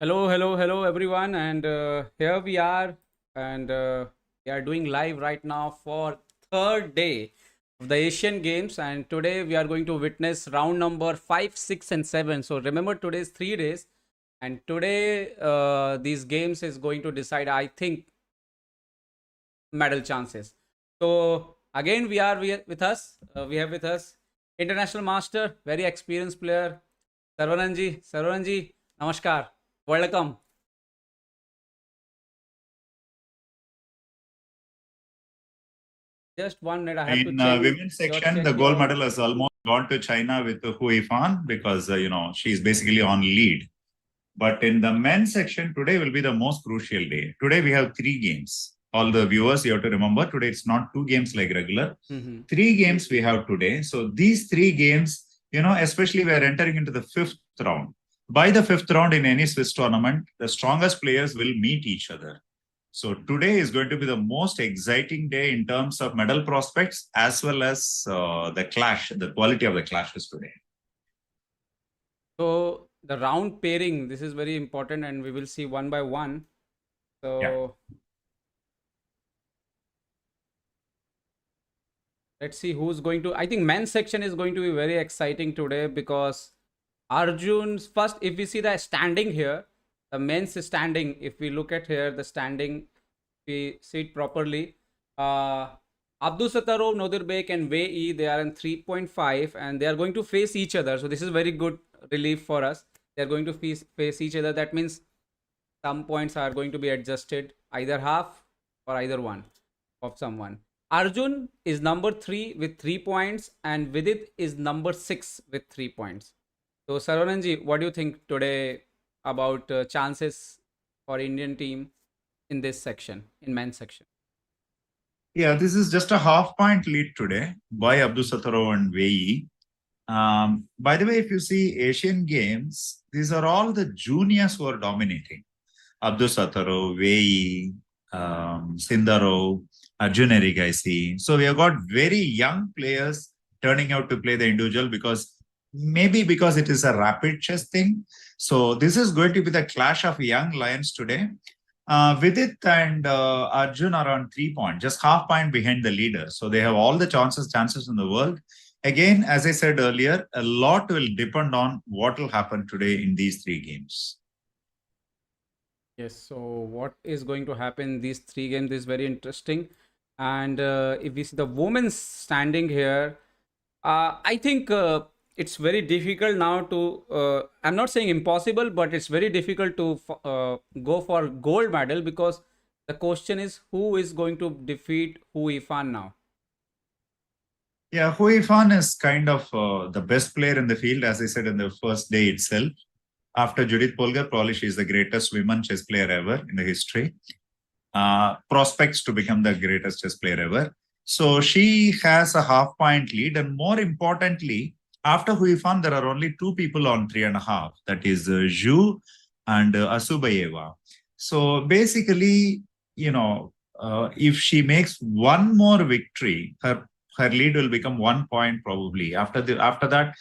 Hello, everyone, and here we are, and we are doing live right now for third day of the Asian Games, and today we are going to witness round number 5, 6, and 7. So remember, today's 3 days, and today these games is going to decide, I think, medal chances. So again, with us. We have with us international master, very experienced player, Saravanan ji. Saravanan ji, namaskar, welcome. Just 1 minute, I have to In check women's section, check the gold your. medal has almost gone to China with Hui Fan because she's basically on lead. But in the men's section, today will be the most crucial day. Today we have 3 games. All the viewers, you have to remember today it's not 2 games like regular. 3 games we have today. So these 3 games, especially we are entering into the 5th round. By the 5th round in any Swiss tournament, the strongest players will meet each other. So today is going to be the most exciting day in terms of medal prospects as well as the clash, the quality of the clashes today. So the round pairing, this is very important, and we will see one by one. So let's see who's going to. I think men's section is going to be very exciting today because Arjun's first. If we see the standing here, the men's standing. If we look at here, the standing, we see it properly. Abdusataro, Nodirbek, and Wei, they are in 3.5, and they are going to face each other. So this is very good relief for us. They are going to face each other. That means some points are going to be adjusted, either half or either one of someone. Arjun is number 3 with 3 points, and Vidit is number 6 with 3 points. So Sarananji, what do you think today about chances for Indian team in this section, in men's section? Yeah, this is just a half-point lead today by Abdusataro and Wei. By the way, if you see Asian Games, these are all the juniors who are dominating. Abdusataro, Wei, Sindaro, Arjun Erigaisi. So we have got very young players turning out to play the individual because it is a rapid chess thing. So this is going to be the clash of young lions today. Vidit and Arjun are on 3 points, just half point behind the leader. So they have all the chances in the world. Again, as I said earlier, a lot will depend on what will happen today in these 3 games. Yes, so what is going to happen in these 3 games is very interesting. And if we see the women's standing here, I think it's very difficult now to, I'm not saying impossible, but it's very difficult to go for gold medal because the question is who is going to defeat Hu Yifan now? Yeah, Hui Fan is kind of the best player in the field, as I said in the first day itself. After Judith Polgar, probably she is the greatest women chess player ever in the history. Prospects to become the greatest chess player ever. So she has a half-point lead, and more importantly, after Hui Fan, there are only 2 people on 3.5. That is Zhu and Asubayeva. So basically, if she makes one more victory, her lead will become 1 point probably. After that,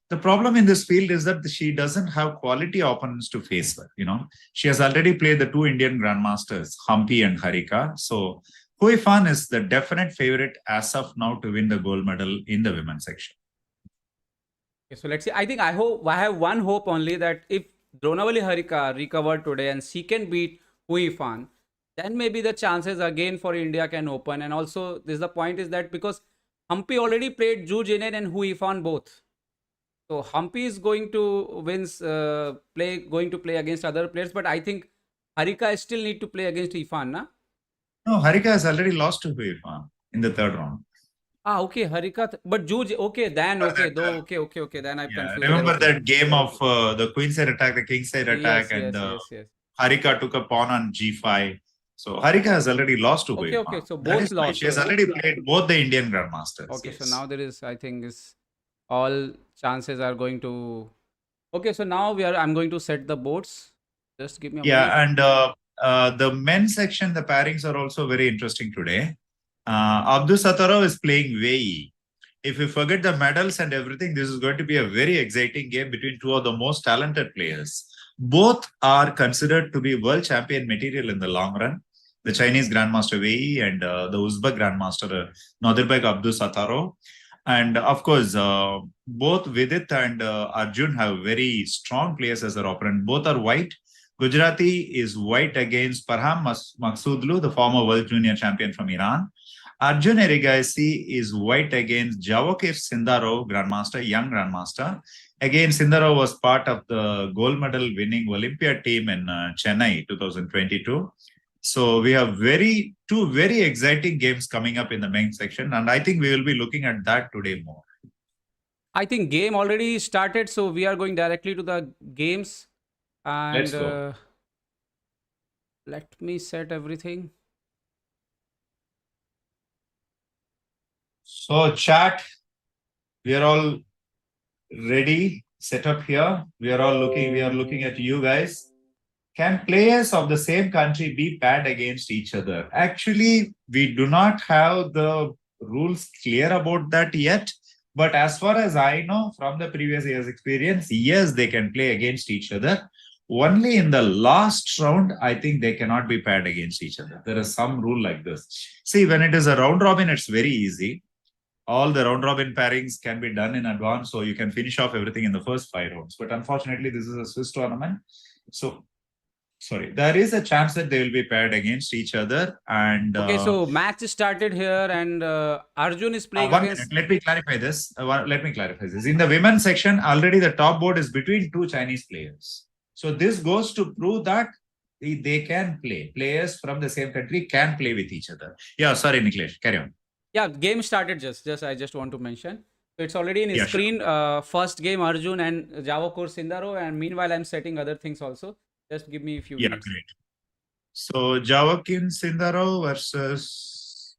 the problem in this field is that she doesn't have quality opponents to face her. She has already played the 2 Indian grandmasters, Humpy and Harika. So Hui Fan is the definite favorite as of now to win the gold medal in the women's section. Okay, so let's see. I have one hope only that if Dronavalli Harika recovered today and she can beat Hu Yifan, then maybe the chances again for India can open. And also, this the point is that because Humpy already played Zhu Jinen and Hu Yifan both. So Humpy is going to going to play against other players, but I think Harika still need to play against Yifan, na? No, Harika has already lost to Hui Fan in the 3rd round. Okay, Harika, but Juj, okay, then okay, though, okay, then I'm Yeah, confused there. remember Okay, that game of the queen side attack, the king side attack, yes, and yes, yes, yes. Harika took a pawn on g5. So Harika has already lost to Hui Okay, Fan. so That both is why lost. she has So already played both the Indian grandmasters. okay, so Yes. now there is, I think, is all chances are going to. Okay, so now I'm going to set the boards. Just give me a minute. Yeah, and the men's section, the pairings are also very interesting today. Abdul Sataro is playing Wei. If you forget the medals and everything, this is going to be a very exciting game between 2 of the most talented players. Both are considered to be world champion material in the long run. The Chinese Grandmaster Wei and the Uzbek Grandmaster Nodirbek Abdul Sataro. And of course, both Vidit and Arjun have very strong players as their opponent. Both are white. Gujarati is white against Parham Maksudlu, the former world junior champion from Iran. Arjun Erigaisi is white against Javokir Sindaro, Grandmaster, young Grandmaster. Again, Sindaro was part of the gold medal winning Olympiad team in Chennai 2022. So we have two very exciting games coming up in the main section, and I think we will be looking at that today more. I think game already started, so we are going directly to the games. And Let's go. let me set everything. So, chat, we are all ready, set up here. We are looking at you guys. Can players of the same country be paired against each other? Actually, we do not have the rules clear about that yet. But as far as I know from the previous year's experience, yes, they can play against each other. Only in the last round, I think they cannot be paired against each other. There is some rule like this. See, when it is a round robin, it's very easy. All the round robin pairings can be done in advance, so you can finish off everything in the first 5 rounds. But unfortunately, this is a Swiss tournament. So sorry, there is a chance that they will be paired against each other. And Okay, so match started here, and Arjun is playing 1 minute, against. let me clarify this. Let me clarify this. In the women's section, already the top board is between two Chinese players. So this goes to prove that they can play. Players from the same country can play with each other. Yeah, sorry, Niklesh, carry on. Yeah, game started. Just I just want to mention. So it's already in his Yeah, sure. screen. First game Arjun and Javokor Sindaro, and meanwhile I'm setting other things also. Just give me a few Yeah, minutes. great. So Javakin Sindaro versus,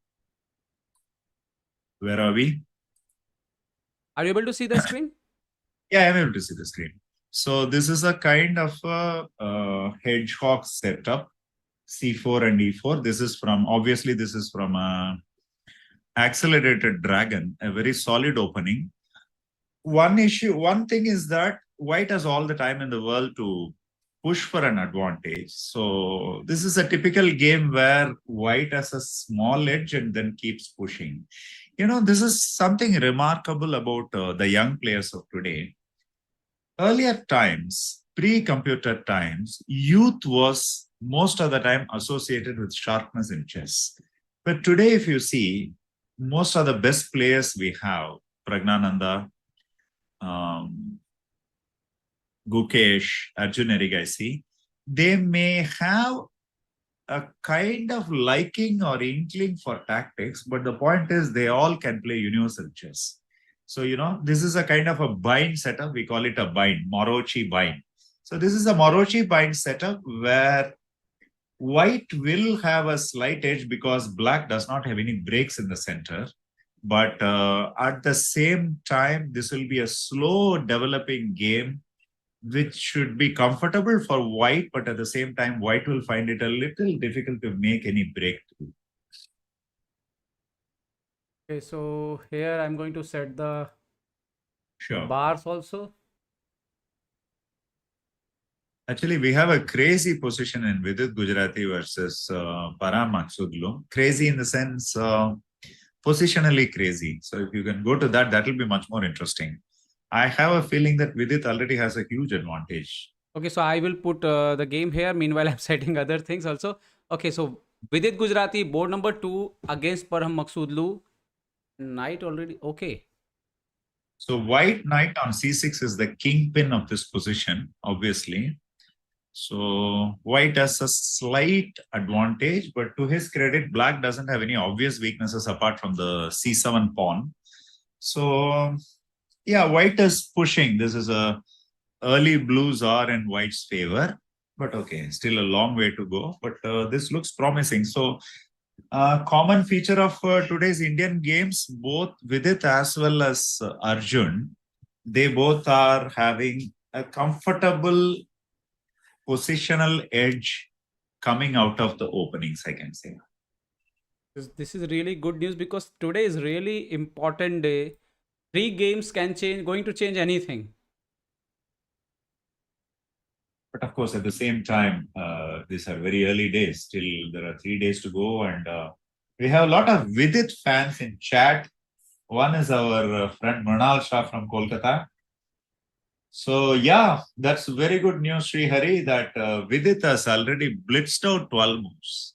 where are we? Are you able to see the screen? Yeah, I'm able to see the screen. So this is a kind of a hedgehog setup, C4 and E4. This is from, obviously, this is from a accelerated dragon, a very solid opening. One thing is that white has all the time in the world to push for an advantage. So this is a typical game where white has a small edge and then keeps pushing. You know, this is something remarkable about the young players of today. Earlier times, pre-computer times, youth was most of the time associated with sharpness in chess. But today, if you see, most of the best players we have, Pragnananda, Gukesh, Arjun Erigaisi, they may have a kind of liking or inkling for tactics, but the point is they all can play universal chess. So, you know, this is a kind of a bind setup. We call it a bind, Morochi bind. So this is a Morochi bind setup where white will have a slight edge because black does not have any breaks in the center. But at the same time, this will be a slow developing game which should be comfortable for white, but at the same time, white will find it a little difficult to make any breakthrough. Okay, so here I'm going to set the Sure. bars also. Actually, we have a crazy position in Vidit Gujrathi versus Param Maksudlu. Crazy in the sense, positionally crazy. So if you can go to that, that will be much more interesting. I have a feeling that Vidit already has a huge advantage. Okay, so I will put the game here. Meanwhile, I'm setting other things also. Okay, so Vidit Gujrathi, board number 2 against Parham Maksudlu. Knight already. Okay. So white knight on c6 is the kingpin of this position, obviously. So white has a slight advantage, but to his credit, black doesn't have any obvious weaknesses apart from the c7 pawn. So yeah, white is pushing. This is a early blues are in white's favor, but okay, still a long way to go. But this looks promising. So common feature of today's Indian games, both Vidit as well as Arjun, they both are having a comfortable positional edge coming out of the openings, I can say. This is really good news because today is really important day. 3 games can change, going to change anything. But of course, at the same time, these are very early days. Still, there are 3 days to go, and we have a lot of Vidit fans in chat. One is our friend Mrinal Shah from Kolkata. So yeah, that's very good news, Sri Hari, that Vidit has already blitzed out 12 moves.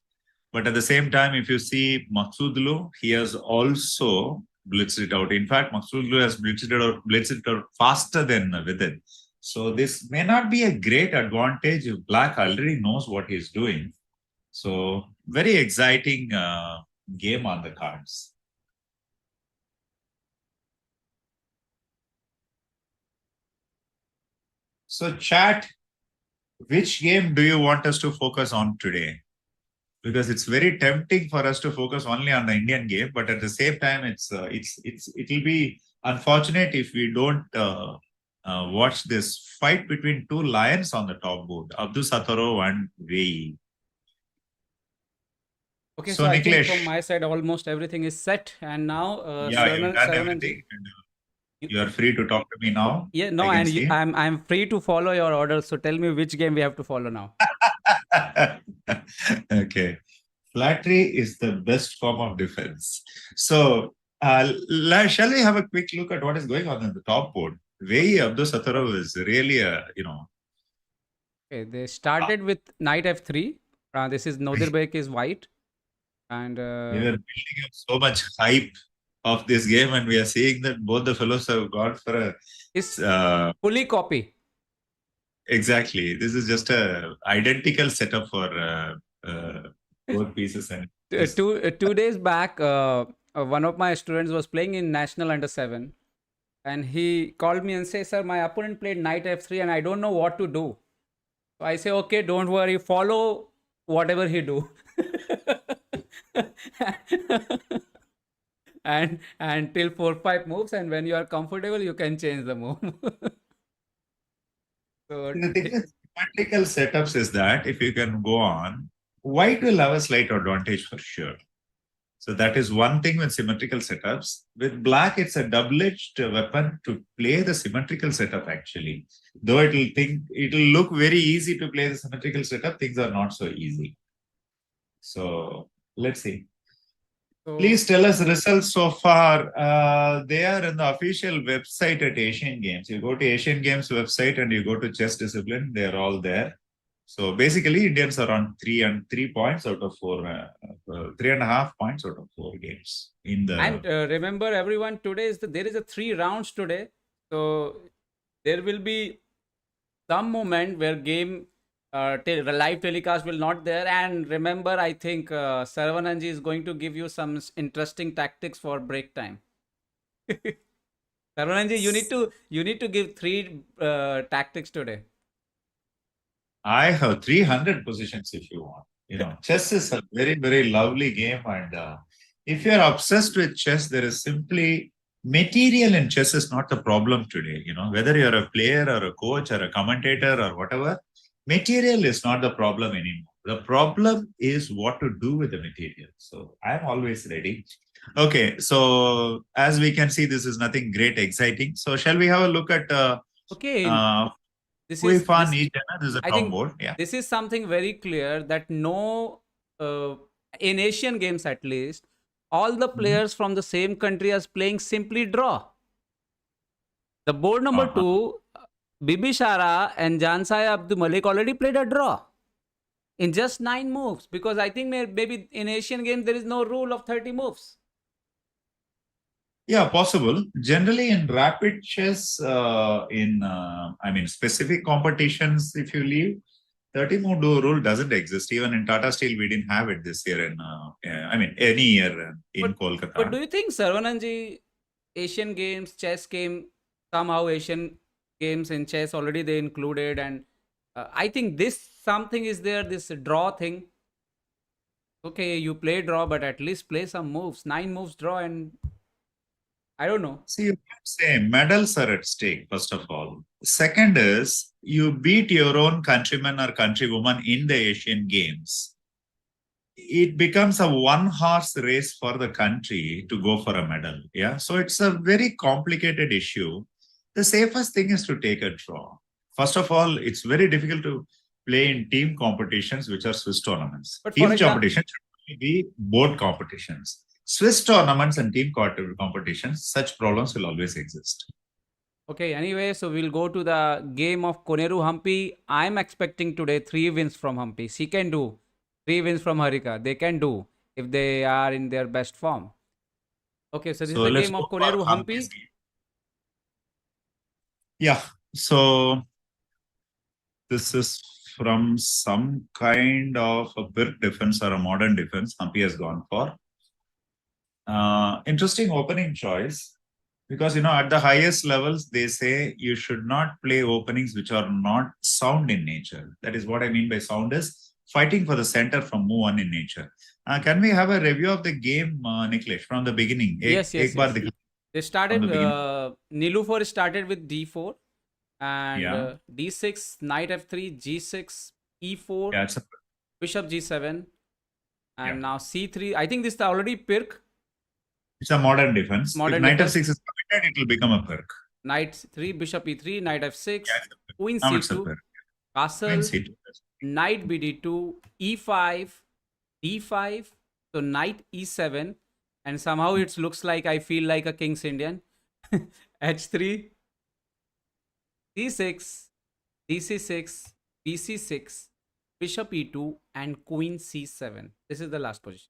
But at the same time, if you see Maksudlu, he has also blitzed it out. In fact, Maksudlu has blitzed it out faster than Vidit. So this may not be a great advantage if Black already knows what he's doing. So very exciting game on the cards. So chat, which game do you want us to focus on today? Because it's very tempting for us to focus only on the Indian game, but at the same time, it will be unfortunate if we don't watch this fight between two lions on the top board, Abdul Sataro and Vei. Okay, So so I think from Niklesh, my side, almost everything is set. And now, yeah, you've done Saravanan ji, everything. You are free to talk to me now. yeah, I no, can and see. I'm free to follow your orders. So tell me which game we have to follow now. Okay. Flattery is the best form of defense. So, shall we have a quick look at what is going on the top board? Vei Abdul Sataro is really Okay, they started with knight f3. This is Nodirbek is white, and we were building up so much hype of this game, and we are seeing that both the fellows have gone for a. is fully Uh, copy. exactly. This is just a identical setup for both pieces, and this. 2 days back, one of my students was playing in national under 7, and he called me and say, "Sir, my opponent played knight f3, and I don't know what to do." So I say, "Okay, don't worry, follow whatever he do." And till 4-5 moves, and when you are comfortable, you can change the move. So The thing is, symmetrical setups is that if you can go on, white will have a slight advantage for sure. So that is one thing with symmetrical setups. With black, it's a double-edged weapon to play the symmetrical setup actually. Though it'll look very easy to play the symmetrical setup, things are not so easy. So let's see. Please tell us results so far. They are in the official website at Asian Games. You go to Asian Games website and you go to chess discipline, they're all there. So basically, Indians are on 3 points out of 4, 3.5 points out of 4 games in the. And remember, everyone, there is a 3 rounds today, so there will be some moment where game live telecast will not there. And remember, I think Saravanan ji is going to give you some interesting tactics for break time. Saravanan ji, you need to give 3 tactics today. I have 300 positions if you want. Chess is a very, very lovely game. And if you're obsessed with chess, there is simply material in chess is not the problem today. Whether you're a player or a coach or a commentator or whatever, material is not the problem anymore. The problem is what to do with the material. So I'm always ready. Okay, so as we can see, this is nothing great exciting. So shall we have a look at Okay, this who is fun this. each this is a I top think board. Yeah. this is something very clear that no, in Asian games at least, all the Mhm. players from the same country are playing simply draw. The board number Uh-huh. 2, Bibi Sara and Jansai Abdul Malik already played a draw in just 9 moves, because I think maybe in Asian games there is no rule of 30 moves. Yeah, possible. Generally, in rapid chess, specific competitions, if you leave, 30 move rule doesn't exist. Even in Tata Steel, we didn't have it this year. Any year in But Kolkata. do you think Sarvananji, Asian games, chess game, somehow Asian games in chess already they included, and I think this something is there, this draw thing. Okay, you play draw, but at least play some moves. 9 moves draw, and I don't know. See, you can say medals are at stake, first of all. Second is you beat your own countryman or countrywoman in the Asian Games. It becomes a one-horse race for the country to go for a medal. Yeah. So it's a very complicated issue. The safest thing is to take a draw. First of all, it's very difficult to play in team competitions, which are Swiss tournaments. But for Team example, competitions should be board competitions. Swiss tournaments and team competitions, such problems will always exist. okay, anyway, so we'll go to the game of Koneru Humpy. I'm expecting today 3 wins from Humpy. She can do 3 wins from Harika. They can do if they are in their best form. Okay, so this is So the let's game go of for Koneru Humpy's Humpy. game. Yeah. So this is from some kind of a Pirk defense or a modern defense. Humpy has gone for. Interesting opening choice. Because at the highest levels, they say you should not play openings which are not sound in nature. That is what I mean by sound is fighting for the center from move on in nature. Can we have a review of the game, Niklesh, from the beginning? Yes, yes, Ek bar yes. They from started, the beginning. Nilufer started with d4 and Yeah, d6, knight f3, g6, e4, yeah, bishop g7, yeah. and now c3. I think this is already Pirk, It's a modern defense. If modern knight defense. f6 is committed, it will become a Pirk. Knight 3, bishop e3, knight f6, Yeah, queen now it's a c2, Pirk. Queen castle, c2. knight bd2, e5, d5, so knight e7, and somehow it looks like I feel like a king's Indian. h3, c6, dc6, bc6, bishop e2, and queen c7. This is the last position.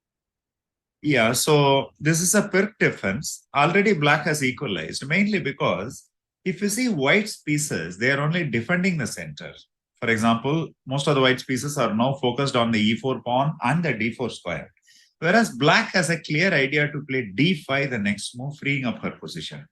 Yeah, so this is a Pirk defense. Already black has equalized, mainly because if you see white's pieces, they are only defending the center. For example, most of the white's pieces are now focused on the e4 pawn and the d4 square. Whereas black has a clear idea to play d5 the next move, freeing up her position.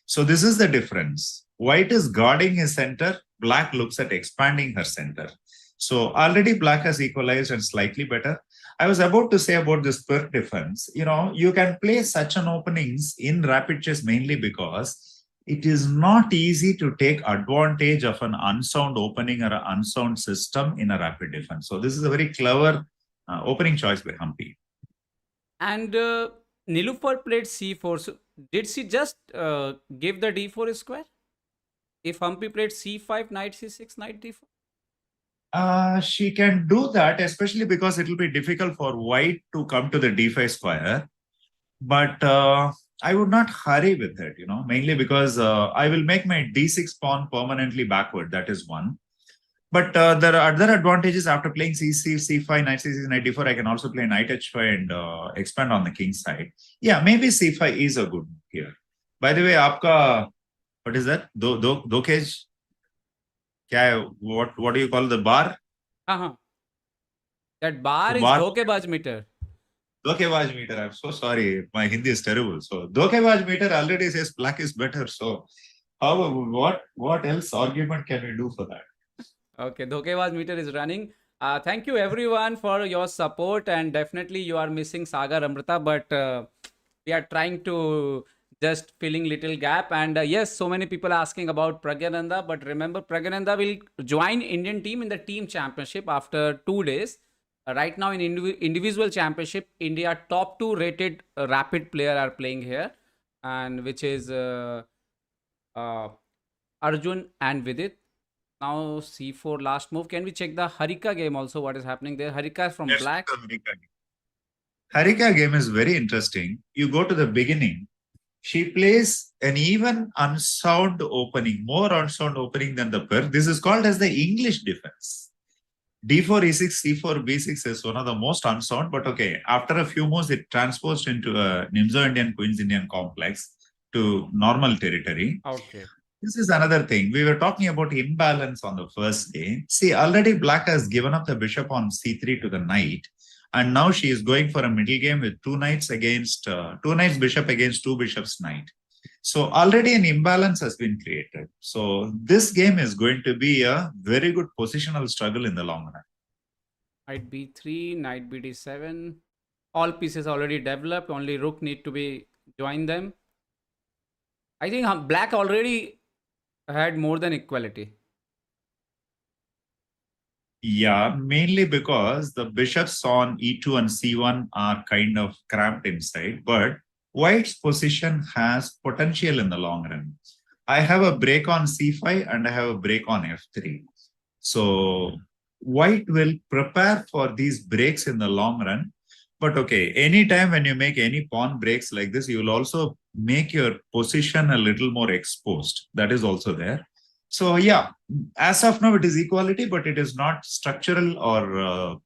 So this is the difference. White is guarding his center, black looks at expanding her center. So already black has equalized and slightly better. I was about to say about this Pirk defense. You can play such an openings in rapid chess mainly because it is not easy to take advantage of an unsound opening or an unsound system in a rapid defense. So this is a very clever opening choice by Humpy. And Nilufar played c4. So did she just give the d4 square? If Humpy played c5, knight c6, knight d4? She can do that, especially because it will be difficult for white to come to the d5 square. But I would not hurry with it, mainly because I will make my d6 pawn permanently backward. That is one. But there are other advantages after playing c5, knight c6, knight d4. I can also play knight h5 and expand on the king side. Yeah, maybe c5 is a good move here. By the way, aapka, what is that? Dokej? What do you call the bar? Uh-huh. That bar So is bar Dhokebaj meter. Dokebaj meter. I'm so sorry. My Hindi is terrible. So Dokebaj meter already says black is better. So what else argument can we do for that? Okay, Dhokebaj meter is running. Thank you everyone for your support, and definitely you are missing Sagar Amrita, but we are trying to just filling little gap. And yes, so many people are asking about Pragyananda, but remember Pragyananda will join Indian team in the team championship after 2 days. Right now in individual championship, India top 2 rated rapid player are playing here, and which is uh, Arjun and Vidit. Now c4 last move. Can we check the Harika game also? What is happening there? Harika is from Let's black. look at Harika game. Harika game is very interesting. You go to the beginning. She plays an even unsound opening, more unsound opening than the Pirk. This is called as the English defense. D4, E6, C4, B6 is one of the most unsound, but okay. After a few moves, it transposed into a Nimzo Indian, Queens Indian complex to normal territory. Okay. This is another thing. We were talking about imbalance on the first day. See, already black has given up the bishop on c3 to the knight. And now she is going for a middle game with two knights bishop against two bishops knight. So already an imbalance has been created. So this game is going to be a very good positional struggle in the long run. Knight b3, knight bd7. All pieces already developed. Only rook need to be join them. I think black already had more than equality. Yeah, mainly because the bishops on e2 and c1 are kind of cramped inside, but white's position has potential in the long run. I have a break on c5 and I have a break on f3. So white will prepare for these breaks in the long run. But okay, anytime when you make any pawn breaks like this, you will also make your position a little more exposed. That is also there. So yeah, as of now, it is equality, but it is not structural or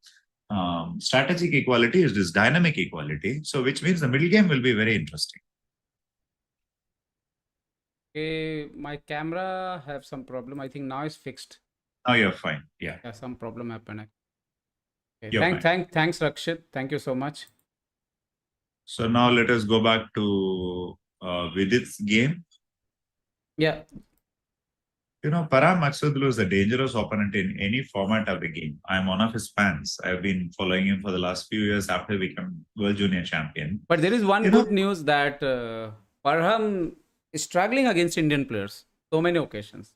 strategic equality. It is dynamic equality. So which means the middle game will be very interesting. Okay, my camera have some problem. I think now it's fixed. Now you're fine. Yeah, Yeah, some problem happened. Okay, you're fine. thanks, Rakshit. Thank you so much. So now let us go back to Vidit's game. Yeah, Parham Maksudlu is a dangerous opponent in any format of the game. I'm one of his fans. I've been following him for the last few years after he became World Junior Champion. but there is one good news that Parham is struggling against Indian players so many occasions.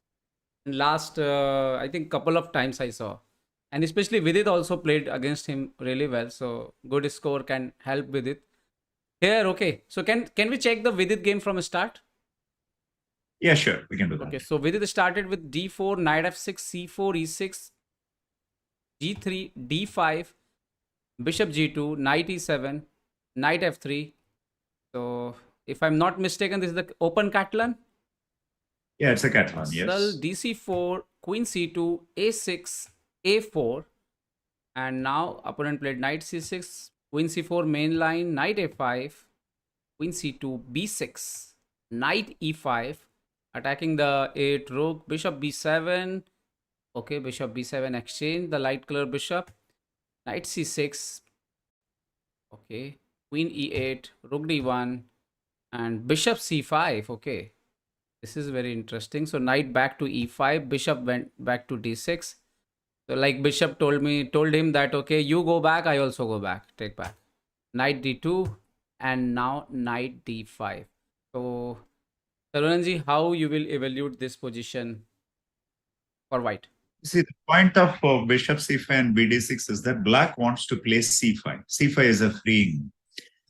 In last, I think, couple of times I saw, and especially Vidit also played against him really well. So good score can help Vidit. Here, okay. So can we check the Vidit game from start? Yeah, sure. We can do that. Okay, so Vidit started with d4, knight f6, c4, e6, g3, d5, bishop g2, knight e7, knight f3. So if I'm not mistaken, this is the open Catalan. Yeah, it's a Catalan, yes. dc4, queen c2, a6, a4. And now opponent played knight c6, queen c4 main line, knight a5, queen c2, b6, knight e5, attacking the 8 rook, bishop b7. Okay, bishop b7 exchange, the light color bishop, knight c6. Okay, queen e8, rook d1, and bishop c5. Okay, this is very interesting. So knight back to e5, bishop went back to d6. So like bishop told him that, okay, you go back, I also go back, take back. Knight d2 and now knight d5. So Saravanan, how you will evaluate this position for white? See, the point of bishop c5 and bd6 is that black wants to play c5. c5 is a freeing.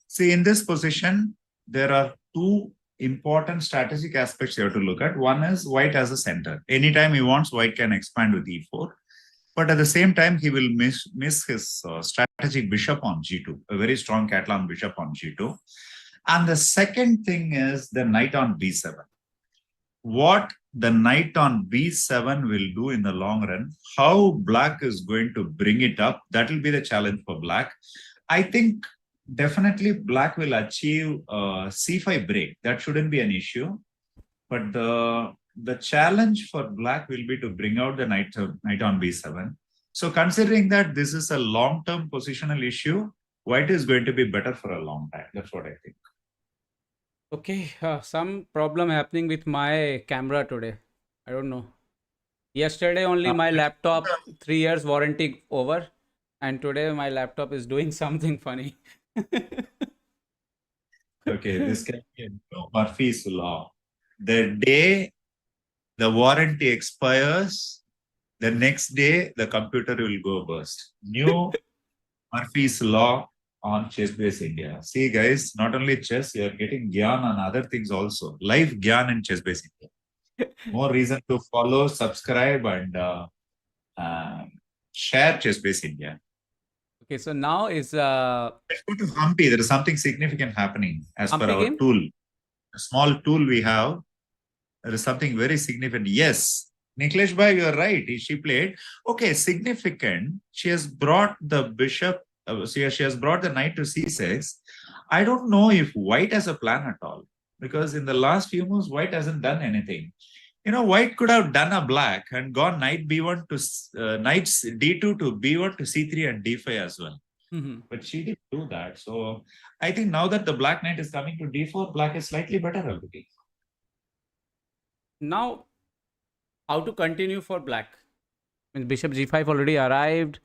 See, in this position, there are two important strategic aspects you have to look at. One is white as a center. Anytime he wants, white can expand with e4. But at the same time, he will miss his strategic bishop on g2, a very strong Catalan bishop on g2. And the second thing is the knight on b7. What the knight on b7 will do in the long run, how black is going to bring it up, that will be the challenge for black. I think definitely black will achieve c5 break. That shouldn't be an issue. But the challenge for black will be to bring out the knight on b7. So considering that this is a long-term positional issue, white is going to be better for a long time. That's what I think. Okay, some problem happening with my camera today. I don't know. Yesterday only my laptop 3 years warranty over, and today my laptop is doing something funny. Okay, this can be Murphy's law. The day the warranty expires, the next day the computer will go burst. New Murphy's law on ChessBase India. See, guys, not only chess, you are getting Gyan on other things also. Live Gyan in ChessBase India. More reason to follow, subscribe, and share ChessBase India. Okay, so now is let's go to Humpy. There is something significant happening as Humpy per our game? tool. A small tool we have. There is something very significant. Yes, Niklesh bhai, you are right. She played. Okay, significant. She has brought the bishop. She has brought the knight to c6. I don't know if white has a plan at all, because in the last few moves, white hasn't done anything. White could have done a black and gone knight b1 to knights d2 to b1 to c3 and d5 as well. But she didn't do that. So I think now that the black knight is coming to d4, black is slightly better already. Now, how to continue for black? Bishop g5 already arrived.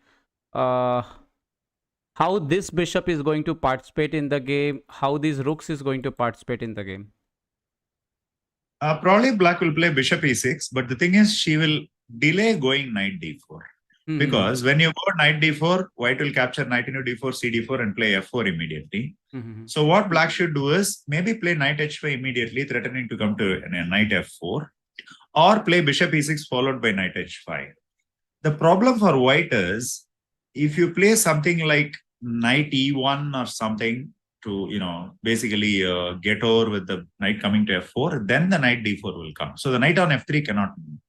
How this bishop is going to participate in the game? How these rooks is going to participate in the game? Probably black will play bishop e6, but the thing is she will delay going knight d4. Mm-hmm. Because when you go knight d4, white will capture knight into d4, c4, and play f4 immediately. Mm-hmm. So what black should do is maybe play knight h5 immediately, threatening to come to knight f4, or play bishop e6 followed by knight h5. The problem for white is if you play something like knight e1 or something to basically get over with the knight coming to f4, then the knight d4 will come. So the knight on f3 cannot move.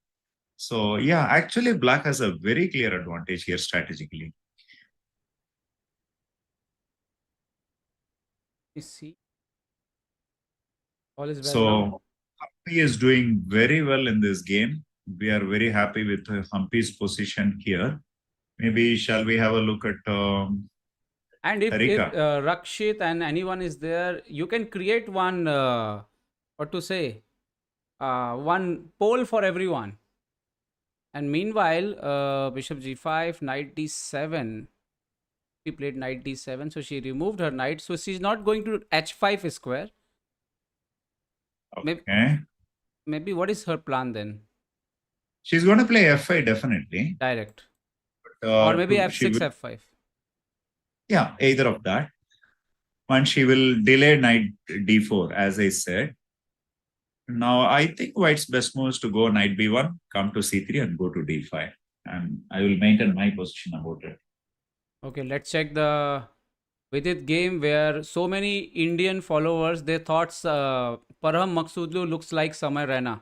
So yeah, actually black has a very clear advantage here strategically. You see, all is well now. So Humpy is doing very well in this game. We are very happy with Humpy's position here. Maybe shall we have a look at And if Harika? Rakshit and anyone is there, you can create one what to say, one poll for everyone. And meanwhile, bishop g5, knight d7. She played knight d7, so she removed her knight. So she's not going to h5 square. Maybe, Okay. maybe what is her plan then? She's going to play f5 definitely. Direct. Or maybe f6, f5. Yeah, either of that. And she will delay knight d4, as I said. Now, I think white's best move is to go knight b1, come to c3, and go to d5. And I will maintain my position about it. Okay, let's check the Vidit game where so many Indian followers, they thought Parham Maksudlu looks like Samay Raina.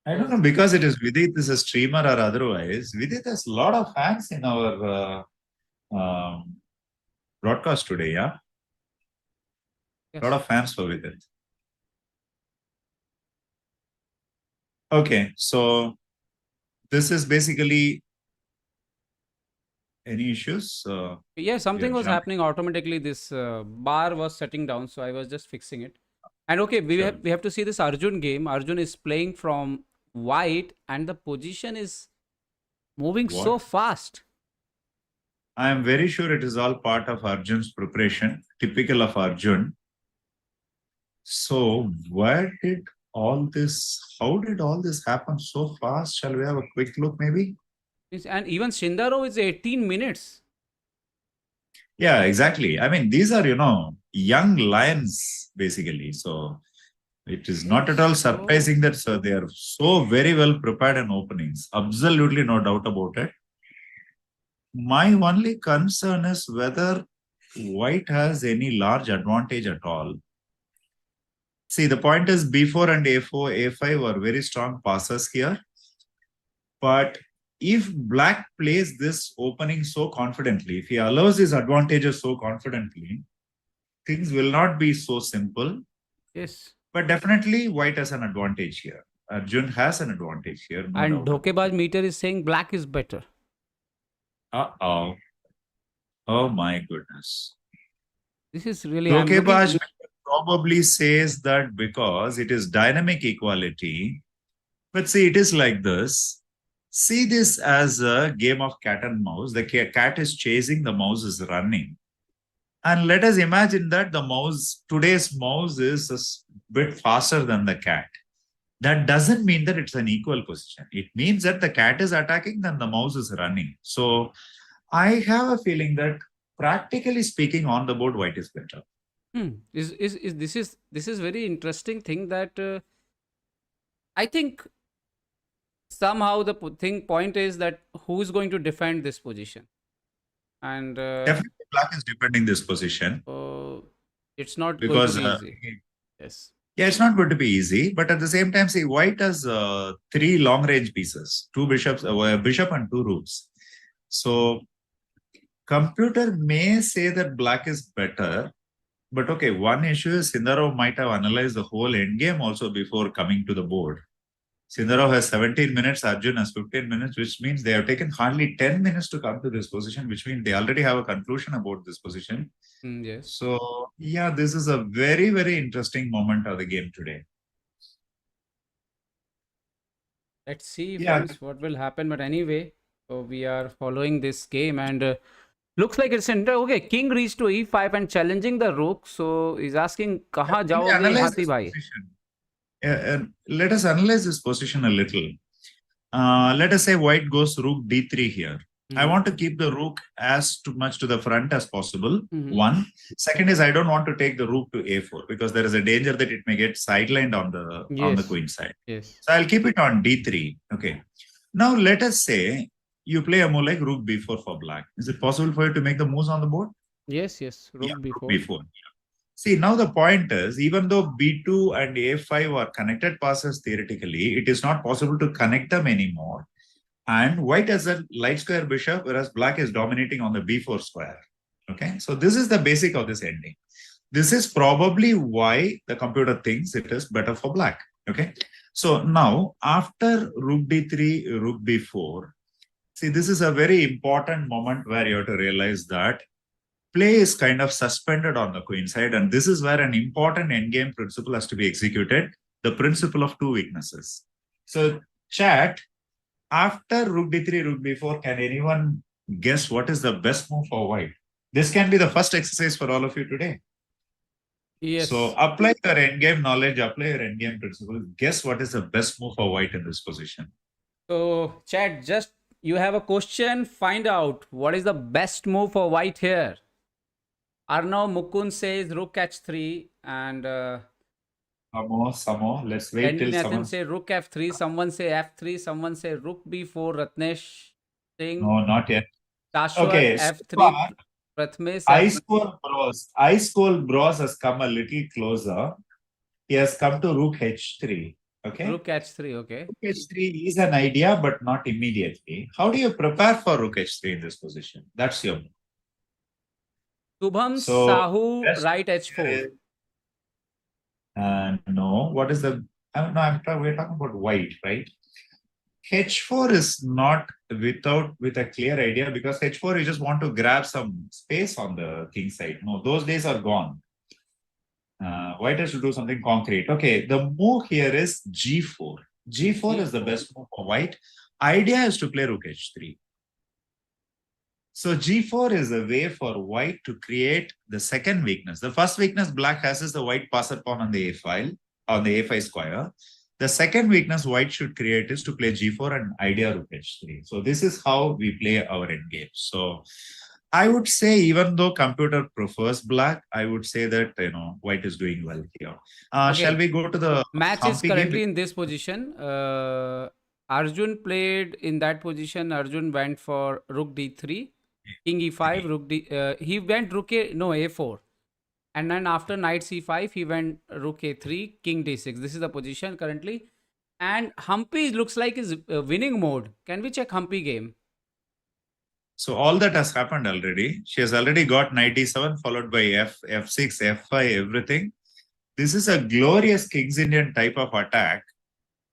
I don't know, because it is Vidit is a streamer or otherwise. Vidit has a lot of fans in our broadcast today, yeah? Yes. A lot of fans for Vidit. Okay, so this is basically any issues? Yeah, something was jumping. happening automatically. This bar was setting down, so I was just fixing it. And okay, Sure. we have to see this Arjun game. Arjun is playing from white, and the position is moving so What? fast. I am very sure it is all part of Arjun's preparation, typical of Arjun. So, how did all this happen so fast? Shall we have a quick look, maybe? And even Shindaro is 18 minutes. Yeah, exactly. I mean, these are, young lions, basically. So, it is not at all surprising that they are so very well prepared in openings. Absolutely no doubt about it. My only concern is whether white has any large advantage at all. See, the point is b4 and a4, a5 are very strong passes here. But if black plays this opening so confidently, if he allows his advantages so confidently, things will not be so simple. Yes. But definitely white has an advantage here. Arjun has an advantage here. No And doubt Dhokebaj meter is saying black is better. Uh-oh. Oh my goodness. This is really Dhokebaj probably says that because it is dynamic equality. But see, it is like this. See this as a game of cat and mouse. The cat is chasing, the mouse is running. And let us imagine that today's mouse is a bit faster than the cat. That doesn't mean that it's an equal position. It means that the cat is attacking, then the mouse is running. So I have a feeling that practically speaking, on the board, white is better. This is very interesting thing that I think somehow the point is that who is going to defend this position, and definitely black is defending this position. It's not because going to be easy. Yes. Yeah, it's not going to be easy, but at the same time, see, white has 3 long-range pieces, 2 bishops, a bishop and 2 rooks. So, computer may say that black is better, but okay, one issue is Sindarov might have analyzed the whole endgame also before coming to the board. Sindarov has 17 minutes, Arjun has 15 minutes, which means they have taken hardly 10 minutes to come to this position, which means they already have a conclusion about this position. Yes. So, yeah, this is a very, very interesting moment of the game today. Let's see, friends, what will happen. But anyway, so we are following this game and looks like it's okay. King reached to e5 and challenging the rook. So he's asking, "Kaha jaoge, Hathi bhai?" Let us analyze this position a little. Let us say white goes rook d3 here. I Mhm. want to keep the rook as too much to the front as possible. Mhm. One. Second is I don't want to take the rook to a4 because there is a danger that it may get sidelined on the Yes. queen side. Yes. So I'll keep it on d3. Okay. Now let us say you play a move like rook b4 for black. Is it possible for you to make the moves on the board? Yes. Yes. Yeah, Rook rook b4. b4. See, now the point is, even though b2 and a5 are connected passes theoretically, it is not possible to connect them anymore. And white has a light square bishop, whereas black is dominating on the b4 square. Okay, so this is the basic of this ending. This is probably why the computer thinks it is better for black. Okay, so now after rook d3, rook b4, see, this is a very important moment where you have to realize that play is kind of suspended on the queen side, and this is where an important endgame principle has to be executed, the principle of two weaknesses. So, chat, after rook d3, rook b4, can anyone guess what is the best move for white? This can be the first exercise for all of you today. So, Yes. apply your endgame knowledge, apply your endgame principle. Guess what is the best move for white in this position? So, chat, just you have a question. Find out what is the best move for white here. Arnav Mukund says rook h3, and Some more. Let's wait Henry till Nathan someone. say rook f3. Someone say f3. Someone say rook b4. Ratnesh Singh. No, not yet. Shashwat Okay, so f3. far, Prathmesh f. Ice Core Bros has come a little closer. He has come to Rook H3. Okay. Rook h3. Okay. Rook H3 is an idea, but not immediately. How do you prepare for Rook H3 in this position? That's your move. Shubham So, Sahu best right h4. here is, no. What is the. No, we're talking about white, right? H4 is not with a clear idea because H4 you just want to grab some space on the king side. No, those days are gone. White has to do something concrete. Okay, the move here is G4. G4 is the best move for white. Idea is to play Rook H3. So G4 is a way for white to create the second weakness. The first weakness black has is the white passer pawn on the A file, on the A5 square. The second weakness white should create is to play G4 and idea Rook H3. So this is how we play our endgame. So I would say, even though computer prefers black, I would say that white is doing well here. Shall Okay. we go to the Match is Humpy game? currently in this position. Arjun played in that position. Arjun went for rook d3, king e5, rook d. He went rook a no a4, and then after knight c5 he went rook a3, king d6. This is the position currently, and Humpy looks like is winning mode. Can we check Humpy game? So all that has happened already. She has already got knight d7 followed by f6, f5, everything. This is a glorious King's Indian type of attack.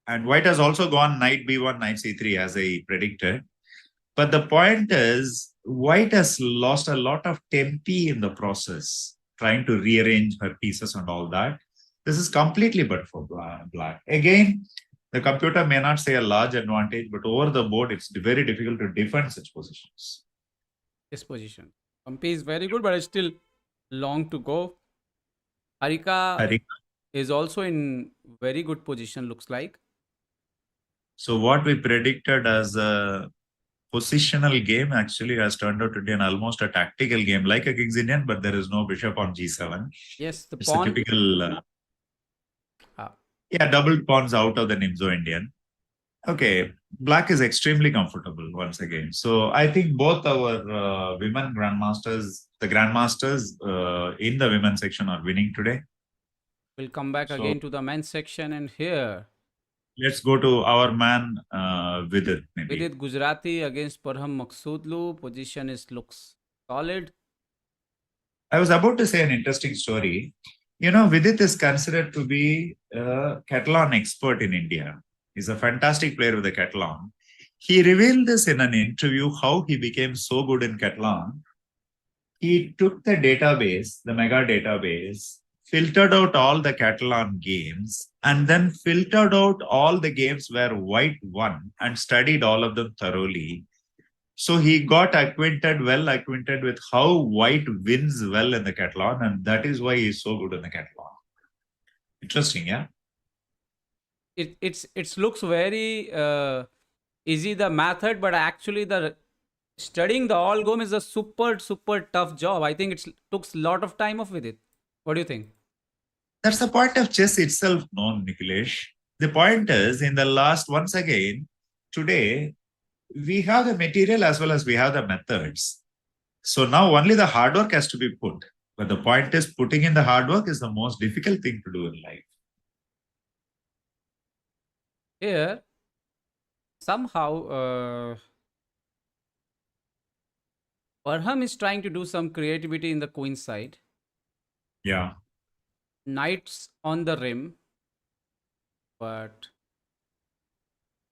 And white has also gone knight b1, knight c3 as I predicted. But the point is, white has lost a lot of tempi in the process, trying to rearrange her pieces and all that. This is completely but for black. Again, the computer may not say a large advantage, but over the board, it's very difficult to defend such positions. This position. Humpy is very good, but it's still long to go. Harika Harika. is also in very good position. Looks like. So what we predicted as a positional game actually has turned out to be almost a tactical game, like a King's Indian, but there is no bishop on g7. Yes, the It's a pawn. typical, Ah, double pawns out of the Nimzo Indian. Okay, black is extremely comfortable once again. So I think both our women grandmasters, the grandmasters in the women section are winning today. we'll come back So again to the men's section, and here let's go to our man Vidit maybe. Vidit Gujrathi against Parham Maqsoodlu. Position is looks solid. I was about to say an interesting story. Vidit is considered to be a Catalan expert in India. He's a fantastic player with the Catalan. He revealed this in an interview how he became so good in Catalan. He took the database, the mega database, filtered out all the Catalan games, and then filtered out all the games where white won and studied all of them thoroughly. So he got well acquainted with how white wins well in the Catalan, and that is why he's so good in the Catalan. Interesting, yeah? It looks very easy the method, but actually the studying the algorithm is a super tough job. I think it took a lot of time off with it. What do you think? That's the point of chess itself, no, Niklesh. The point is, in the last, once again, today, we have the material as well as we have the methods. So now only the hard work has to be put. But the point is, putting in the hard work is the most difficult thing to do in life. Here, somehow, Parham is trying to do some creativity in the queen side. Yeah. Knights on the rim, but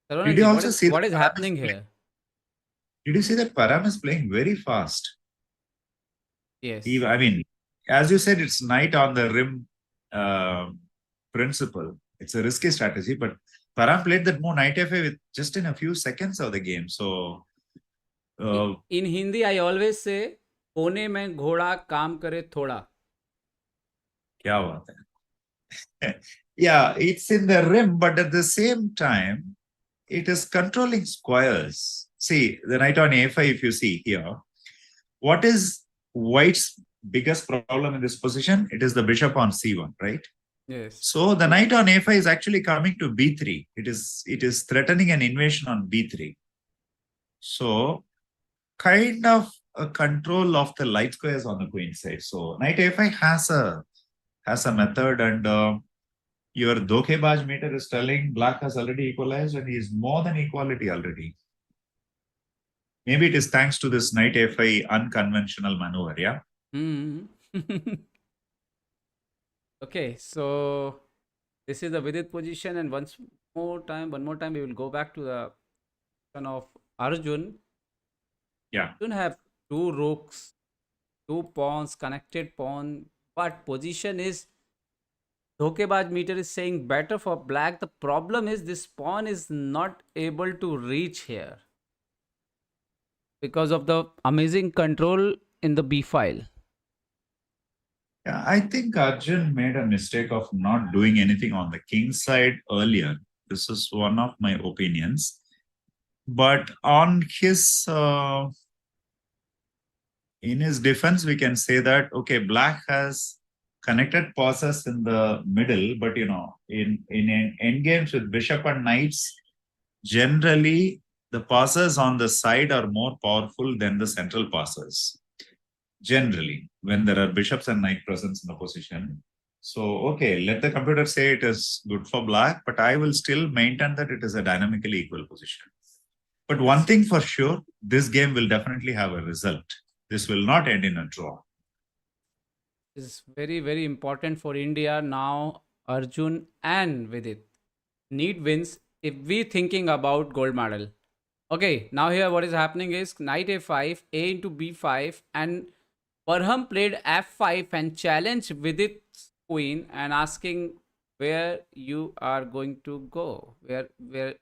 Did you Sarananji, also see that what is Param is happening playing? here? Did you see that Param is playing very fast? Yes. I mean, as you said, it's knight on the rim uh, principle. It's a risky strategy, but Param played that move knight f8 with just in a few seconds of the game. So, In Hindi, I always say, कोने में घोड़ा काम करे थोड़ा. क्या बात है? Yeah, it's in the rim, but at the same time, it is controlling squares. See, the knight on a5, if you see here, what is white's biggest problem in this position? It is the bishop on c1, right? Yes. So the knight on a5 is actually coming to b3. It is threatening an invasion on b3. So kind of a control of the light squares on the queen side. So knight a5 has a method, and your Dhokebaj meter is telling black has already equalized and he is more than equality already. Maybe it is thanks to this knight f5 unconventional maneuver, yeah? Okay, so this is the Vidit position, and one more time, we will go back to the position of Arjun. Yeah. Arjun have two rooks, two pawns, connected pawn, but position is Dhokebaj meter is saying better for black. The problem is this pawn is not able to reach here because of the amazing control in the b file. Yeah, I think Arjun made a mistake of not doing anything on the king side earlier. This is one of my opinions. But on his, in his defense, we can say that, okay, black has connected passes in the middle, but in an endgames with bishop and knights, generally the passes on the side are more powerful than the central passes. Generally, when there are bishops and knight presence in the position. So, okay, let the computer say it is good for black, but I will still maintain that it is a dynamically equal position. But one thing for sure, this game will definitely have a result. This will not end in a draw. Is very important for India now. Arjun and Vidit need wins if we thinking about gold medal. Okay, now here what is happening is knight a5, a into b5, and Parham played f5 and challenged Vidit's queen and asking where you are going to go. Where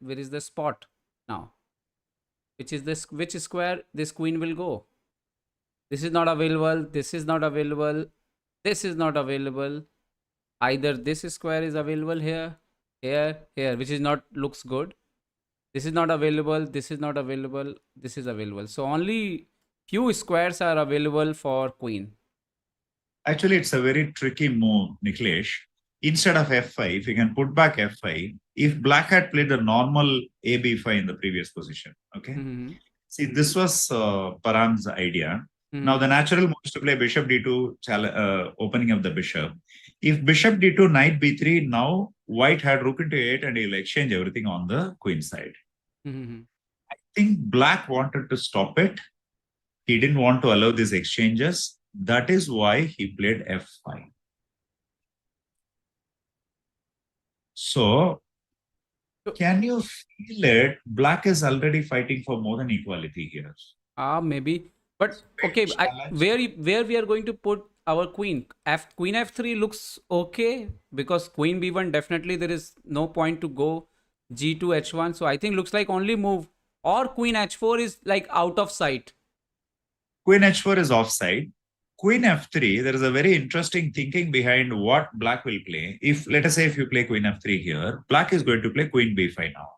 is the spot now? Which square this queen will go? This is not available. This is not available. This is not available. Either this square is available here, here, which is not looks good. This is not available. This is not available. This is available. So only few squares are available for queen. Actually, it's a very tricky move, Niklesh. Instead of f5, you can put back f5. If black had played the normal ab5 in the previous position, okay? See, this was Param's idea. Now, the natural move is to play bishop d2, opening up the bishop. If bishop d2, knight b3, now white had rook into 8 and he'll exchange everything on the queen side. I think black wanted to stop it. He didn't want to allow these exchanges. That is why he played f5. So, can you feel it? Black is already fighting for more than equality here. Maybe. But okay, where we are going to put our queen? Queen f3 looks okay because queen b1 definitely there is no point to go g2 h1. So I think looks like only move, or queen h4 is like out of sight. Queen h4 is offside. Queen f3, there is a very interesting thinking behind what black will play. If, let us say, if you play queen f3 here, black is going to play queen b5 now.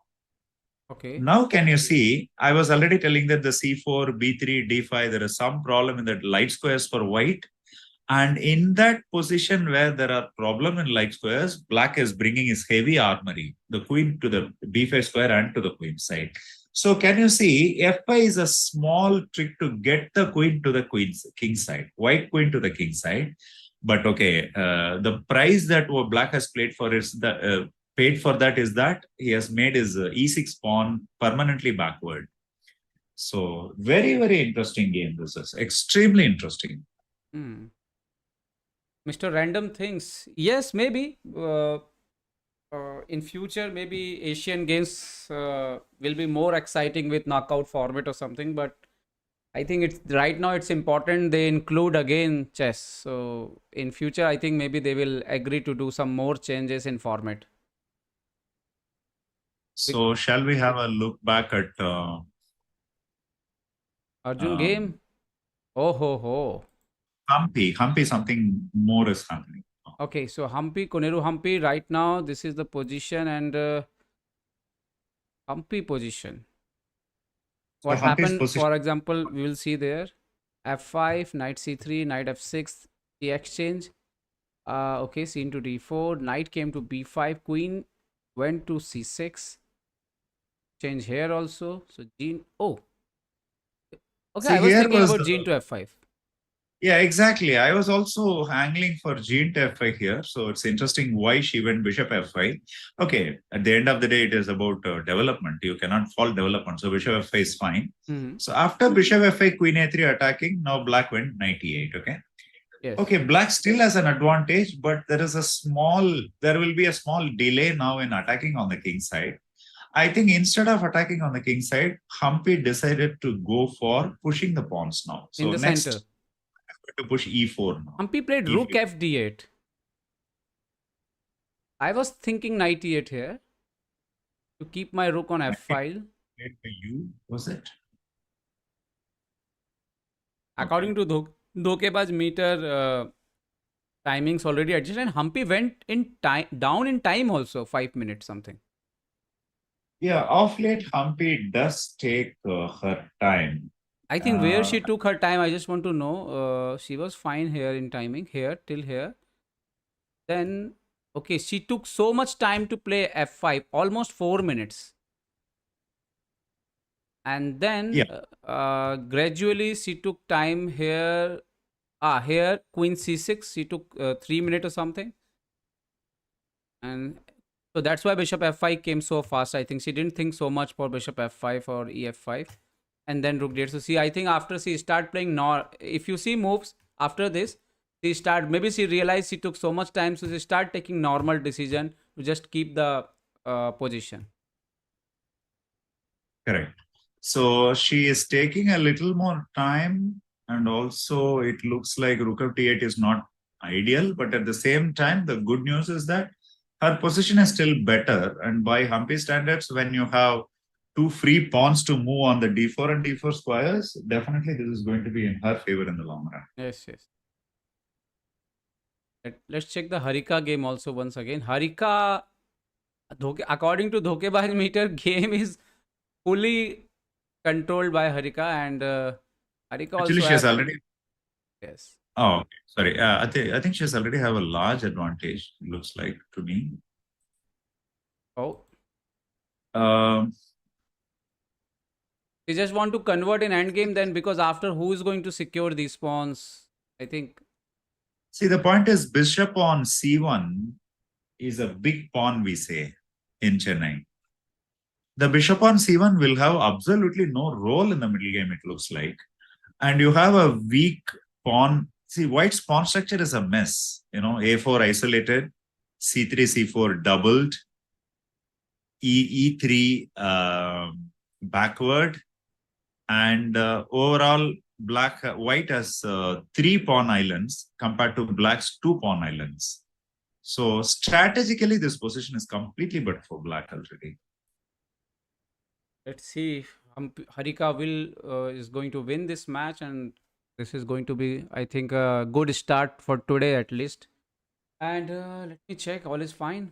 Okay. Now, can you see? I was already telling that the c4, b3, d5, there is some problem in the light squares for white. And in that position where there are problem in light squares, black is bringing his heavy armory, the queen to the b5 square and to the queen side. So can you see f5 is a small trick to get the queen to the queen's king side, white queen to the king side. But okay, the price that black has played for is the paid for that is that he has made his e6 pawn permanently backward. So very, very interesting game. This is extremely interesting. Hmm. Mr. Random Things. Yes, maybe. In future, maybe Asian Games will be more exciting with knockout format or something. But I think it's right now it's important they include again chess. So in future, I think maybe they will agree to do some more changes in format. So shall we have a look back at Arjun um, game. Oh ho ho. Humpy? Humpy, something more is happening. Okay, so Humpy, Koneru Humpy, right now, this is the position and Humpy position. So What Humpy's happened, position. for example, we will see there f5, knight c3, knight f6, the exchange. Okay, c into d4, knight came to b5, queen went to c6, change here also. So, Jean, oh, okay, See, I was here thinking was about Jean to f5. yeah, exactly. I was also angling for Jean to f5 here. So it's interesting why she went bishop f5. Okay, at the end of the day, it is about development. You cannot fault development. So bishop f5 is fine. Hmm. So after bishop f5, queen a3 attacking, now black went knight e8. Okay. Yes, Okay, black still has an advantage, but there will be a small delay now in attacking on the king side. I think instead of attacking on the king side, Humpy decided to go for pushing the pawns now. in So the center. next, to push e4 now. Humpy played rook E4. fd8. I was thinking knight e8 here to keep my rook on f5. Played by you, was it? Okay. According to Dhokebaz meter, timings already adjusted, and Humpy went in time down in time also 5 minutes something. Yeah, off late, Humpy does take her time. I think where Uh, she took her time, I just want to know. She was fine here in timing, here till here. Then, okay, she took so much time to play f5, almost 4 minutes, and yeah, then gradually she took time here. Here Queen c6, she took 3 minutes or something, and so that's why bishop f5 came so fast. I think she didn't think so much for bishop f5 or ef5, and then rook d8. So see, I think after she start playing, nor if you see moves after this, she start maybe she realized she took so much time, so she start taking normal decision to just keep the position. correct. So she is taking a little more time, and also it looks like rook of d8 is not ideal. But at the same time, the good news is that her position is still better. And by Humpy standards, when you have two free pawns to move on the d4 and d4 squares, definitely this is going to be in her favor in the long run. Yes, yes. Let's check the Harika game also once again. Harika, according to Dhokebaz meter, game is fully controlled by Harika, and Harika Actually, also she has have, already. yes. Oh, okay. Sorry. I think she has already have a large advantage. Looks like to me. Oh, Um, they just want to convert in endgame then, because after who is going to secure these pawns? I think. See, the point is bishop on c1 is a big pawn, we say, in Chennai. The bishop on c1 will have absolutely no role in the middle game, it looks like. And you have a weak pawn. See, white's pawn structure is a mess. A4 isolated, c3, c4 doubled, e3 backward, and overall white has three pawn islands compared to black's two pawn islands. So strategically, this position is completely but for black already. Let's see if Harika will is going to win this match, and this is going to be, I think, a good start for today at least. And let me check. All is fine.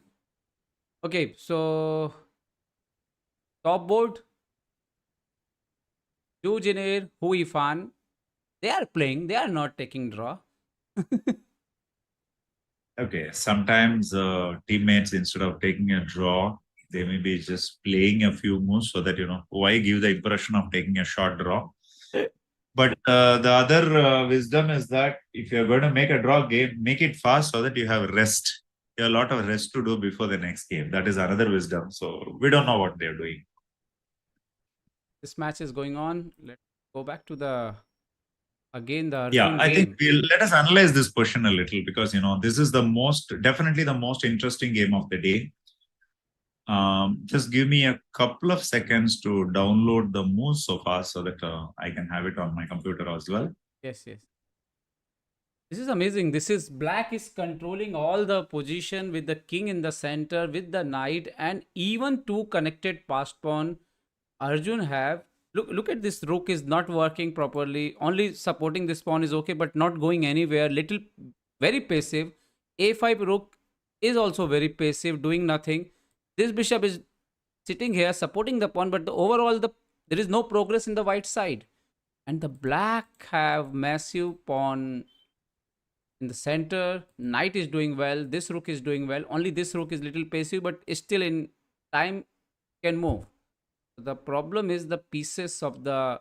Okay, so Top board, Jujiner, Huifan, they are playing, they are not taking draw. Okay, sometimes teammates, instead of taking a draw, they may be just playing a few moves so that, why give the impression of taking a short draw? But the other wisdom is that if you're going to make a draw game, make it fast so that you have rest. You have a lot of rest to do before the next game. That is another wisdom. So we don't know what they're doing. This match is going on. Let's go back to the Yeah, Arjun I think game. let us analyze this question a little, because this is definitely the most interesting game of the day. Just give me a couple of seconds to download the moves so far so that I can have it on my computer as well. Yes, yes. This is amazing. This is black is controlling all the position with the king in the center, with the knight, and even two connected passed pawn. Arjun have look at this rook is not working properly. Only supporting this pawn is okay, but not going anywhere. Little very passive. A5 rook is also very passive, doing nothing. This bishop is sitting here supporting the pawn, but overall there is no progress in the white side. And the black have massive pawn in the center. Knight is doing well. This rook is doing well. Only this rook is little passive, but still in time can move. The problem is the pieces of the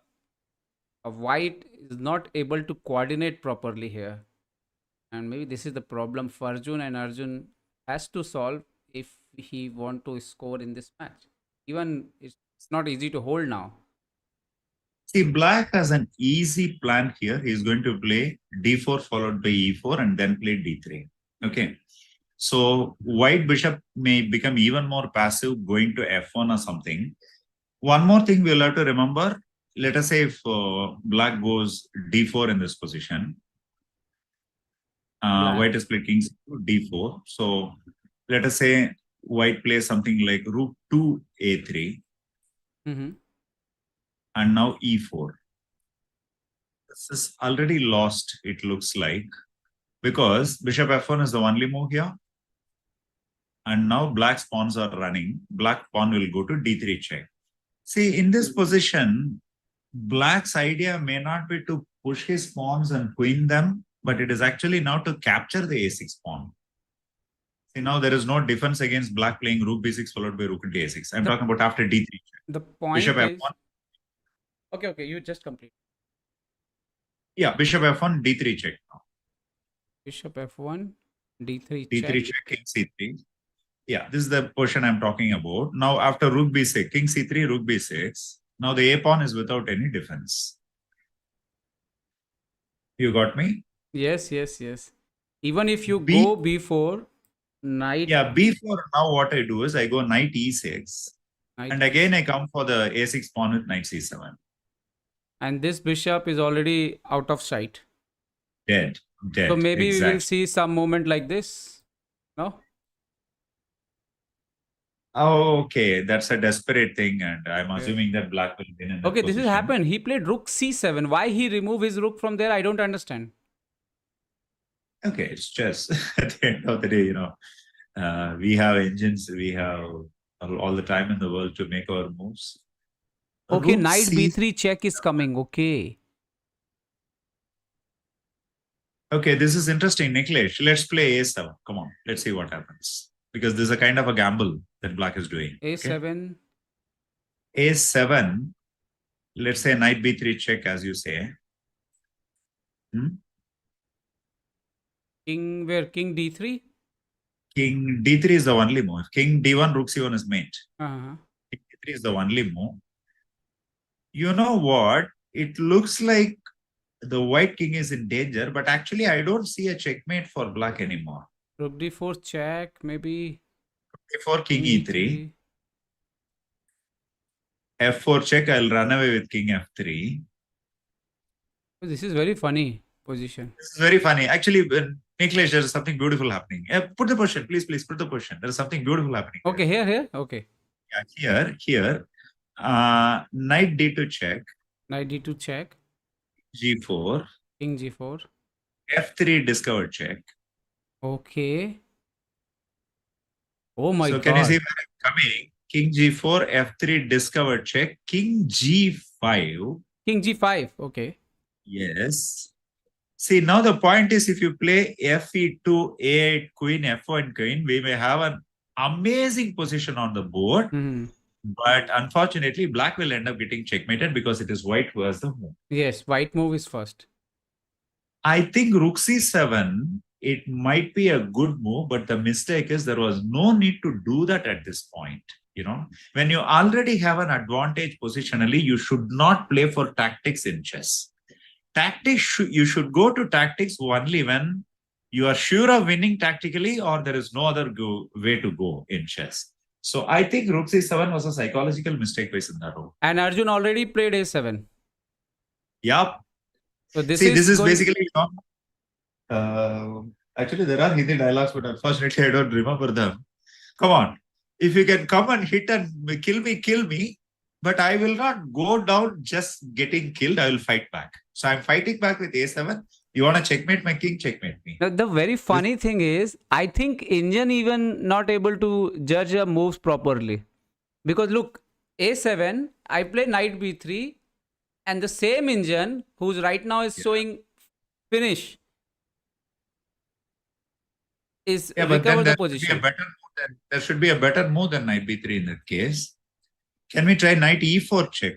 of white is not able to coordinate properly here, and maybe this is the problem for Arjun, and Arjun has to solve if he want to score in this match. Even it's not easy to hold now. See, black has an easy plan here. He's going to play d4 followed by e4 and then play d3. Okay. So white bishop may become even more passive, going to f1 or something. One more thing we'll have to remember. Let us say if black goes d4 in this position, white is playing king d4. So let us say white plays something like rook 2 a3 and now e4. This is already lost, it looks like, because bishop f1 is the only move here. And now black's pawns are running. Black pawn will go to d3 check. See, in this position, black's idea may not be to push his pawns and queen them, but it is actually now to capture the a6 pawn. See, now there is no defense against black playing rook b6 followed by rook into a6. I'm talking about after d3 check. The point bishop is f1. okay. You just complete. Yeah, bishop f1, d3 check now. Bishop f1, d3 d3 check, king c3. Yeah, this is the portion I'm talking about. Now, after rook b6, king c3, rook b6. Now the a pawn is without any defense. You got me? Yes. Even if you go b4, knight. Yeah, b4. Now what I do is I go knight e6. Knight and again I come for the a6 pawn with knight c7. And this bishop is already out of sight. Dead. So maybe we will see some moment like this. No? Oh, okay. That's a desperate thing, and I'm assuming that black will win in that Okay, this position. has happened. He played rook c7. Why he remove his rook from there? I don't understand. Okay, it's chess. At the end of the day, we have engines, we have all the time in the world to make our moves. Okay, knight b3 check is coming. Okay. Okay, this is interesting, Niklesh. Let's play a7. Come on, let's see what happens. Because this is a kind of a gamble that black is doing. a7. Okay? a7. Let's say knight b3 check, as you say. King where? King d3? King d3 is the only move. King d1, rook c1 is mate. Uh-huh. King d3 is the only move. You know what? It looks like the white king is in danger, but actually I don't see a checkmate for black anymore. Rook d4 check, maybe. Before king e3. f4 check, I'll run away with king f3. This is very funny position. This is very funny. Actually, Niklesh, there's something beautiful happening. Put the position, please, put the position. There's something beautiful happening. Okay, here. Okay. Yeah, here. Knight d2 check. Knight d2 check. g4. King g4. f3 discovered check. Okay. Oh my God. So can you see where I'm coming? King G4, F3 discovered check, King G5. King G5. Okay. Yes. See, now the point is if you play Fe2, A8, Queen, F1 Queen, we may have an amazing position on the board. Hmm. But unfortunately, black will end up getting checkmated because it is white who has the move. Yes, white move is first. I think Rook C7, it might be a good move, but the mistake is there was no need to do that at this point. You know, when you already have an advantage positionally, you should not play for tactics in chess. Tactics, you should go to tactics only when you are sure of winning tactically or there is no other way to go in chess. So I think Rook C7 was a psychological mistake by Sundaro. And Arjun already played A7. Yep. So this See, is this is going... basically, actually, there are Hindi dialogues, but unfortunately, I don't remember them. Come on. If you can come and hit and kill me. But I will not go down just getting killed. I will fight back. So I'm fighting back with A7. You want to checkmate my king? Checkmate me. The very funny thing is, I think Indian even not able to judge the moves properly. Because look, A7, I play knight B3, and the same Indian who's right now is showing finish is But then recover the there should be a position. better move than there should be a better move than knight B3 in that case. Can we try knight E4 check?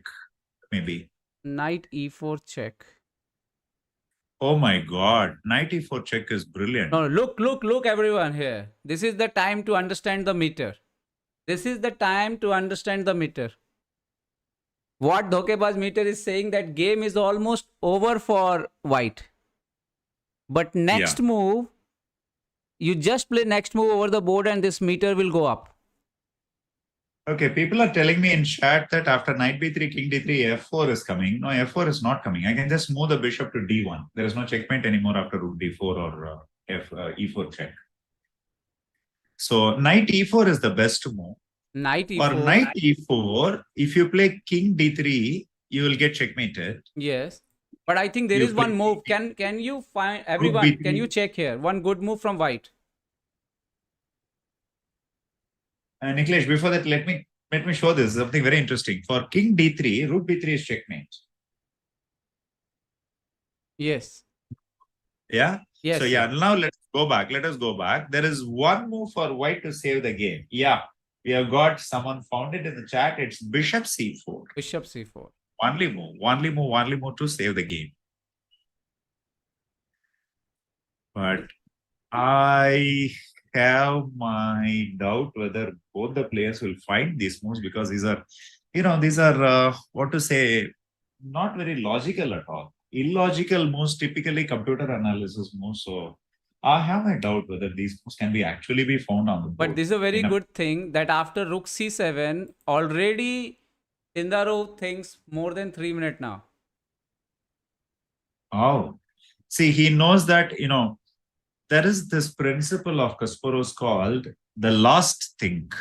Maybe. Knight E4 check. Oh my god. Knight E4 check is brilliant. No, look, everyone here. This is the time to understand the meter. This is the time to understand the meter. What Dhokebaz meter is saying that game is almost over for white. But next move, you just play next move over the board and this meter will go up. Okay, people are telling me in chat that after knight b3, king d3, f4 is coming. No, f4 is not coming. I can just move the bishop to d1. There is no checkmate anymore after rook d4 or e4 check. So knight e4 is the best move. Knight e4. For knight e4, if you play king d3, you will get checkmated. Yes. But I think there is one move. Can you find everyone? Can you check here? One good move from white. Niklesh, before that, let me show this something very interesting. For king d3, rook b3 is checkmate. Yes. Yeah. Yes. So yeah, now let's go back. Let us go back. There is one move for white to save the game. Yeah. We have got someone found it in the chat. It's bishop c4. Bishop c4. Only move to save the game. But I have my doubt whether both the players will find these moves because these are, what to say, not very logical at all. Illogical moves, typically computer analysis moves. So I have my doubt whether these moves can be actually be found on the board. But this is a very good thing that after rook c7, already Indaro thinks more than 3 minutes now. Oh, see, he knows that, there is this principle of Kasparov's called the last think.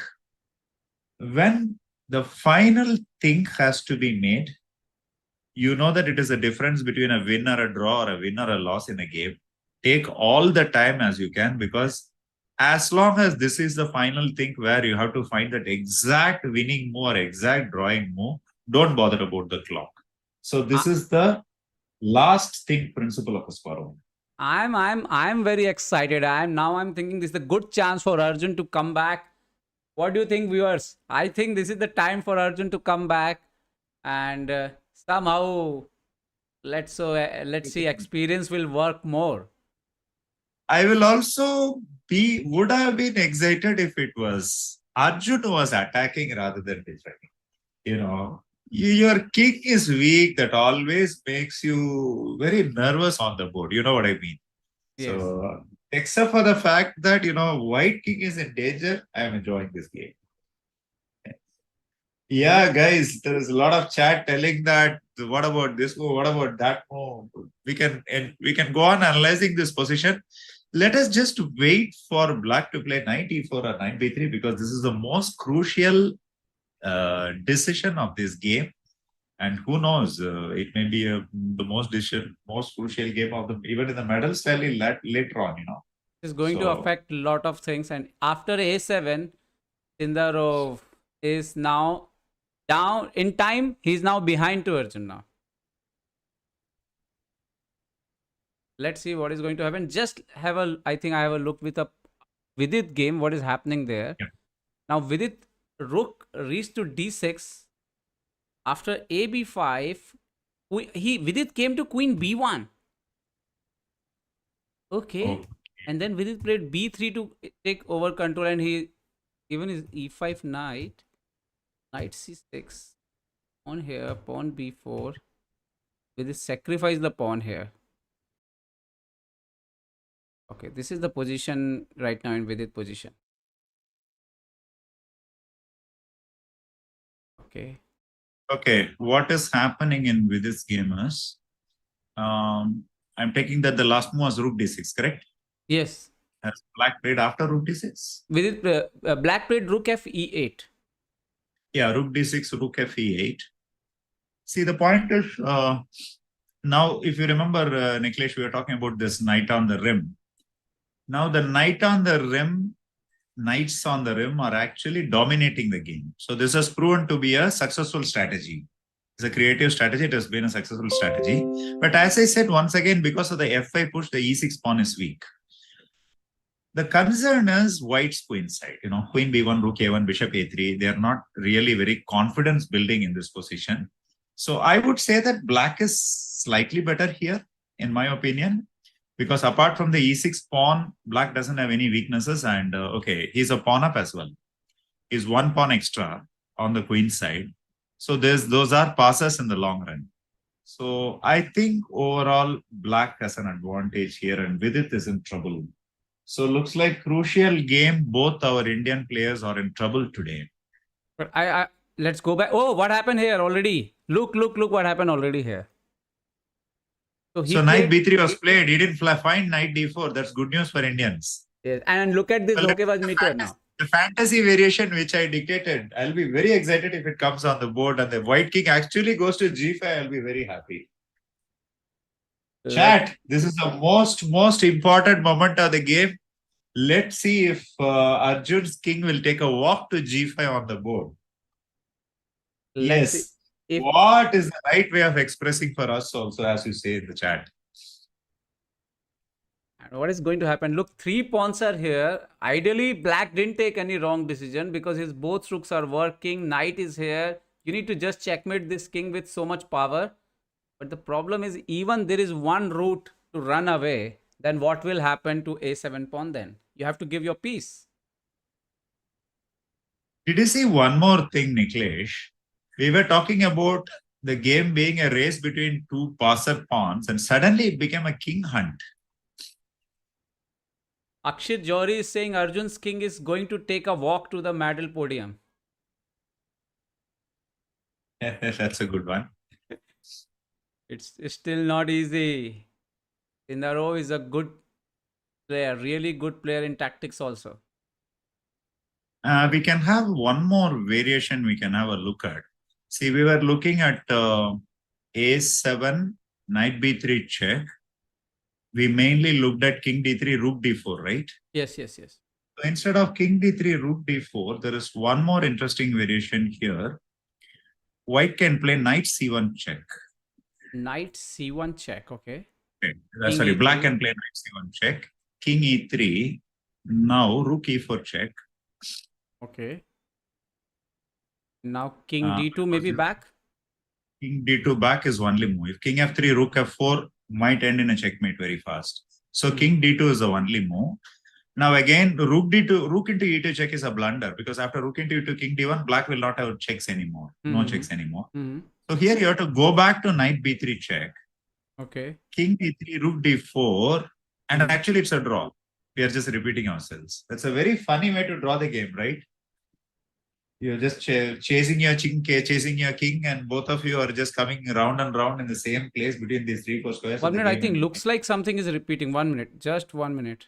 When the final think has to be made, you know that it is a difference between a win or a draw or a win or a loss in a game. Take all the time as you can because as long as this is the final think where you have to find that exact winning move or exact drawing move, don't bother about the clock. So this is the last think principle of Kasparov. I'm very excited. I'm thinking this is a good chance for Arjun to come back. What do you think, viewers? I think this is the time for Arjun to come back and somehow let's see experience will work more. I will also would have been excited if it was Arjun who was attacking rather than defending. Your king is weak. That always makes you very nervous on the board. You know what I mean? Yes. So, except for the fact that, white king is in danger, I am enjoying this game. Yeah, guys, there is a lot of chat telling that what about this move, what about that move. We can go on analyzing this position. Let us just wait for black to play knight e4 or knight b3 because this is the most crucial decision of this game. And who knows, it may be the most crucial game of even in the medal tally later on, It's going to affect a lot of things. And after a7, Indaro is now down in time. He's now behind to Arjun now. Let's see what is going to happen. Just have a, I think I have a look with a Vidit game. What is happening there? Yeah. Now Vidit rook reached to d6 after a b5. Vidit came to queen b1. Okay. Oh, And then Vidit played b3 to take over control, and he even his e5 knight, knight c6 on here, pawn b4. Vidit sacrifice the pawn here. Okay, this is the position right now in Vidit position. Okay. okay. What is happening in with this game is, I'm taking that the last move was rook d6, correct? Yes. Has black played after rook d6? Vidit black played rook f e8. Yeah, rook d6, rook f e8. See, the point is, now if you remember, Niklesh, we were talking about this knight on the rim. Now the knight on the rim, knights on the rim are actually dominating the game. So this has proven to be a successful strategy. It's a creative strategy. It has been a successful strategy. But as I said, once again, because of the f5 push, the e6 pawn is weak. The concern is white's queen side. You know, queen b1, rook a1, bishop a3. They are not really very confidence building in this position. So I would say that black is slightly better here, in my opinion, because apart from the e6 pawn, black doesn't have any weaknesses. And okay, he's a pawn up as well. He's one pawn extra on the queen side. So those are passes in the long run. So I think overall black has an advantage here, and Vidit is in trouble. So looks like crucial game. Both our Indian players are in trouble today. But I let's go back. Oh, what happened here already? Look what happened already here. So knight b3 was played. He didn't find knight d4. That's good news for Indians. Yes, and look at this Dhokebaz meter now. The fantasy variation which I dictated, I'll be very excited if it comes on the board and the white king actually goes to g5. I'll be very happy. Chat, this is the most important moment of the game. Let's see if Arjun's king will take a walk to g5 on the board. Yes. What is the right way of expressing for us also, as you say in the chat? And what is going to happen? Look, 3 pawns are here. Ideally, black didn't take any wrong decision because his both rooks are working. Knight is here. You need to just checkmate this king with so much power. But the problem is, even there is one route to run away, then what will happen to a7 pawn then? You have to give your piece. Did you see one more thing, Niklesh? We were talking about the game being a race between two passer pawns, and suddenly it became a king hunt. Akshit Johri is saying Arjun's king is going to take a walk to the medal podium. That's a good one. It's still not easy. Koneru is a good player, really good player in tactics also. We can have one more variation we can have a look at. See, we were looking at a7, knight b3 check. We mainly looked at king d3, rook d4, right? Yes. So instead of king d3, rook d4, there is one more interesting variation here. White can play knight c1 check. Knight c1 check, okay. Sorry, black can play knight c1 check. King e3. Now rook e4 check. Okay. Now king d2 maybe back. King d2 back is only move. If king f3, rook f4 might end in a checkmate very fast. So king d2 is the only move. Now again, rook d2, rook into e2 check is a blunder because after rook into e2, king d1, black will not have checks anymore. No checks anymore. So here you have to go back to knight b3 check. Okay. King d3, rook d4, and actually it's a draw. We are just repeating ourselves. That's a very funny way to draw the game, right? You're just chasing your king, and both of you are just coming round and round in the same place between these 3 4 squares. 1 minute, I think looks like something is repeating. 1 minute, just 1 minute.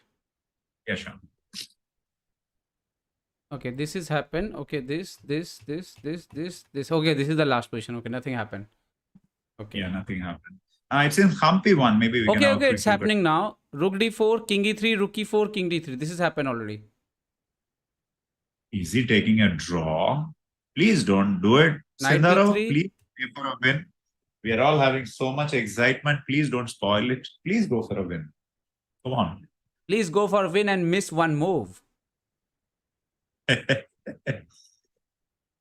Yeah, sure. Okay, this is happened. Okay, this. Okay, this is the last position. Okay, nothing happened. Okay. Yeah, nothing happened. It's in Humpy one. Maybe we can. Okay, it's happening now. Rook d4, king e3, rook e4, king d3. This has happened already. Is he taking a draw? Please don't do it. Knight Sindaro, b3. please go for a win. We are all having so much excitement. Please don't spoil it. Please go for a win. Come on. Please go for a win and miss one move.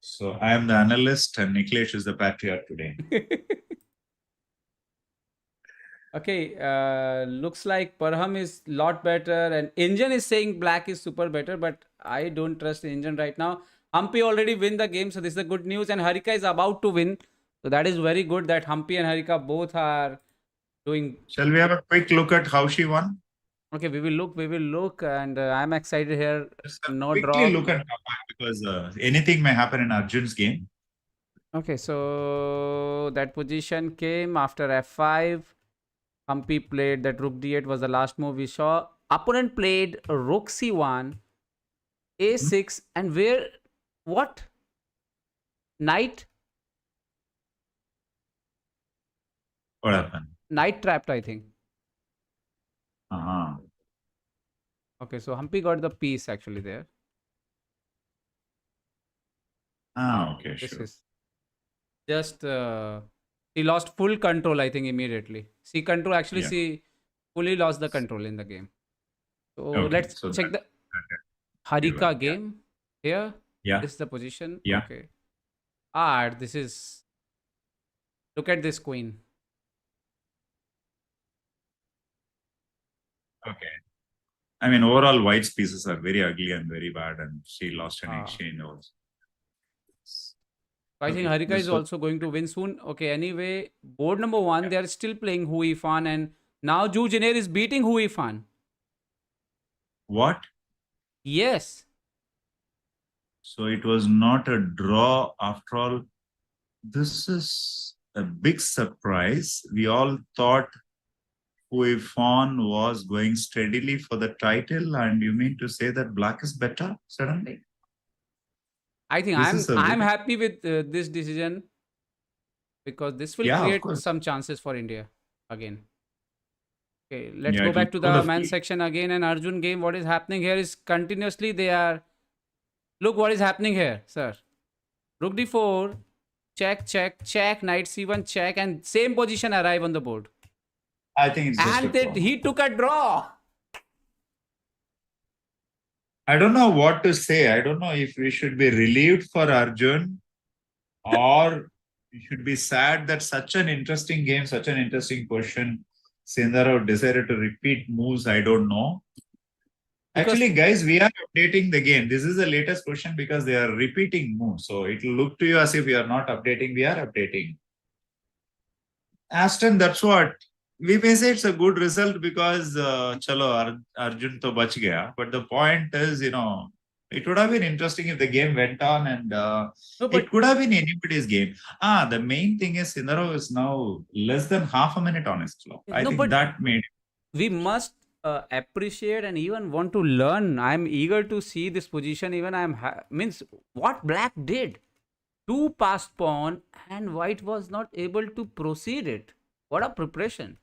So I am the analyst and Niklesh is the patriot today. Okay, looks like Parham is lot better and Engine is saying black is super better, but I don't trust Engine right now. Humpy already win the game, so this is the good news, and Harika is about to win. So that is very good that Humpy and Harika both are doing. Shall we have a quick look at how she won? Okay, we will look, and I'm excited here. Just No quickly draw. look at because anything may happen in Arjun's game. Okay, so that position came after f5. Humpy played that rook d8 was the last move we saw. Opponent played rook c1, a6, and where? What? Knight? What happened? Knight trapped, I think. Uh-huh. Okay, so Humpy got the piece actually there. Okay, This sure. is just he lost full control, I think, immediately. See control, actually, Yeah. she fully lost the control in the game. So Okay, let's so check the yeah. Harika game here. Yeah. This is the position. Yeah. Okay. This is. Look at this queen. Okay. I mean, overall, White's pieces are very ugly and very bad, and she lost an Ah. exchange also. I think Okay, Harika is also going to win soon. Okay, anyway, board number 1, Yeah. they are still playing Hui Fan, and now Ju Janeer is beating Hui Fan. What? Yes. So it was not a draw after all. This is a big surprise. We all thought Hui Fan was going steadily for the title, and you mean to say that black is better suddenly? I think This is a I'm very happy with this decision because this will Yeah, of create course. some chances for India again. Okay, let's Yeah, go it back to will the go men's section again, and Arjun game. What is happening here is continuously they are. Look what is happening here, sir. Rook d4, check, check, check, knight c1, check, and same position arrive on the board. I think it's just a And then draw. he took a draw. I don't know what to say. I don't know if we should be relieved for Arjun or we should be sad that such an interesting game, such an interesting question, Sindaro decided to repeat moves. I don't know. Because Actually, guys, we are updating the game. This is the latest question because they are repeating moves. So it will look to you as if we are not updating. We are updating. Aston, that's what. We may say it's a good result because chalo Arjun to bach gaya. But the point is, it would have been interesting if the game went on and no, it but could have been anybody's game. The main thing is Sindaro is now less than half a minute on his clock. I no, think but that made we must appreciate and even want to learn. I'm eager to see this position. Even means what black did. Two passed pawn and white was not able to proceed it. What a preparation.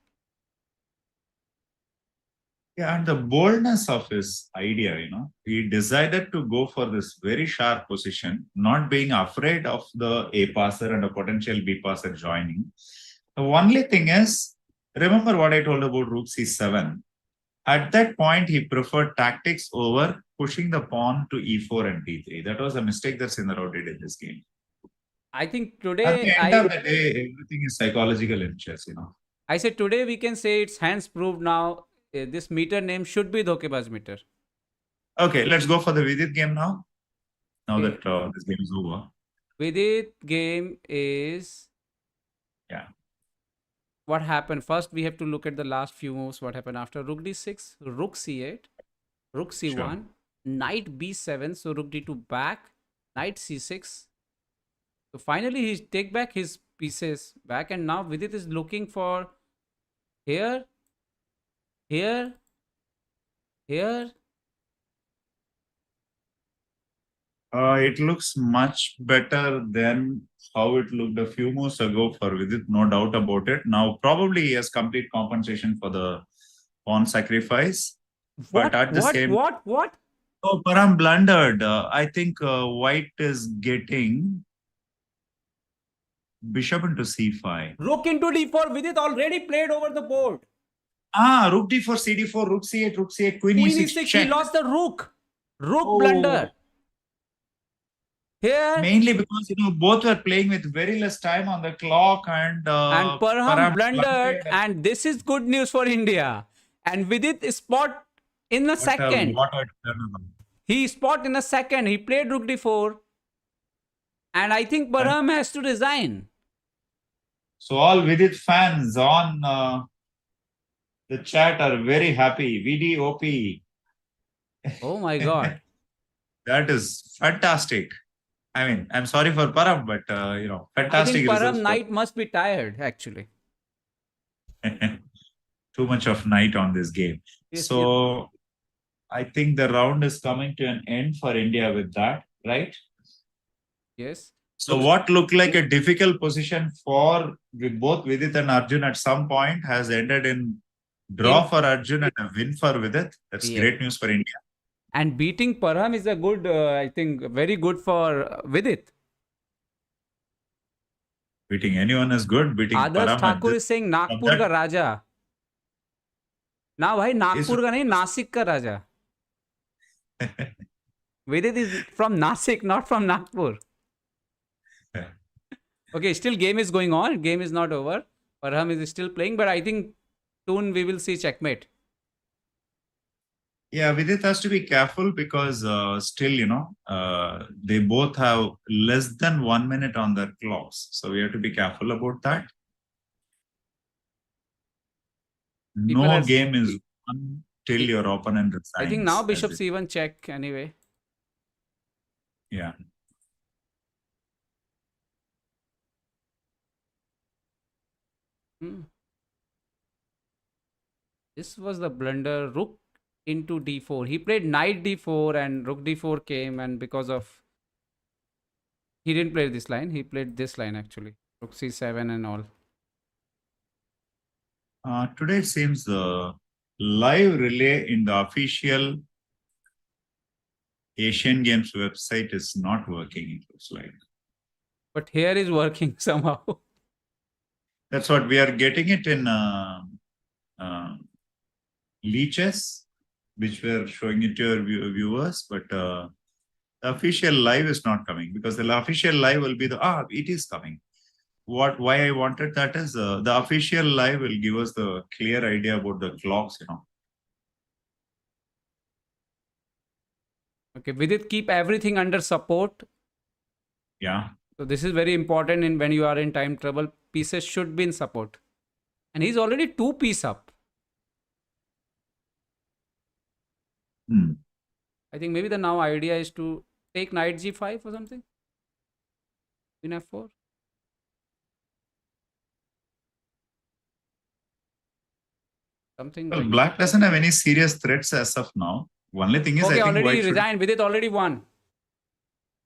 Yeah, and the boldness of his idea, he decided to go for this very sharp position, not being afraid of the A passer and a potential B passer joining. The only thing is, remember what I told about rook c7. At that point, he preferred tactics over pushing the pawn to e4 and d3. That was a mistake that Sindaro did in this game. I think At today the end of the day, everything is psychological in chess, I said today we can say it's hands proved now. This meter name should be Dhokebaz meter. Okay, let's go for the Vidit game now. Now Okay. that this game is over. Vidit game is Yeah. what happened. First, we have to look at the last few moves. What happened after rook d6, rook c8, rook c1, Sure. knight b7. So rook d2 back, knight c6. So finally, he take back his pieces back, and now Vidit is looking for here, here, here. It looks much better than how it looked a few moves ago for Vidit, no doubt about it. Now, probably he has complete compensation for the pawn sacrifice. What? But at the same What? Oh, Param blundered. I think white is getting bishop into c5. Rook into d4. Vidit already played over the board. Rook d4, cd4, rook c8, rook c8, queen Queen e6, e6. He check. lost the rook. Rook Oh, blunder. Here. mainly because both were playing with very less time on the clock, and And Parham Param blundered. blundered. And this is good news for India. And Vidit spot in a second. What a turnaround. He spot in a second. He played rook d4. And I think And Parham has to resign. so all Vidit fans on the chat are very happy. VDOP. Oh my God. That is fantastic. I mean, I'm sorry for Param, but I fantastic think results. Param Knight must be tired, actually. Too much of night on this game. Yes, So I think the round is coming to an end for India with that, right? yes. So what looked like a difficult position for both Vidit and Arjun at some point has ended in draw for Arjun and a win for Vidit. That's great news for India. And beating Parham is a good, I think, very good for Vidit. Beating anyone is good. Beating Adarsh Param Thakur is saying Nagpur ka Raja. ना भाई नागपुर का नहीं नासिक का राजा. Vidit is from Nasik, not from Nagpur. Okay, still game is going on. Game is not over. Parham is still playing, but I think soon we will see checkmate. Yeah, Vidit has to be careful because still, they both have less than 1 minute on their clocks. So we have to be careful about that. No game is won till your opponent resigns. I think now bishop c1 check anyway. Yeah. This was the blunder. Rook into d4. He played knight d4 and rook d4 came, and because of he didn't play this line, he played this line actually. Rook c7 and all. Today it seems the live relay in the official Asian Games website is not working, it looks like. But here is working somehow. That's what we are getting it in leeches, which we are showing it to your viewers, but the official live is not coming because the official live will be it is coming. Why I wanted that is the official live will give us the clear idea about the clocks, Okay, Vidit, keep everything under support. Yeah. So this is very important in when you are in time trouble. Pieces should be in support. And he's already 2 piece up. I think maybe the now idea is to take knight g5 or something. Queen f4. Something Well, like black doesn't have any serious threats as of now. Only thing is, okay, I think already white resigned. Vidit already won.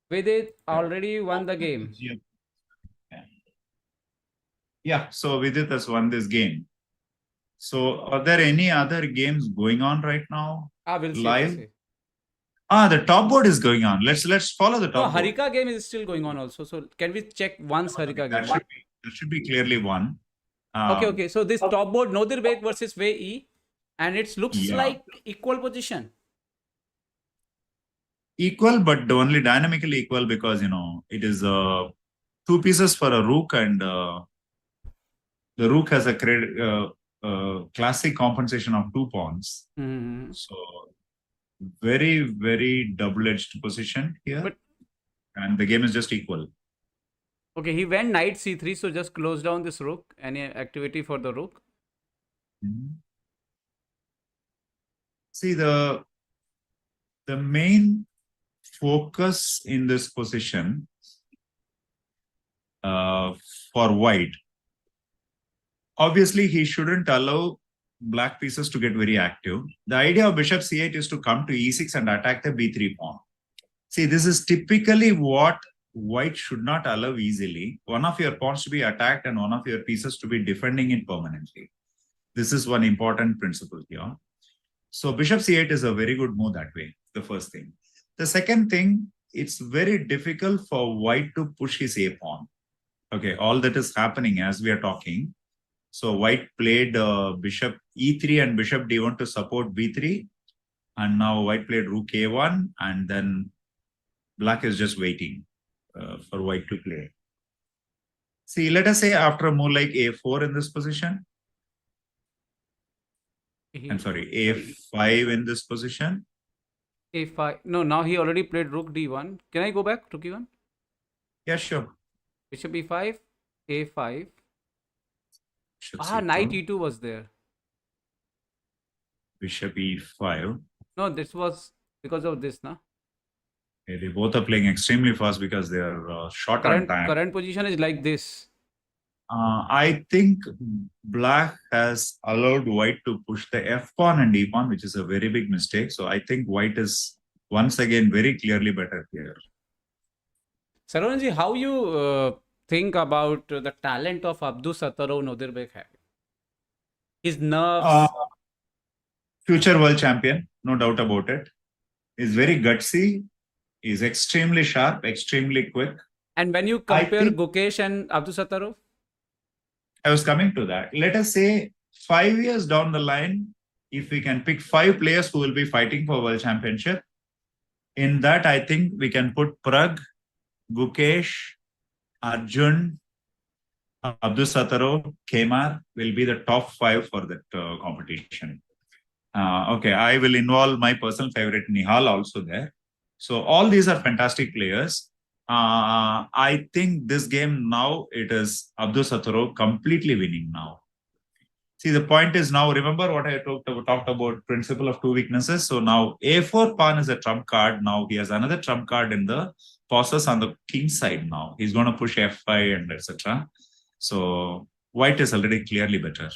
Vidit already won the game. Yeah, so Vidit has won this game. So are there any other games going on right now? We'll see. Live? The top board is going on. Let's follow the top board. Harika game is still going on also. So can we check once Harika game? That should be clearly won. Okay. So this top board, Nodir Beg versus Wei E. And it looks like equal position. Equal, but only dynamically equal because, it is 2 pieces for a rook, and the rook has a classic compensation of 2 pawns. So very, very double-edged position here. And the game is just equal. Okay, he went knight c3, so just close down this rook. Any activity for the rook? See, the main focus in this position for white, obviously he shouldn't allow black pieces to get very active. The idea of bishop c8 is to come to e6 and attack the b3 pawn. See, this is typically what white should not allow easily. One of your pawns to be attacked and one of your pieces to be defending it permanently. This is one important principle here. So bishop c8 is a very good move that way. the first thing. The second thing, it's very difficult for white to push his a pawn. Okay, all that is happening as we are talking. So white played bishop e3 and bishop d1 to support b3. And now white played rook a1, and then black is just waiting for white to play. See, let us say after a move like a4 in this position. I'm sorry, a5 in this position. a5. No, now he already played rook d1. Can I go back? Rook e1? Yeah, sure. Bishop e5, a5. Bishop Knight c2, e2 was there. bishop e5. No, this was because of this, na? They both are playing extremely fast because they are short on time. Current position is like this. I think black has allowed white to push the f pawn and e pawn, which is a very big mistake. So I think white is once again very clearly better here. Saravanji, how you think about the talent of Abdus Sattarov Nodirbek? His nerves. Future world champion, no doubt about it. He's very gutsy. He's extremely sharp, extremely quick. And when you compare Gukesh and Abdus Sattarov? I was coming to that. Let us say 5 years down the line, if we can pick 5 players who will be fighting for world championship, in that I think we can put Prag, Gukesh, Arjun, Abdus Sattarov, Kemar will be the top 5 for that competition. Okay, I will involve my personal favorite Nihal also there. So all these are fantastic players. I think this game now it is Abdus Sattarov completely winning now. See, the point is now, remember what I talked about principle of two weaknesses. So now a4 pawn is a trump card. Now he has another trump card in the pauses on the king side now. He's going to push f5 and etc. So white is already clearly better.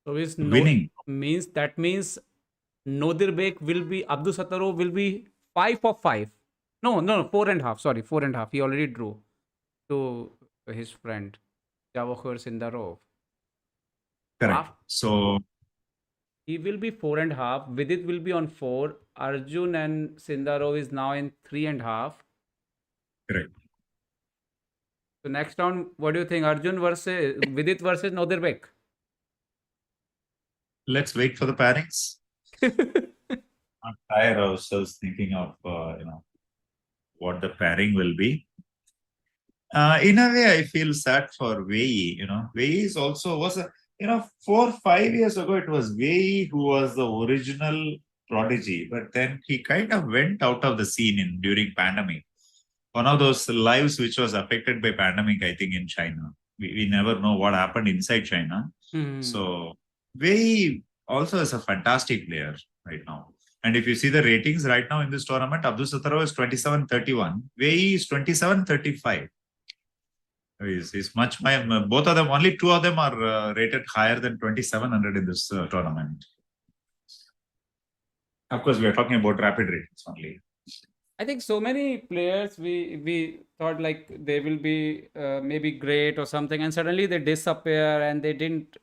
So is winning. That means Nodirbek will be, Abdus Sattarov will be 5 for 5. No, 4.5. Sorry, 4.5. He already drew to his friend Javokhar Sindarov. Correct. So he will be 4.5. Vidit will be on 4. Arjun and Sindarov is now in 3.5. Correct. So next round, what do you think? Arjun versus Vidit versus Nodirbek? Let's wait for the pairings. I'm tired of ourselves thinking of what the pairing will be. In a way, I feel sad for Wei. Wei is also was a 4-5 years ago. It was Wei who was the original prodigy, but then he kind of went out of the scene during pandemic. One of those lives which was affected by pandemic, I think, in China. We never know what happened inside China. So Wei also is a fantastic player right now. And if you see the ratings right now in this tournament, Abdus Sattarov is 27-31. Wei is 27-35. He's much more. Both of them, only 2 of them are rated higher than 2,700 in this tournament. Of course, we are talking about rapid ratings only. I think so many players we thought like they will be maybe great or something, and suddenly they disappear and they didn't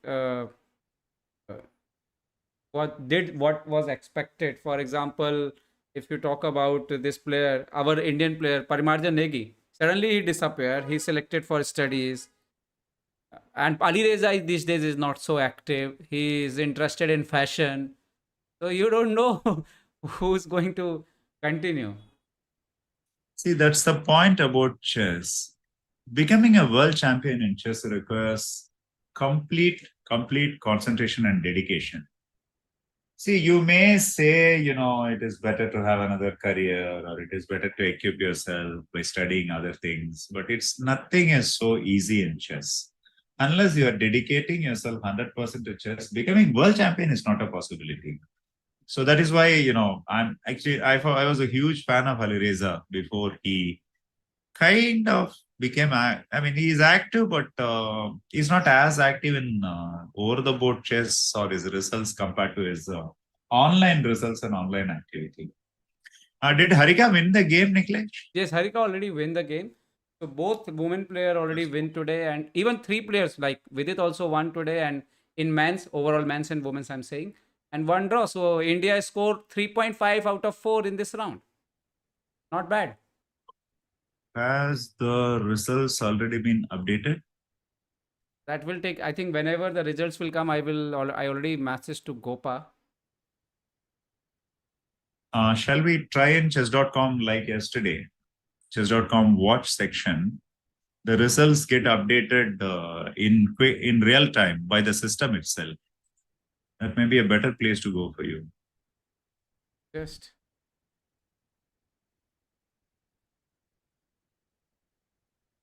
what was expected. For example, if you talk about this player, our Indian player Parimarjan Negi, suddenly he disappeared. He selected for studies, and Ali Reza these days is not so active. He is interested in fashion, so you don't know who's going to continue. See, that's the point about chess. Becoming a world champion in chess requires complete concentration and dedication. See, you may say, it is better to have another career or it is better to equip yourself by studying other things, but nothing is so easy in chess. Unless you are dedicating yourself 100% to chess, becoming world champion is not a possibility. So that is why, I was a huge fan of Ali Reza before he kind of became, he's active, but he's not as active in over the board chess or his results compared to his online results and online activity. Did Harika win the game, Niklesh? Yes, Harika already win the game. So both women player already win today, and even 3 players like Vidit also won today. And in overall men's and women's, I'm saying and 1 draw. So India scored 3.5 out of 4 in this round. Not bad. Has the results already been updated? That will take, I think, whenever the results will come, I already messaged to Gopa. Shall we try in chess.com like yesterday? Chess.com watch section. The results get updated in real time by the system itself. That may be a better place to go for you. Just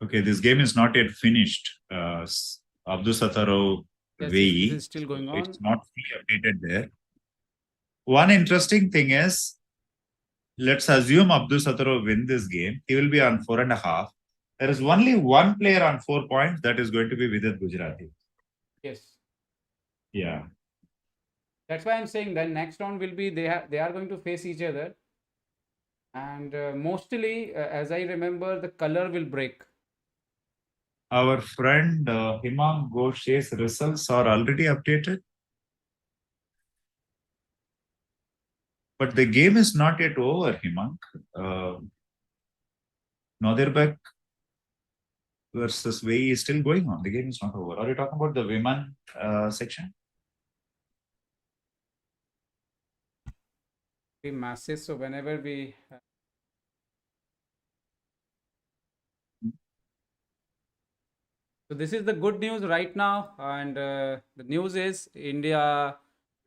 Okay, this game is not yet finished. Abdusataro yes, this Vei. is still going on. It's not fully updated there. One interesting thing is, let's assume Abdusataro win this game. He will be on 4.5. There is only one player on 4 points. That is going to be Vidit Gujrathi. Yes. Yeah. That's why I'm saying that next round will be they are going to face each other, and mostly, as I remember, the color will break. Our friend Himang Ghosh's results are already updated. But the game is not yet over, Himang. Nodirbek versus Wei is still going on. The game is not over. Are you talking about the women section? Be massive. So whenever we so this is the good news right now, and the news is India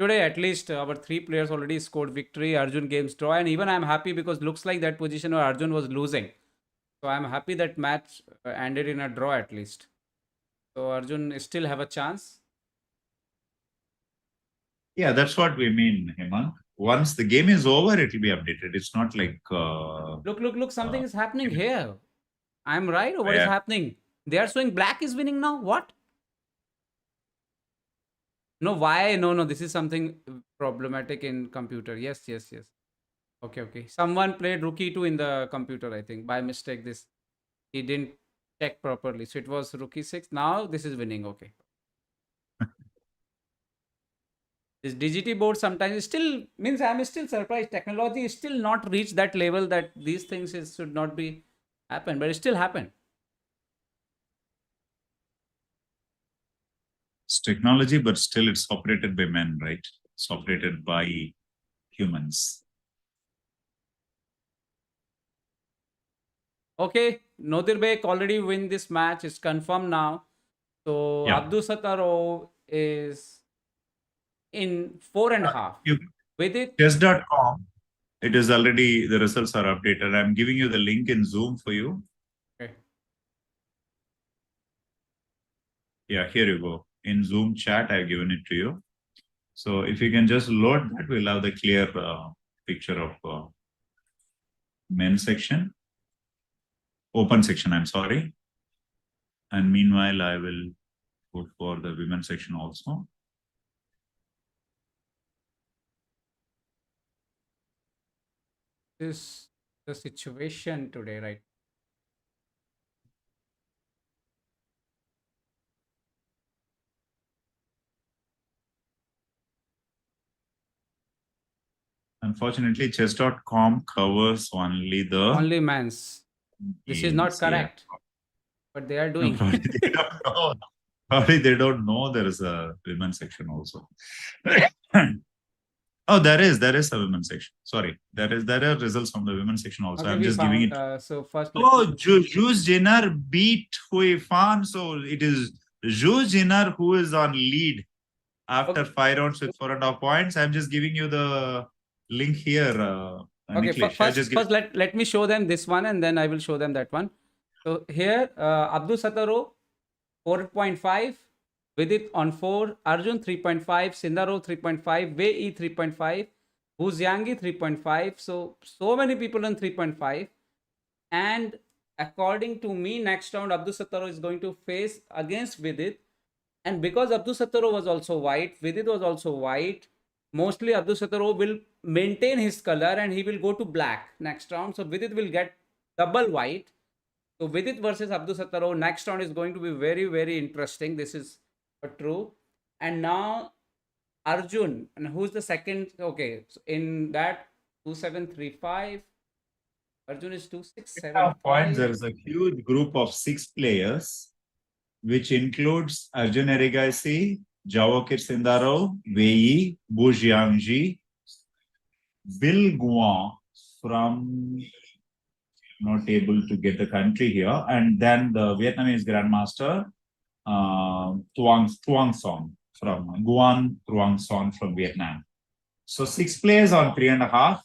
today at least our 3 players already scored victory. Arjun games draw, and even I'm happy because looks like that position where Arjun was losing. So I'm happy that match ended in a draw at least. So Arjun still have a chance. Yeah, that's what we mean, Hemant. Once the game is over, it will be updated. It's not like. Look! Something is happening here. I'm right, or what is Yeah. happening? They are showing black is winning now. What? No, why? No. This is something problematic in computer. Yes. Okay. Someone played rookie 2 in the computer, I think, by mistake. This he didn't check properly. So it was rookie 6. Now this is winning. Okay. This DGT board sometimes still means I'm still surprised. Technology is still not reached that level that these things should not be happen, but it still happened. It's technology, but still it's operated by men, right? It's operated by humans. Okay, Nodirbek already win this match. It's confirmed now. So Yeah. Abdusataro is in 4.5. With it, Chess.com, it is already, the results are updated. I'm giving you the link in Zoom for you. okay. Yeah, here you go. In Zoom chat, I've given it to you. So if you can just load that, we'll have the clear picture of men's section. Open section, I'm sorry. And meanwhile, I will go for the women's section also. This is the situation today, right? Unfortunately, chess.com covers only the Only men's. This is not games. Yeah. correct. But they are No, doing. probably they don't know. Probably they don't know there is a women's section also. Oh, there is a women's section. Sorry, there are results from the women's section also. Okay, I'm we just giving found. it. So first, Oh, Jules Jenner beat Hui Fan, so it is Jules Jenner who is on lead after Okay. 5 rounds with 4.5 points. I'm just giving you the link here, Okay, Niklesh. first let me show them this one and then I will show them that one. So here, Abdusataro 4.5, Vidit on 4, Arjun 3.5, Sindaro 3.5, Wei 3.5, Buzyangi 3.5. So many people on 3.5. And according to me, next round Abdusataro is going to face against Vidit. And because Abdusataro was also white, Vidit was also white, mostly Abdusataro will maintain his color and he will go to black next round. So Vidit will get double white. So Vidit versus Abdusataro next round is going to be very, very interesting. This is true. And now Arjun. And who's the second? Okay, so in that 2735, Arjun is Points. 2675. There is a huge group of 6 players, which includes Arjun Erigaisi, Jawokir Sindaro, Wei, Bu Jiangji, Bill Guan from not able to get the country here, and then the Vietnamese Grandmaster Tuang Son from Guan Truong Son from Vietnam. So 6 players on 3.5.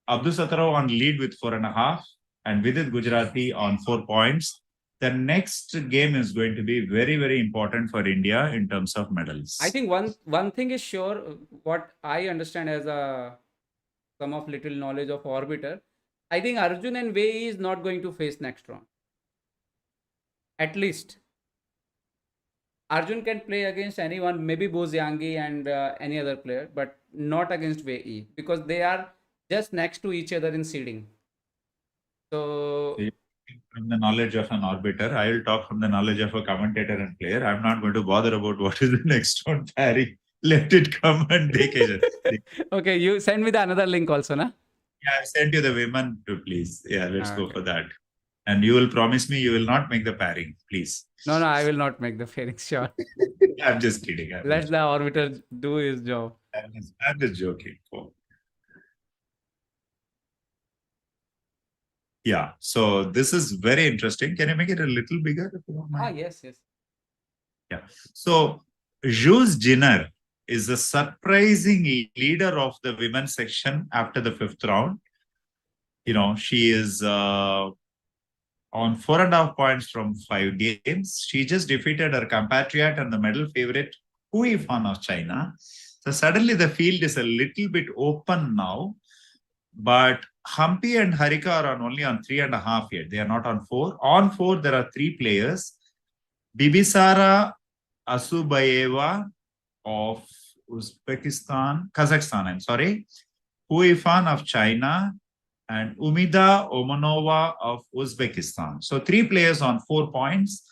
Abdul Sattarov on lead with 4.5, and Vidit Gujrathi on 4 points. The next game is going to be very, very important for India in terms of medals. I think one thing is sure. What I understand as a some of little knowledge of Orbiter, I think Arjun and Wei is not going to face next round. At least Arjun can play against anyone, maybe Boziangi and any other player, but not against Wei because they are just next to each other in seeding. So from the knowledge of an orbiter, I will talk from the knowledge of a commentator and player. I'm not going to bother about what is the next round pairing. Let it come and take it. Okay, you send me the another link also, na? Yeah, I sent you the women to please. Yeah, let's go Okay. for that. And you will promise me you will not make the pairing, please. No, I will not make the pairing, sure. I'm just kidding. Let the orbiter do his job. I'm just joking. Yeah, so this is very interesting. Can you make it a little bigger if you don't mind? Yes. Yeah. So Jules Jenner is the surprising leader of the women's section after the 5th round. You know, she is on 4.5 points from 5 games. She just defeated her compatriot and the medal favorite, Hu Yifan of China. So suddenly the field is a little bit open now. But Humpy and Harika are only on 3.5 yet. They are not on 4. On 4, there are 3 players. Bibisara Asubayeva of Kazakhstan, I'm sorry. Huifan of China and Umida Omanova of Uzbekistan. So 3 players on 4 points,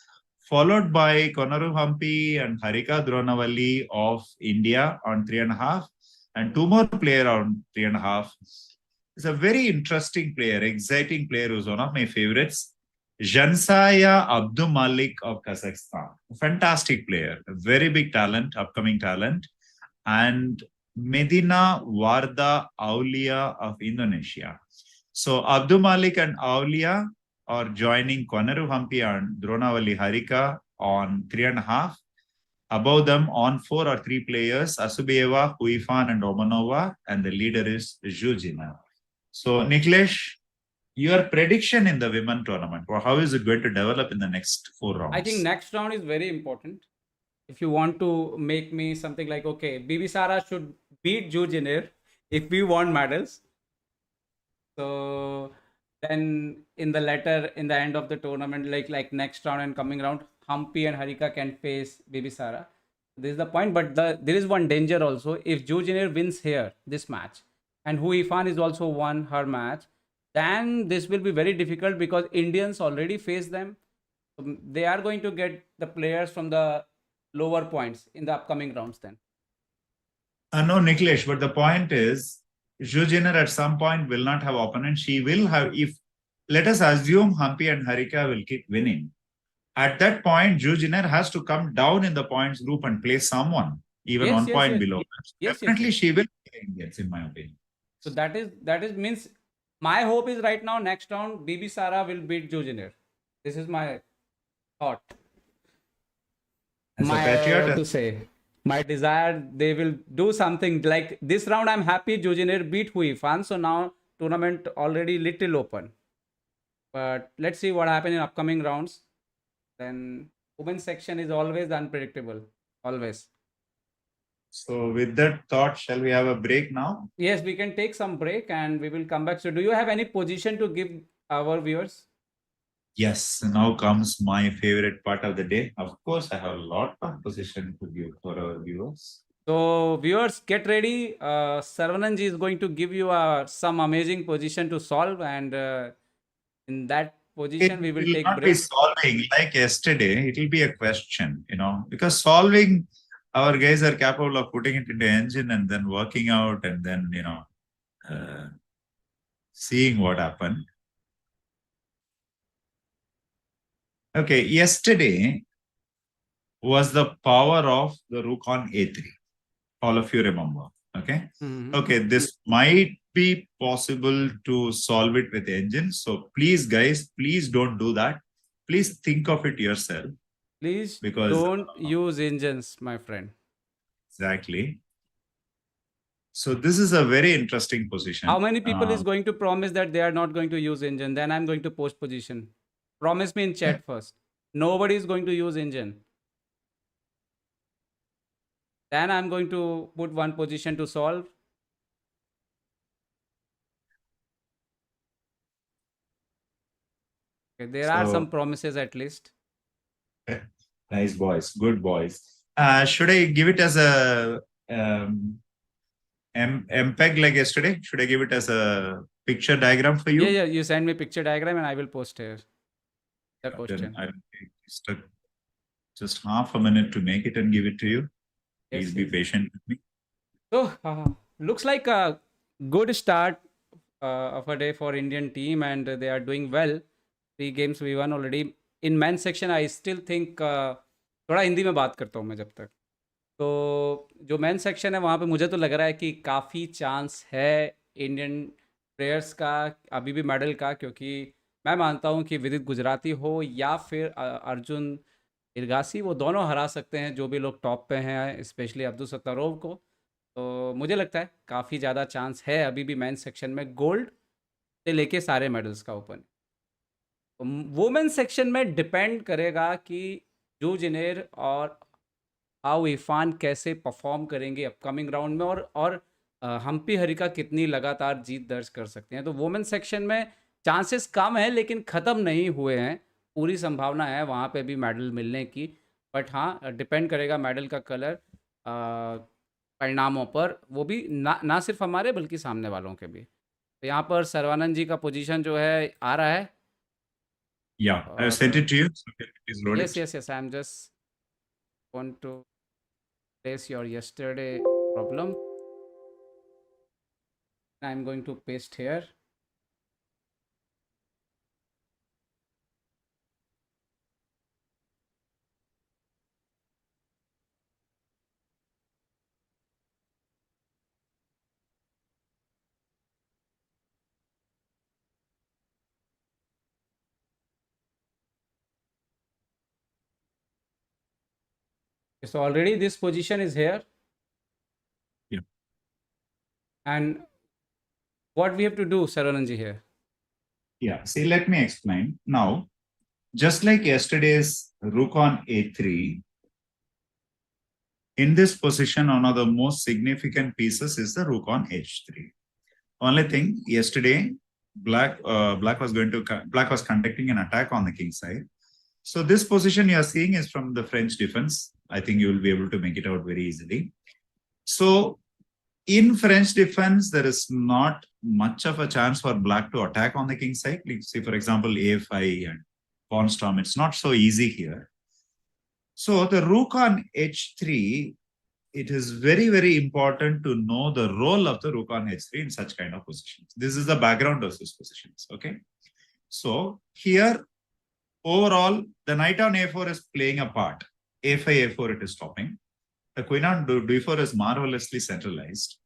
followed by Koneru Humpy and Harika Dronavalli of India on 3.5, and 2 more players on 3.5. It's a very interesting player, exciting player who's one of my favorites. Jansaya Abdul Malik of Kazakhstan. Fantastic player, a very big talent, upcoming talent. And Medina Warda Aulia of Indonesia. So Abdul Malik and Aulia are joining Koneru Humpy and Dronavalli Harika on 3.5. Above them on 4 or 3 players, Asubieva, Huifan and Omanova, and the leader is Zhujina. So Niklesh, your prediction in the women tournament, or how is it going to develop in the next 4 rounds? I think next round is very important. If you want to make me something like, okay, Bibi Sara should beat Jujiner if we want medals. So then in the end of the tournament, like next round and coming round, Humpy and Harika can face Bibi Sara. This is the point, but there is one danger also. If Jujiner wins here, this match, and Hu Yifan is also won her match, then this will be very difficult because Indians already face them. They are going to get the players from the lower points in the upcoming rounds then. No, Niklesh, but the point is, Jujiner at some point will not have opponent. She will have, if let us assume Humpy and Harika will keep winning. At that point, Jujiner has to come down in the points group and play someone, even 1 point below. Definitely she will play Indians, in my opinion. So that is means my hope is right now next round Bibi Sara will beat Jujiner. This is my thought. My desire, they will do something like this round. I'm happy Jujiner beat Hu Yifan, so now tournament already little open. But let's see what happens in upcoming rounds. Then women's section is always unpredictable, always. So with that thought, shall we have a break now? Yes, we can take some break and we will come back. So do you have any position to give our viewers? Yes, now comes my favorite part of the day. Of course, I have a lot of position to give for our viewers. So viewers, get ready. Saravanan ji is going to give you some amazing position to solve, and in that position we will take not break. Be solving like yesterday. It will be a question, because solving our guys are capable of putting it into engine and then working out and then, seeing what happened. Okay, yesterday was the power of the rook on a3. All of you remember. Okay. Okay, this might be possible to solve it with engine. So please, guys, please don't do that. Please think of it yourself. Please Because don't use engines, my friend. exactly. So this is a very interesting position. How many people is going to promise that they are not going to use engine? Then I'm going to post position. Promise me in chat first. Nobody is going to use engine. Then I'm going to put one position to solve. Okay, there are some promises at least. Nice boys, good boys. Should I give it as a MPEG like yesterday? Should I give it as a picture diagram for you? Yeah. You send me picture diagram and I will post here the question. I'll take just half a minute to make it and give it to you. Please be patient with me. So looks like a good start of a day for Indian team, and they are doing well. 3 games we won already. In men's section, I still think थोड़ा हिंदी में बात करता हूँ मैं जब तक. तो जो मेन सेक्शन है वहाँ पे मुझे तो लग रहा है कि काफ़ी चांस है इंडियन प्लेयर्स का अभी भी मेडल का, क्योंकि मैं मानता हूँ कि विदित गुजराती हो या फिर अर्जुन इरगासी, वो दोनों हरा सकते हैं जो भी लोग टॉप पे हैं, स्पेशली अब्दुल सत्तारोव को. तो मुझे लगता है काफ़ी ज़्यादा चांस है अभी भी मेन सेक्शन में गोल्ड से लेके सारे मेडल्स का ओपन. तो वुमेन सेक्शन में डिपेंड करेगा कि जू जिनेर और हाउ इरफान कैसे परफॉर्म करेंगे अपकमिंग राउंड में, और हम्पी हरिका कितनी लगातार जीत दर्ज कर सकते हैं. तो वुमेन सेक्शन में चांसेस कम है लेकिन ख़त्म नहीं हुए हैं. पूरी संभावना है वहाँ पे भी मेडल मिलने की. बट हाँ, डिपेंड करेगा मेडल का कलर परिणामों पर, वो भी ना सिर्फ हमारे बल्कि सामने वालों के भी. तो यहाँ पर सरवानंद जी का पोजीशन जो है आ रहा है. Yeah, I sent it to you. So please load it. Yes. I am just want to place your yesterday problem. I am going to paste here. So already this position is here. Yeah. And what we have to do, Sarananji, here? Yeah, see, let me explain. Now, just like yesterday's rook on a3, in this position, one of the most significant pieces is the rook on h3. Only thing, yesterday, black was conducting an attack on the king side. So this position you are seeing is from the French defense. I think you will be able to make it out very easily. So in French defense, there is not much of a chance for black to attack on the king side. Like, say, for example, a5 and pawn storm. It's not so easy here. So the rook on h3, it is very, very important to know the role of the rook on h3 in such kind of positions. This is the background of these positions. Okay. So here, overall, the knight on a4 is playing a part. a5, a4, it is stopping. The queen on d4 is marvelously centralized.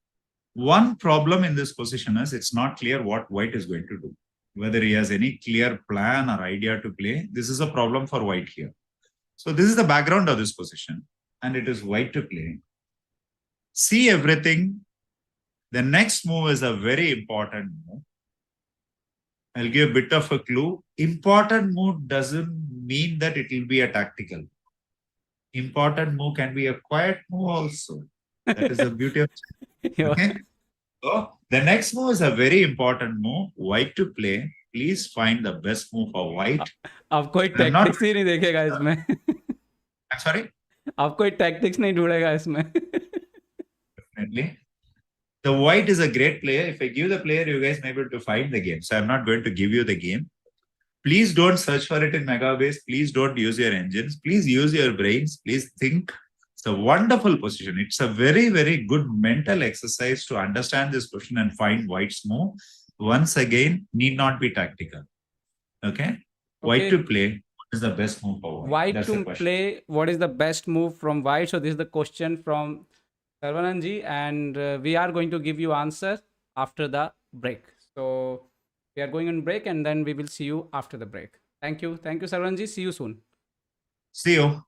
One problem in this position is it's not clear what white is going to do. Whether he has any clear plan or idea to play, this is a problem for white here. So this is the background of this position, and it is white to play. See everything. The next move is a very important move. I'll give a bit of a clue. Important move doesn't mean that it will be a tactical. Important move can be a quiet move also. That is the beauty of it. Okay. So the next move is a very important move. White to play. Please find the best move for white. अब कोई tactics ही नहीं देखेगा इसमें. I'm sorry? अब कोई tactics नहीं ढूंढेगा इसमें. Definitely. The white is a great player. If I give the player, you guys may be able to find the game. So I'm not going to give you the game. Please don't search for it in Megabase. Please don't use your engines. Please use your brains. Please think It's a wonderful position. It's a very, very good mental exercise to understand this position and find white's move. Once again, need not be tactical. Okay? White Okay. to play. What is the best move for white? White That's the to question. play. What is the best move from white? So this is the question from Saravanan ji, and we are going to give you answer after the break. So we are going on break, and then we will see you after the break. Thank you, Saravanan ji. See you soon. See you.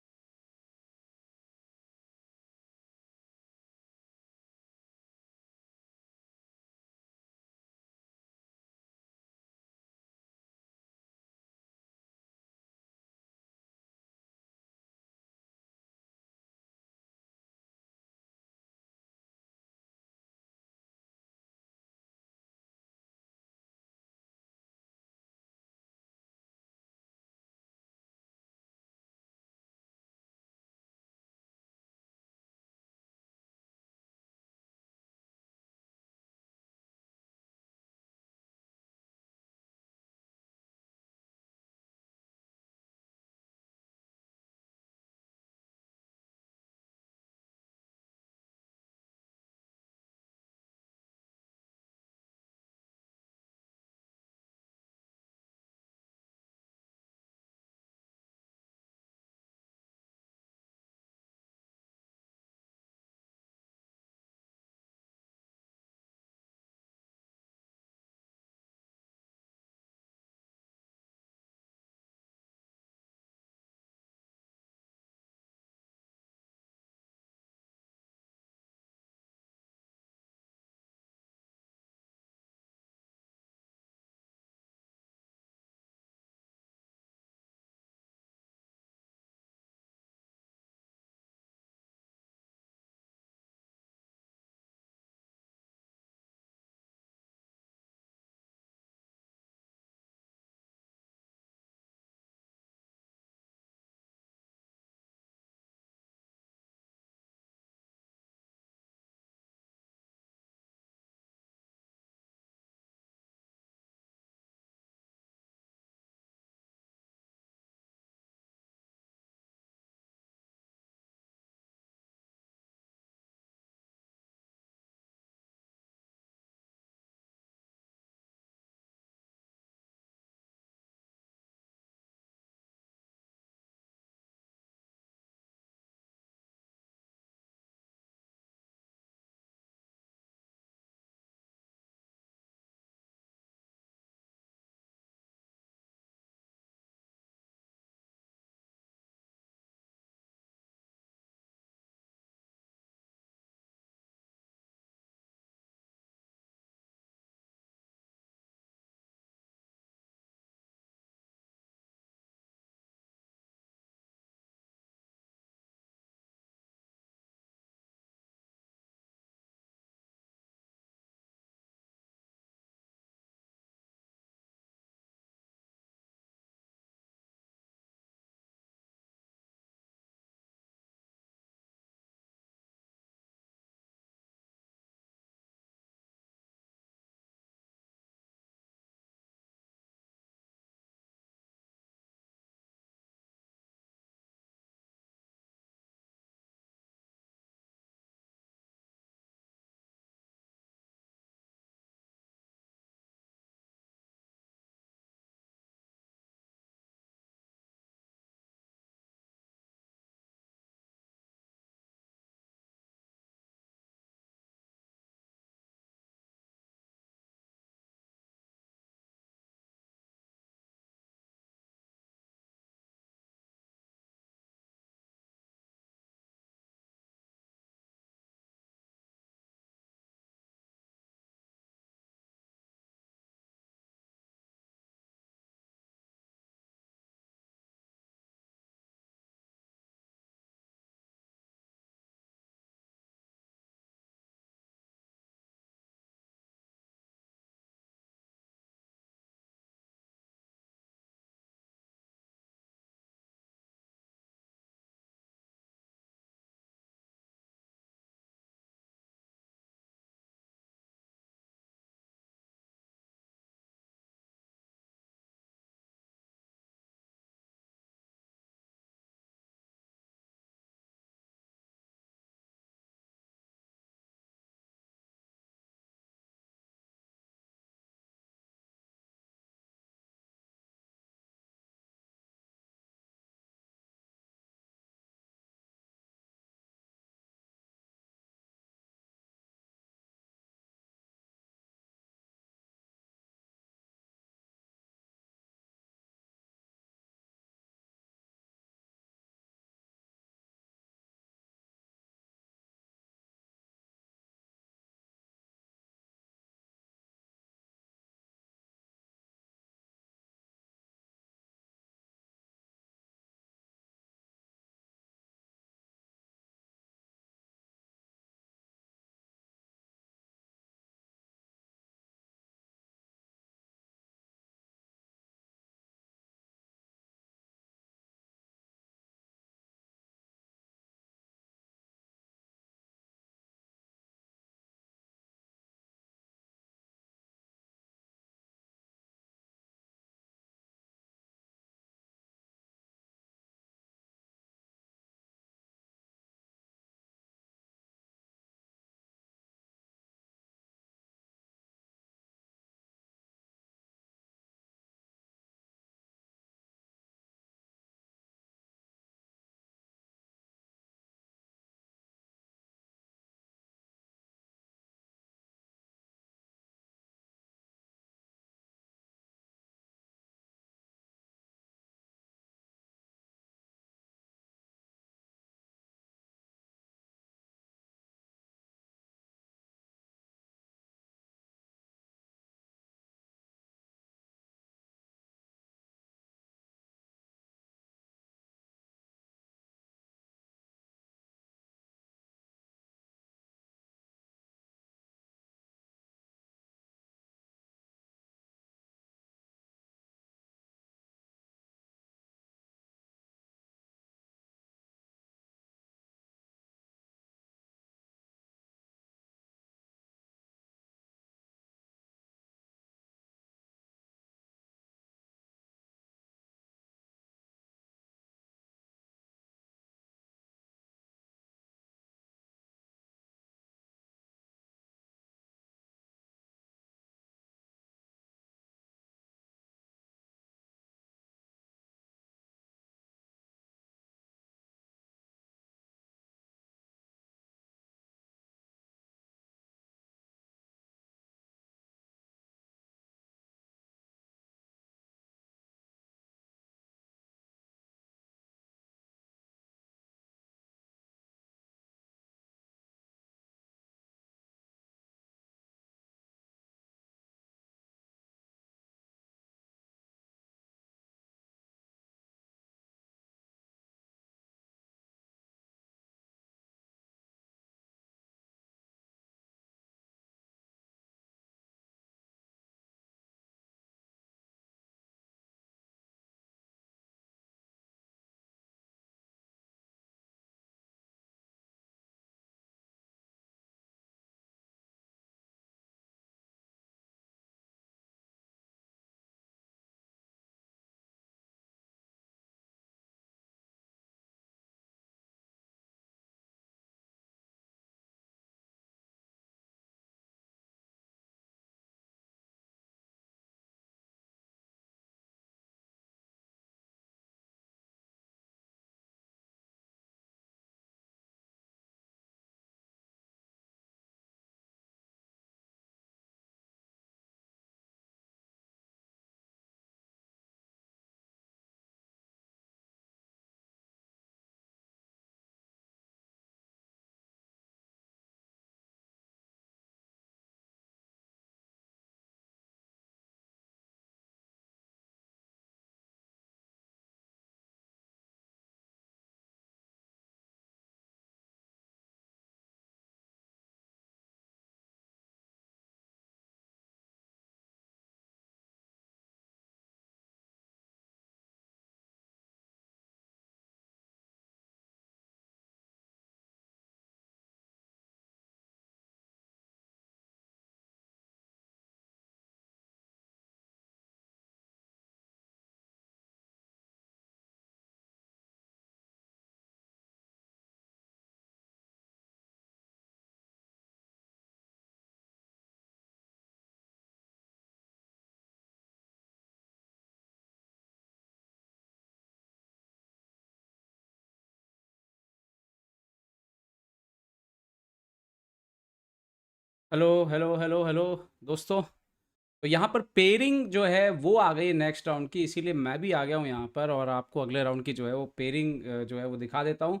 Hello hello hello hello दोस्तों। तो यहाँ पर pairing जो है वो आ गई next round की, इसीलिए मैं भी आ गया हूँ यहाँ पर और आपको अगले राउंड की जो है वो पेयरिंग जो है वो दिखा देता हूँ।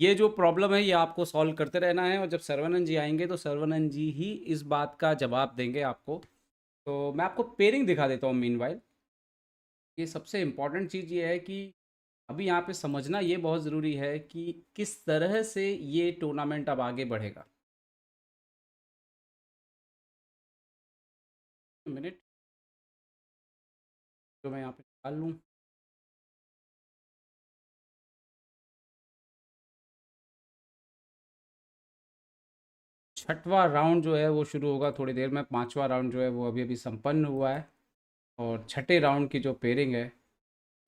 ये जो प्रॉब्लम है ये आपको सॉल्व करते रहना है और जब सर्वनन जी आएंगे तो सर्वनन जी ही इस बात का जवाब देंगे आपको। तो मैं आपको पेयरिंग दिखा देता हूँ मीनवाइल। ये सबसे इम्पॉर्टेंट चीज़ ये है कि अभी यहाँ पे समझना ये बहुत ज़रूरी है कि किस तरह से ये टूर्नामेंट अब आगे बढ़ेगा। मिनट जो मैं यहाँ पे निकाल लूँ। छठवां राउंड जो है वो शुरू होगा थोड़ी देर में। पांचवा राउंड जो है वो अभी अभी संपन्न हुआ है और छठे राउंड की जो पेयरिंग है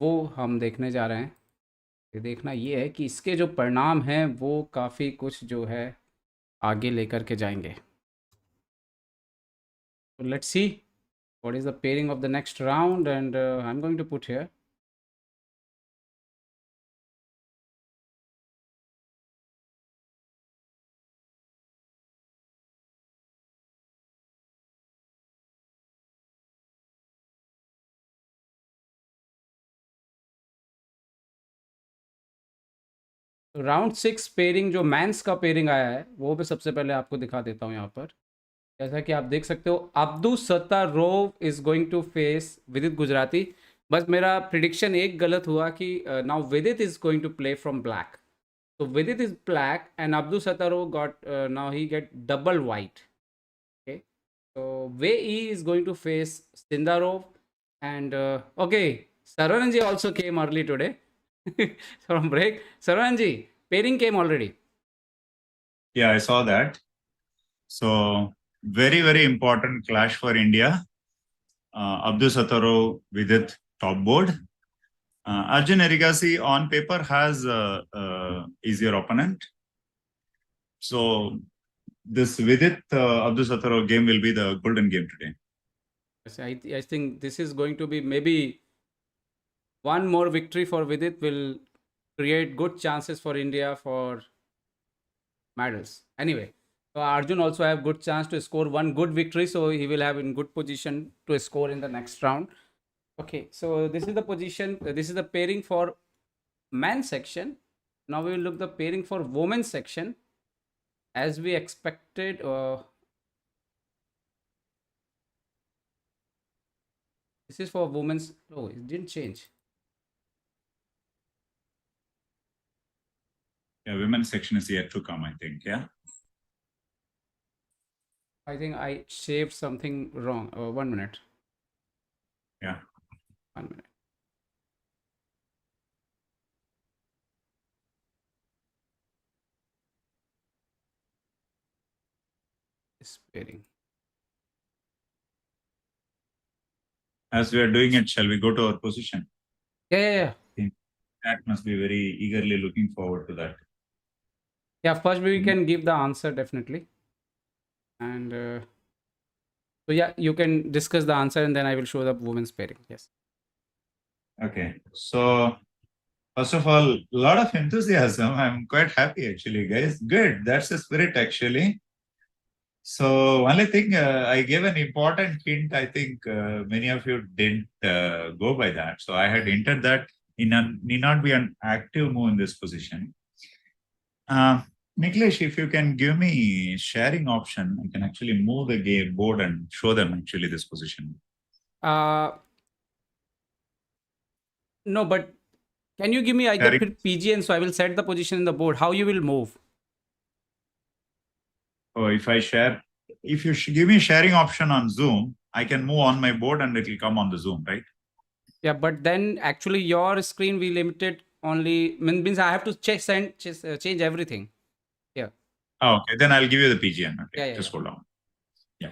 वो हम देखने जा रहे हैं। ये देखना ये है कि इसके जो परिणाम हैं वो काफ़ी कुछ जो है आगे लेकर के जाएंगे। तो let's see what is the pairing of the next round and I am going to put here. Round six pairing जो मैंस का पेयरिंग आया है वो मैं सबसे पहले आपको दिखा देता हूँ यहाँ पर। जैसा कि आप देख सकते हो Abdusattorov is going to face Vidit Gujrathi. बस मेरा प्रिडिक्शन एक गलत हुआ कि now Vidit is going to play from black. So Vidit is black and Abdul Sataro got now he get double white. Okay. So Wei is going to face Sindarov and okay, Saranji also came early today from break. Saranji, pairing came already. Yeah, I saw that. So very, very important clash for India. Abdul Sataro Vidit top board. Arjun Erigaisi on paper has easier opponent. So this Vidit Abdul Sataro game will be the golden game today. Yes, I think this is going to be maybe one more victory for Vidit will create good chances for India for medals. Anyway, so Arjun also have good chance to score one good victory, so he will have in good position to score in the next round. Okay, so this is the position. This is the pairing for man section. Now we will look the pairing for women section. As we expected, this is for women's. Oh, it didn't change. Yeah, women's section is yet to come, I think. Yeah. I think I saved something wrong. 1 minute. Yeah. 1 minute. This pairing. As we are doing it, shall we go to our position? Yeah, yeah, yeah. I think that must be very eagerly looking forward to that. Yeah, first we Mhm. can give the answer definitely. And so yeah, you can discuss the answer and then I will show the women's pairing. Yes. Okay. So first of all, a lot of enthusiasm. I'm quite happy actually, guys. Good. That's the spirit actually. So only thing I gave an important hint. I think many of you didn't go by that. So I had hinted that need not be an active move in this position. Uh, Niklesh, if you can give me sharing option, I can actually move the game board and show them actually this position. Uh, no, but can you give me either Sharing. PGN so I will set the position in the board? How you will move? Oh, if I share, if you give me sharing option on Zoom, I can move on my board and it will come on the Zoom, right? Yeah, but then actually your screen we limited only means I have to change everything. Yeah. Oh, okay, then I'll give you the PGN. Okay, Yeah, yeah, just yeah. hold on. Yeah.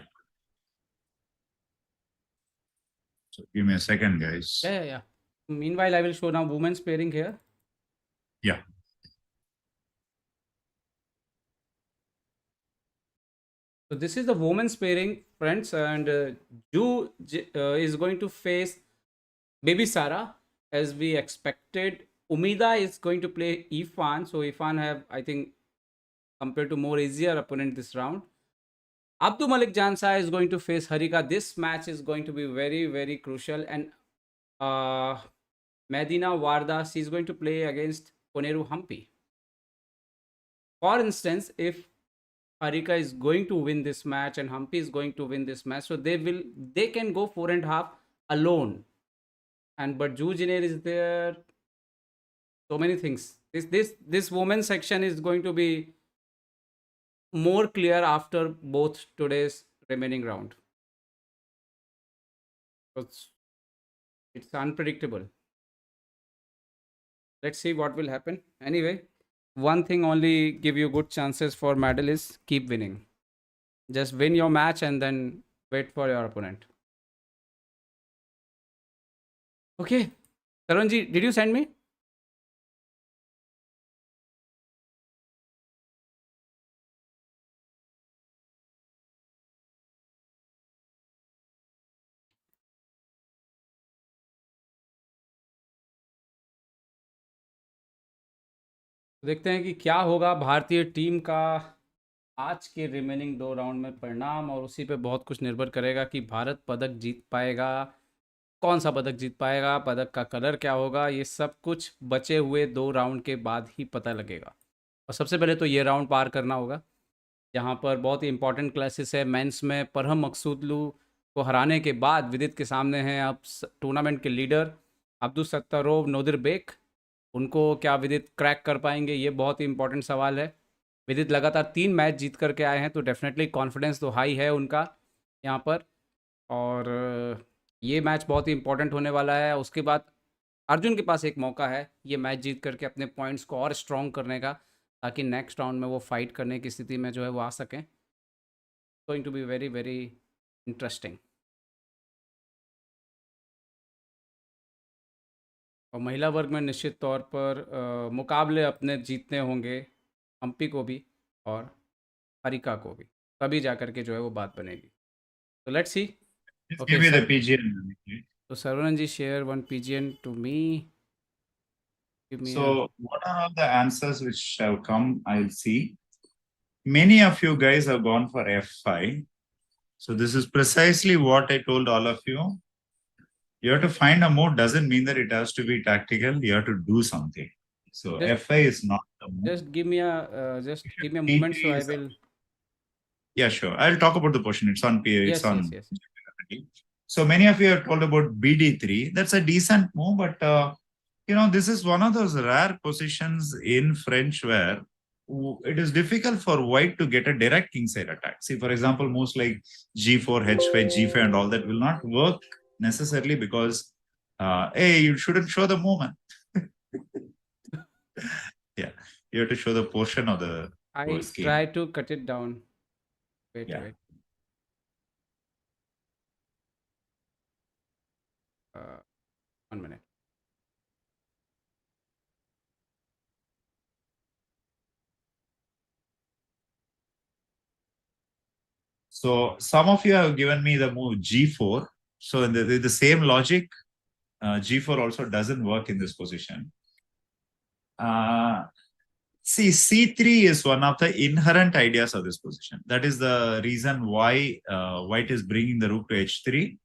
So give me a second, guys. Yeah, yeah, yeah. Meanwhile, I will show now women's pairing here. Yeah. So this is the women's pairing, friends, and is going to face baby Sara as we expected. Umida is going to play Ifan, so Ifan have I think compared to more easier opponent this round. Abdul Malik Jansa is going to face Harika. This match is going to be very, very crucial. And Medina Warda, she's going to play against Koneru Humpy. For instance, if Harika is going to win this match and Humpy is going to win this match, so they can go 4.5 alone. And but Jujiner is there. So many things. This women's section is going to be more clear after both today's remaining round. It's unpredictable. Let's see what will happen. Anyway, one thing only give you good chances for medal is keep winning. Just win your match and then wait for your opponent. Okay. Tarunji, did you send me? देखते हैं कि क्या होगा भारतीय team का आज के remaining 2 round में परिणाम, और उसी पे बहुत कुछ निर्भर करेगा कि भारत पदक जीत पाएगा, कौन सा पदक जीत पाएगा, पदक का कलर क्या होगा, ये सब कुछ बचे हुए 2 राउंड के बाद ही पता लगेगा। और सबसे पहले तो ये राउंड पार करना होगा, यहाँ पर बहुत ही इंपॉर्टेंट क्लासेस है। मेंस में परहम मकसूदलू को हराने के बाद विदित के सामने हैं अब टूर्नामेंट के लीडर अब्दुल सत्तारोव नोदिर बेक। उनको क्या विदित क्रैक कर पाएंगे, ये बहुत ही इंपॉर्टेंट सवाल है। विदित लगातार 3 मैच जीत करके आए हैं, तो डेफिनेटली कॉन्फिडेंस तो हाई है उनका यहाँ पर, और ये मैच बहुत ही इंपॉर्टेंट होने वाला है। उसके बाद अर्जुन के पास एक मौका है ये मैच जीत करके अपने पॉइंट्स को और स्ट्रॉन्ग करने का, ताकि नेक्स्ट राउंड में वो फाइट करने की स्थिति में जो है वो आ सकें। Going to be very very interesting. और महिला वर्ग में निश्चित तौर पर मुकाबले अपने जीतने होंगे, हम्पी को भी और हरिका को भी, तभी जा कर के जो है वो बात बनेगी। तो let's see. Just okay give me the sir, PGN. तो Saravanan ji share 1 PGN to me. Give me a So, what are all the answers which have come? I'll see. Many of you guys have gone for F5. So, this is precisely what I told all of you. You have to find a move, doesn't mean that it has to be tactical. You have to do something. So, just F5 is not the move. just give me a moment, so T3 I is, will. yeah, sure. I'll talk about the position. It's on P. It's Yes, yes, on. yes. So many of you have told about BD3. That's a decent move, but this is one of those rare positions in French where it is difficult for white to get a direct kingside attack. See, for example, moves like G4, H5, G5, and all that will not work necessarily because, hey, you shouldn't show the movement. Yeah, you have to show the portion of the I scheme. try to cut it down. Wait, Yeah. wait. 1 minute. So some of you have given me the move G4. So in the same logic, G4 also doesn't work in this position. See, C3 is one of the inherent ideas of this position. That is the reason why white is bringing the rook to H3.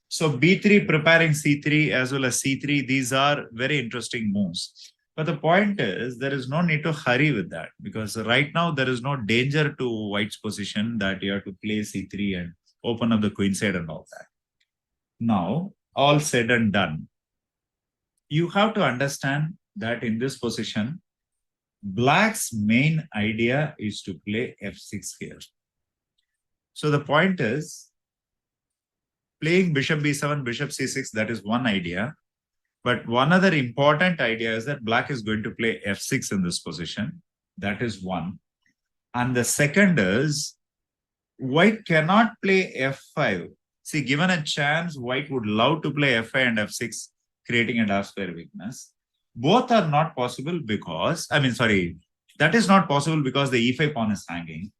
So B3 preparing C3 as well as C3, these are very interesting moves. But the point is, there is no need to hurry with that because right now there is no danger to white's position that you have to play C3 and open up the queen side and all that. Now, all said and done, you have to understand that in this position, Black's main idea is to play F6 here. So the point is, playing bishop b7, bishop c6, that is one idea. But one other important idea is that Black is going to play F6 in this position. That is one. And the second is, White cannot play F5. See, given a chance, White would love to play F5 and F6, creating a dark square weakness. Both are not possible because, that is not possible because the E5 pawn is hanging.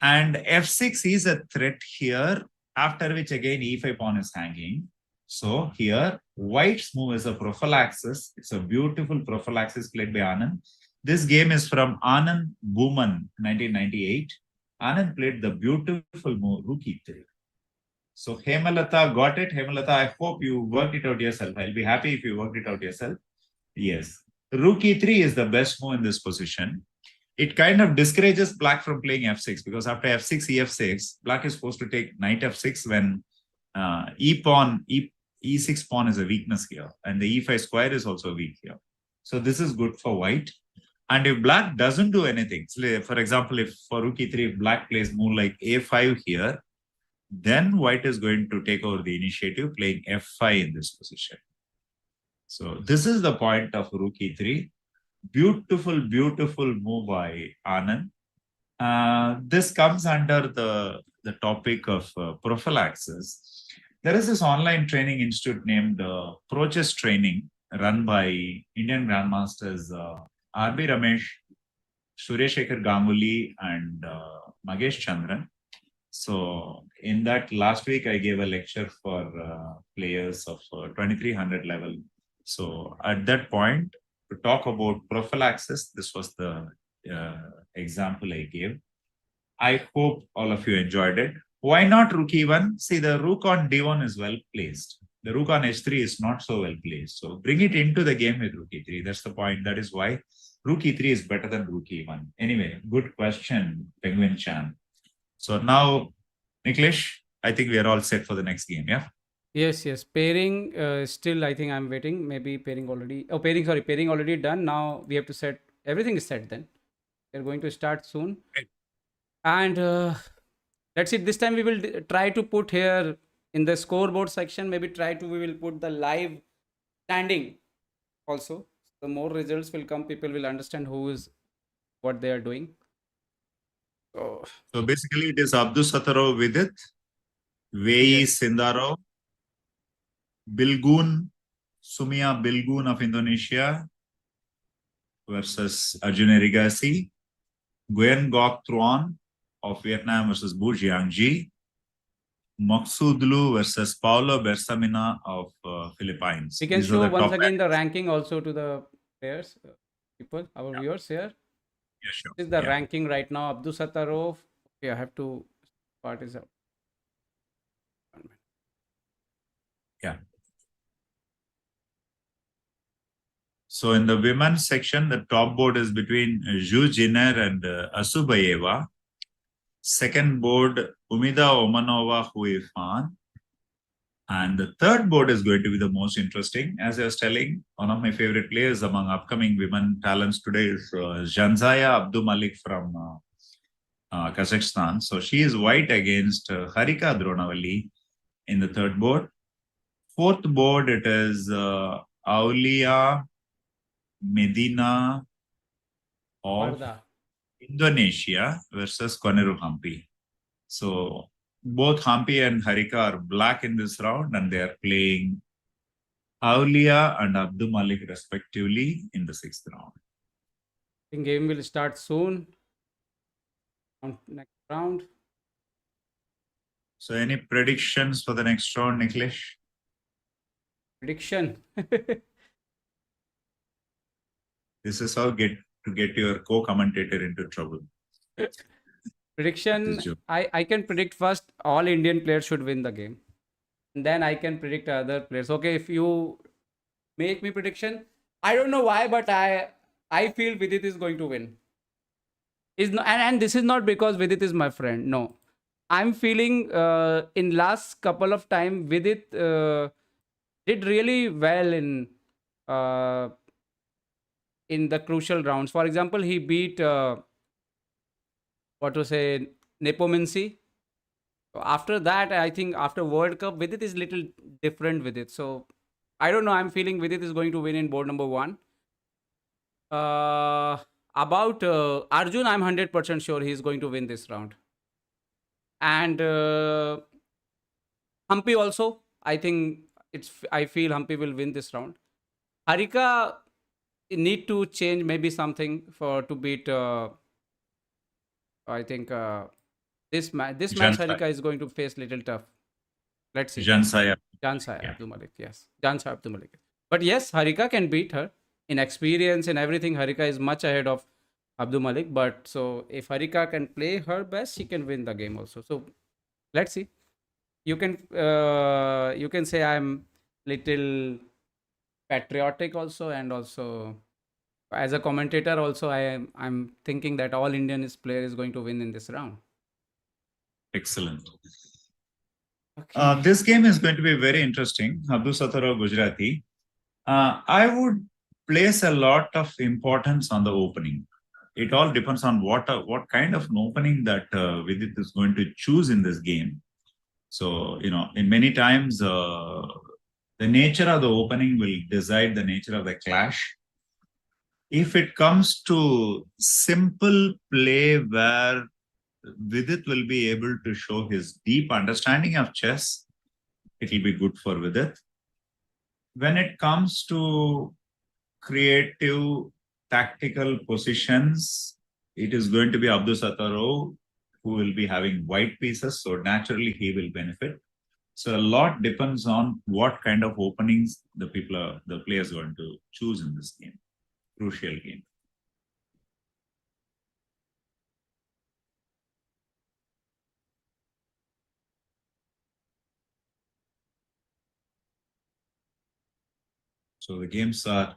And F6 is a threat here, after which again E5 pawn is hanging. So here, White's move is a prophylaxis. It's a beautiful prophylaxis played by Anand. This game is from Anand Booman, 1998. Anand played the beautiful move, rook e3. So Hemalata got it. Hemalata, I hope you worked it out yourself. I'll be happy if you worked it out yourself. Yes. Rook e3 is the best move in this position. It kind of discourages black from playing f6 because after f6, ef6, black is supposed to take knight f6 when e6 pawn is a weakness here, and the e5 square is also weak here. So this is good for white. And if black doesn't do anything, for example, if for rook e3, if black plays move like a5 here, then white is going to take over the initiative, playing f5 in this position. So this is the point of rook e3. Beautiful, beautiful move by Anand. This comes under the topic of prophylaxis. There is this online training institute named Chess Training, run by Indian grandmasters R.B. Ramesh, Suresh Ganguly, and Magesh Chandran. So in that last week, I gave a lecture for players of 2300 level. So at that point, to talk about prophylaxis, this was the example I gave. I hope all of you enjoyed it. Why not rook e1? See, the rook on d1 is well placed. The rook on h3 is not so well placed. So bring it into the game with rook e3. That's the point. That is why rook e3 is better than rook e1. Anyway, good question, Penguin Chan. So now, Niklesh, I think we are all set for the next game, yeah? Yes, yes. Pairing still, I think I'm waiting. Maybe pairing already. Oh, pairing, sorry. Pairing already done. Now we have to set. Everything is set then. We're going to start soon. Right. And that's it. This time we will try to put here in the scoreboard section. Maybe we will put the live standing also. The more results will come, people will understand who is what they are doing. So basically, it is Abdul Sattarov Vidit, Vei Yes. Sindaro, Bilgun, Sumia Bilgun of Indonesia versus Arjun Erigaisi, Nguyen Ngoc Truan of Vietnam versus Bu Jiangji, Maksudlu versus Paulo Bersamina of Philippines. We can These are show the once top again the rankings. ranking also to the players, people, our viewers here. Yeah, sure. This is the Yeah. ranking right now. Abdul Sattarov. Okay, I have to part is out. Yeah. So in the women's section, the top board is between Zhu Jiner and Asubayeva. Second board, Umida Omanova Huifan. And the third board is going to be the most interesting. As I was telling, one of my favorite players among upcoming women talents today is Janzaya Abdul Malik from Kazakhstan. So she is white against Harika Dronavalli in the third board. Fourth board, it is Aulia Medina of Varda. Indonesia versus Koneru Humpy. So both Humpy and Harika are black in this round, and they are playing Aulia and Abdul Malik respectively in the sixth round. I think game will start soon. Next round. So any predictions for the next round, Niklesh? Prediction. This is how get your co-commentator into trouble. Prediction. I can predict first all Indian players should win the game. And then I can predict other players. Okay, if you make me prediction, I don't know why, but I feel Vidit is going to win. Is no, and this is not because Vidit is my friend. No, I'm feeling in last couple of time Vidit did really well in the crucial rounds. For example, he beat what to say Nepominsi. After that, I think after World Cup, Vidit is little different with it. So I don't know. I'm feeling Vidit is going to win in board number 1. About Arjun, I'm 100% sure he's going to win this round. And Humpy also, I think I feel Humpy will win this round. Harika need to change maybe something to beat. I think this match Harika is going to face little tough. Let's see. Jansaya Abdul Malik, yes. Jansaya Abdul Malik. But yes, Harika can beat her. In experience and everything, Harika is much ahead of Abdul Malik. But so if Harika can play her best, she can win the game also. So let's see. You can say I'm little patriotic also, and also as a commentator also I'm thinking that all Indian player is going to win in this round. Excellent. Okay. This game is going to be very interesting. Abdul Sattar or Gujarati. I would place a lot of importance on the opening. It all depends on what kind of an opening that Vidit is going to choose in this game. So, in many times, the nature of the opening will decide the nature of the clash. If it comes to simple play where Vidit will be able to show his deep understanding of chess, it will be good for Vidit. When it comes to creative tactical positions, it is going to be Abdul Sataro who will be having white pieces, so naturally he will benefit. So a lot depends on what kind of openings the players are going to choose in this game. Crucial game. So the games are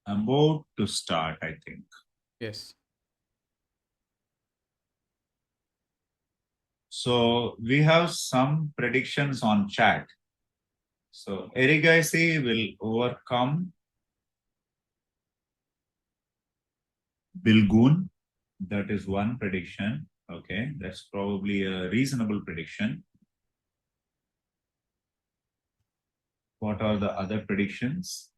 about to start, I think. Yes. So we have some predictions on chat. So Erigaisi will overcome Bilgun. That is one prediction. Okay, that's probably a reasonable prediction. What are the other predictions?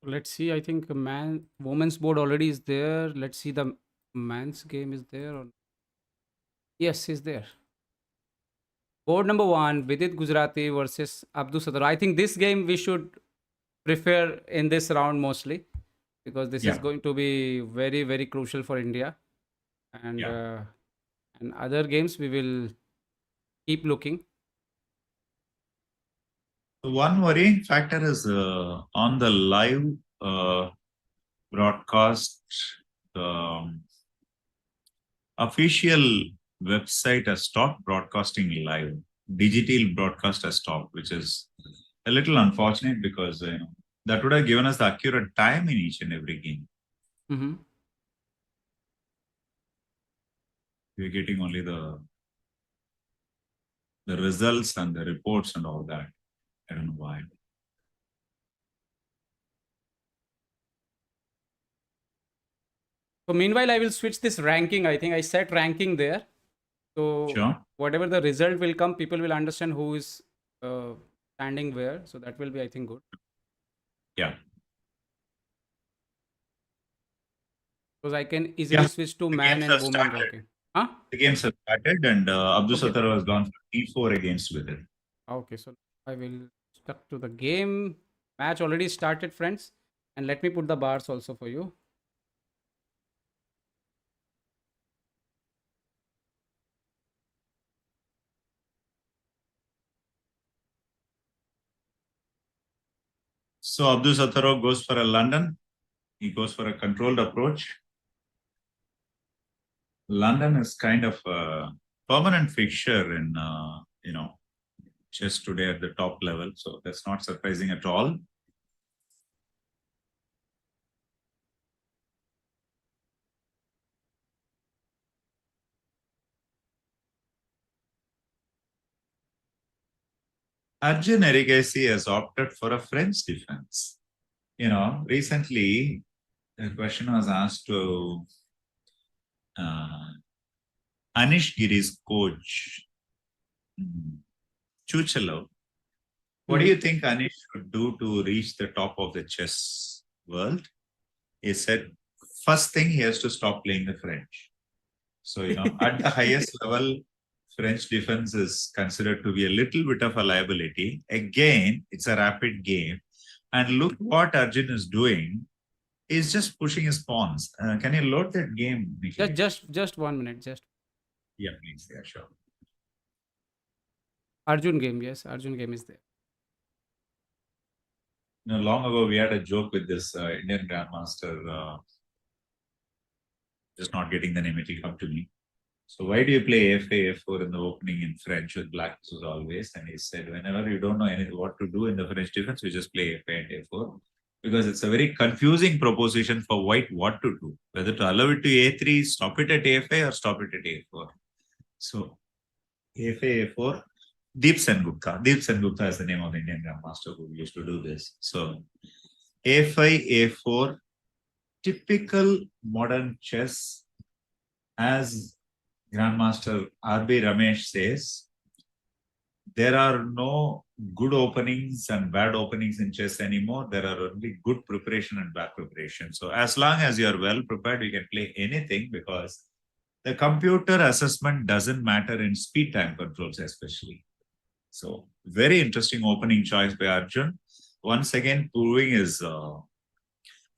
Let's see. I think women's board already is there. Let's see the man's game is there. Yes, is there. Board number one, Vidit Gujrathi versus Abdul Sadar. I think this game we should prefer in this round mostly, because this is going to be very, very crucial for India. And other games we will keep looking. One worrying factor is on the live broadcast, official website has stopped broadcasting live. Digital broadcast has stopped, which is a little unfortunate because that would have given us the accurate time in each and every game. Mm-hmm. We're getting only the results and the reports and all that. I don't know why. So meanwhile, I will switch this ranking. I think I set ranking there. So Sure. whatever the result will come, people will understand who is standing where. So that will be, I think, good. Yeah. Because I can easily switch to The man games and have woman started. ranking. Huh? The games have started, and Abdul Okay. Sattar has gone for D4 against Vidit. Okay. So I will stuck to the game. Match already started, friends. And let me put the bars also for you. So Abdul Sattar goes for a London. He goes for a controlled approach. London is kind of a permanent fixture in chess today at the top level, so that's not surprising at all. Arjun Erigaisi has opted for a French defense. Recently a question was asked to Anish Giri's coach, Chuchalo. What do you think Anish should do to reach the top of the chess world? He said, first thing, he has to stop playing the French. So, at the highest level, French defense is considered to be a little bit of a liability. Again, it's a rapid game. And look what Arjun is doing. He's just pushing his pawns. Can you load that game, Niklesh? Just 1 minute. Just. Yeah, please. Yeah, sure. Arjun game, yes, Arjun game is there. Long ago, we had a joke with this Indian Grandmaster, just not getting the name, it will come to me. So why do you play F8, F4 in the opening in French with black as always? And he said, whenever you don't know anything what to do in the French defense, you just play F8 and F4 because it's a very confusing proposition for white what to do, whether to allow it to A3, stop it at A5 or stop it at A4. So A5, A4, Deep Sen Gupta. Deep Sen Gupta is the name of the Indian Grandmaster who used to do this. So A5, A4, typical modern chess, as Grandmaster R.B. Ramesh says, there are no good openings and bad openings in chess anymore. There are only good preparation and bad preparation. So as long as you are well prepared, you can play anything because the computer assessment doesn't matter in speed time controls especially. So very interesting opening choice by Arjun. Once again, proving his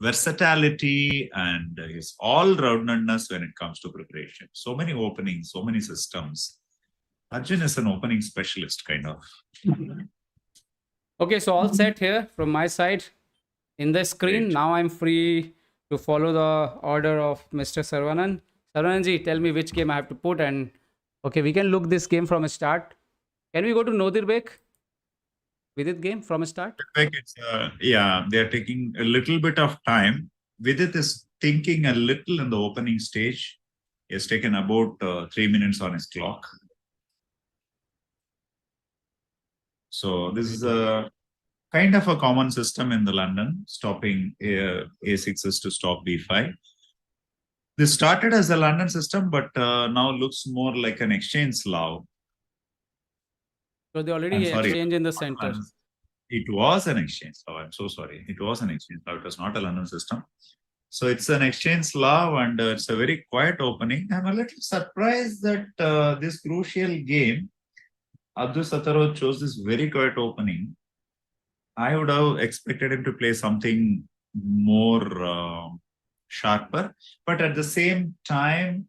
versatility and his all-roundedness when it comes to preparation. So many openings, so many systems. Arjun is an opening specialist, kind of. Okay, so all set here from my side in the screen. Great. Now I'm free to follow the order of Mr. Saravanan. Saravanan tell me which game I have to put, and okay, we can look this game from a start. Can we go to Nodirbek? Vidit game from a start? Yeah, they're taking a little bit of time. Vidit is thinking a little in the opening stage. He has taken about 3 minutes on his clock. So this is a kind of a common system in the London, stopping A6s to stop B5. This started as a London system, but now looks more like an exchange Slav. So they already exchange in the center. It was an exchange Slav. I'm so sorry. It was an exchange Slav. It was not a London system. So it's an exchange Slav and it's a very quiet opening. I'm a little surprised that this crucial game, Abdul Sattarov chose this very quiet opening. I would have expected him to play something more sharper, but at the same time,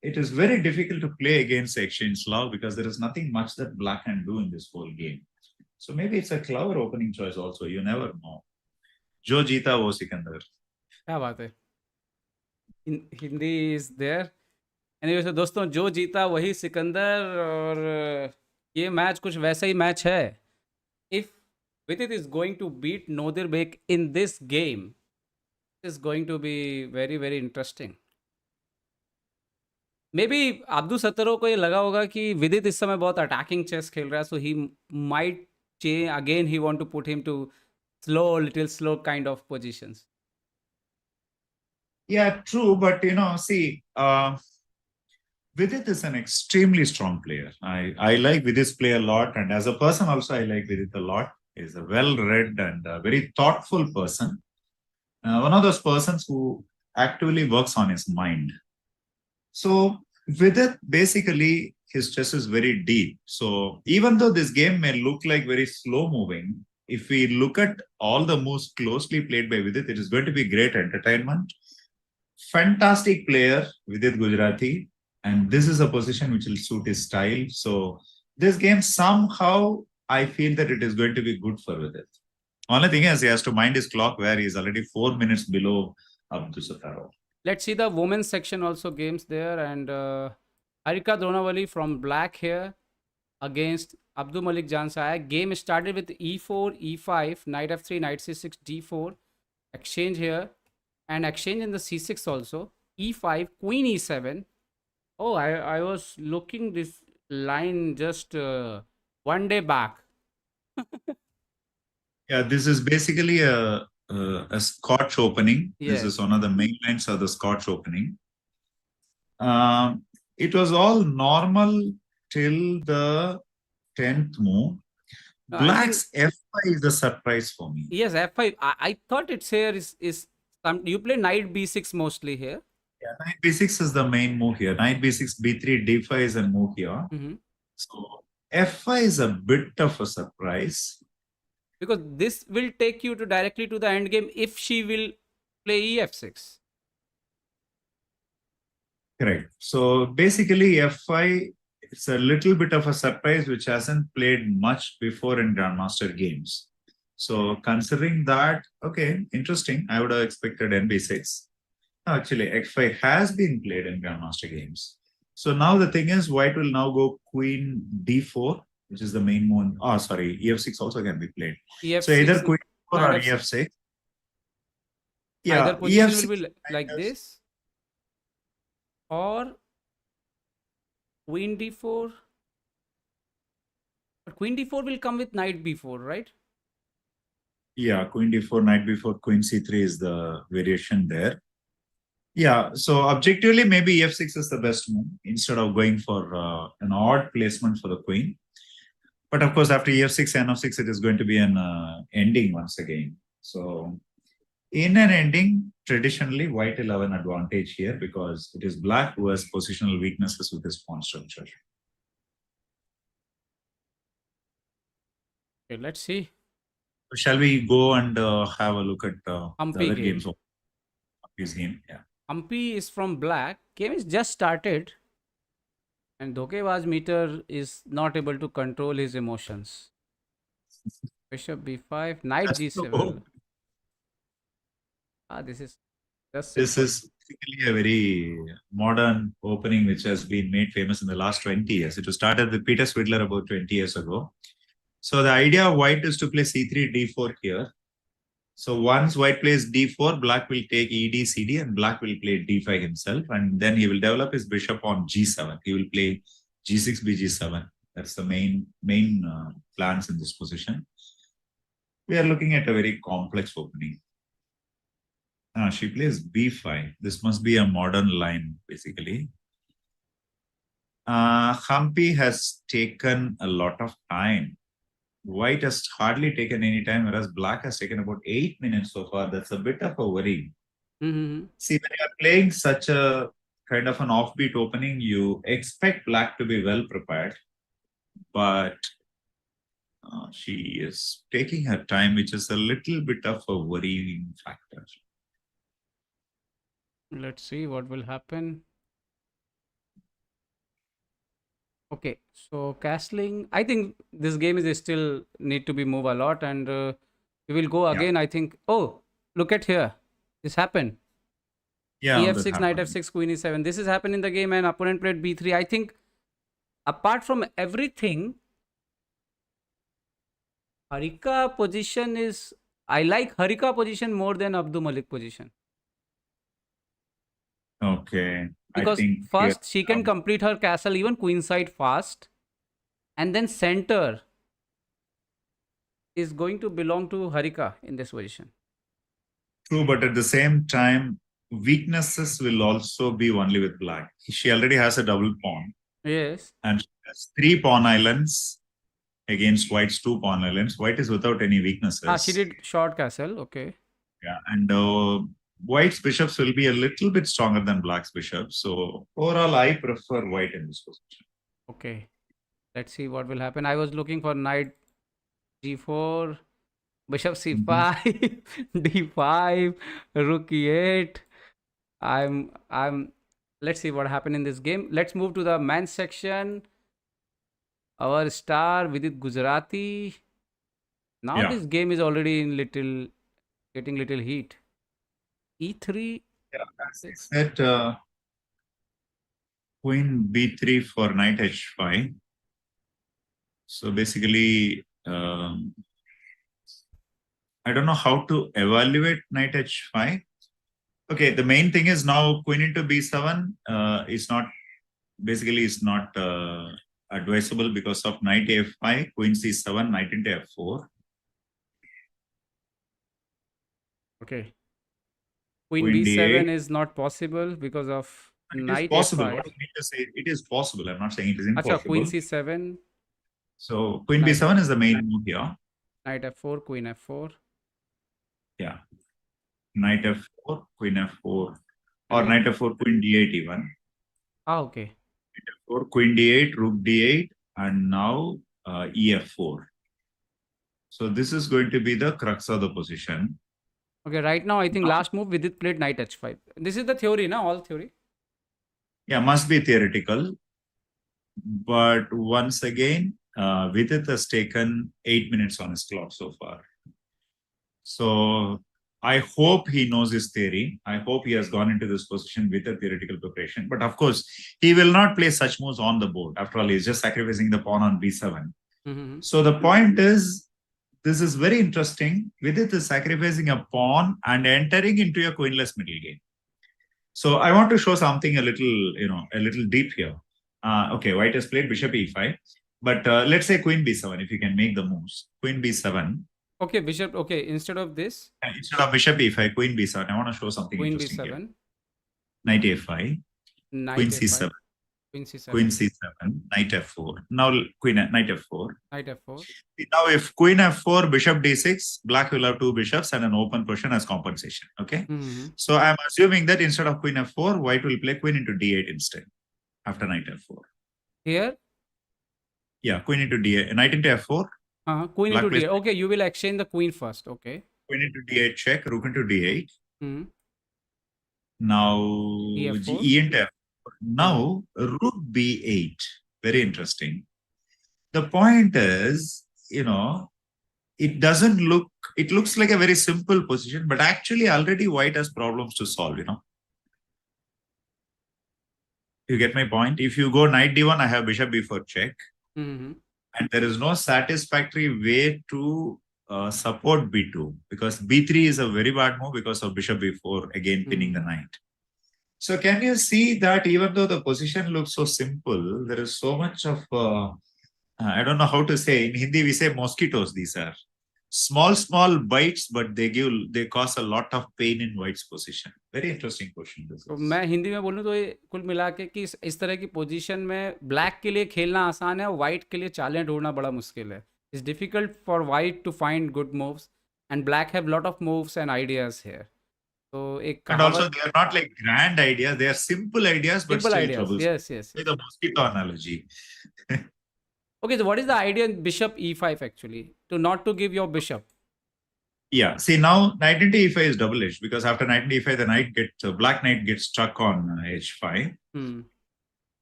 it is very difficult to play against exchange Slav because there is nothing much that black can do in this whole game. So maybe it's a clever opening choice also. You never know. Jo jeeta wo Sikandar. क्या बात है Hindi is there anyway तो दोस्तों जो जीता वही सिकंदर और ये मैच कुछ वैसा ही मैच है if Vidit is going to beat Nodirbek in this game is going to be very very interesting maybe Abdusattorov को ये लगा होगा कि विदित इस समय बहुत अटैकिंग चेस खेल रहा है so he might change again he want to put him to slow little slow kind of positions Yeah, true. But, see, Vidit is an extremely strong player. I like Vidit's play a lot. And as a person also, I like Vidit a lot. He's a well-read and a very thoughtful person. One of those persons who actively works on his mind. So Vidit, basically, his chess is very deep. So even though this game may look like very slow moving, if we look at all the moves closely played by Vidit, it is going to be great entertainment. Fantastic player, Vidit Gujrathi, and this is a position which will suit his style. So this game somehow I feel that it is going to be good for Vidit. Only thing is he has to mind his clock where he is already 4 minutes below Abdul Sattarov. Let's see the women's section also games there and Harika Dronavalli from black here against Abdul Malik Jansaya. Game started with e4, e5, knight f3, knight c6, d4. Exchange here and exchange in the c6 also. e5, queen e7. Oh, I was looking this line just one day back. Yeah, this is basically a Scotch opening. Yes. This is one of the main lines of the Scotch opening. It was all normal till the 10th move. Black's f5 is a surprise for me. Yes, f5. I thought it's here is some. You play knight b6 mostly here. Yeah, knight b6 is the main move here. Knight b6, b3, d5 is a move here. So f5 is a bit of a surprise. Because this will take you to directly to the endgame if she will play ef6. Correct. So basically f5 it's a little bit of a surprise which hasn't played much before in Grandmaster games. So considering that, okay, interesting. I would have expected NB6. Actually, X5 has been played in Grandmaster games. So now the thing is, white will now go Queen D4, which is the main one. Oh, sorry, EF6 also can be played. So either EF6, Queen 4 knight or F6. EF6. Either Yeah, position will EF6 be like this, or queen d4. But queen d4 will come with knight b4, right? Yeah, Queen D4, Knight B4, Queen C3 is the variation there. Yeah, so objectively, maybe EF6 is the best move instead of going for an odd placement for the queen. But of course, after EF6, N6, it is going to be an ending once again. So in an ending, traditionally, white will have an advantage here because it is black who has positional weaknesses with his pawn structure. Okay, let's see. So shall we go and have a look at the Humpy other game. games of this game? Yeah. Humpy is from black. Game is just started, and Dhokebaz meter is not able to control his emotions. Bishop b5, knight That's the hope. g7. This is just This simple. is basically a very modern opening which has been made famous in the last 20 years. It was started with Peter Swidler about 20 years ago. So the idea of white is to play c3, d4 here. So once white plays d4, black will take ed, cd, and black will play d5 himself. And then he will develop his bishop on g7. He will play g6, bg7. That's the main plans in this position. We are looking at a very complex opening. She plays b5. This must be a modern line, basically. Humpy has taken a lot of time. White has hardly taken any time, whereas black has taken about 8 minutes so far. That's a bit of a worry. Mm-hmm. See, when you are playing such a kind of an offbeat opening, you expect black to be well prepared, but she is taking her time, which is a little bit of a worrying factor. Let's see what will happen. Okay, so castling. I think this game is still need to be moved a lot, and we will go again. I think. Oh, look at here. This happened. Yeah, that EF6, knight happened. f6, queen e7. This is happened in the game, and opponent played b3. I think, apart from everything, Harika position is. I like Harika position more than Abdul Malik position. Okay. Because I think first she can complete her castle even queenside fast, and then center is going to belong to Harika in this position. True, but at the same time, weaknesses will also be only with black. She already has a double pawn. Yes. And she has 3 pawn islands against white's 2 pawn islands. White is without any weaknesses. She did short castle. Okay. Yeah, and white's bishops will be a little bit stronger than black's bishops. So overall, I prefer white in this position. Okay. Let's see what will happen. I was looking for knight g4, bishop c5, d5, rook e8. I'm let's see what happened in this game. Let's move to the men's section. Our star Vidit Gujrathi. Now this game is already in getting little heat. E3. Yeah, as I said, queen b3 for knight h5. So basically, I don't know how to evaluate knight h5. Okay, the main thing is now queen into b7 is not advisable because of knight a5, queen c7, knight into f4. Okay. Queen Queen b7 d8 is not possible because of it is knight possible. f5. What I mean to say, it is possible. I'm not saying it is Acha, queen impossible. c7. So queen Knight b7 is the main move here. Knight f4, queen f4. Yeah. Knight f4, queen f4. Or knight f4, queen d8 even. Okay. Knight f4, queen d8, rook d8, and now ef4. So this is going to be the crux of the position. Okay, right now I think last move Vidit played knight h5. This is the theory, na? All theory. Yeah, must be theoretical. But once again, Vidit has taken 8 minutes on his clock so far. So I hope he knows his theory. I hope he has gone into this position with a theoretical preparation. But of course, he will not play such moves on the board. After all, he's just sacrificing the pawn on b7. Mm-hmm. So the point is, this is very interesting. Vidit is sacrificing a pawn and entering into a queenless middle game. So I want to show something a little deep here. Okay, white has played bishop e5. But let's say queen b7, if you can make the moves. Queen b7. Okay, bishop. Okay, instead of this, Instead of bishop e5, queen b7. I want to show something queen interesting b7, here. Knight a5, knight queen a5, c7, queen c7, queen c7, knight f4. Now knight f4. knight f4. Now if queen f4, bishop d6, black will have two bishops and an open position as compensation. Okay. Mm-hmm. So I'm assuming that instead of queen f4, white will play queen into d8 instead after knight f4. Here? Yeah, queen into d8, knight into f4. Queen Black into plays d8. Okay, you will exchange the queen first. Okay. queen into d8 check, rook into d8. Mm-hmm. Now ef4. e into f4. Now rook b8. Very interesting. The point is, it doesn't look, it looks like a very simple position, but actually already white has problems to solve, You get my point? If you go knight d1, I have bishop b4 check. Mm-hmm. And there is no satisfactory way to support b2 because b3 is a very bad move because of bishop b4, again pinning the knight. So can you see that even though the position looks so simple, there is so much of, I don't know how to say, in Hindi we say mosquitoes, these are. Small bites, but they cause a lot of pain in white's position. Very interesting question. This तो is. मैं हिंदी में बोलूँ तो ये कुल मिला के कि इस तरह की पोजीशन में ब्लैक के लिए खेलना आसान है और वाइट के लिए चालें ढूंढना बड़ा मुश्किल है. It's difficult for white to find good moves and black have lot of moves and ideas here. तो एक And also, कहावत. they are not like grand ideas; they are simple ideas, but Simple still ideas. troublesome. Yes. Like the mosquito analogy. Okay, so what is the idea in bishop e5 actually? To not to give your bishop. Yeah. See, now knight into e5 is double-edged because after knight into e5, the black knight gets stuck on h5.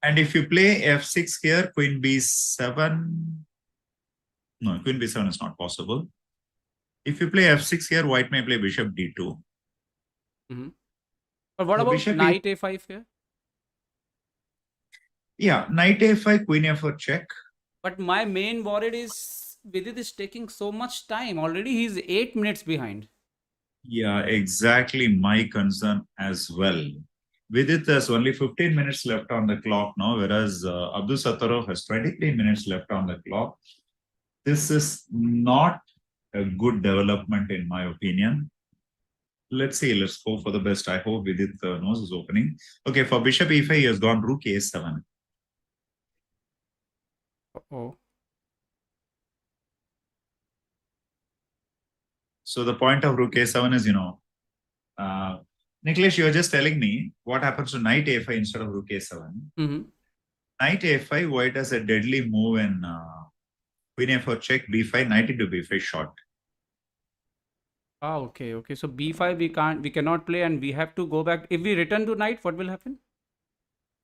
And if you play f6 here, queen b7. No, queen b7 is not possible. If you play f6 here, white may play bishop d2. But what about knight a5 here? Yeah, knight a5, queen a4 check. But my main worry is Vidit is taking so much time. Already he's 8 minutes behind. Yeah, exactly my concern as well. Vidit has only 15 minutes left on the clock now, whereas Abdul Sattarov has 23 minutes left on the clock. This is not a good development in my opinion. Let's see, let's hope for the best. I hope Vidit knows his opening. Okay, for bishop e5, he has gone rook a7. Uh-oh. So the point of rook a7 is, Niklesh, you were just telling me what happens to knight a5 instead of rook a7. Knight a5, white has a deadly move in queen a4 check, b5, knight into b5 short. Okay. So b5 we cannot play and we have to go back. If we return to knight, what will happen?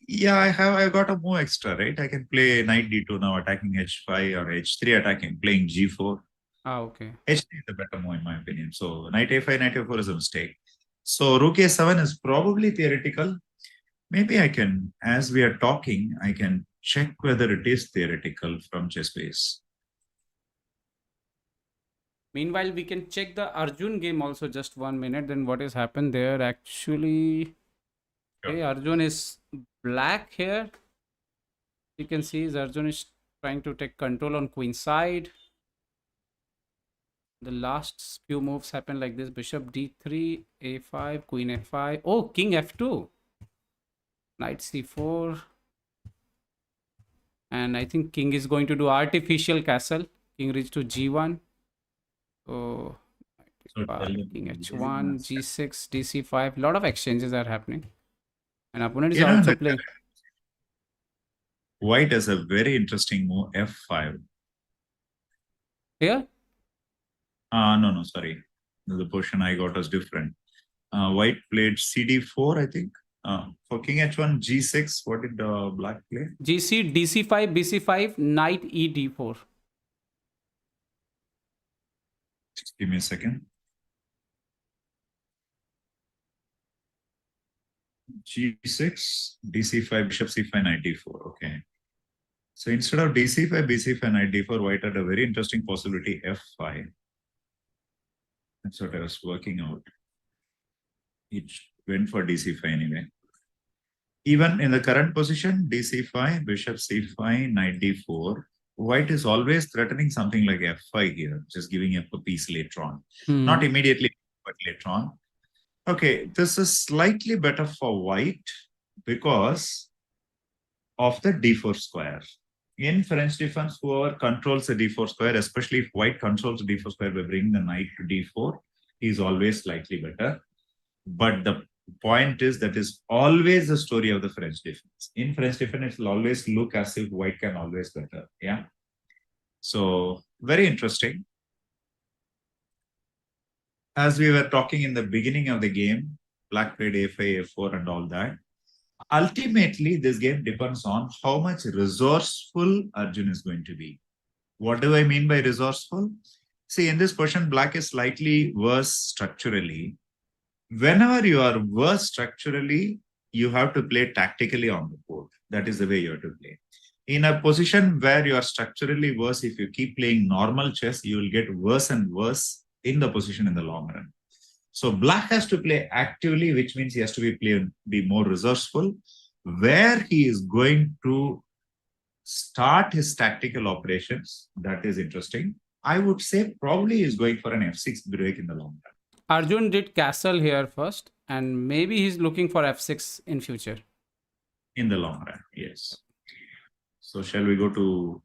Yeah, I got a move extra, right? I can play knight d2 now, attacking h5 or h3, attacking, playing g4. Okay. h3 is the better move in my opinion. So knight a5, knight a4 is a mistake. So rook a7 is probably theoretical. Maybe I can, as we are talking, I can check whether it is theoretical from ChessBase. Meanwhile, we can check the Arjun game also. Just 1 minute. Then what has happened there? Actually, okay, Arjun is black here. You can see Arjun is trying to take control on queen side. The last few moves happen like this: bishop d3, a5, queen f5. Oh, king f2, knight c4, and I think king is going to do artificial castle. King reach to g1. So king h1, g6, dc5. A lot of exchanges are happening, and opponent is also playing. White has a very interesting move, f5. Here? No, sorry. The position I got was different. White played cd4, I think. For king h1, g6, what did black play? GC, DC5, BC5, knight E D4. Just give me a second. G6, DC5, bishop c5, knight d4. Okay. So instead of DC5, BC5, knight d4, white had a very interesting possibility, f5. That's what I was working out. It went for DC5 anyway. Even in the current position, DC5, bishop c5, knight d4, white is always threatening something like f5 here, just giving up a piece later on. Not immediately, but later on. Okay, this is slightly better for white because of the d4 square. In French defense, whoever controls the d4 square, especially if white controls the d4 square by bringing the knight to d4, is always slightly better. But the point is that is always the story of the French defense. In French defense, it will always look as if white can always better. Yeah. So very interesting. As we were talking in the beginning of the game, black played a5, a4 and all that. Ultimately, this game depends on how much resourceful Arjun is going to be. What do I mean by resourceful? See, in this position, black is slightly worse structurally. Whenever you are worse structurally, you have to play tactically on the board. That is the way you have to play. In a position where you are structurally worse, if you keep playing normal chess, you will get worse and worse in the position in the long run. So black has to play actively, which means he has to be more resourceful. Where he is going to start his tactical operations, that is interesting. I would say probably is going for an f6 break in the long run. Arjun did castle here first, and maybe he's looking for f6 in future. In the long run, yes. So shall we go to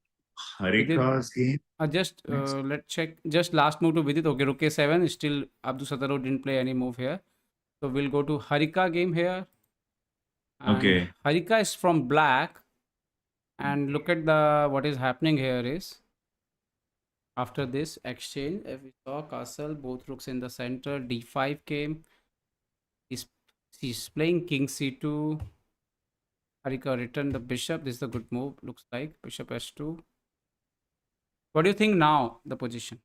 Harika's game? Let's check. Just last move to Vidit. Okay, rook a7. Still, Abdul Sataro didn't play any move here. So we'll go to Harika game here. And okay. Harika is from black. And look at what is happening here is after this exchange, if we saw castle, both rooks in the center, d5 came. He's playing king c2. Harika returned the bishop. This is a good move, looks like. Bishop s2. What do you think now, the position?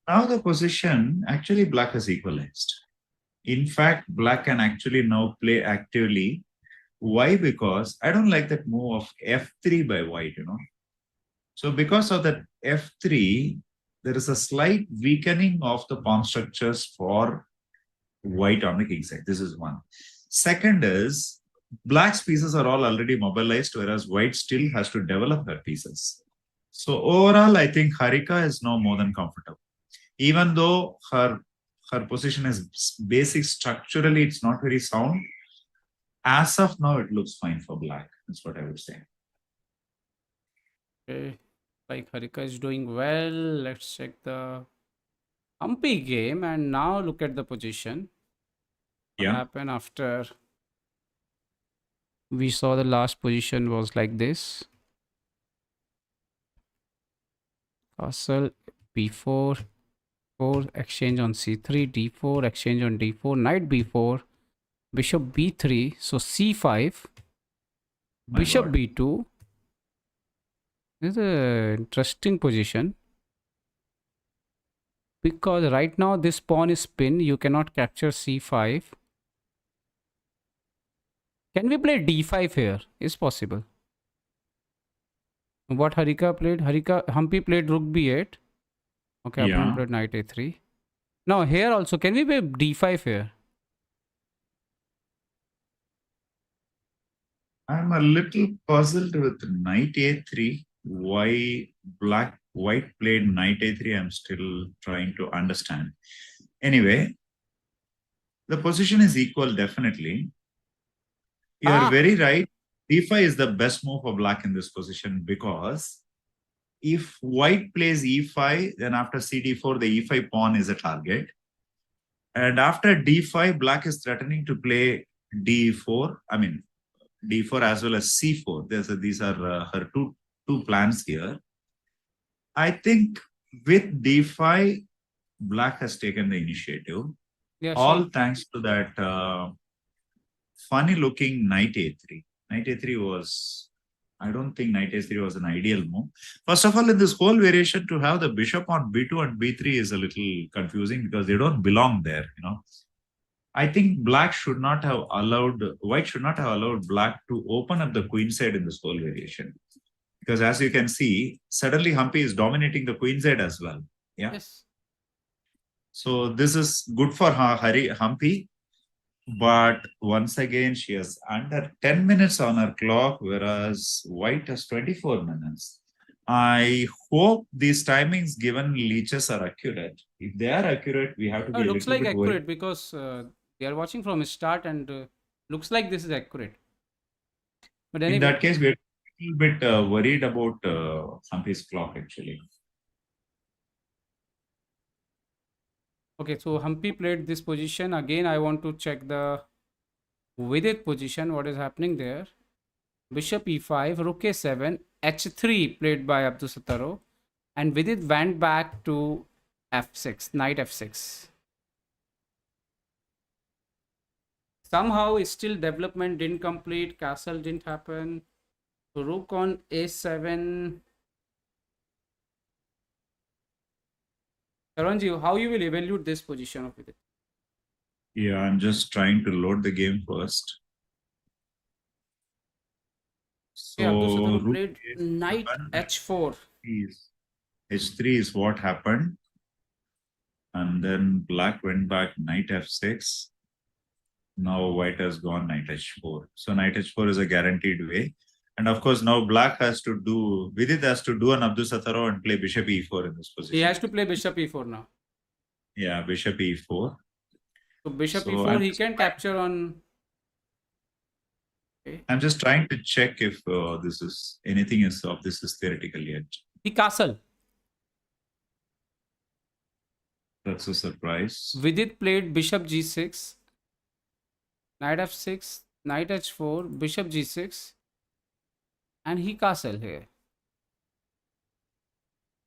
Now the position, actually black has equalized. In fact, black can actually now play actively. Why? Because I don't like that move of f3 by white, So because of that f3, there is a slight weakening of the pawn structures for white on the king side. This is one. Second is, black's pieces are all already mobilized, whereas white still has to develop her pieces. So overall, I think Harika is now more than comfortable. Even though her position is basic structurally, it's not very sound. As of now, it looks fine for black. That's what I would say. Okay, like Harika is doing well. Let's check the Humpy game, and now look at the position. What happened after we saw the last position was like this. Castle b4, 4 exchange on c3, d4 exchange on d4, knight b4, bishop b3, so c5, bishop b2. This is an interesting position because right now this pawn is pinned. You cannot capture c5. Can we play d5 here? Is possible. What Harika played? Humpy played rook b8. Okay, opponent played knight a3. Now here also, can we play d5 here? I'm a little puzzled with knight a3. Why white played knight a3? I'm still trying to understand. Anyway, the position is equal, definitely. You are very right. d5 is the best move for black in this position because if white plays e5, then after cd4, the e5 pawn is a target. And after d5, black is threatening to play d4. I mean, d4 as well as c4. These are her two plans here. I think with d5, black has taken the initiative. All thanks to that funny looking knight a3. Knight a3 was, I don't think knight a3 was an ideal move. First of all, in this whole variation, to have the bishop on b2 and b3 is a little confusing because they don't belong there, you know. I think white should not have allowed black to open up the queen side in this whole variation. Because as you can see, suddenly Humpy is dominating the queen side as well. Yeah. Yes. So this is good for Humpy. But once again, she has under 10 minutes on her clock, whereas white has 24 minutes. I hope these timings given leeches are accurate. If they are accurate, we have to be It a looks little like bit worried. accurate because they are watching from start and looks like this is accurate. But In anyway, that case, we're a little bit worried about Humpy's clock actually. okay, so Humpy played this position. Again, I want to check the Vidit position, what is happening there. Bishop e5, rook a7, h3 played by Abdusataro, and Vidit went back to f6, knight f6. Somehow, still development didn't complete, castle didn't happen. So rook on a7. Taranji, how you will evaluate this position of Vidit? Yeah, I'm just trying to load the game first. Okay, So Abdusataro rook played knight h4. h3 is what happened. And then black went back knight f6. Now white has gone knight h4. So knight h4 is a guaranteed way. And of course, now black has to do, Vidit has to do an Abdusataro and play bishop e4 in this position. He has to play bishop e4 now. Yeah, bishop e4. So bishop So e4 he can capture on. Okay. I'm just trying to check if this is anything is of this is theoretical yet. He castle. That's a surprise. Vidit played bishop g6, knight f6, knight h4, bishop g6, and he castle here.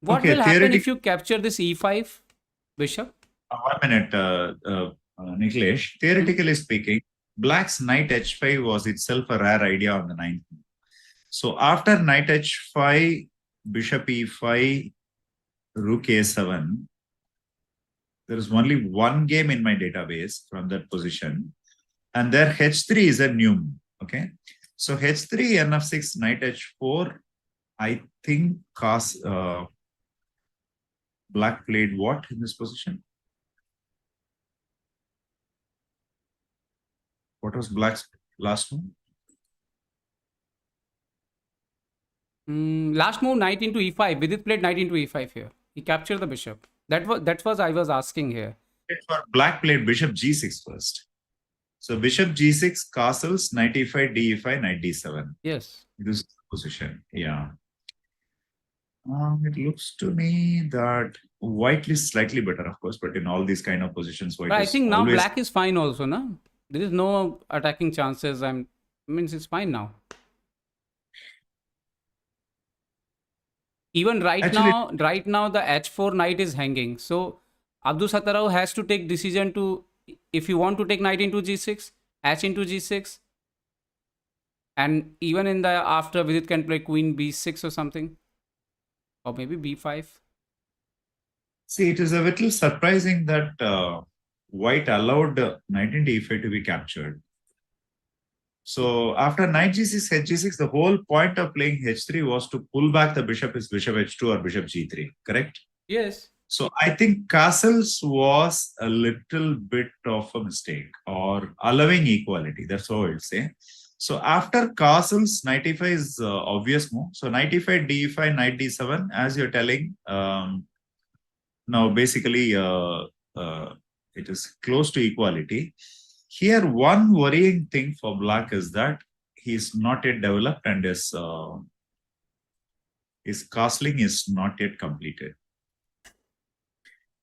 What will happen if you capture this e5 bishop? 1 minute, Niklesh. Theoretically speaking, black's knight h5 was itself a rare idea on the ninth. So after knight h5, bishop e5, rook a7, there is only one game in my database from that position. And there h3 is a new move. Okay. So h3, nf6, knight h4, I think black played what in this position? What was black's last move? Last move knight into e5. Vidit played knight into e5 here. He captured the bishop. That was I was asking here. Black played bishop g6 first. So bishop g6 castles, knight e5, d e5, knight d7. Yes. This is the position. Yeah. It looks to me that white is slightly better, of course, but in all these kind of positions, white But I is think now always... black is fine also, no? There is no attacking chances. Means it's fine now. Even right now the h4 knight is hanging. So Abdusataro has to take decision to, if you want to take knight into g6, h into g6, and even in the after Vidit can play queen b6 or something, or maybe b5. See, it is a little surprising that white allowed knight into e5 to be captured. So after knight g6, h6, the whole point of playing h3 was to pull back the bishop is bishop h2 or bishop g3, correct? Yes. So I think castles was a little bit of a mistake or allowing equality. That's all I'll say. So after castles, knight e5 is obvious move. So knight e5, d5, knight d7, as you're telling, now basically it is close to equality. Here, one worrying thing for black is that he's not yet developed and his castling is not yet completed.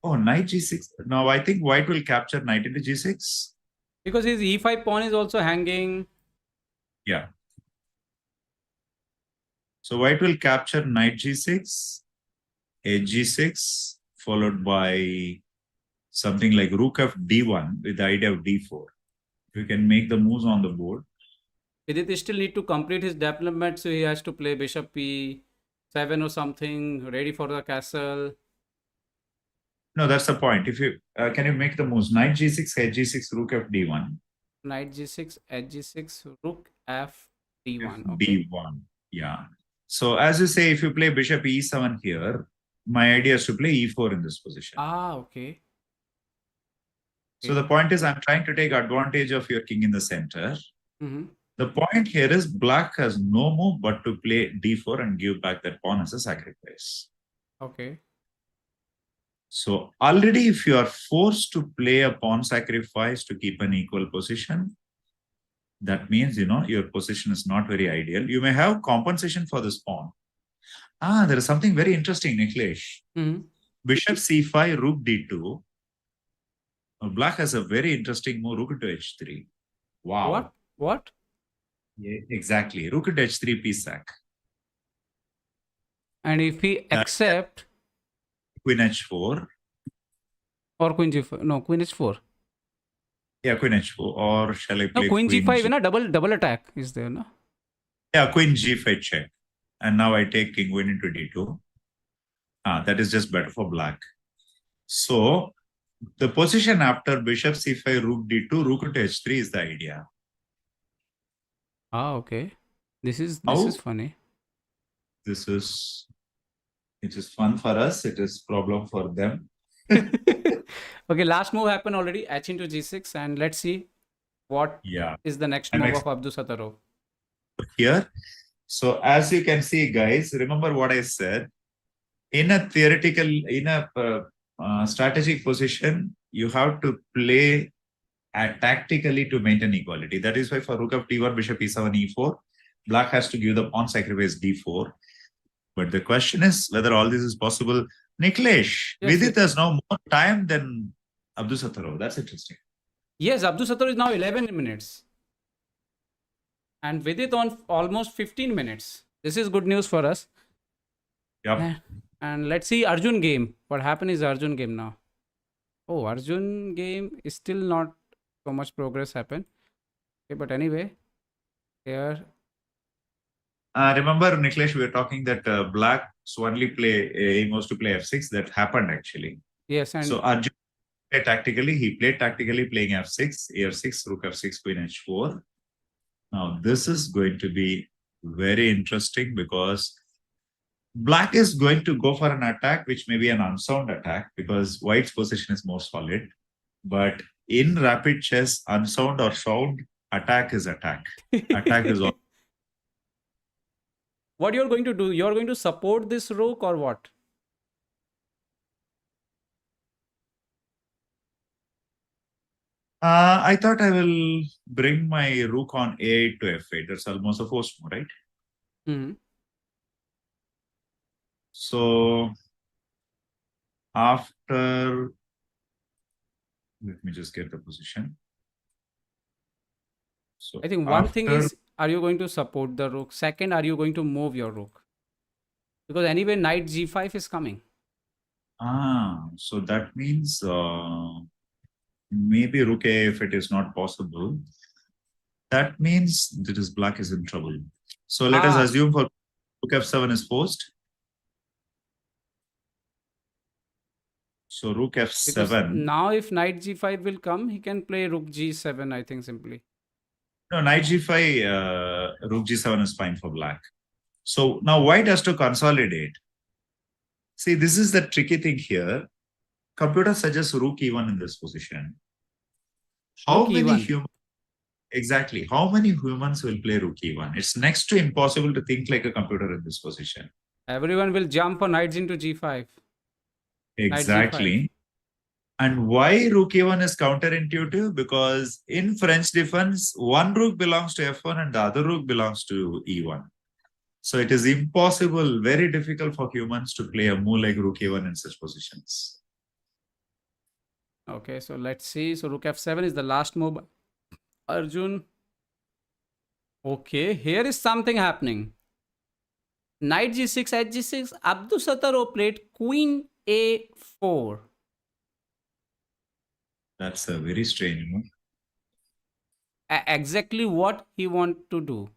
Oh, knight g6. Now I think white will capture knight into g6. Because his e5 pawn is also hanging. Yeah. So white will capture knight g6, h6, followed by something like rook of d1 with the idea of d4. You can make the moves on the board. Vidit still need to complete his development, so he has to play bishop p7 or something, ready for the castle. No, that's the point. If you can you make the moves knight g6, h g6, rook f d1, Knight g6, h g6, rook f f d1. Okay. d1. Yeah. So as you say, if you play bishop e7 here, my idea is to play e4 in this position. Ah, okay. So the Okay. point is, I'm trying to take advantage of your king in the center. Mm-hmm. The point here is black has no move but to play d4 and give back that pawn as a sacrifice. Okay. So already if you are forced to play a pawn sacrifice to keep an equal position, that means, your position is not very ideal. You may have compensation for this pawn. There is something very interesting, Niklesh. Mm-hmm. Bishop c5, rook d2. Black has a very interesting move, rook to h3. Wow. What? Yeah, exactly. Rook to h3, piece sack. And if he Uh, accept Queen h4. or queen g4, no, queen h4. Yeah, queen h4. Or shall I No, play queen queen g5, g? na double attack is there, no? Yeah, queen g5 check. And now I take king queen into d2. That is just better for black. So the position after bishop c5, rook d2, rook to h3 is the idea. Ah, okay. This is How funny. this is it is fun for us, it is problem for them. Okay, last move happened already, h into g6, and let's see what Yeah, is the next I'm move of Abdus Satarov. here. So as you can see, guys, remember what I said. In a strategic position, you have to play tactically to maintain equality. That is why for rook of d1, bishop e7, e4, black has to give the pawn sacrifice d4. But the question is whether all this is possible. Niklesh, Yes, Vidit yes. has now more time than Abdul Sattarov. That's interesting. Yes, Abdus Satarov is now 11 minutes. And Vidit on almost 15 minutes. This is good news for us. Yep. And let's see Arjun game. What happened is Arjun game now. Oh, Arjun game is still not so much progress happen. Okay, but anyway, here. Remember, Niklesh, we were talking that black only aim was to play f6. That happened actually. Yes, and So Arjun played tactically. He played tactically playing f6, a6, rook f6, queen h4. Now this is going to be very interesting because black is going to go for an attack, which may be an unsound attack because white's position is more solid. But in rapid chess, unsound or sound, attack is attack. Attack is all. what you're going to do? You're going to support this rook or what? I thought I will bring my rook on a8 to f8. That's almost a forced move, right? Mm-hmm. So after, let me just get the position. So I think one thing after, is, are you going to support the rook? Second, are you going to move your rook? Because anyway, knight g5 is coming. so that means maybe rook a if it is not possible. That means that is black is in trouble. So let us assume for rook f7 is forced. So rook Because f7. now if knight g5 will come, he can play rook g7, I think simply. No, knight g5, rook g7 is fine for black. So now white has to consolidate. See, this is the tricky thing here. Computer suggests rook e1 in this position. How Rook many e1. humans exactly? How many humans will play rook e1? It's next to impossible to think like a computer in this position. Everyone will jump for knights into g5. Knight g5. Exactly. And why rook e1 is counterintuitive? Because in French defense, one rook belongs to f1 and the other rook belongs to e1. So it is impossible, very difficult for humans to play a move like rook a1 in such positions. Okay, so let's see. So rook f7 is the last move. Arjun. Okay, here is something happening. Knight g6, h g6. Abdus Satarov played queen a4. That's a very strange move. exactly what he want to do.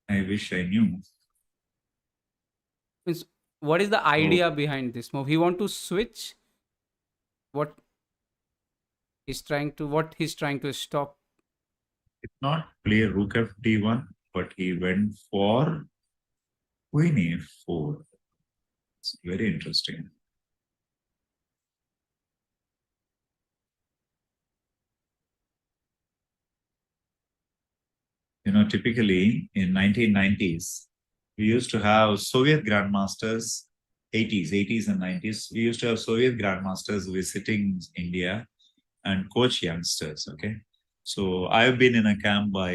I wish I knew. Means, what is the So idea behind this move? He want to switch what what he's trying to stop. did not play rook f d1, but he went for queen a4. It's very interesting. Typically in 1990s, we used to have Soviet grandmasters, 80s and 90s. We used to have Soviet grandmasters visiting India and coach youngsters. Okay, so I've been in a camp by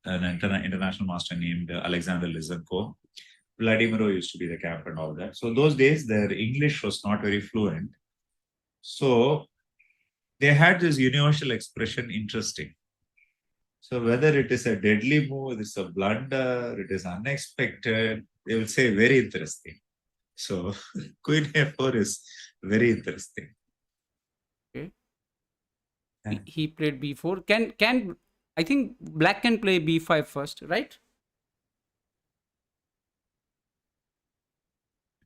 an international master named Alexander Lysenko. Vladimiro used to be the camp and all that. So those days, their English was not very fluent. So they had this universal expression, interesting. So whether it is a deadly move, it is a blunder, it is unexpected, they will say very interesting. So Queen A4 is very interesting. Okay. Yeah. He played b4. Can I think black can play b5 first, right?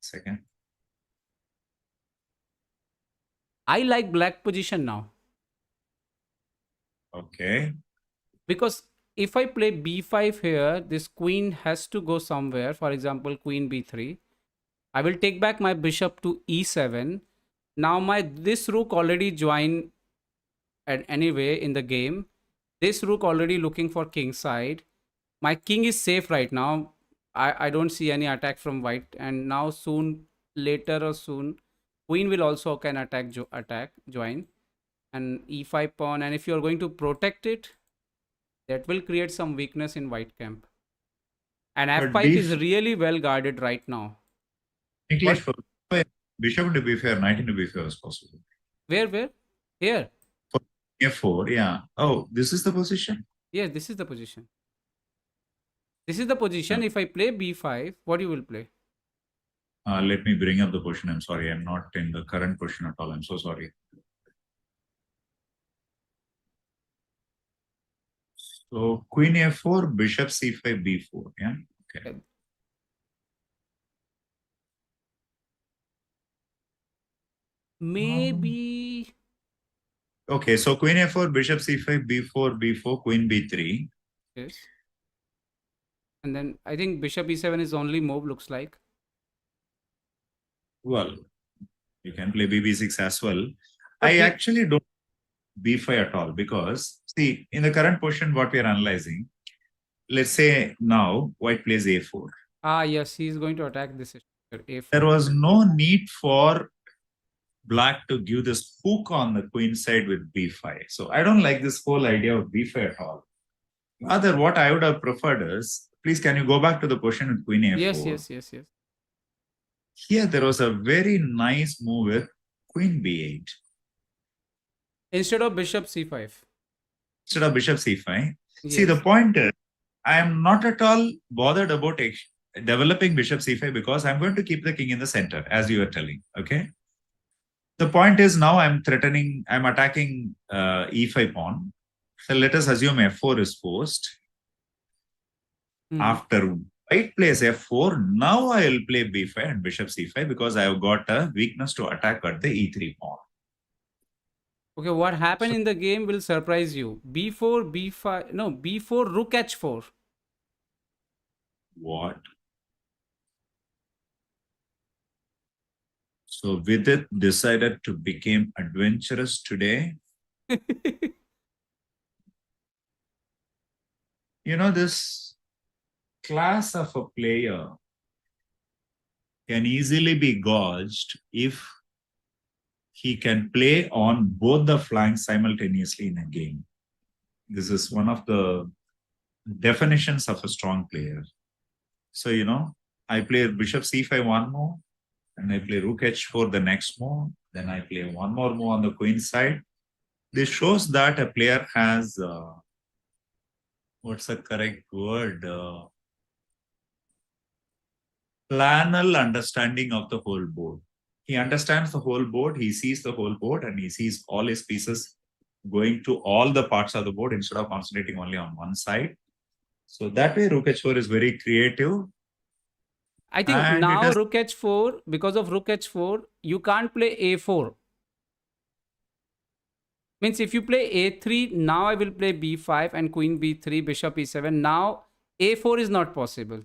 Second. I like black position now Okay. because if I play b5 here, this queen has to go somewhere. For example, queen b3. I will take back my bishop to e7. Now my this rook already joined at anyway in the game. This rook already looking for king side. My king is safe right now. I don't see any attack from white, and now soon, later or soon, queen will also can attack join, and e5 pawn. And if you are going to protect it, that will create some weakness in white camp. And But f5 is B, really well guarded right now. Niklesh, What? for bishop to b5 knight into b5 is possible. Where? Here. For f4, yeah. Oh, this is the position? Yes, this is the position. This is the Yeah. position. If I play b5, what you will play? Let me bring up the position. I'm sorry. I'm not in the current position at all. I'm so sorry. So queen a4, bishop c5, b4. Yeah. Okay. Uh, Um, Maybe. okay. So queen a4, bishop c5, b4, b4, queen b3. Yes. And then I think bishop e7 is only move, looks like. Well, you can play bb6 as well. But I he. actually don't b5 at all because see, in the current position, what we are analyzing, let's say now white plays a4. Ah, yes, he is going to attack this There a4. was no need for black to give this hook on the queen side with b5. So I don't like this whole idea of b5 at all. Rather, what I would have preferred is, please, can you go back to the question with queen Yes, a4? yes. Here, there was a very nice move with queen b8. Instead of bishop c5. Instead of bishop c5. See, the Yes. point is, I am not at all bothered about developing bishop c5 because I'm going to keep the king in the center, as you are telling. Okay. The point is now I'm attacking e5 pawn. So let us assume f4 is forced. Hmm. After white plays f4, now I will play b5 and bishop c5 because I have got a weakness to attack at the e3 pawn. Okay, what happened So in the game will surprise you. b4, b5, no, b4, rook h4. what? So Vidit decided to become adventurous today. This class of a player can easily be gauged if he can play on both the flanks simultaneously in a game. This is one of the definitions of a strong player. So, I play bishop c5 one move, and I play rook h4 the next move. Then I play one more move on the queen side. This shows that a player has, what's the correct word? Planal understanding of the whole board. He understands the whole board, he sees the whole board, and he sees all his pieces going to all the parts of the board instead of concentrating only on one side. So that way, Rook H4 is very creative, I think and it now has rook h4, because of rook h4, you can't play a4. Means if you play a3, now I will play b5 and queen b3, bishop e7. Now a4 is not possible.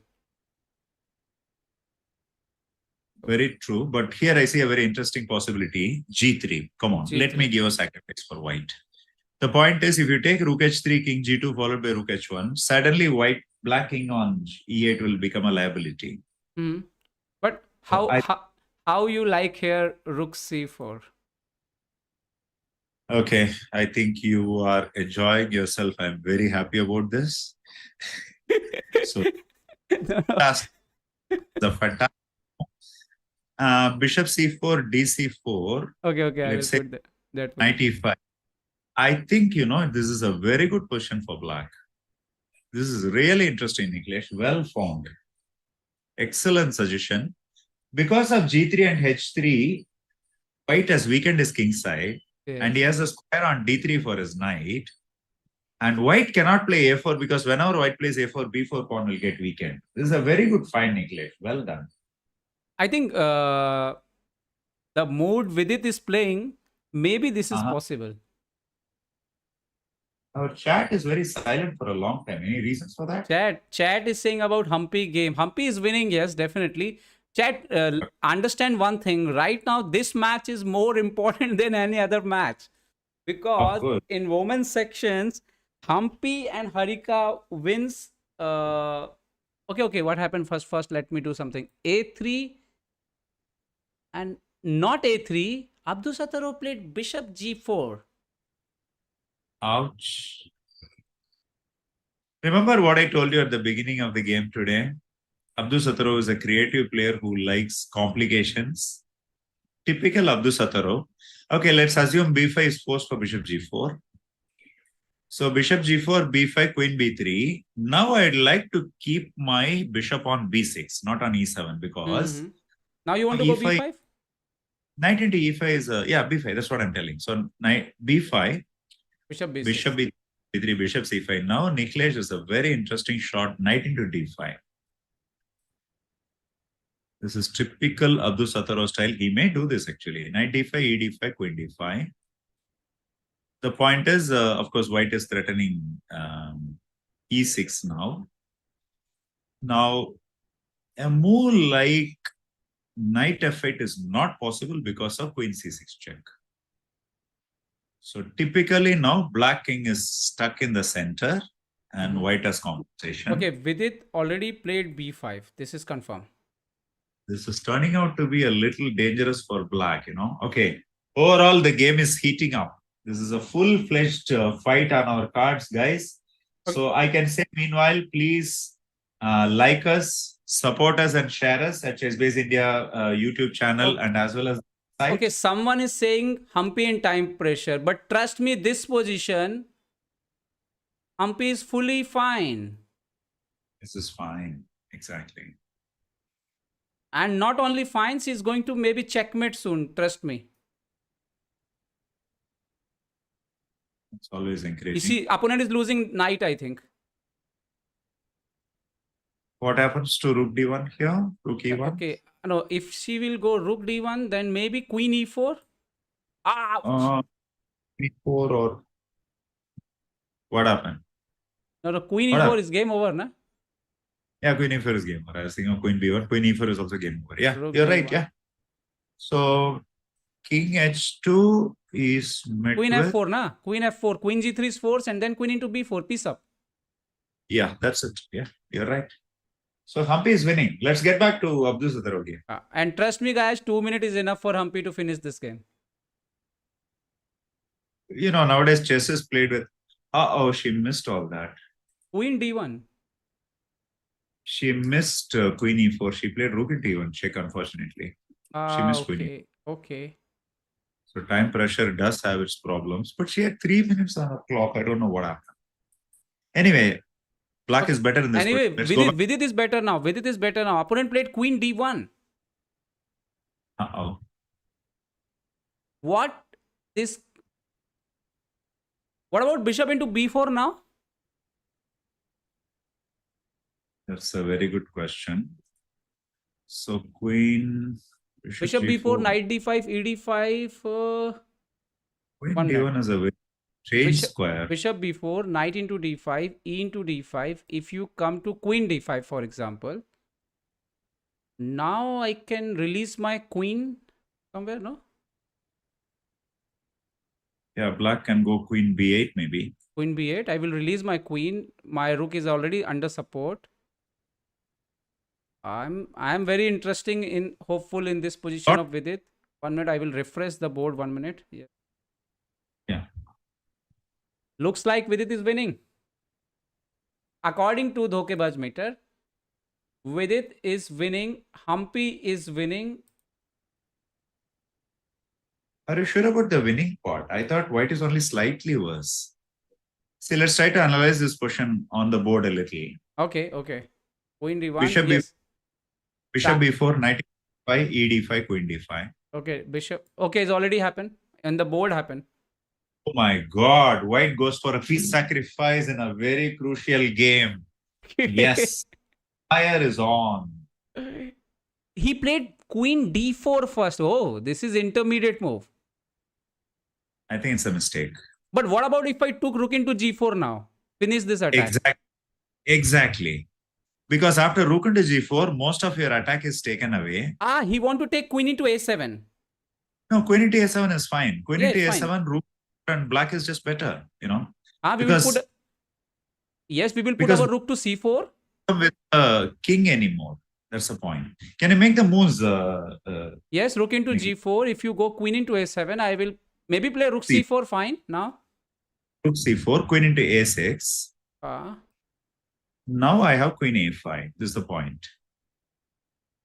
very true. But here I see a very interesting possibility. G3. Come on, let me g3. give a sacrifice for white. The point is, if you take rook h3, king g2 followed by rook h1, suddenly black king on e8 will become a liability. Hmm. But So how you like here rook c4? okay, I think you are enjoying yourself. I'm very happy about this. So No, no. that's the fantastic. Bishop c4, dc4. Okay, I will Let's say put that one. 95. I think this is a very good position for black. This is really interesting, Niklesh. Well found. Excellent suggestion. Because of g3 and h3, white has weakened his king side, and he Yes. has a square on d3 for his knight. And white cannot play a4 because whenever white plays a4, b4 pawn will get weakened. This is a very good find, Niklesh. Well done. I think the mode Vidit is playing, maybe this is possible. Our chat is very silent for a long time. Any reasons for that? Chat is saying about Humpy game. Humpy is winning, yes, definitely. Chat, understand one thing. Right now, this match is more important than any other match Of because course. in women's sections, Humpy and Harika wins. Okay. What happened first? First, let me do something. A3 and not A3. Abdusataro played Bishop G4. Ouch. Remember what I told you at the beginning of the game today? Abdul Sataro is a creative player who likes complications. Typical Abdul Sataro. Okay, let's assume b5 is forced for bishop g4. So bishop g4, b5, queen b3. Now I'd like to keep my bishop on b6, not on e7, because Now you want to go e5, B5? knight into e5 is, b5, that's what I'm telling. So knight b5, Bishop B6. bishop b3, bishop c5. Now Niklesh is a very interesting shot, knight into d5. This is typical Abdul Sataro style. He may do this actually. Knight d5, e d5, queen d5. The point is, of course, white is threatening e6 now. Now, a move like knight f8 is not possible because of queen c6 check. So typically now black king is stuck in the center and white has compensation. Okay, Vidit already played B5. This is confirmed. This is turning out to be a little dangerous for black, Okay, overall the game is heating up. This is a full-fledged fight on our cards, guys. So I can say, meanwhile, please like us, support us, and share us at ChessBase India YouTube channel and as well as site. Okay, someone is saying Humpy in time pressure, but trust me, this position, Humpy is fully fine. This is fine, exactly. And not only fine, she's going to maybe checkmate soon. Trust me. It's always encouraging. You see, opponent is losing knight, I think. What happens to rook d1 here? Rook e1? Okay. No, if she will go rook d1, then maybe queen e4. E4 or what happened? No, queen e4 is game over, na? Yeah, queen e4 is game over. I was thinking queen b1. Queen e4 is also game over. Yeah, Rook you're d1. right. Yeah. So king h2 is met queen with f4, na? Queen f4. Queen g3 is forced and then queen into b4. Piece up. Yeah, that's it. Yeah, you're right. So Humpy is winning. Let's get back to Abdul Sataro game. And trust me, guys, 2 minutes is enough for Humpy to finish this game. Nowadays chess is played with. She missed all that. Queen d1. She missed queen e4. She played rook into e1 check, unfortunately. She missed queen e4. Okay. So time pressure does have its problems, but she had 3 minutes on her clock. I don't know what happened. Anyway, black is better in this. Anyway, Vidit is better now. Vidit is better now. Opponent played queen d1. Uh-oh. What this What about bishop into b4 now? That's a very good question. So queen, Bishop b4, g4. knight d5, e d5. Queen One minute. d1 is a very strange Bishop, square. bishop b4, knight into d5, e into d5. If you come to queen d5, for example, now I can release my queen somewhere, no? Yeah, black can go queen b8 maybe. Queen b8. I will release my queen. My rook is already under support. I'm very interesting in hopeful in this position Not, of Vidit. 1 minute, I will refresh the board. 1 minute. Yeah. yeah. Looks like Vidit is winning. According to Dhokebaj meter, Vidit is winning. Humpy is winning. Are you sure about the winning part? I thought white is only slightly worse. See, let's try to analyze this position on the board a little. Okay, okay. Queen d1. Bishop Yes. bishop b4, knight e5, e d5, queen d5. Okay, bishop. Okay, it's already happened. And the board happened. Oh my God, white goes for a piece sacrifice in a very crucial game. Yes, fire is on. He played queen d4 first. Oh, this is intermediate move. I think it's a mistake. But what about if I took rook into g4 now? Finish this attack. Exactly. Because after rook into g4, most of your attack is taken away. Ah, he want to take queen into a7. No, queen into a7 is fine. Queen Yeah, into it's a7, fine. rook and black is just better, you know. Ah, we will Because put. Yes, we will put our rook to c4. with king anymore. That's the point. Can you make the moves? Yes, rook into g4. If you go queen into a7, I will maybe play rook c4. Fine now. Rook c4, queen into a6. Now I have queen a5. This is the point.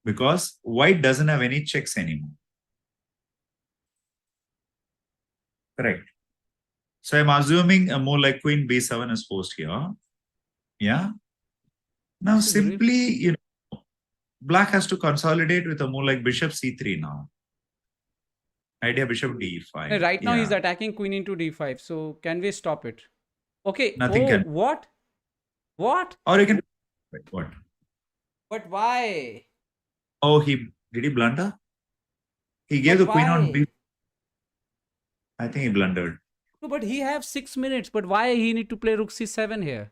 Because white doesn't have any checks anymore. Correct. So I'm assuming a move like queen b7 is forced here. Yeah. Now simply, you know, black has to consolidate with a move like bishop c3 now. Idea bishop d5. Right now he's attacking queen into d5. So can we stop it? Okay. Nothing can. What? What? Or you can. Wait, what? But why? Oh, did he blunder? He gave the queen on b. I think he blundered. No, but he have 6 minutes. But why he need to play rook c7 here?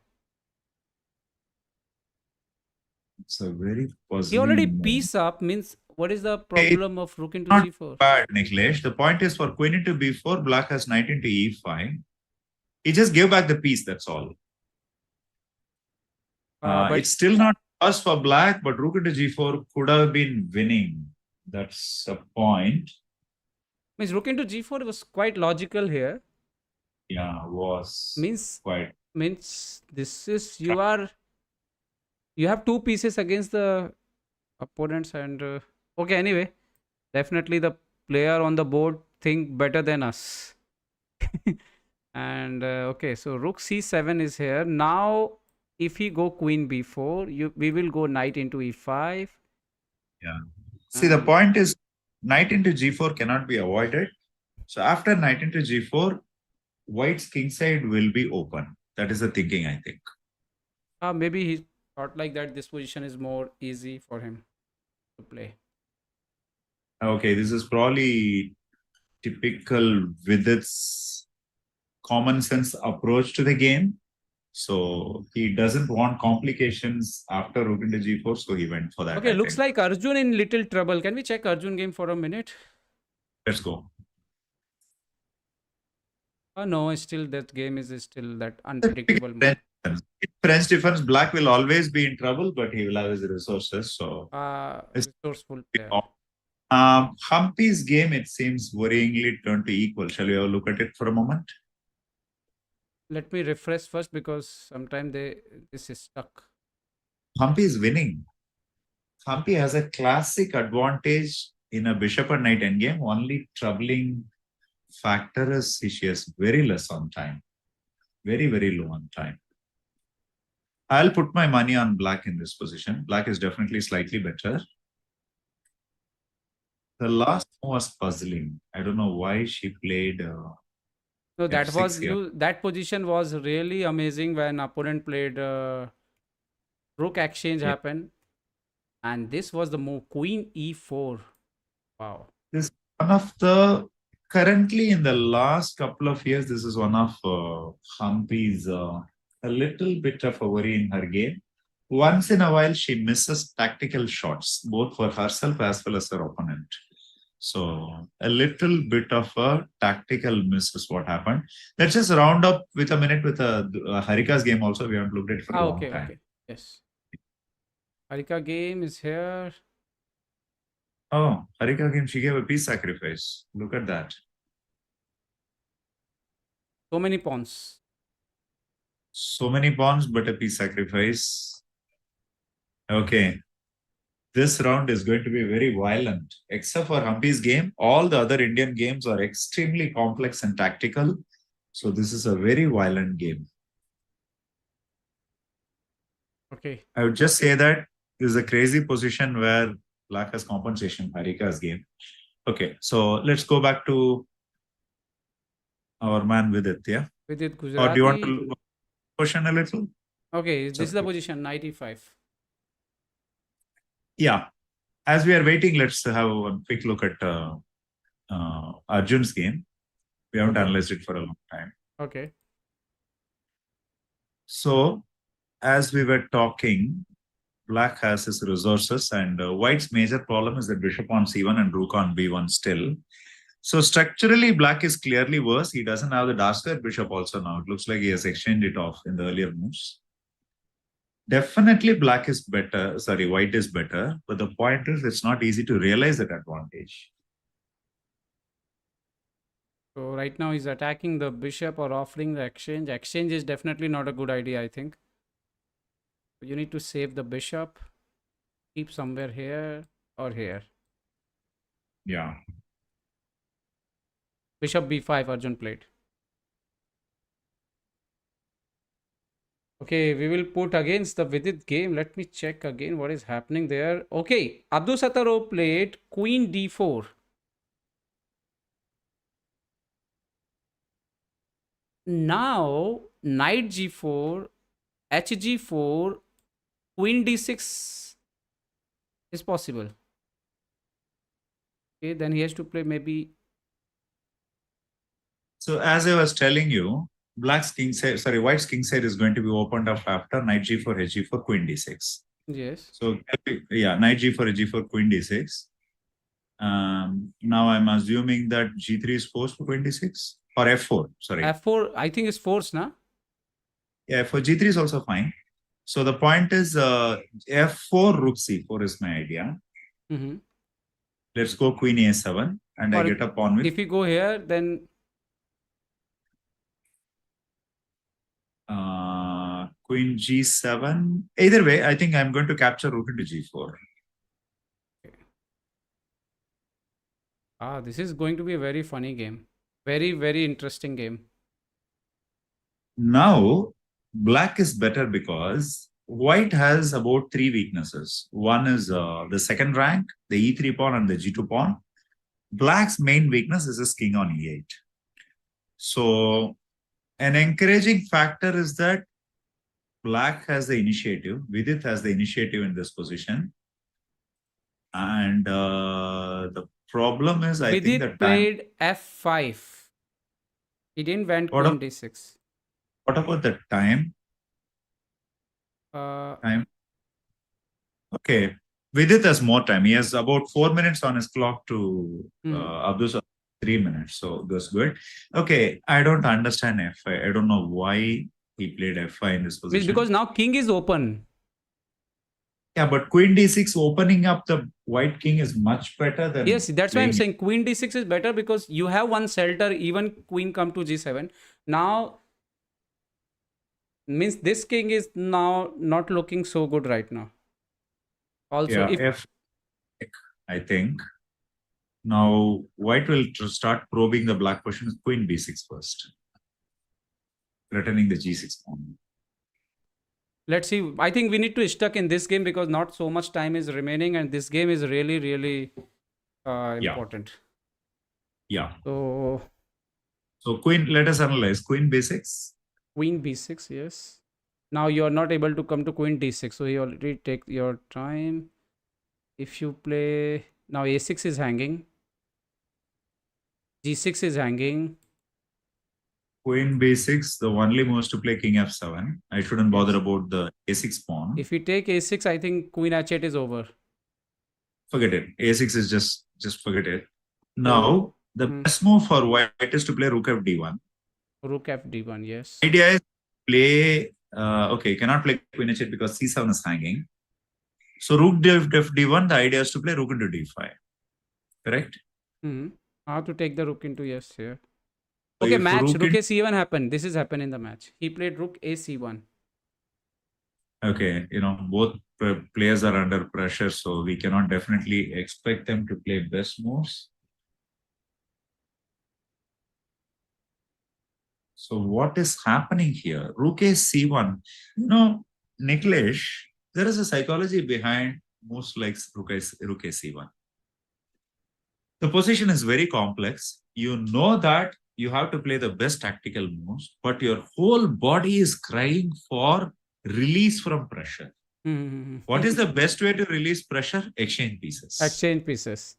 It's a very puzzling. He already piece up. Means what is the problem of rook into g4? Bad, Niklesh. The point is for queen into b4, black has knight into e5. He just gave back the piece. That's all. It's still not lost for black, but rook into g4 could have been winning. That's the point. Means rook into g4 was quite logical here. Yeah, was means quite. Means this is you have two pieces against the opponents and okay, anyway, definitely the player on the board think better than us. And okay, so rook c7 is here. Now if he go queen b4, we will go knight into e5. Yeah. See, the point is knight into g4 cannot be avoided. So after knight into g4, white's king side will be open. That is the thinking, I think. Maybe he thought like that this position is more easy for him to play. Okay, this is probably typical Vidit's common sense approach to the game. So he doesn't want complications after rook into g4, so he went for that. Okay, looks like Arjun in little trouble. Can we check Arjun game for a minute? Let's go. No, still that game is still that unpredictable. French defense, black will always be in trouble, but he will have his resources. So resourceful player. Humpy's game, it seems worryingly turned to equal. Shall we have a look at it for a moment? Let me refresh first because sometimes this is stuck. Humpy is winning. Humpy has a classic advantage in a bishop and knight endgame. Only troubling factor is she has very less on time. Very, very low on time. I'll put my money on black in this position. Black is definitely slightly better. The last one was puzzling. I don't know why she played So that f6 was here. that position was really amazing when opponent played rook exchange Yeah. happened, and this was the move queen e4. Wow. This is one of the currently in the last couple of years, this is one of Humpy's a little bit of a worry in her game. Once in a while, she misses tactical shots, both for herself as well as her opponent. So a little bit of a tactical miss is what happened. Let's just round up with a minute with Harika's game also. We haven't looked at it for a Ah, long okay, time. okay. Yes. Harika game is here. Oh, Harika game, she gave a peace sacrifice. Look at that. So many pawns. So many pawns, but a peace sacrifice. Okay. This round is going to be very violent. Except for Humpy's game, all the other Indian games are extremely complex and tactical. So this is a very violent game. Okay. I would just say that this is a crazy position where Black has compensation, Harika's game. Okay, so let's go back to our man Vidit, yeah? Vidit Or do you want Gujrathi. to question a little? Okay, It's this up is the to you. position 95. Yeah. As we are waiting, let's have a quick look at Arjun's game. We haven't Okay. analyzed it for a long time. Okay. So, as we were talking, Black has his resources, and White's major problem is that Bishop on C1 and Rook on B1 still. So, structurally, Black is clearly worse. He doesn't have the dark square bishop also now. It looks like he has exchanged it off in the earlier moves. Definitely, Black is better. Sorry, White is better. But the point is, it's not easy to realize that advantage. So right now he's attacking the bishop or offering the exchange. Exchange is definitely not a good idea, I think. You need to save the bishop. Keep somewhere here or here. Yeah. Bishop b5 Arjun played. Okay, we will put against the Vidit game. Let me check again what is happening there. Okay, Abdul Sataro played queen d4. Now, knight g4, hg4, queen d6 is possible. Okay, then he has to play maybe. So, as I was telling you, Black's king side, sorry, White's king side is going to be opened up after knight g4, hg4, queen d6. Yes. So, yeah, knight g4, hg4, queen d6. Now I'm assuming that g3 is forced for 26 or f4. Sorry. f4, I think is forced, na? Yeah, for g3 is also fine. So the point is f4 rook c4 is my idea. Mm-hmm. Let's go queen a7 and I Or get a pawn with if we go here, then queen g7. Either way, I think I'm going to capture rook into g4. this is going to be a very funny game. Very, very interesting game. Now, Black is better because White has about three weaknesses. One is the second rank, the e3 pawn and the g2 pawn. Black's main weakness is his king on e8. So, an encouraging factor is that Black has the initiative. Vidit has the initiative in this position. And the problem is, I think Vidit that time. played f5. He didn't went What, queen d6. what about the time? Time. Okay. Vidit has more time. He has about 4 minutes on his clock to Abdul 3 minutes. So that's good. Okay. I don't understand f5. I don't know why he played f5 in this position. Because now king is open. Yeah, but queen d6 opening up the white king is much better than. Yes, that's why I'm saying queen d6 is better because you have one shelter, even queen come to g7. Now, means this king is now not looking so good right now. Also, yeah, I think. Now, white will start probing the black position queen b6 first, threatening the g6 pawn. Let's see. I think we need to stuck in this game because not so much time is remaining and this game is really, really important. Yeah. So, So queen, let us analyze. Queen b6. Queen b6, yes. Now you're not able to come to queen d6, so you already take your time. If you play now, a6 is hanging, g6 is hanging. Queen b6, the only moves to play king f7. I shouldn't bother Yes. about the a6 pawn. If we take a6, I think queen h8 is over. Forget it. A6 is just forget it. Now, the best move for white is to play rook fd1. Rook fd1, yes. Idea is play, okay, cannot play queen h8 because c7 is hanging. So rook fd1, the idea is to play rook into d5. Correct? How to take the rook into, yes, here. So okay, if match, rook a7 happened. This is happened in the match. He played rook a1. Okay, both players are under pressure, so we cannot definitely expect them to play best moves. So what is happening here? Rook c1. Niklesh, there is a psychology behind moves like rook c1. The position is very complex. You know that you have to play the best tactical moves, but your whole body is crying for release from pressure. What is the best way to release pressure? Exchange pieces. Exchange pieces.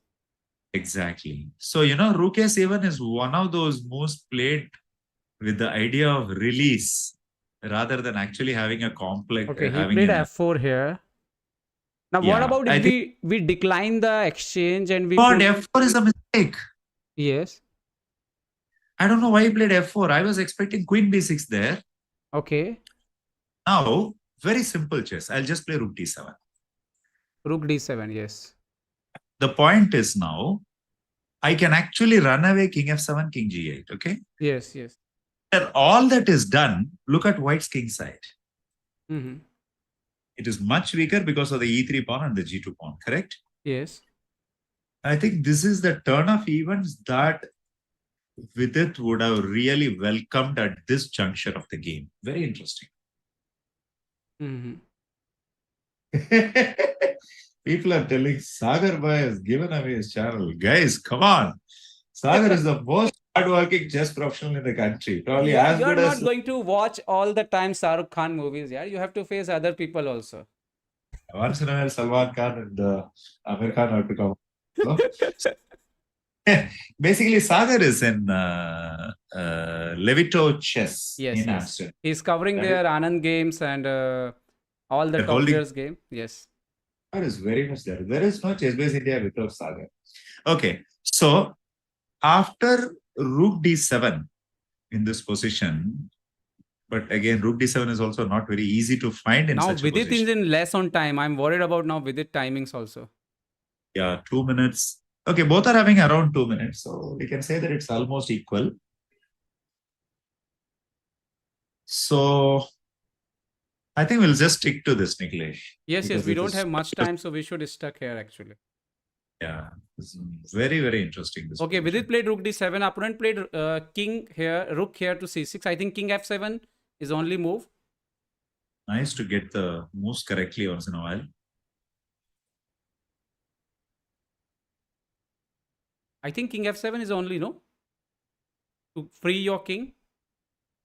Exactly. So, rook a7 is one of those moves played with the idea of release rather than actually having a complex. Okay, he played f4 here. Now, what about if we decline the exchange and we put f4 is a mistake. Yes. I don't know why he played f4. I was expecting queen b6 there. Okay. Now, very simple chess. I'll just play rook d7. Rook d7, yes. The point is now, I can actually run away king f7, king g8, okay? Yes, yes. After all that is done, look at white's king side. It is much weaker because of the e3 pawn and the g2 pawn, correct? Yes. I think this is the turn of events that Vidit would have really welcomed at this juncture of the game. Very interesting. People are telling Sagar Bhai has given away his channel. Guys, come on. Sagar is the most hardworking chess professional in the country. Probably as good as... You're not going to watch all the time Shah Rukh Khan movies. Yeah? You have to face other people also. Once in a while, Salman Khan and Amir Khan have to come. So, basically, Sagar is in Levito Chess in Amsterdam. He's covering their Anand games and all the top players' game. Yes. That is very much there. There is no ChessBase India without Sagar. Okay. So, after rook d7 in this position, but again, rook d7 is also not very easy to find in such a position. Now, Vidit is in less on time. I'm worried about now Vidit timings also. Yeah, 2 minutes. Okay, both are having around 2 minutes. So, we can say that it's almost equal. So, I think we'll just stick to this, Niklesh. Yes, we don't have much time, so we should stuck here actually. Yeah, it's very, very interesting. This okay, Vidit played rook d7. Opponent played king here, rook here to c6. I think king f7 is only move. Nice to get the moves correctly once in a while. I think king f7 is only, no? To free your king.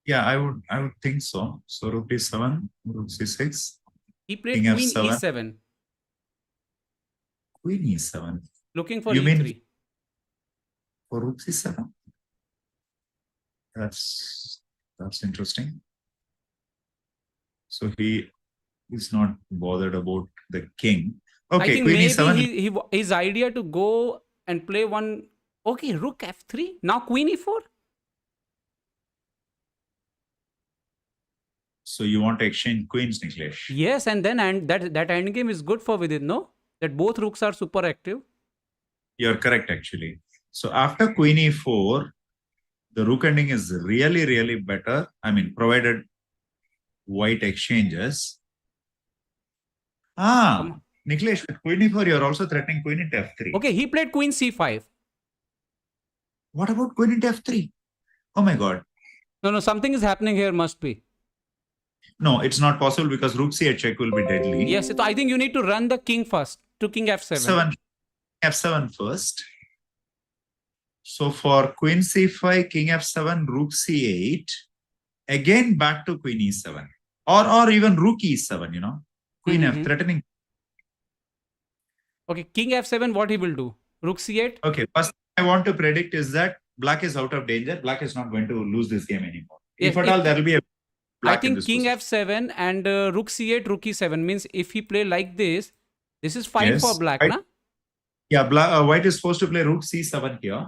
Yeah, I would think so. So rook d7, rook c6. He played king queen e7. Queen e7. Looking for e3. Mean for rook c7? That's interesting. So he is not bothered about the king. Okay, I think queen maybe e7. His idea to go and play one. Okay, rook f3. Now queen e4. So you want to exchange queens, Niklesh? Yes, and then that endgame is good for Vidit, no? That both rooks are super active. You're correct, actually. So after queen e4, the rook ending is really, really better. I mean, provided white exchanges. Niklesh, with queen e4, you're also threatening queen into f3. Okay, he played queen c5. What about queen into f3? Oh my god. No, something is happening here, must be. No, it's not possible because rook c8 check will be deadly. Yes, so I think you need to run the king first to king f7. F7 first. So for queen c5, king f7, rook c8, again back to queen e7, or even rook e7. Queen f threatening. Okay, king f7, what he will do? Rook c8? Okay, first I want to predict is that black is out of danger. Black is not going to lose this game anymore. Yes, If at all, there will be a I black in think this king position. f7 and rook c8, rook e7 means if he play like this is fine for Yes. black, White, na? yeah, white is supposed to play rook c7 here.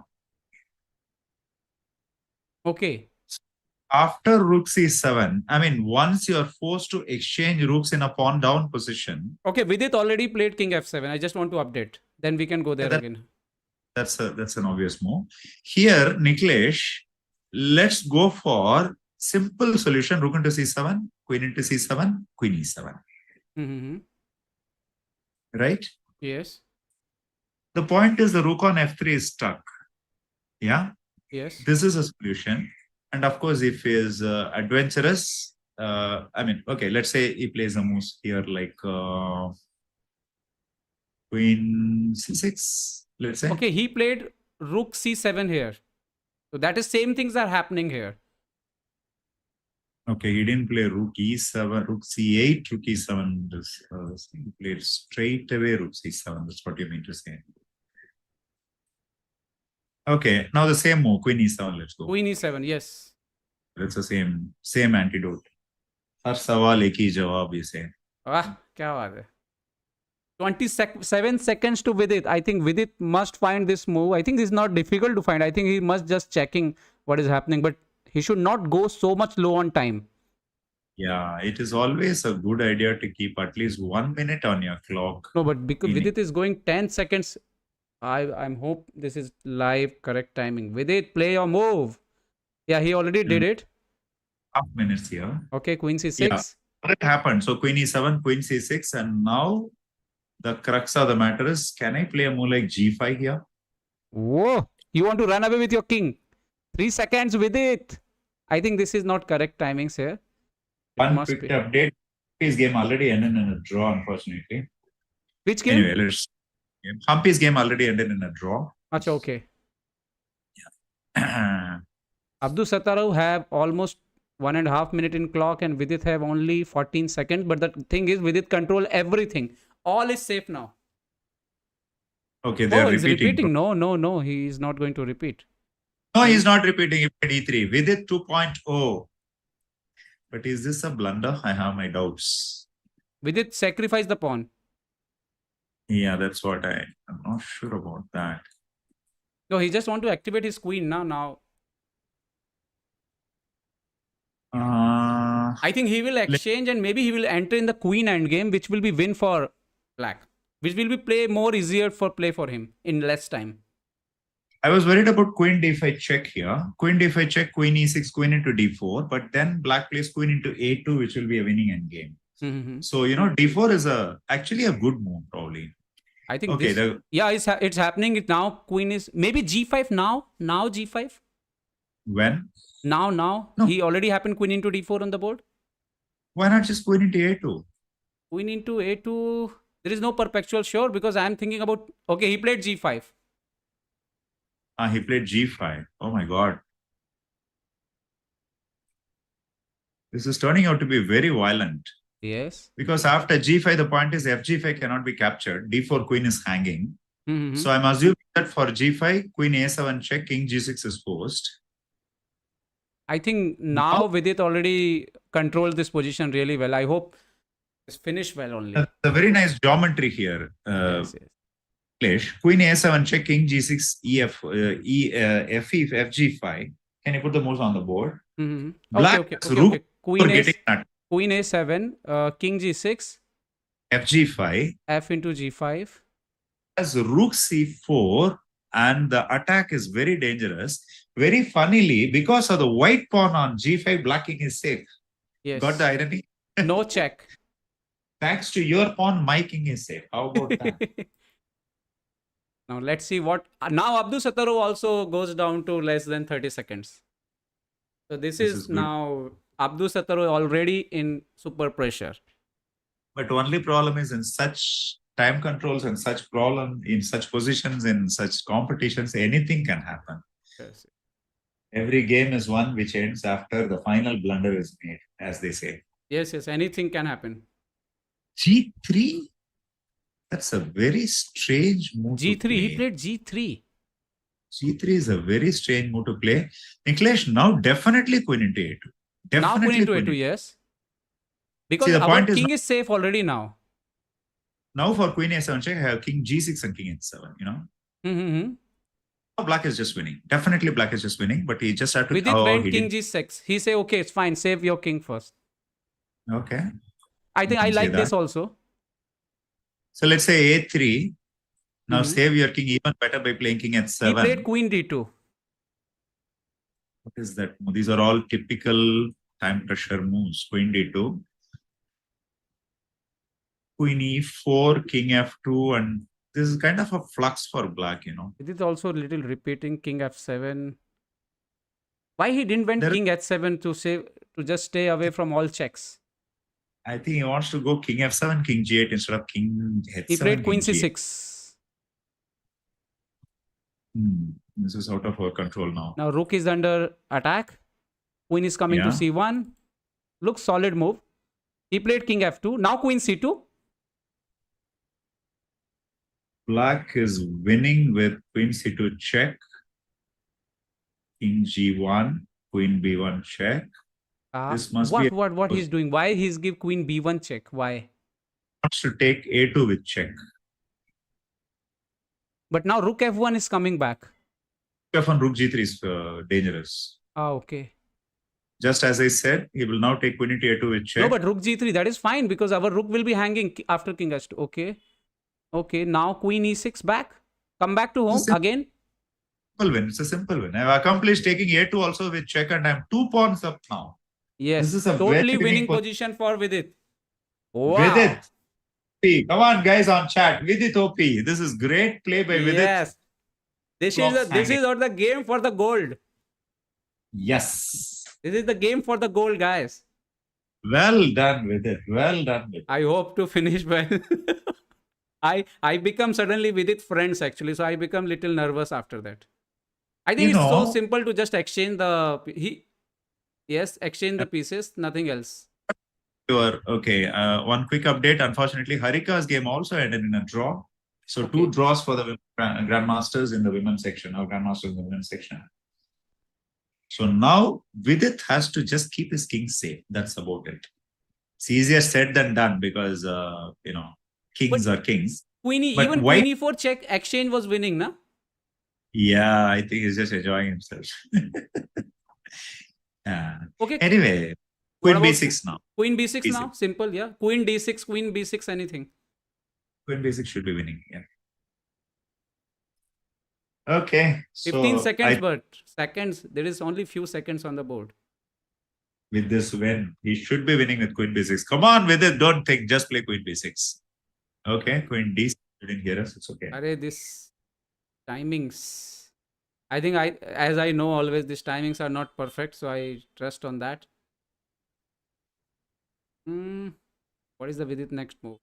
Okay. After rook c7, I mean, once you're forced to exchange rooks in a pawn down position. Okay, Vidit already played king f7. I just want to update. Then we can go there again. That's an obvious move. Here, Niklesh, let's go for simple solution. Rook into c7, queen into c7, queen e7. Right? Yes. The point is the rook on f3 is stuck. Yeah? Yes. This is a solution. And of course, if he is adventurous, I mean, okay, let's say he plays a move here like queen c6, let's say. Okay, he played rook c7 here. So that is same things are happening here. Okay, he didn't play rook e7, rook c8, rook e7. He played straight away rook c7. That's what you mean to say. Okay, now the same move, queen e7. Let's go. Queen e7, yes. That's the same antidote. हर सवाल एक ही जवाब ही से. वाह, क्या बात है. 27 seconds to Vidit. I think Vidit must find this move. I think this is not difficult to find. I think he must just checking what is happening, but he should not go so much low on time. Yeah, it is always a good idea to keep at least 1 minute on your clock. No, but because Vidit is going 10 seconds, I'm hope this is live correct timing. Vidit, play your move. Yeah, he already did it. Half minutes here. Okay, queen c6. Yeah, that happened. So queen e7, queen c6, and now the crux of the matter is, can I play a move like g5 here? Whoa, you want to run away with your king? 3 seconds with it. I think this is not correct timings here. One quick update. His game already ended in a draw, unfortunately. Which game? Anyway, let's. Humpy's game already ended in a draw. Achha, okay. Yeah. Abdul Sattarov have almost 1.5 minute in clock and Vidit have only 14 seconds. But the thing is, Vidit control everything. All is safe now. Okay, they're repeating. No. He is not going to repeat. No, he's not repeating. He played e3. Vidit 2.0. But is this a blunder? I have my doubts. Vidit sacrifice the pawn. Yeah, that's what I'm not sure about that. No, he just want to activate his queen now. I think he will exchange and maybe he will enter in the queen endgame, which will be win for black, which will be play more easier for play for him in less time. I was worried about queen d5 check here. Queen d5 check, queen e6, queen into d4. But then black plays queen into a2, which will be a winning endgame. So, d4 is actually a good move, probably. I think it's happening now. Queen is maybe g5 now. Now g5. When? Now. No. He already happened queen into d4 on the board. Why not just queen into a2? Queen into a2. There is no perpetual sure because I'm thinking about. Okay, he played g5. He played g5. Oh my god. This is turning out to be very violent. Yes. Because after g5, the point is fg5 cannot be captured. d4 queen is hanging. So I'm assuming that for g5, queen a7 check, king g6 is forced. I think now Vidit already controlled this position really well. I hope it's finished well only. The very nice geometry here. Yes. Queen a7 check, king g6, fg5. Can you put the moves on the board? Okay. Queen a7, king g6, fg5, f into g5. As rook c4, and the attack is very dangerous. Very funnily, because of the white pawn on g5, black king is safe. Yes. Got the irony? No check. Thanks to your pawn, my king is safe. How about that? Now let's see what. Now Abdul Sattarov also goes down to less than 30 seconds. So this is now Abdul Sattarov already in super pressure. But only problem is in such time controls and such problem in such positions in such competitions, anything can happen. Yes. Every game is one which ends after the final blunder is made, as they say. Yes, yes. Anything can happen. G3? That's a very strange move to G3. He play. played G3. G3 is a very strange move to play. Niklesh, now definitely queen into A2. Now queen Definitely into queen A2, into. yes. See, Because the our point is king is safe already now. now for queen A7 check, I have king G6 and king H7, Mm-hmm. Now black is just winning. Definitely black is just winning, but he just had to. Vidit Oh, went he king did. G6. He say, okay, it's fine. Save your king first. Okay. I You think I can say like that. this also. So let's say A3. Now Mm-hmm. save your king even better by playing king He played H7. queen D2. What is that? These are all typical time pressure moves. Queen D2. Queen E4, king F2, and this is kind of a flux for black. Vidit also a little repeating king F7. Why he didn't went There, king H7 to save to just stay away from all checks? I think he wants to go king F7, king G8 instead of king He played H7, queen king G8. C6. This is out of our control now. Now rook is under attack. Queen is coming to Yeah. C1. Looks solid move. He played king F2. Now queen C2. Black is winning with queen C2 check, king G1, queen B1 check. This must be What he's doing? Why he's give queen B1 check? Why? wants to take A2 with check. But now rook F1 is coming back. F1 rook G3 is dangerous. Ah, okay. Just as I said, he will now take queen into A2 with check. No, but rook G3, that is fine because our rook will be hanging after king H2. Okay. Okay, now queen E6 back. Come back to home again. Simple win. It's a simple win. I've accomplished taking A2 also with check and I'm 2 pawns up now. Yes, this is a totally very winning position for Vidit. Wow. Vidit. Come on, guys on chat. Vidit OP. This is great play by Vidit. Yes. This is not the game for the gold. Yes. This is the game for the gold, guys. Well done with it. Well done with it. I hope to finish well. I become suddenly with it friends actually, so I become little nervous after that. I think it's so simple to just exchange the exchange the pieces, nothing else. Okay. One quick update. Unfortunately, Harika's game also ended in a draw. So okay. 2 draws for the grandmasters in the women's section, or grandmasters in the women's section. So now Vidit has to just keep his king safe. That's about it. It's easier said than done because kings are kings. Queen E4 check exchange was winning, na? Yeah, I think he's just enjoying himself. Okay. Anyway, queen B6 now. Queen B6 now, simple, yeah. Queen D6, queen B6, anything. Queen B6 should be winning, yeah. Okay. 15 seconds, but seconds. There is only few seconds on the board. With this win, he should be winning with queen B6. Come on with it. Don't think. Just play queen B6. Okay. Queen D6. You didn't hear us. It's okay. Array, this timings. I think as I know always, these timings are not perfect. So I trust on that. What is the Vidit next move?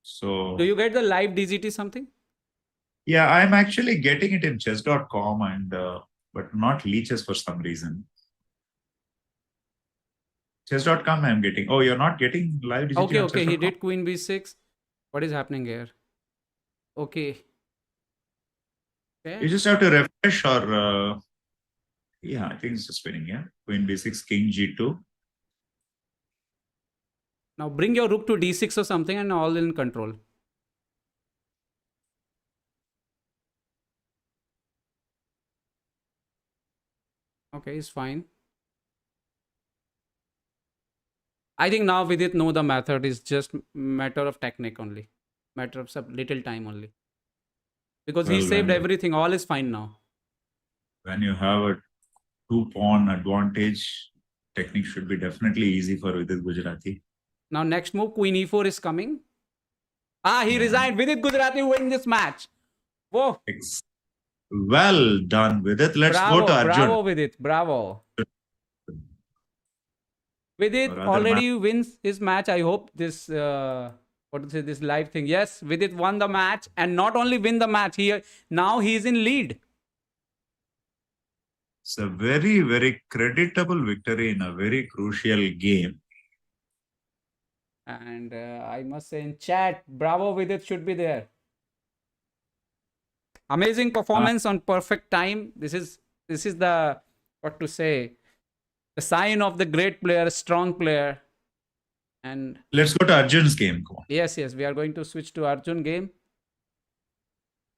So do you get the live DGT something? Yeah, I'm actually getting it in chess.com and but not leeches for some reason. Chess.com I'm getting. Oh, you're not getting live DGT. Okay. He did queen B6. What is happening here? Okay. You just have to refresh or yeah, I think it's just winning. Yeah, queen B6, king G2. Now bring your rook to D6 or something and all in control. Okay, it's fine. I think now Vidit know the method is just matter of technique only. Matter of some little time only. Because he saved everything. All is fine now. When you have a 2-pawn advantage, technique should be definitely easy for Vidit Gujrathi. Now next move, queen E4 is coming. He resigned. Vidit Gujrathi win this match. Whoa. Well done, Vidit. Let's go to Arjun. Bravo, Vidit. Bravo. Vidit already wins his match. I hope this this live thing. Yes, Vidit won the match, and not only win the match, now he is in lead. It's a very, very creditable victory in a very crucial game. And I must say in chat, bravo Vidit should be there. Amazing performance on perfect time. This is the, what to say, the sign of the great player, strong player. And Let's go to Arjun's game. Come on. yes, we are going to switch to Arjun game.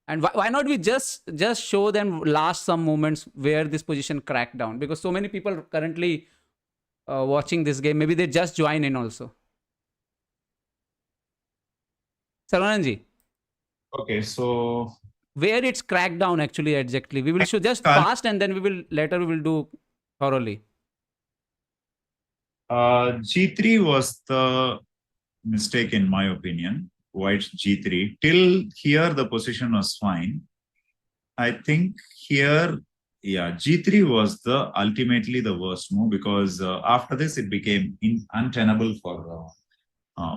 And why not we just show them last some moments where this position cracked down, because so many people currently watching this game, maybe they just join in also. Saravanan, Okay, so where it's cracked down actually exactly, we will show just fast and then we will do thoroughly. G3 was the mistake in my opinion. White's G3. Till here, the position was fine. I think here, yeah, G3 was the ultimately the worst move, because after this it became untenable for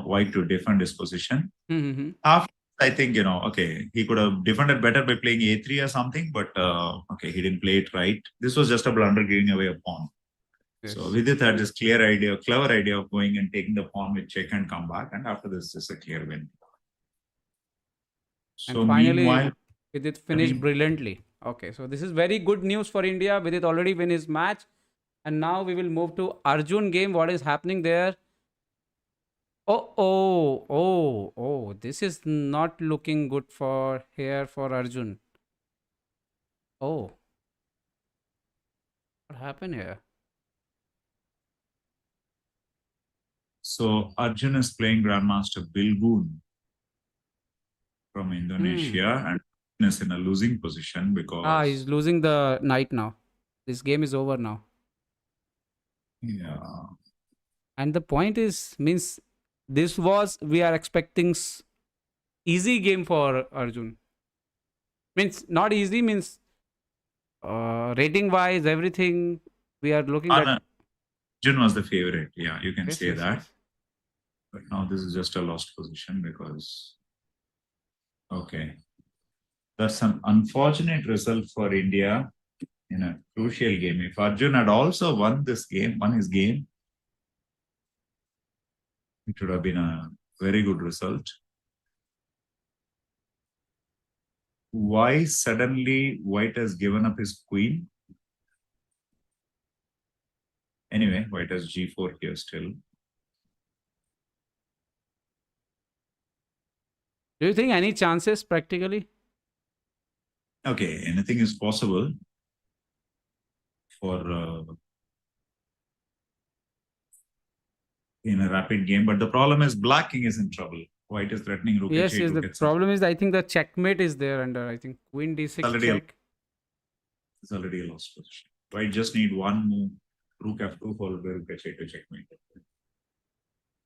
White to defend his position. Mm-hmm. After, I think, okay, he could have defended better by playing A3 or something, but okay, he didn't play it right. This was just a blunder, giving away a pawn. Yes. So Vidit had this clever idea of going and taking the pawn with check and come back, and after this is a clear win. So and finally, meanwhile, Vidit finished brilliantly. Okay, so this is very good news for India. Vidit already win his match, and now we will move to Arjun game. What is happening there? Oh! This is not looking good for Arjun. Oh, what happened here? So Arjun is playing Grandmaster Bilgun from Indonesia and is in a losing position because he's losing the knight now. This game is over now. Yeah. And the point is, means this was, we are expecting easy game for Arjun. Means not easy, means rating wise, everything we are looking at. Arjun was the favorite. Yeah, you can say that. Yes. But now this is just a lost position because, okay, that's an unfortunate result for India in a crucial game. If Arjun had also won his game, it would have been a very good result. Why suddenly White has given up his queen? Anyway, White has G4 here still. Do you think any chances practically? Okay, anything is possible for in a rapid game, but the problem is Black King is in trouble. White is threatening Rook Yes, H8. The problem is, I think the checkmate is there under, I think, Queen D6 check. It's already a lost position. White just need one move, Rook F2 followed by Rook H8 to checkmate.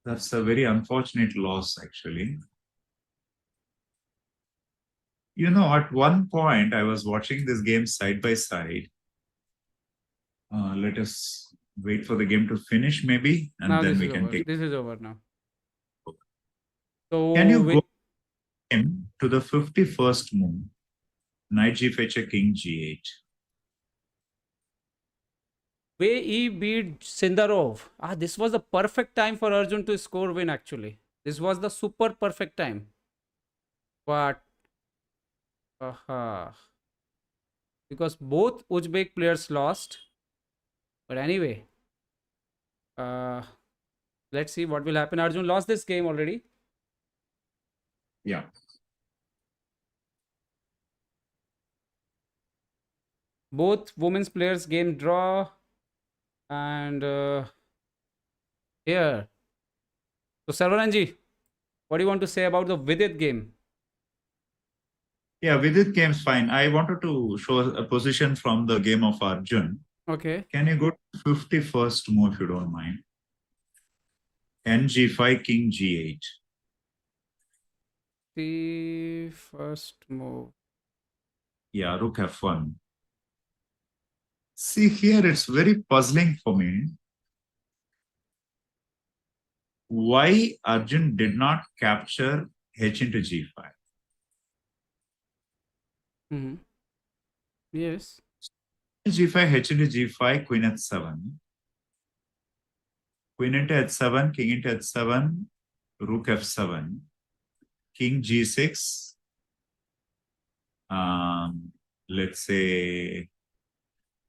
That's a very unfortunate loss, actually. At one point, I was watching this game side by side. Let us wait for the game to finish, maybe, and now then we can take. This is over now. So can you go to the 51st move? Knight G5 check, King G8. Way he beat Sindarov. This was the perfect time for Arjun to score win, actually. This was the super perfect time. But because both Uzbek players lost. But anyway, let's see what will happen. Arjun lost this game already. Yeah. Both women's players game draw. And here. So Saravanan, what do you want to say about the Vidit game? Yeah, Vidit game's fine. I wanted to show a position from the game of Arjun. Okay. Can you go to 51st move if you don't mind? Ng5, King G8. The first move. Yeah, Rook F1. See, here it's very puzzling for me. Why Arjun did not capture H into G5? Yes. g5, h into g5, queen h7. Queen into h7, king into h7, rook f7, king g6. Let's say,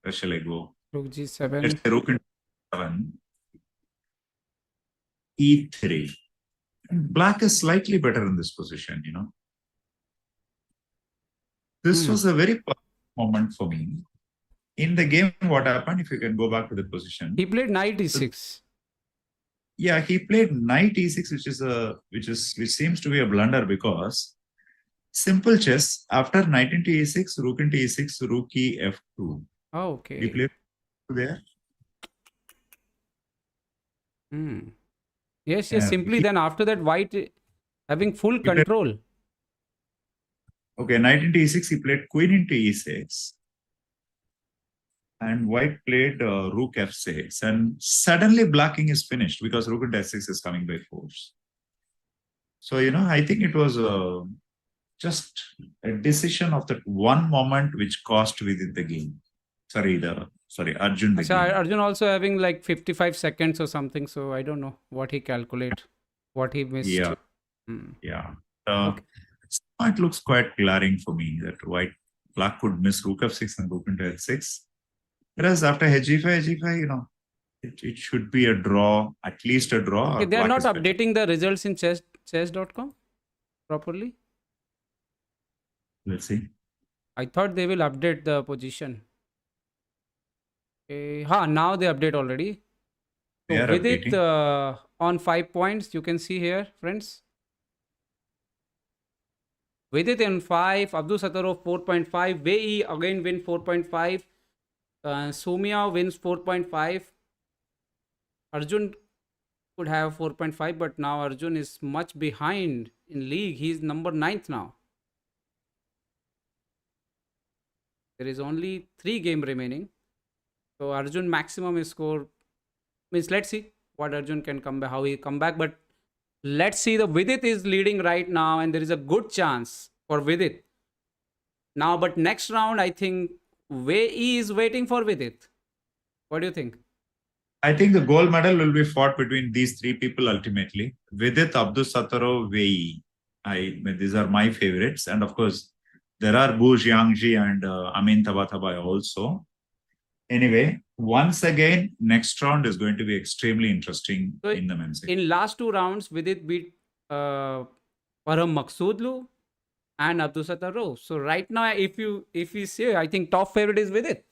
where shall I go? Rook g7. Let's say rook into 7, e3. Black is slightly better in this position, you know. This was a very powerful moment for me. In the game, what happened, if you can go back to the position. He played knight e6. Yeah, he played knight e6, which seems to be a blunder because simple chess, after knight into e6, rook into e6, rook e f2. Oh, okay. He played there. Yes, simply then after that, white having full control. Okay, knight into e6, he played queen into e6. And white played rook f6. And suddenly blocking is finished because rook into f6 is coming by force. So, you know, I think it was just a decision of that one moment which cost within the game. Arjun the game. Arjun also having like 55 seconds or something. So I don't know what he calculate, what he missed. Yeah. Yeah. It looks quite glaring for me that black could miss rook f6 and rook into h6. Whereas after h5, you know, it should be a draw, at least a draw. Okay, they are not updating the results in chess.com properly. Let's see. I thought they will update the position. Okay. Now they update already. So Vidit on 5 points, you can see here, friends. Vidit in 5, Abdul Sattarov 4.5, Wei again win 4.5, Soumya wins 4.5. Arjun could have 4.5, but now Arjun is much behind in league. He's number 9th now. There is only 3 games remaining. So Arjun maximum is score means let's see what Arjun can come back, how he come back. But let's see, the Vidit is leading right now, and there is a good chance for Vidit. Now, but next round, I think Wei is waiting for Vidit. What do you think? I think the gold medal will be fought between these 3 people ultimately. Vidit, Abdul Sattarov, Wei. These are my favorites. And of course, there are Bu Jiangji and Amin Tabatabai also. Anyway, once again, next round is going to be extremely interesting in the men's section. In last 2 rounds, Vidit beat Param Maqsoodlu and Abdul Sattarov. So right now, if you say, I think top favorite is Vidit.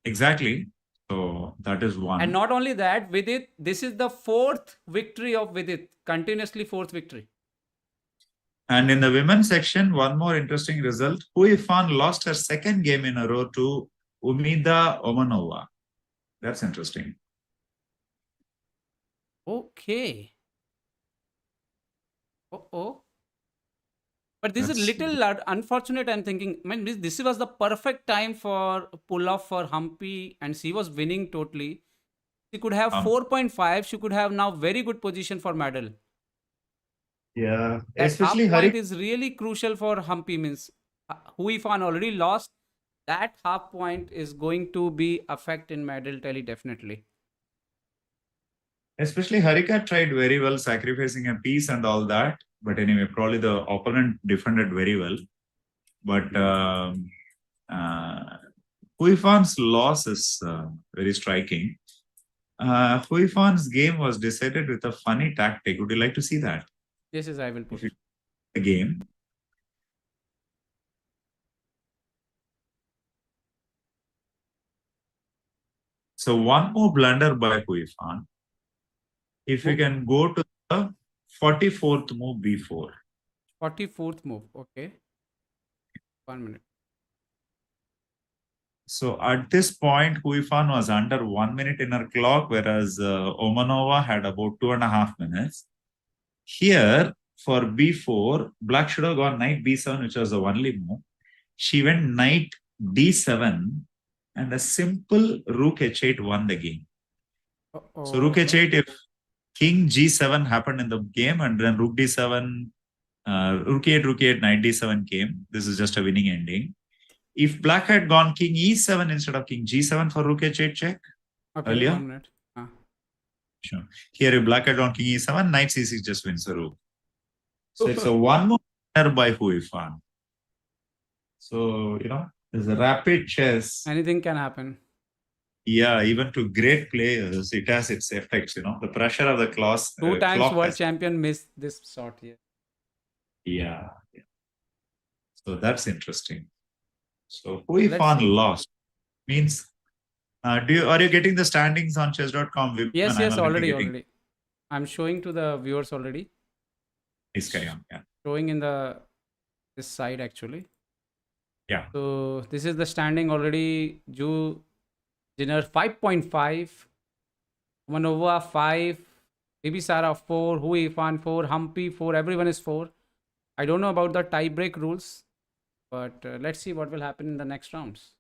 Exactly. So that is one. And not only that, Vidit, this is the 4th victory of Vidit, continuously 4th victory. And in the women's section, one more interesting result. Hui Fan lost her 2nd game in a row to Umida Omanova. That's interesting. Okay. But this is little unfortunate, I'm thinking. I mean, this was the perfect time for pull off for Humpy, and she was winning totally. She could have 4.5. She could have now very good position for medal. Yeah, that especially half point is really crucial for Humpy. Means Hui Fan already lost. That half point is going to be affect in medal tally definitely. Especially Harika tried very well, sacrificing a piece and all that. But anyway, probably the opponent defended very well. But Hui Fan's loss is very striking. Hui Fan's game was decided with a funny tactic. Would you like to see that? Yes, I will put the game. So one more blunder by Hui Fan. If we can go to the 44th move b4. 44th move, okay. 1 minute. So at this point, Hui Fan was under 1 minute in her clock, whereas Omanova had about 2.5 minutes. Here, for b4, black should have gone knight b7, which was the only move. She went knight d7, and a simple rook h8 won the game. So rook h8, if king g7 happened in the game, and then rook d7, rook e8, knight d7 came. This is just a winning ending. if black had gone king e7 instead of king g7 for rook h8 check Okay, earlier. 1 minute. Sure. Here, if black had gone king e7, knight c6 just wins the rook. So it's a one more winner by Hui Fan. So, there's a rapid chess. Anything can happen. Yeah, even to great players, it has its effects, The pressure of the class. Two times clock world has, champion missed this shot here. yeah. So that's interesting. So Hui Let's Fan see. lost. Means, are you getting the standings on chess.com? Yes, I'm already. I'm showing to the viewers already. Yeah. Showing in this side actually. Yeah. So this is the standing already. Jinner 5.5, Manova 5, maybe Sara 4, Hui Fan 4, Humpy 4. Everyone is 4. I don't know about the tie break rules, but let's see what will happen in the next rounds.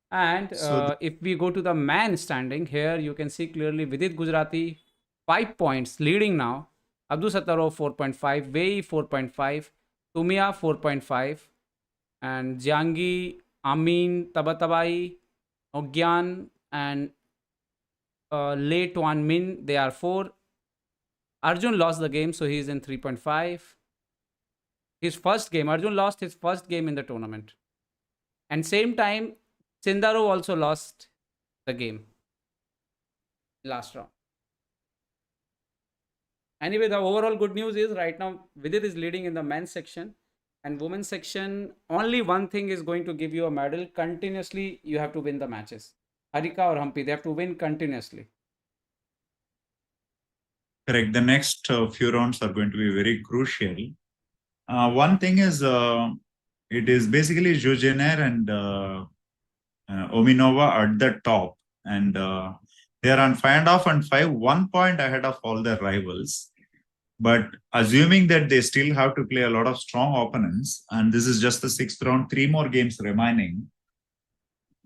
And So if we go to the man standing here, you can see clearly Vidit Gujrathi 5 points leading now. Abdul Sattarov 4.5, Wei 4.5, Tumia 4.5, and Jiangi, Amin, Tabatabai, Ogyan, and Lei Tuan Min, they are 4. Arjun lost the game, so he is in 3.5. His first game, Arjun lost his first game in the tournament. And same time, Sindaro also lost the game last round. Anyway, the overall good news is right now Vidit is leading in the men's section, and women's section. Only one thing is going to give you a medal. Continuously, you have to win the matches. Harika or Humpy, they have to win continuously. correct. The next few rounds are going to be very crucial. One thing is, it is basically Jojener and Ominova at the top, and they are on 5.5 and 5, 1 point ahead of all their rivals. But assuming that they still have to play a lot of strong opponents, and this is just the 6th round, 3 more games remaining,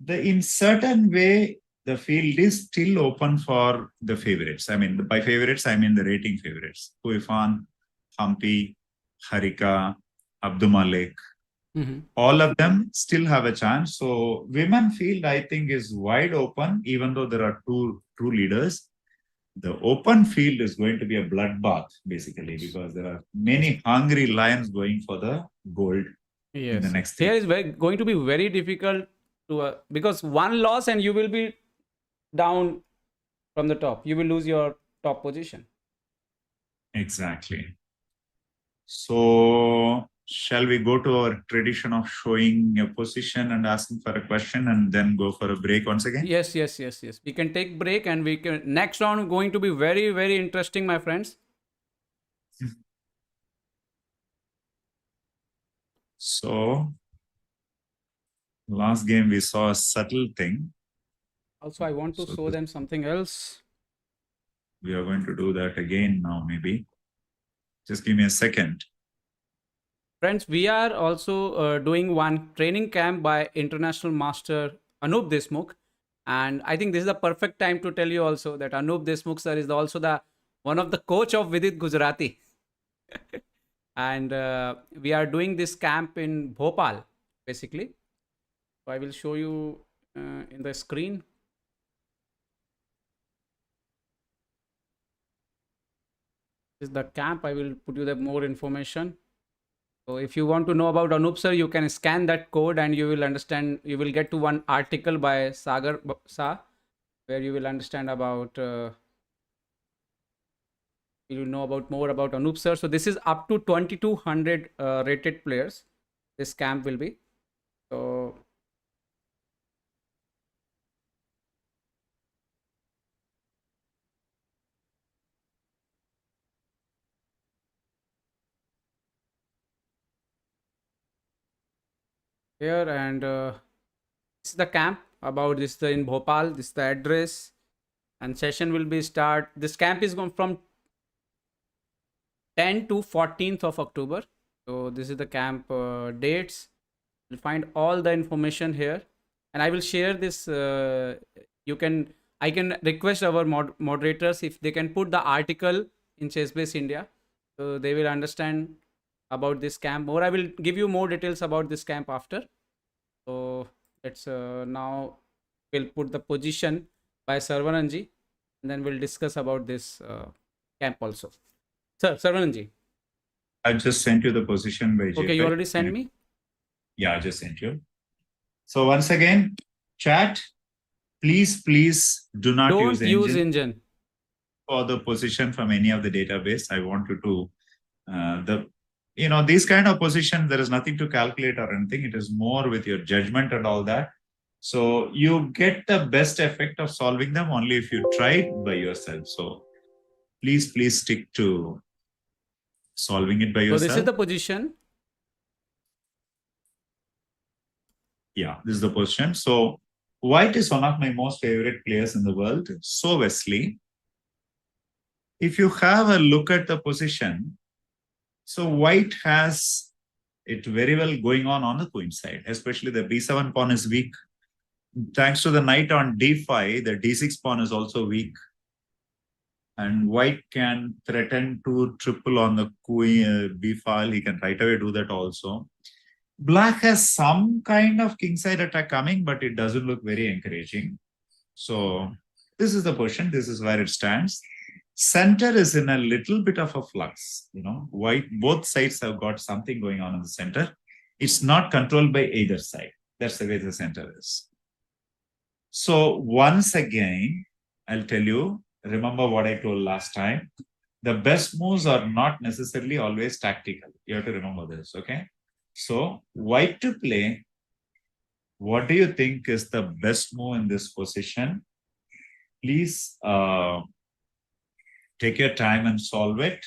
in certain way, the field is still open for the favorites. I mean, by favorites, I mean the rating favorites. Huifan, Humpy, Harika, Abdul Malik, all of them still have a chance. So women field, I think, is wide open, even though there are two true leaders. The open field is going to be a bloodbath, basically, because there are many hungry lions going for the gold in the next 3. Here is going to be very difficult to because one loss and you will be down from the top. You will lose your top position. Exactly. So shall we go to our tradition of showing a position and asking for a question and then go for a break once again? Yes. We can take break and we can next round going to be very, very interesting, my friends. So last game we saw a subtle thing. Also, I want to show them something else. We are going to do that again now, maybe. Just give me a second. Friends, we are also doing one training camp by international master Anup Deshmukh. And I think this is the perfect time to tell you also that Anup Deshmukh sir is also the one of the coach of Vidit Gujrathi. And we are doing this camp in Bhopal, basically. So I will show you in the screen. This is the camp. I will put you the more information. So if you want to know about Anup sir, you can scan that code and you will understand. You will get to one article by Sagar Sa, where you will understand about. You will know about more about Anup sir. So this is up to 2200 rated players. This camp will be. So here and this is the camp about this in Bhopal. This is the address and session will be start. This camp is going from 10 to 14th of October. So this is the camp dates. You'll find all the information here, and I will share this. I can request our moderators if they can put the article in ChessBase India, so they will understand about this camp more. I will give you more details about this camp after. So let's now we'll put the position by Saravanan, and then we'll discuss about this camp also. Sir, Saravanan. I just sent you the position by Okay, you JPEG. already sent me. Yeah, I just sent you. So once again, chat, please do not use Don't use engine engine. for the position from any of the database. I want you to these kind of position, there is nothing to calculate or anything. It is more with your judgment and all that. So you get the best effect of solving them only if you try it by yourself. So please stick to solving it by So this is yourself. the position. Yeah, this is the position. So white is one of my most favorite players in the world. So Wesley, if you have a look at the position, so white has it very well going on the queen side, especially the b7 pawn is weak. Thanks to the knight on d5, the d6 pawn is also weak. And white can threaten to triple on the queen b file. He can right away do that also. Black has some kind of kingside attack coming, but it doesn't look very encouraging. So this is the position. This is where it stands. Center is in a little bit of a flux. White, both sides have got something going on in the center. It's not controlled by either side. That's the way the center is. So once again, I'll tell you, remember what I told last time. The best moves are not necessarily always tactical. You have to remember this, okay? So white to play, what do you think is the best move in this position? Please take your time and solve it.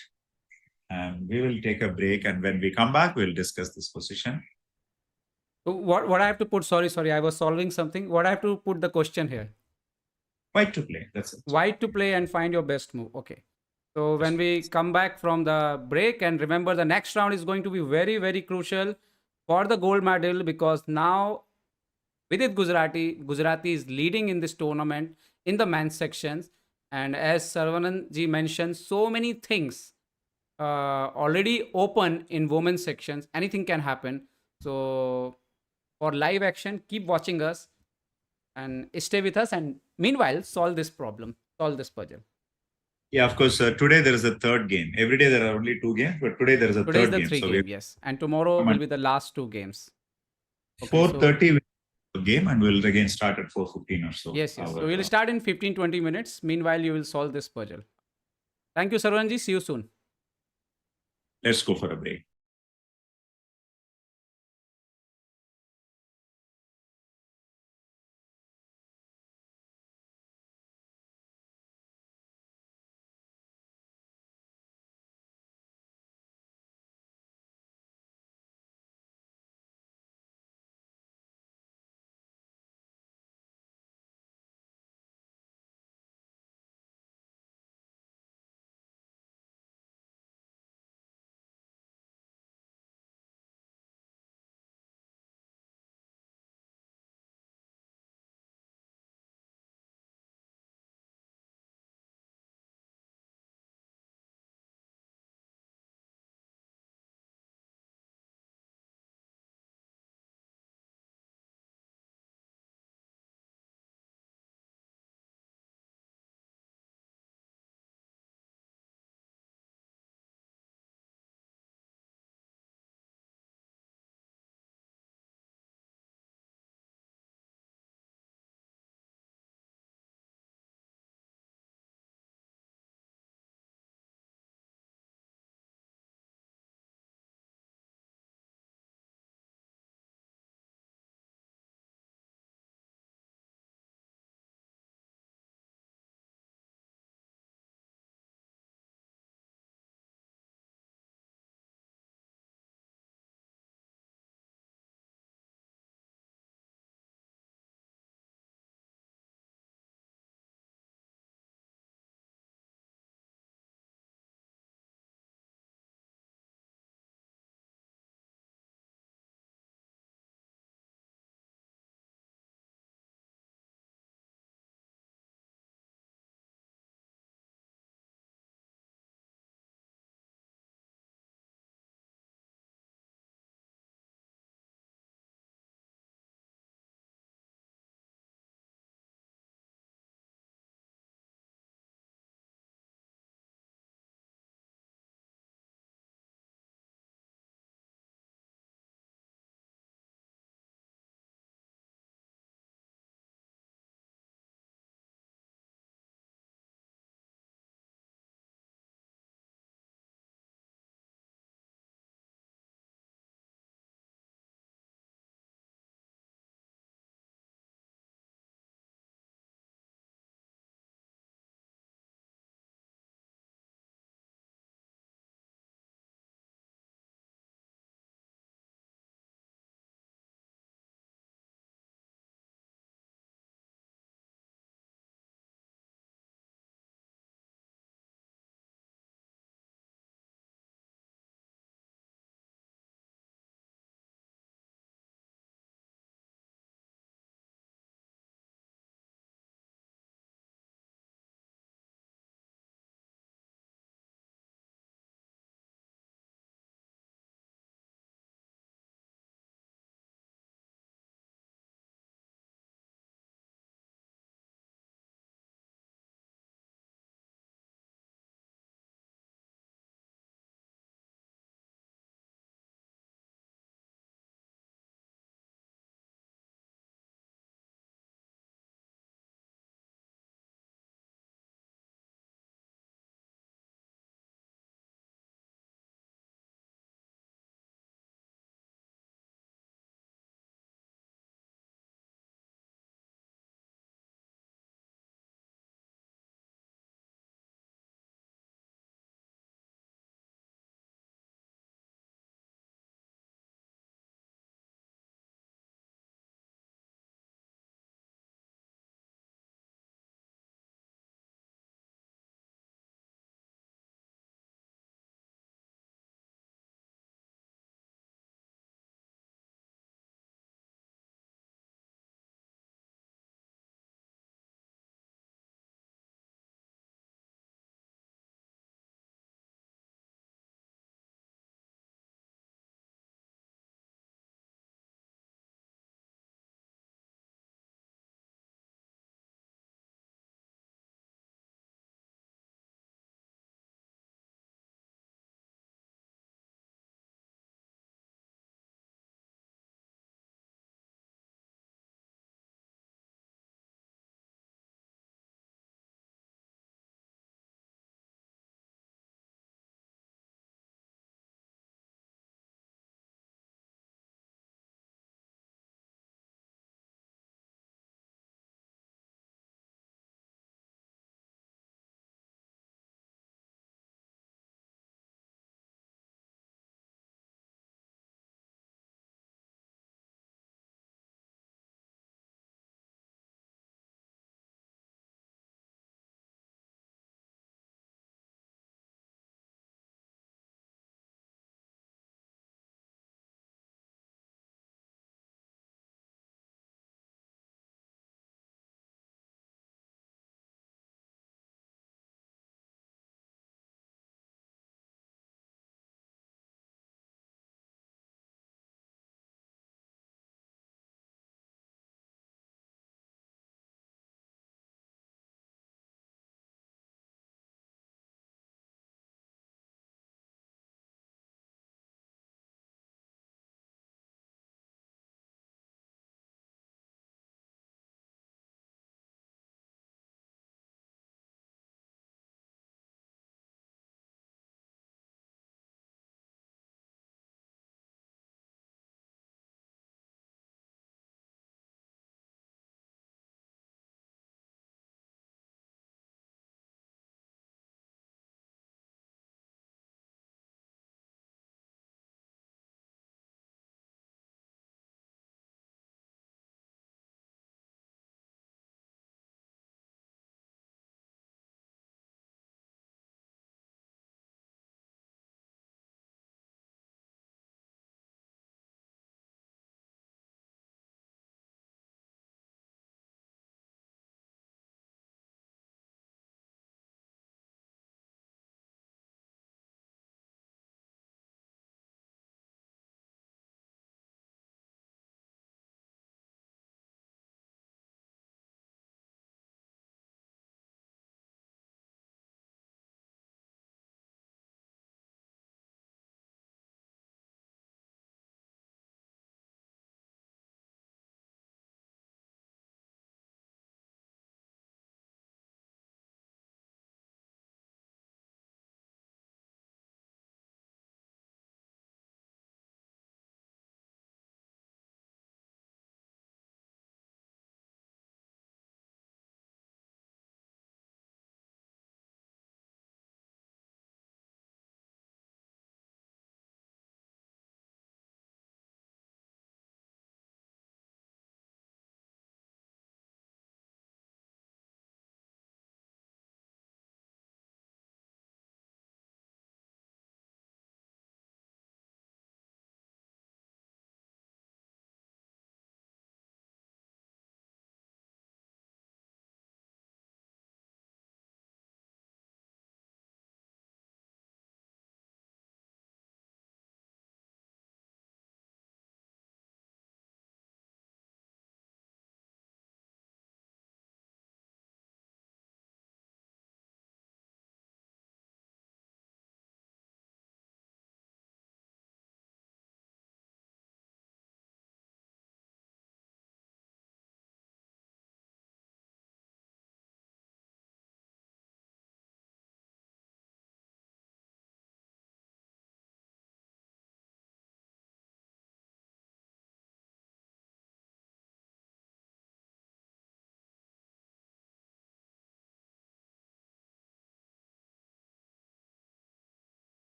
And we will take a break. And when we come back, we'll discuss this position. What I have to put? Sorry, I was solving something. What I have to put the question here? White to play. That's it. White to play and find your best move. Okay. So when we come back from the break, and remember the next round is going to be very crucial for the gold medal, because now Vidit Gujarati is leading in this tournament in the men's sections. And as Saravanan ji mentioned, so many things already open in women's sections. Anything can happen. So for live action, keep watching us and stay with us. And meanwhile, solve this problem, solve this puzzle. Yeah, of course. Today there is a third game. Every day there are only two games, but today there is a Today is third the game. three So we game, yes. And tomorrow will be the last two games. Okay, so 4:30 game, and we'll again start at 4:15 or so. yes. So we'll start in 15-20 minutes. Meanwhile, you will solve this puzzle. Thank you, Sarvanji. See you soon. Let's go for a break.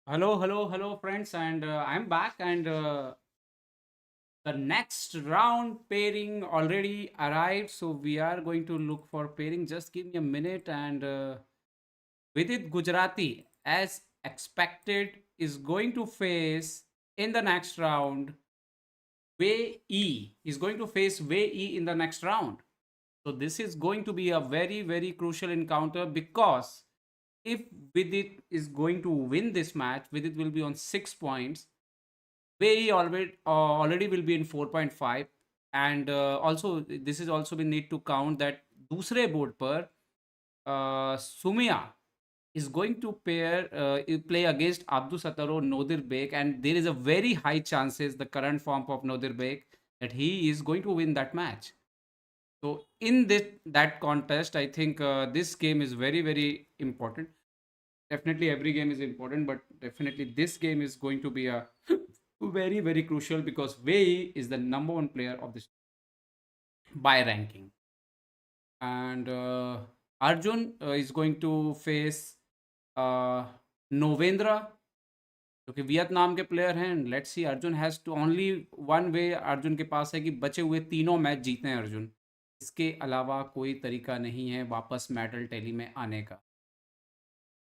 Hello, friends, and I'm back. And the next round pairing already arrived, so we are going to look for pairing. Just give me a minute, and Vidit Gujrathi, as expected, is going to face in the next round Wei E. Is going to face Wei E in the next round. So this is going to be a very crucial encounter because if Vidit is going to win this match, Vidit will be on 6 points. Wei already will be in 4.5, and also this is also we need to count that दूसरे board पर Sumia is going to play against Abdul Sataro Nodir Bek, and there is a very high chances the current form of Nodir Bek that he is going to win that match. So in that contest, I think this game is very important. Definitely every game is important, but definitely this game is going to be a very crucial because Wei is the number one player of this by ranking, and Arjun is going to face uh, Novendra, जो कि Vietnam के player हैं. Let's see, Arjun has to only one way Arjun के पास है कि बचे हुए तीनों मैच जीते हैं अर्जुन. इसके अलावा कोई तरीका नहीं है वापस मेडल टैली में आने का.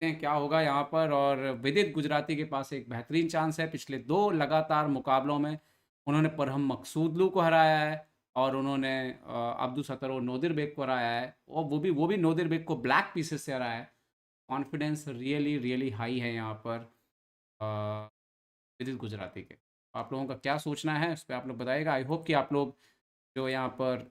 हैं क्या होगा यहाँ पर. और विदित गुजराती के पास एक बेहतरीन चांस है. पिछले 2 लगातार मुकाबलों में उन्होंने परहम मकसूदलू को हराया है और उन्होंने अब्दुल सत्तर और नोदिर बेग को हराया है, और वो भी नोदिर बेग को ब्लैक पीसेस से हराया है. कॉन्फिडेंस रियली हाई है यहाँ पर विदित गुजराती के. आप लोगों का क्या सोचना है इस पर आप लोग बताइएगा. आई होप कि आप लोग जो यहाँ पर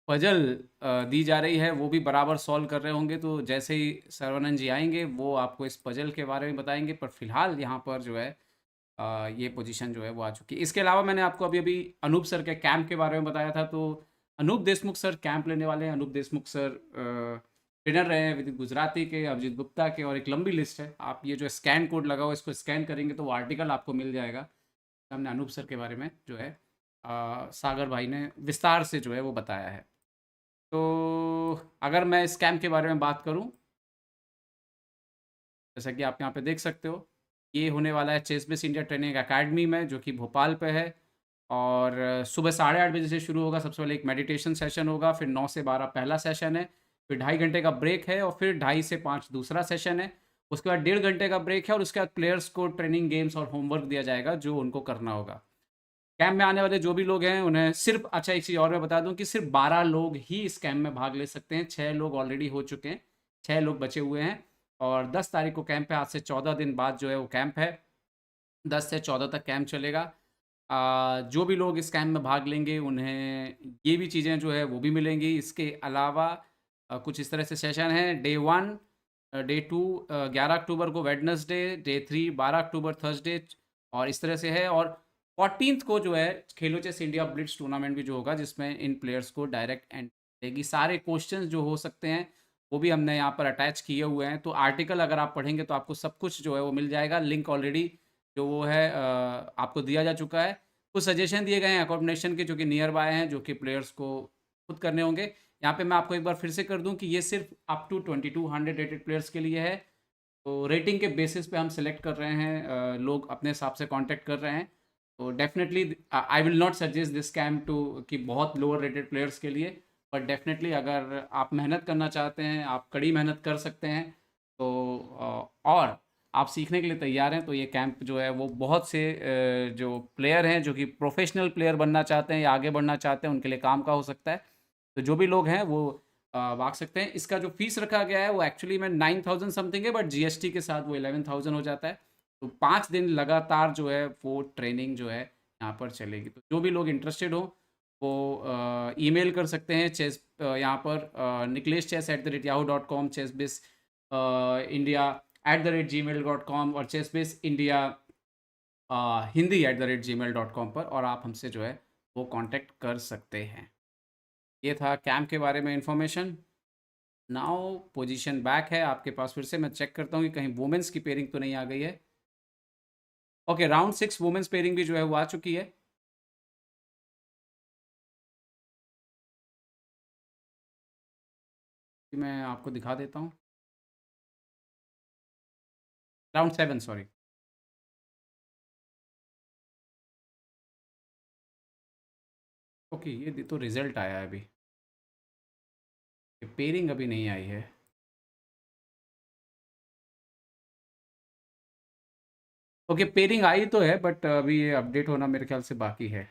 पजल दी जा रही है वो भी बराबर सॉल्व कर रहे होंगे. तो जैसे ही सरवनन जी आएंगे वो आपको इस पजल के बारे में बताएंगे, पर फिलहाल यहाँ पर जो है ये पोजीशन जो है वो आ चुकी है. इसके अलावा मैंने आपको अभी अभी अनूप सर के कैंप के बारे में बताया था. तो अनूप देशमुख सर कैंप लेने वाले हैं. अनूप देशमुख सर ट्रेनर रहे हैं विदित गुजराती के, अभिजीत गुप्ता के, और एक लंबी लिस्ट है. आप ये जो स्कैन कोड लगा हुआ इसको स्कैन करेंगे तो वो आर्टिकल आपको मिल जाएगा. हमने अनूप सर के बारे में जो है सागर भाई ने विस्तार से जो है वो बताया है. तो अगर मैं स्कैम के बारे में बात करूं, जैसा कि आप यहाँ पे देख सकते हो, ये होने वाला है चेसबेस इंडिया ट्रेनिंग एकेडमी में जो कि भोपाल पे है. और सुबह 8:30 बजे से शुरू होगा. सबसे पहले एक मेडिटेशन सेशन होगा, फिर 9 से 12 पहला सेशन है, फिर 2.5 घंटे का ब्रेक है, और फिर 2.5 से 5 दूसरा सेशन है. उसके बाद 1.5 घंटे का ब्रेक है, और उसके बाद प्लेयर्स को ट्रेनिंग गेम्स और होमवर्क दिया जाएगा जो उनको करना होगा. कैंप में आने वाले जो भी लोग हैं उन्हें सिर्फ, अच्छा एक चीज़ और मैं बता दूं कि सिर्फ 12 लोग ही इस कैंप में भाग ले सकते हैं. 6 लोग ऑलरेडी हो चुके हैं, 6 लोग बचे हुए हैं. और 10 तारीख को कैंप है. आज से 14 दिन बाद जो है वो कैंप है. 10 से 14 तक कैंप चलेगा. जो भी लोग इस कैंप में भाग लेंगे उन्हें ये भी चीज़ें जो है वो भी मिलेंगी. इसके अलावा कुछ इस तरह से सेशन है. डे 1, डे 2 11 अक्टूबर को वेडनेसडे, डे 3 12 अक्टूबर थर्सडे, और इस तरह से है. और 14th को जो है खेलो चेस इंडिया ब्लिट्स टूर्नामेंट भी जो होगा जिसमें इन प्लेयर्स को डायरेक्ट एंट्री देगी. सारे क्वेश्चंस जो हो सकते हैं वो भी हमने यहाँ पर अटैच किए हुए हैं. तो आर्टिकल अगर आप पढ़ेंगे तो आपको सब कुछ जो है वो मिल जाएगा. लिंक ऑलरेडी जो वो है आपको दिया जा चुका है. कुछ सजेशन दिए गए हैं अकोमोडेशन के जो कि नियर बाय हैं, जो कि प्लेयर्स को खुद करने होंगे. यहाँ पे मैं आपको एक बार फिर से कर दूं कि ये सिर्फ अप टू 2200 रेटेड प्लेयर्स के लिए है. तो रेटिंग के बेसिस पे हम सेलेक्ट कर रहे हैं. लोग अपने हिसाब से कांटेक्ट कर रहे हैं. तो definitely I will not suggest this camp two कि बहुत लोअर रेटेड प्लेयर्स के लिए. बट डेफिनेटली अगर आप मेहनत करना चाहते हैं, आप कड़ी मेहनत कर सकते हैं, तो और आप सीखने के लिए तैयार हैं, तो ये कैंप जो है वो बहुत से जो प्लेयर हैं जो कि प्रोफेशनल प्लेयर बनना चाहते हैं या आगे बढ़ना चाहते हैं उनके लिए काम का हो सकता है. तो जो भी लोग हैं वो भाग सकते हैं. इसका जो फीस रखा गया है वो एक्चुअली में 9,000 समथिंग है, बट जीएसटी के साथ वो 11,000 हो जाता है. तो 5 दिन लगातार जो है वो ट्रेनिंग जो है यहाँ पर चलेगी. तो जो भी लोग इंटरेस्टेड हो वो ईमेल कर सकते हैं चेस यहाँ पर niklesh@yahoo.com, चेसबेस इंडिया @gmail.com, और चेसबेस इंडिया hindi@gmail.com पर, और आप हमसे जो है वो कांटेक्ट कर सकते हैं. ये था कैंप के बारे में इंफॉर्मेशन. नाउ पोजीशन बैक है आपके पास. फिर से मैं चेक करता हूँ कि कहीं वुमेंस की पेयरिंग तो नहीं आ गई है. ओके, राउंड 6 वुमेन्स पेयरिंग भी जो है वो आ चुकी है. मैं आपको दिखा देता हूँ. Round 7 sorry. ओके, ये तो रिजल्ट आया है अभी, पेयरिंग अभी नहीं आई है। ओके, पेयरिंग आई तो है बट अभी ये अपडेट होना मेरे ख्याल से बाकी है।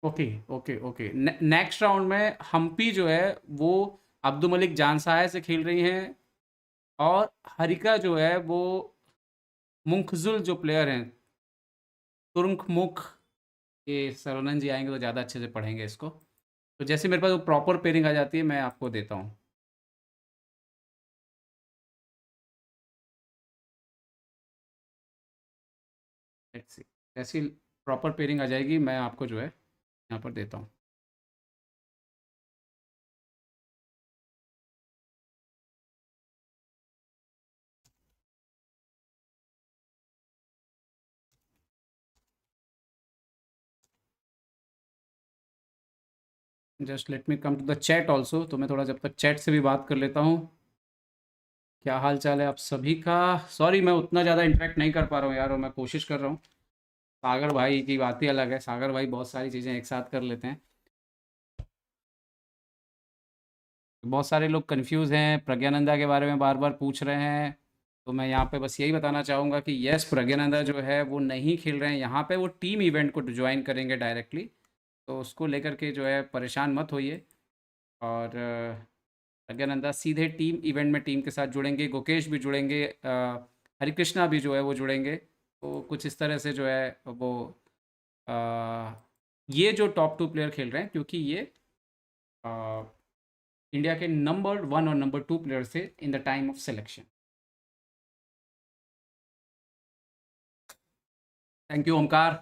Okay okay okay, next round में हम्पी जो है वो अब्दुल मलिक जानसाय से खेल रही हैं, और हरिका जो है वो मुंखजुल जो प्लेयर हैं, तुर्कमुख। ये सरवनन जी आएंगे तो ज़्यादा अच्छे से पढ़ेंगे इसको। तो जैसे मेरे पास वो प्रॉपर पेयरिंग आ जाती है मैं आपको देता हूँ। लेट्स सी, जैसी प्रॉपर पेयरिंग आ जाएगी मैं आपको जो है यहाँ पर देता हूँ। Just let me come to the chat also, तो मैं थोड़ा जब तक चैट से भी बात कर लेता हूँ। क्या हाल चाल है आप सभी का? सॉरी मैं उतना ज़्यादा इंटरेक्ट नहीं कर पा रहा हूँ यार, और मैं कोशिश कर रहा हूँ। सागर भाई की बात ही अलग है, सागर भाई बहुत सारी चीज़ें एक साथ कर लेते हैं। बहुत सारे लोग कंफ्यूज हैं, प्रज्ञानंदा के बारे में बार बार पूछ रहे हैं। तो मैं यहाँ पे बस यही बताना चाहूँगा कि यस, प्रज्ञानंदा जो है वो नहीं खेल रहे हैं यहाँ पे, वो टीम इवेंट को ज्वाइन करेंगे डायरेक्टली। तो उसको लेकर के जो है परेशान मत होइए। और प्रज्ञानंदा सीधे टीम इवेंट में टीम के साथ जुड़ेंगे, गुकेश भी जुड़ेंगे, हरिकृष्णा भी जो है वो जुड़ेंगे। तो कुछ इस तरह से जो है वो अ, ये जो टॉप 2 प्लेयर खेल रहे हैं, क्योंकि ये इंडिया के नंबर 1 और नंबर 2 प्लेयर थे in the time of selection. Thank you Omkar.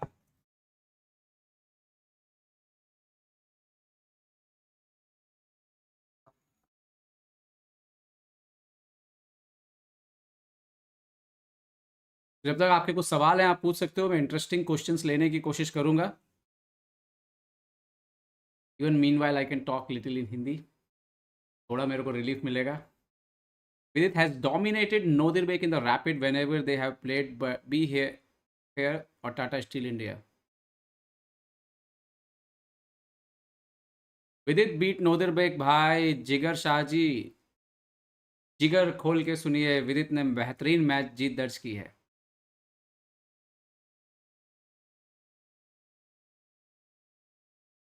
जब तक आपके कुछ सवाल हैं आप पूछ सकते हो, मैं इंटरेस्टिंग क्वेश्चंस लेने की कोशिश करूंगा। Even mean while I can talk little in Hindi, थोड़ा मेरे को रिलीफ मिलेगा। Vidit has dominated Nodirbek in the rapid whenever they have played be here or Tata Steel India. Vidit beat Nodirbek भाई, जिगर शाह जी, जिगर खोल के सुनिए, विदित ने बेहतरीन मैच जीत दर्ज की है।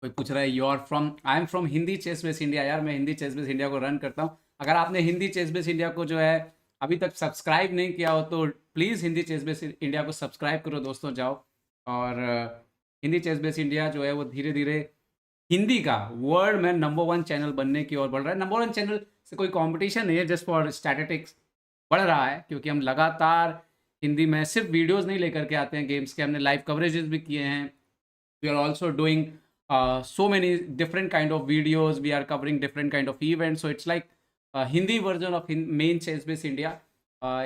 कोई पूछ रहा है you are from, I am from Hindi chess base India. यार मैं हिंदी चेस बेस इंडिया को रन करता हूँ। अगर आपने हिंदी चेस बेस इंडिया को जो है अभी तक सब्सक्राइब नहीं किया हो तो please Hindi chess base India को सब्सक्राइब करो दोस्तों, जाओ। और हिंदी चेस बेस इंडिया जो है वो धीरे धीरे हिंदी का वर्ल्ड में नंबर 1 चैनल बनने की ओर बढ़ रहा है। नंबर 1 चैनल से कोई कंपटीशन नहीं है, जस्ट फॉर स्टैटिस्टिक्स बढ़ रहा है, क्योंकि हम लगातार हिंदी में सिर्फ वीडियोस नहीं लेकर के आते हैं गेम्स के, हमने लाइव कवरेजेस भी किए हैं। We are also doing so many different kind of videos, we are covering different kind of events, so it's like hindi version of main chess base india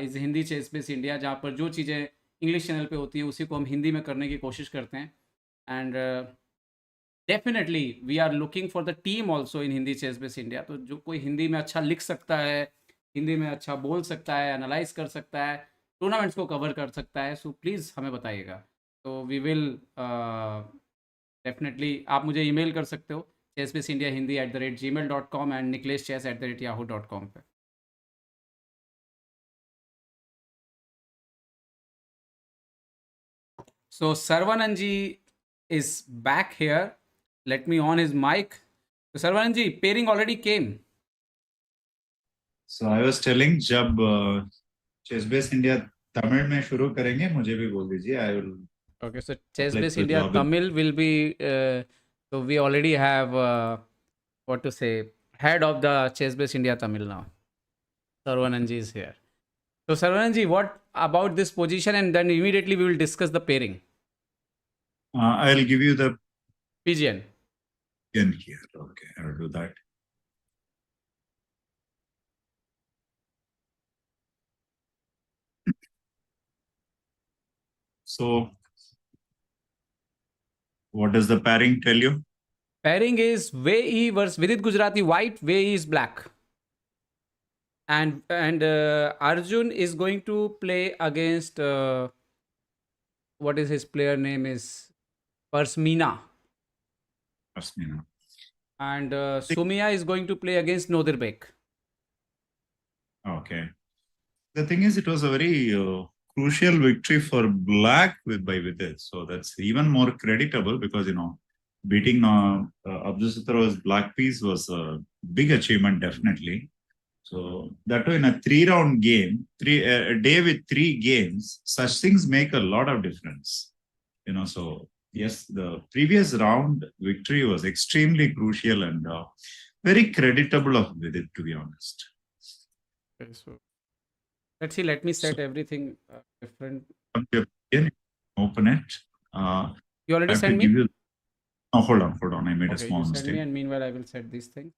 is hindi chess base india, जहाँ पर जो चीज़ें English channel पे होती है उसी को हम हिंदी में करने की कोशिश करते हैं। And definitely we are looking for the team also in Hindi chess base India. तो जो कोई हिंदी में अच्छा लिख सकता है, हिंदी में अच्छा बोल सकता है, एनालाइज कर सकता है, टूर्नामेंट्स को कवर कर सकता है, सो प्लीज़ हमें बताइएगा। तो वी विल डेफिनेटली, आप मुझे ईमेल कर सकते हो ChessBase India Hindi @gmail.com and Niklesh chess @yahoo.com पे। So Sarvanand ji is back here. Let me on his mic. So Saravanan ji, pairing already came. So I was telling जब चेस बेस इंडिया तमिल में शुरू करेंगे मुझे भी बोल दीजिए, I will Okay, so apply ChessBase for India job in. Tamil will be. So we already have what to say, head of the ChessBase India Tamil now. Saravanan ji is here. So Saravanan ji, what about this position, and then immediately we will discuss the pairing. I will give you the PGN. Pin here, okay I will do that. So what does the pairing tell you? Pairing is Wei versus Vidit Gujrathi white, Wei is black. and Arjun is going to play against what is his player name is Persmina, Pasmina. and Sumia is going to play against Nodirbek. Okay. The thing is, it was a very crucial victory for Black by Vidit. So that's even more creditable because, beating Abdusatara's Black piece was a big achievement, definitely. So that too in a 3-round game, a day with 3 games, such things make a lot of difference. So yes, the previous round victory was extremely crucial and very creditable of Vidit, to be honest. Okay, so let's see. Let me So set everything different. again, open it. You I already have to sent give me? you. Oh, hold on. I made a Okay, you small send me, mistake. and meanwhile, I will set these things.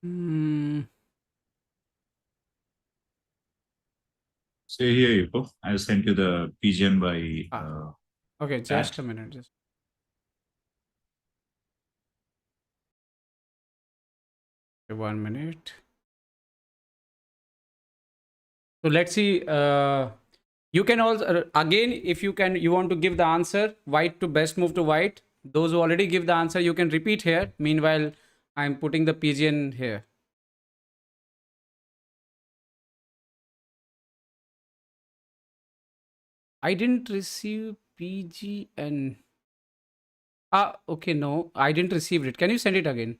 Hmm. So here you go. I sent you the PGN by Ah, okay, just chat. a minute. Just okay, 1 minute. So let's see. You can also again, if you want to give the answer. White to best move to white. Those who already give the answer, you can repeat here. Meanwhile, I'm putting the PGN here. I didn't receive PGN. Ah, okay, no, I didn't receive it. Can you send it again?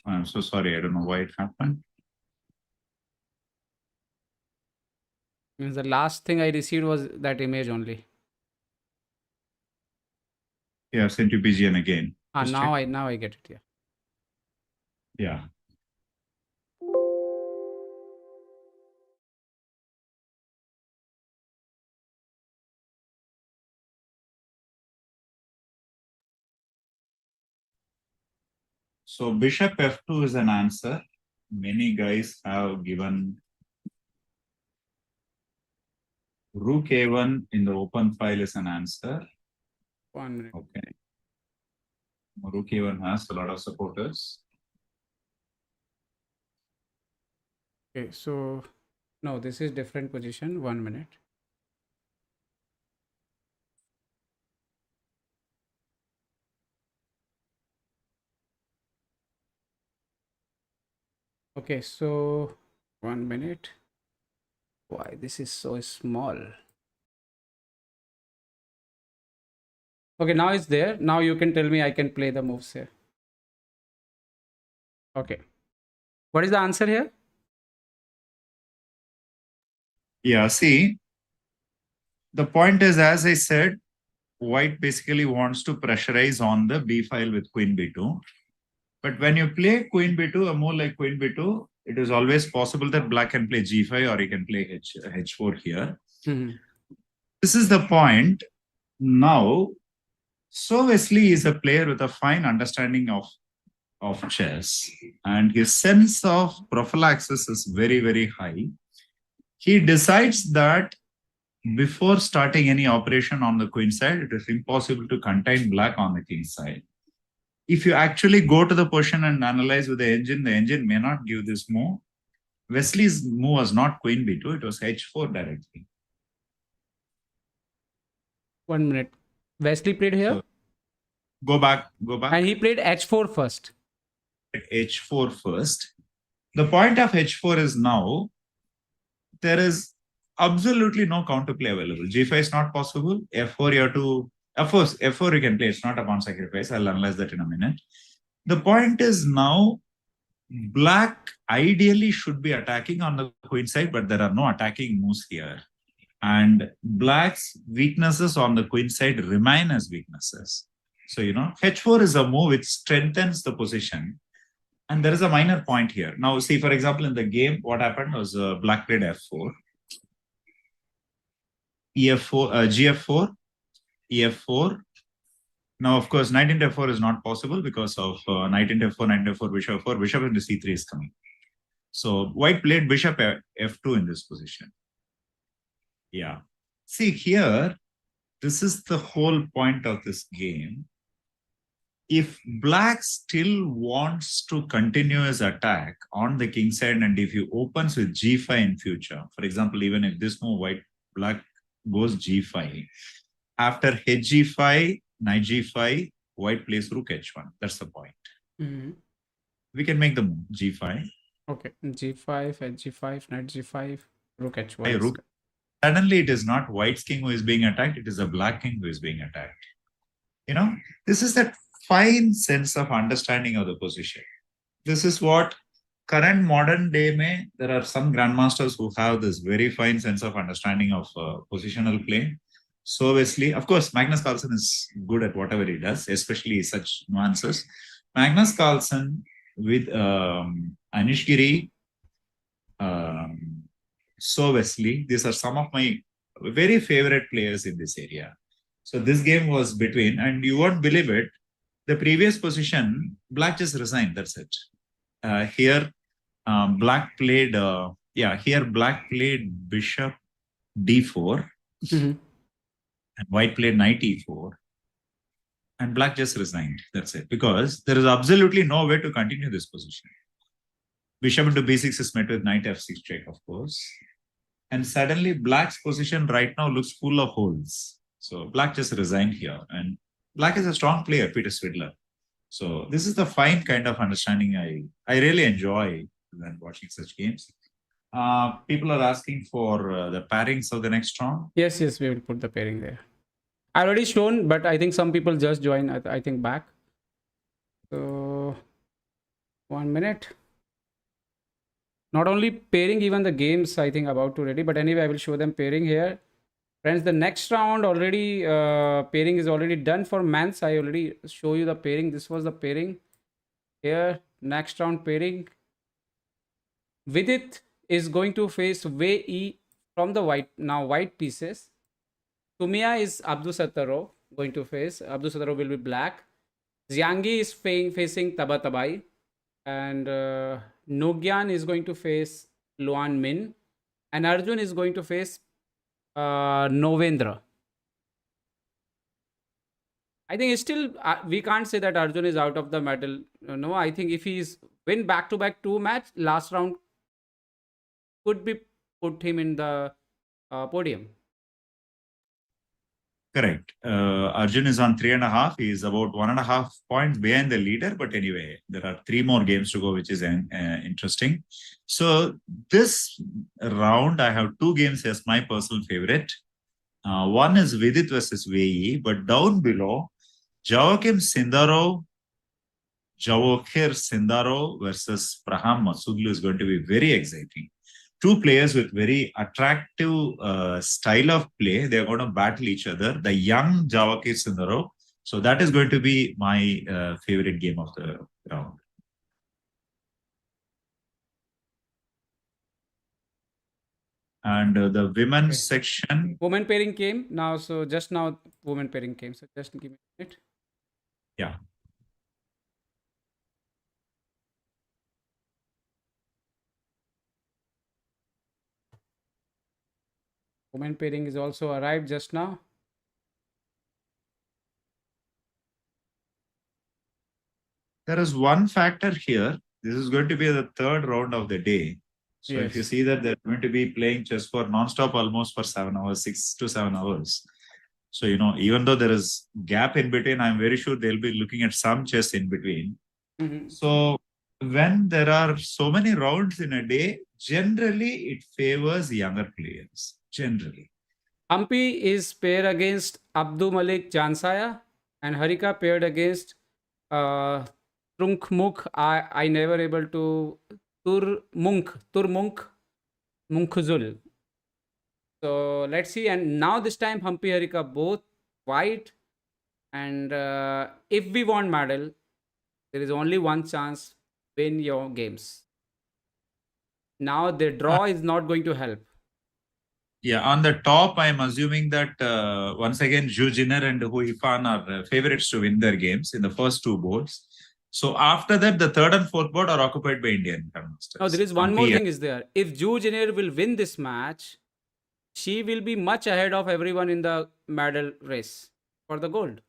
I'm so sorry. I don't know why it happened. Means the last thing I received was that image only. Yeah, I've sent you PGN again. Ah, Just check. now I get it. Yeah. Yeah. So Bishop F2 is an answer. Many guys have given Rook A1 in the open file is an answer. 1 minute. Okay. Rook A1 has a lot of supporters. Okay, so no, this is different position. 1 minute. Okay, so 1 minute. Why this is so small? Okay, now it's there. Now you can tell me I can play the moves here. Okay. What is the answer here? Yeah, see, the point is, as I said, White basically wants to pressurize on the B file with Queen B2. But when you play Queen B2, a move like Queen B2, it is always possible that Black can play G5 or he can play H4 here. Mm-hmm. This is the point. Now, So Wesley is a player with a fine understanding of chess, and his sense of prophylaxis is very, very high. He decides that before starting any operation on the queen side, it is impossible to contain black on the king side. If you actually go to the position and analyze with the engine may not give this move. Wesley's move was not queen b2, it was h4 directly. 1 minute. Wesley played here. So go back. And he played h4 first. H4 first. The point of h4 is now there is absolutely no counterplay available. G5 is not possible. F4 you have to, of course, F4 you can play. It's not a pawn sacrifice. I'll analyze that in a minute. The point is now black ideally should be attacking on the queen side, but there are no attacking moves here. And black's weaknesses on the queen side remain as weaknesses. So, H4 is a move which strengthens the position. And there is a minor point here. Now, see, for example, in the game, what happened was black played f4, ef4, gf4, ef4. Now, of course, knight into f4 is not possible because of knight into f4, knight into f4, bishop f4, bishop into c3 is coming. So white played bishop f2 in this position. Yeah. See here, this is the whole point of this game. If black still wants to continue his attack on the king side, and if he opens with g5 in future, for example, even if this move black goes g5, after hg5, knight g5, white plays rook h1. That's the point. We can make the move g5. Okay, g5, hg5, knight g5, rook h1. Rook. Suddenly, it is not white's king who is being attacked, it is a black king who is being attacked. You know, this is that fine sense of understanding of the position. This is what current modern day there are some grandmasters who have this very fine sense of understanding of positional play. So obviously, of course, Magnus Carlsen is good at whatever he does, especially such nuances. Magnus Carlsen with Anish Giri, so Wesley, these are some of my very favorite players in this area. So this game was between, and you won't believe it, the previous position, black just resigned. That's it. Here, black played, here black played bishop d4, and white played knight e4, and black just resigned. That's it. Because there is absolutely no way to continue this position. Bishop into b6 is met with knight f6 check, of course. And suddenly, black's position right now looks full of holes. So black just resigned here, and black is a strong player, Peter Swidler. So this is the fine kind of understanding I really enjoy when watching such games. People are asking for the pairings of the next round. Yes, we will put the pairing there. I already shown, but I think some people just join. I think back. So 1 minute. Not only pairing, even the games I think about to ready. But anyway, I will show them pairing here. Friends, the next round already pairing is already done for men's. I already show you the pairing. This was the pairing. Here, next round pairing. Vidit is going to face Wei E from the white pieces. Tumia is Abdul Sataro going to face. Abdul Sataro will be black. Zyangi is facing Tabatabai. And Nogyan is going to face Luan Min. And Arjun is going to face Novendra. I think it's still, we can't say that Arjun is out of the medal. No, I think if he's win back-to-back 2 match, last round could be put him in the podium. Correct. Arjun is on 3.5. He is about 1.5 points behind the leader. But anyway, there are 3 more games to go, which is interesting. So this round, I have 2 games as my personal favorite. One is Vidit versus Wei, but down below, Joachim Sindaro, Jawahir Sindaro versus Praham Masuglu is going to be very exciting. 2 players with very attractive style of play. They're going to battle each other. The young Jawahir Sindaro. So that is going to be my favorite game of the round. And the women's section. Women pairing came now. So just now, women pairing came. So just give me a minute. Yeah. Women pairing is also arrived just now. There is one factor here. This is going to be the 3rd round of the day. So if you see that they're going to be playing chess for non-stop almost for 7 hours, 6 to 7 hours. So, even though there is gap in between, I'm very sure they'll be looking at some chess in between. So when there are so many rounds in a day, generally it favors younger players. Generally. Humpy is paired against Abdul Malik Jansaya, and Harika paired against Trunkmuk. I never able to Turmunk Munkhuzul. So let's see. And now this time Humpy Harika both white. And if we want medal, there is only one chance win your games. Now the draw is not going to help. Yeah, on the top, I'm assuming that once again, Zhu Jinner and Hui Fan are favorites to win their games in the first two boards. So after that, the third and fourth board are occupied by Indian Now there grandmasters. is one more thing is there. If Zhu Jinner will win this match, she will be much ahead of everyone in the medal race for the gold.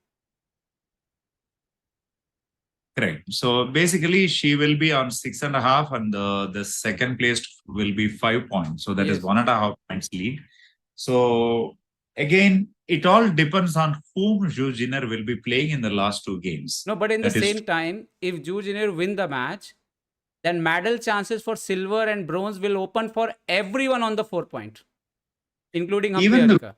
Correct. So basically, she will be on 6.5, and the second placed will be 5 points. So that is Yes. 1.5 points lead. So again, it all depends on whom Zhu Jinner will be playing in the last two games. No, but in the That is same time, if Zhu Jinner win the match, then medal chances for silver and bronze will open for everyone on the 4 point, including Humpy even Harika.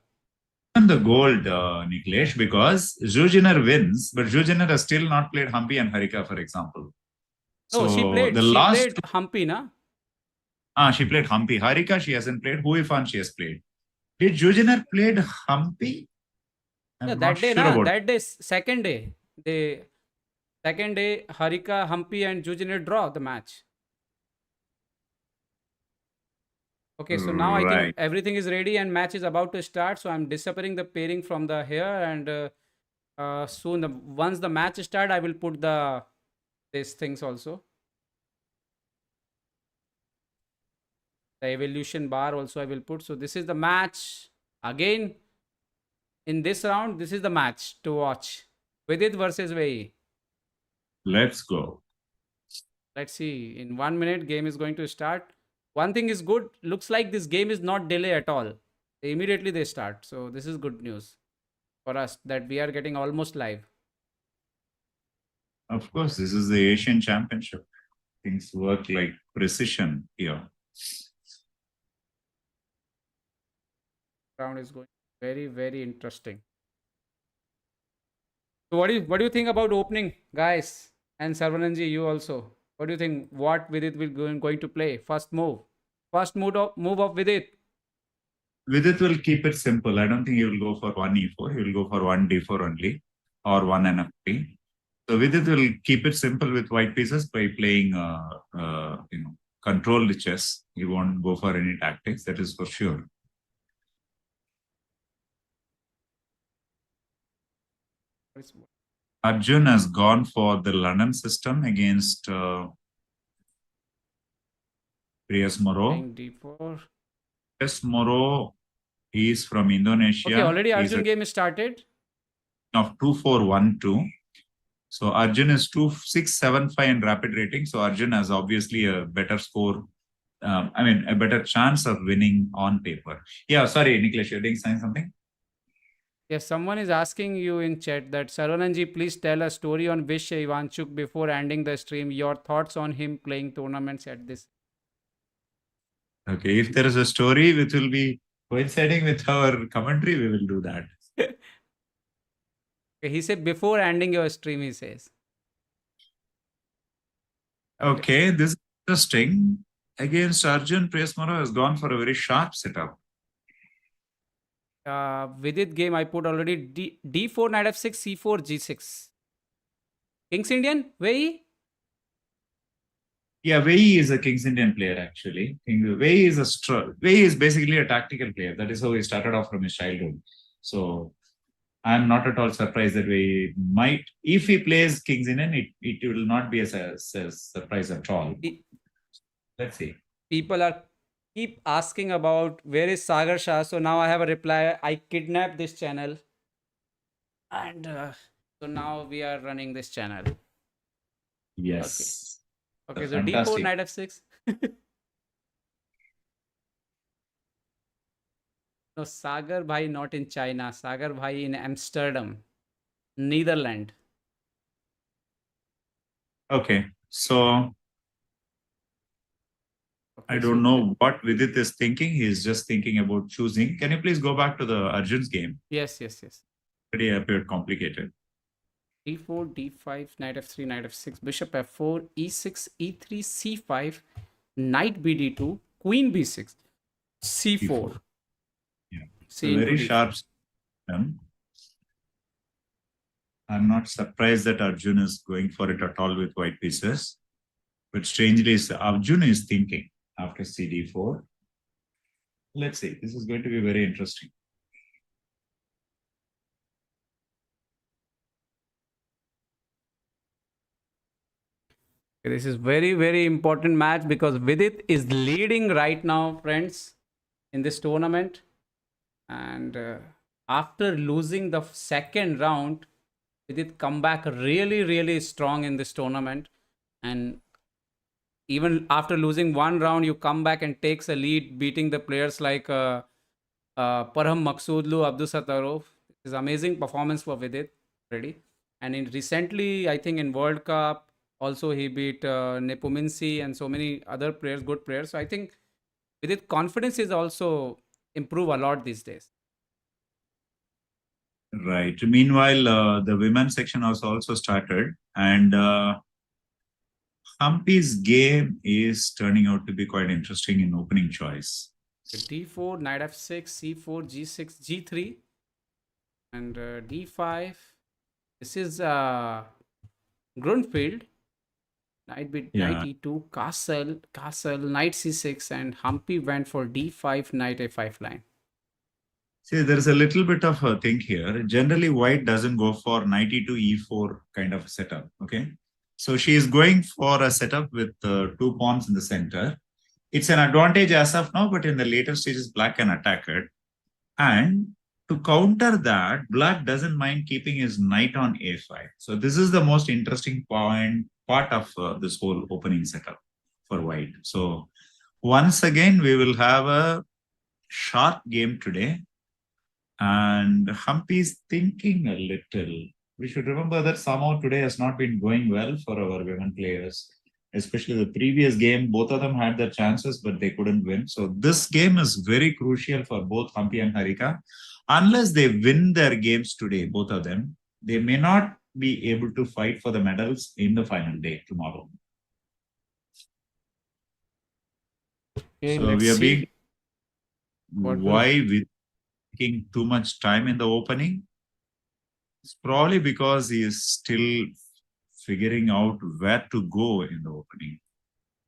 the gold, Niklesh, because Zhu Jinner wins, but Zhu Jinner has still not played Humpy and Harika, for example. No, So she played. the She last played Humpy, na? she played Humpy. Harika she hasn't played. Huifan she has played. Did Zhu Jinner played Humpy? Yeah, I'm not that day, sure na? about. That day, second day, Harika, Humpy, and Zhu Jinner draw the match. Okay, so now I think Right. everything is ready and match is about to start. So I'm disappearing the pairing from the here, and soon once the match start, I will put these things also. The evolution bar also I will put. So this is the match again. In this round, this is the match to watch. Vidit versus Vei. Let's go. Let's see. In 1 minute, game is going to start. One thing is good. Looks like this game is not delay at all. Immediately they start. So this is good news for us that we are getting almost live. Of course, this is the Asian Championship. Things work like precision here. Round is going very, very interesting. So what do you think about opening, guys? And Sarvananji, you also. What do you think? What Vidit will going to play? First move. First move of Vidit. Vidit will keep it simple. I don't think he will go for one e4. He will go for one d4 only, or one nf3. So Vidit will keep it simple with white pieces by playing, controlled chess. He won't go for any tactics. That is for sure. Arjun has gone for the London system against Prius Moro. Playing d4. Prius Moro, he is from Indonesia. Okay, already He's Arjun game is started. of 2-4-1-2. So Arjun is 2-6-7-5 in rapid rating. So Arjun has obviously a better score. A better chance of winning on paper. Yeah, sorry, Niklesh, you're saying something? Yes, someone is asking you in chat that Sarvananji, please tell a story on Vish Ivanchuk before ending the stream. Your thoughts on him playing tournaments at this. Okay, if there is a story which will be coinciding with our commentary, we will do that. Okay, he said before ending your stream, he says. Okay, this is interesting. Against Arjun, Priasmara has gone for a very sharp setup. Vidit game I put already d4 knight f6 c4 g6. Kings Indian Wei. Yeah, Wei is a King's Indian player actually. Wei is basically a tactical player. That is how he started off from his childhood. So I'm not at all surprised that Wei might, if he plays King's Indian, it will not be a surprise at all. Let's see. People are keep asking about where is Sagar Shah. So now I have a reply. I kidnapped this channel, and so now we are running this channel. Yes. Okay. So Fantastic. d4 knight f6. No, Sagar Bhai not in China. Sagar Bhai in Amsterdam, Netherlands. Okay, so I Okay, don't know what Vidit is thinking. He's just thinking about choosing. Can you please go back to the Arjun's game? Yes. Pretty appeared complicated. d4, d5, knight f3, knight f6, bishop f4, e6, e3, c5, knight bd2, queen b6, c4. Yeah, C a into very d4. sharp system. I'm not surprised that Arjun is going for it at all with white pieces. But strangely, Arjun is thinking after CD4. Let's see. This is going to be very interesting. This is very, very important match because Vidit is leading right now, friends, in this tournament. And after losing the second round, Vidit come back really, really strong in this tournament. And even after losing one round, you come back and takes a lead, beating the players like Parham Maqsoodlu, Abdul Sattarov. It's amazing performance for Vidit already. And in recently, I think in World Cup, also he beat Nepominsi and so many other players, good players. So I think Vidit confidence is also improve a lot these days. Right. Meanwhile, the women's section has also started, and Humpy's game is turning out to be quite interesting in opening choice. D4, knight f6, c4, g6, g3, and d5. This is Grunfeld. Knight e2, castle, knight c6, and Humpy went for d5, knight a5 line. See, there is a little bit of a thing here. Generally, white doesn't go for knight e2, e4 kind of setup. Okay. So she is going for a setup with two pawns in the center. It's an advantage as of now, but in the later stages, black can attack it. And to counter that, black doesn't mind keeping his knight on a5. So this is the most interesting part of this whole opening setup for white. So once again, we will have a sharp game today. And Humpy is thinking a little. We should remember that somehow today has not been going well for our women players, especially the previous game. Both of them had their chances, but they couldn't win. So this game is very crucial for both Humpy and Harika. Unless they win their games today, both of them, they may not be able to fight for the medals in the final day tomorrow. Okay, so let's we are see. being why we taking too much time in the opening? It's probably because he is still figuring out where to go in the opening.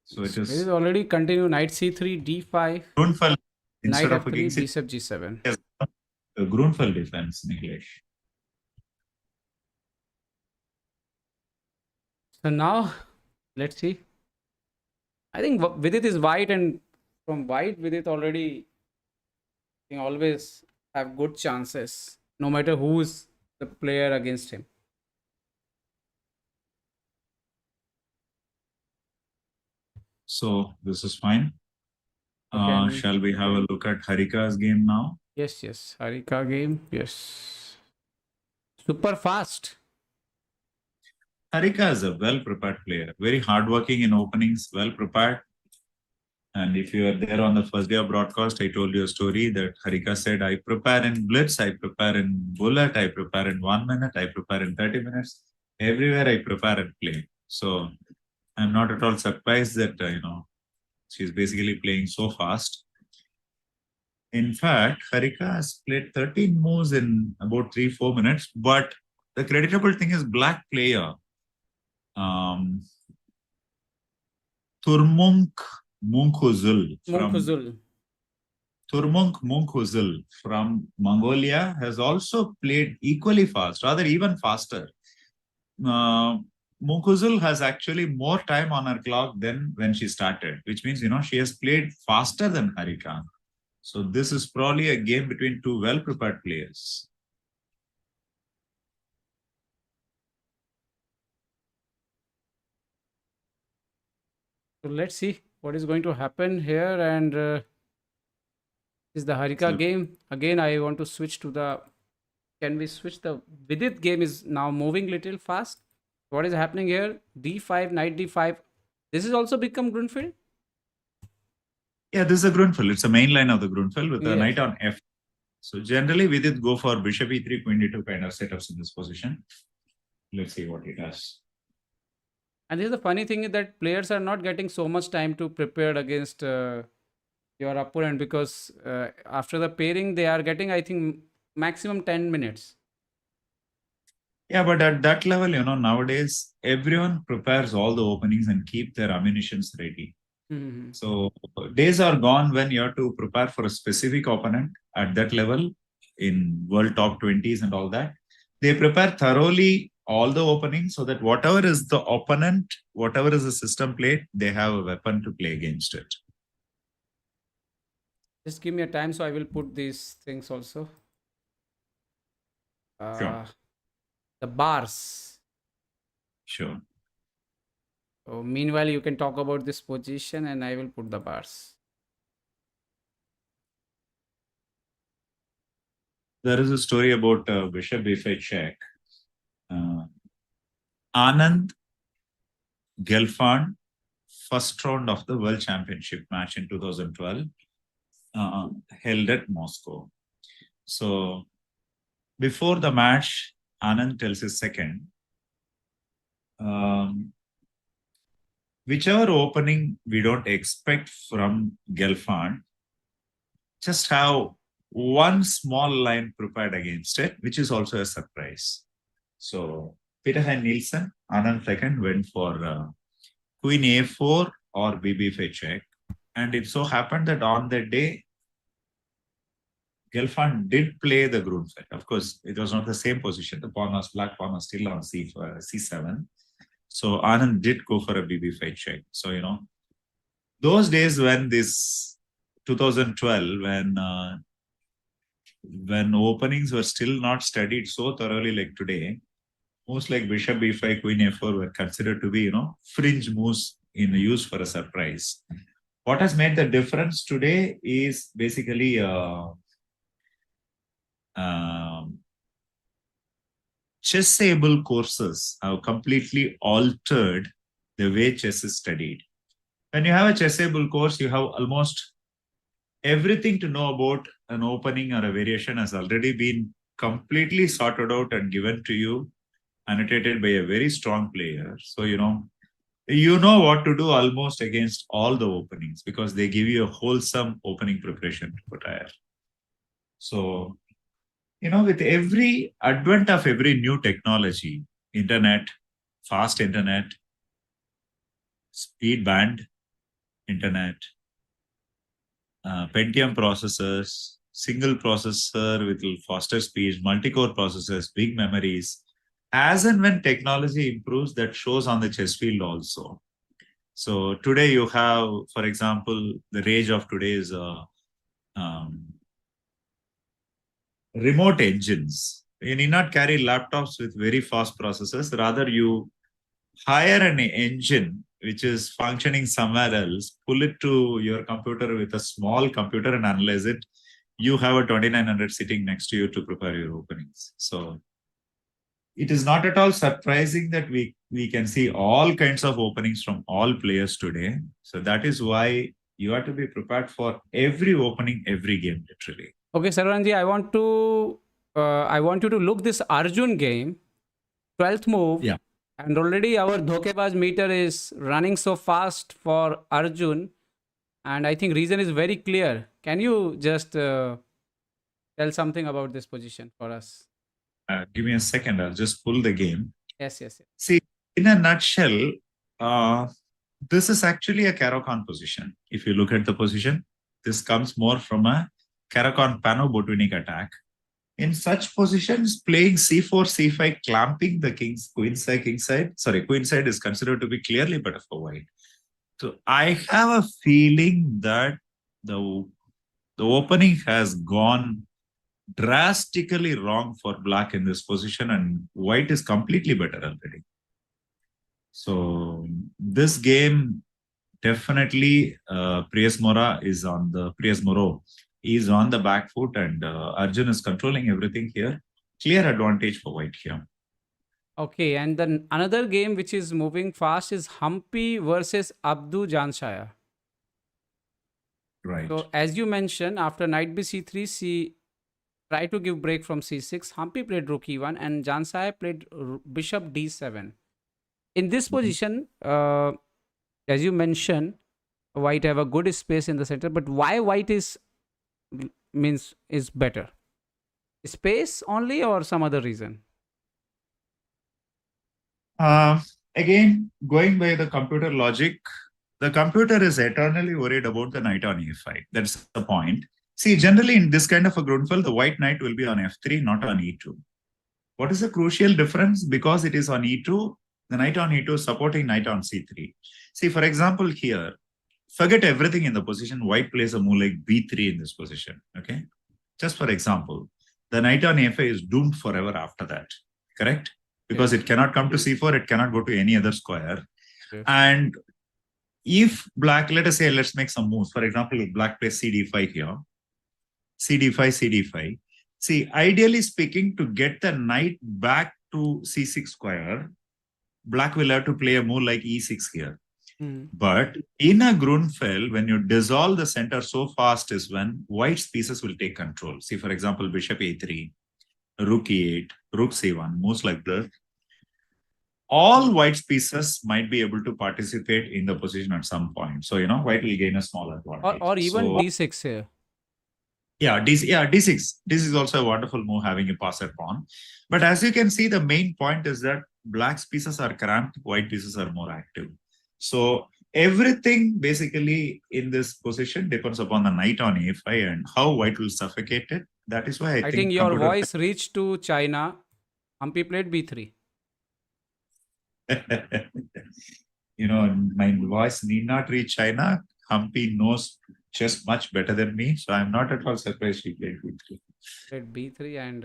So it is already continue knight c3, d5, Grunfeld knight instead of a f3, king bishop g7. a Grunfeld defense, Niklesh. So now, let's see. I think Vidit is white, and from white, Vidit already always have good chances, no matter who's the player against him. So this is fine. Okay. Shall we have a look at Harika's game now? Yes. Harika game. Yes. Super fast. Harika is a well-prepared player, very hardworking in openings, well-prepared. And if you are there on the first day of broadcast, I told you a story that Harika said, I prepare in blitz, I prepare in bullet, I prepare in 1 minute, I prepare in 30 minutes. Everywhere I prepare and play. So I'm not at all surprised that, she's basically playing so fast. In fact, Harika has played 13 moves in about 3-4 minutes. But the creditable thing is black player. Turmunk Munkhuzul from Mongolia has also played equally fast, rather even faster. Munkhuzul has actually more time on her clock than when she started, which means, she has played faster than Harika. So this is probably a game between two well-prepared players. So let's see what is going to happen here. And is the Harika game. Again, I want to switch to the. Can we switch the Vidit game is now moving little fast. What is happening here? D5, knight d5. This is also become Grunfeld? Yeah, this is a Grunfeld. It's a main line of the Grunfeld with a knight on f. So generally, we did go for bishop e3, queen d2 kind of setups in this position. Let's see what it does. And this is the funny thing is that players are not getting so much time to prepare against your opponent because after the pairing, they are getting, I think, maximum 10 minutes. Yeah, but at that level, nowadays everyone prepares all the openings and keep their ammunitions ready. Hmm. So days are gone when you have to prepare for a specific opponent at that level in world top 20s and all that. They prepare thoroughly all the openings so that whatever is the opponent, whatever is the system played, they have a weapon to play against it. Just give me a time, so I will put these things also. Sure, Uh, the bars. sure. So meanwhile, you can talk about this position, and I will put the bars. There is a story about Bishop Buffet check. Uh, Anand Gelfand, first round of the World Championship match in 2012, held at Moscow. So before the match, Anand tells his second, um, whichever opening we don't expect from Gelfand, just have one small line prepared against it, which is also a surprise. So Peter and Nielsen, Anand second went for Queen A4 or BB5 check. And it so happened that on that day, Gelfand did play the Grunfeld. Of course, it was not the same position. The black pawn was still on C7. So Anand did go for a BB5 check. So, those days when this 2012, when openings were still not studied so thoroughly like today, moves like Bishop B5, Queen A4 were considered to be, fringe moves in use for a surprise. What has made the difference today is basically chessable courses have completely altered the way chess is studied. When you have a chessable course, you have almost everything to know about an opening or a variation has already been completely sorted out and given to you, annotated by a very strong player. So, you know what to do almost against all the openings because they give you a wholesome opening preparation to prepare. So, with every advent of every new technology, internet, fast internet, speed band internet, Pentium processors, single processor with faster speeds, multi-core processors, big memories. As and when technology improves, that shows on the chess field also. So today you have, for example, the rage of today is um, remote engines. You need not carry laptops with very fast processors. Rather, you hire an engine which is functioning somewhere else, pull it to your computer with a small computer and analyze it. You have a 2900 sitting next to you to prepare your openings. So it is not at all surprising that we can see all kinds of openings from all players today. So that is why you have to be prepared for every opening, every game, literally. Okay, Saravanan, I want you to look this Arjun game, 12th move, Yeah. and already our dhokebaz meter is running so fast for Arjun, and I think reason is very clear. Can you just tell something about this position for us? Give me a second. I'll just pull the game. Yes, yes, yes. See, in a nutshell, uh, this is actually a Caro-Kann position. If you look at the position, this comes more from a Caro-Kann Pano-Botvinnik attack. In such positions, playing c4, c5, clamping the king's queenside, kingside. Sorry, queenside is considered to be clearly better for white. So I have a feeling that the opening has gone drastically wrong for black in this position, and white is completely better already. So this game definitely Prius Mora is on the back foot, and Arjun is controlling everything here. Clear advantage for white here. Okay, and then another game which is moving fast is Humpy versus Abdu Janshaya. Right. So as you mentioned, after knight b c3, she tried to give break from c6. Humpy played rook e1, and Janshaya played bishop d7. In this position, as you mentioned, white have a good space in the center, but why white is better? Space only or some other reason? Uh, Again, going by the computer logic, the computer is eternally worried about the knight on e5. That's the point. See, generally in this kind of a Grundfall, the white knight will be on f3, not on e2. What is the crucial difference? Because it is on e2, the knight on e2 is supporting knight on c3. See, for example, here, forget everything in the position. White plays a move like b3 in this position. Okay. Just for example, the knight on a5 is doomed forever after that. Correct? Because Yes. it cannot come to c4, it cannot go to any other square. Yes. And if black, let us say, let's make some moves. For example, if black plays cd5 here, cd5, cd5. See, ideally speaking, to get the knight back to c6 square, black will have to play a move like e6 here. But in a Grundfell, when you dissolve the center so fast is when white's pieces will take control. See, for example, bishop a3, rook e8, rook c1, moves like this. All white's pieces might be able to participate in the position at some point. So, white will gain a small advantage. Or even so, d6 here. Yeah, D6. This is also a wonderful move having a passer pawn. But as you can see, the main point is that black's pieces are cramped, white pieces are more active. So everything basically in this position depends upon the knight on a5 and how white will suffocate it. That is why I I think think your computer. voice reached to China. Humpy played b3. My voice need not reach China. Humpy knows chess much better than me, so I'm not at all surprised he played b3. Played b3 and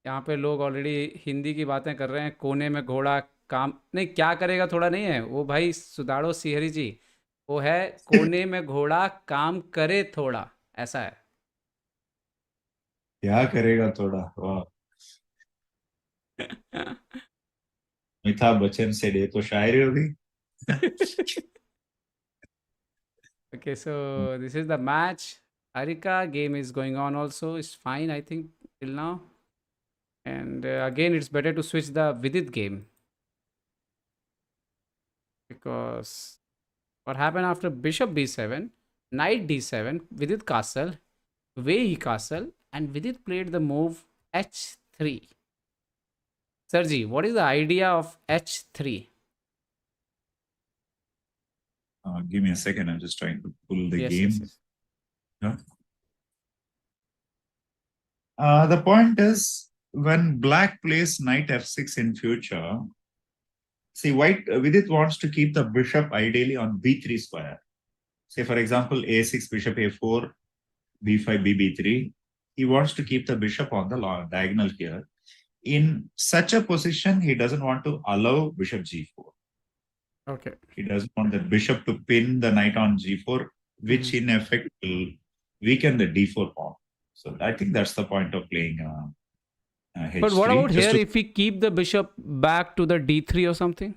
यहाँ पे लोग already Hindi की बातें कर रहे हैं. कोने में घोड़ा काम नहीं, क्या करेगा थोड़ा नहीं है वो भाई सुदाड़ो सिहरी जी. वो है कोने में घोड़ा काम करे थोड़ा, ऐसा है. क्या करेगा थोड़ा वाह. अमिताभ बच्चन से ये तो शायरी होगी. Okay, so this is the match. Harika game is going on also. It's fine, I think, till now. And again, it's better to switch the Vidit game. Because what happened after bishop b7, knight d7, Vidit castle, Wei castle, and Vidit played the move h3. Sergi, what is the idea of h3? Give me a second. I'm just trying to pull the Yes, game. yes, yes. Yeah. The point is when black plays knight f6 in future, see white Vidit wants to keep the bishop ideally on b3 square. Say for example a6 bishop a4 b5 bb3. He wants to keep the bishop on the diagonal here. In such a position, he doesn't want to allow bishop g4. Okay. He doesn't want the bishop to pin the knight on g4, which in effect will weaken the d4 pawn. So I think that's the point of playing h3. But what about here if we keep the bishop back to the d3 or something?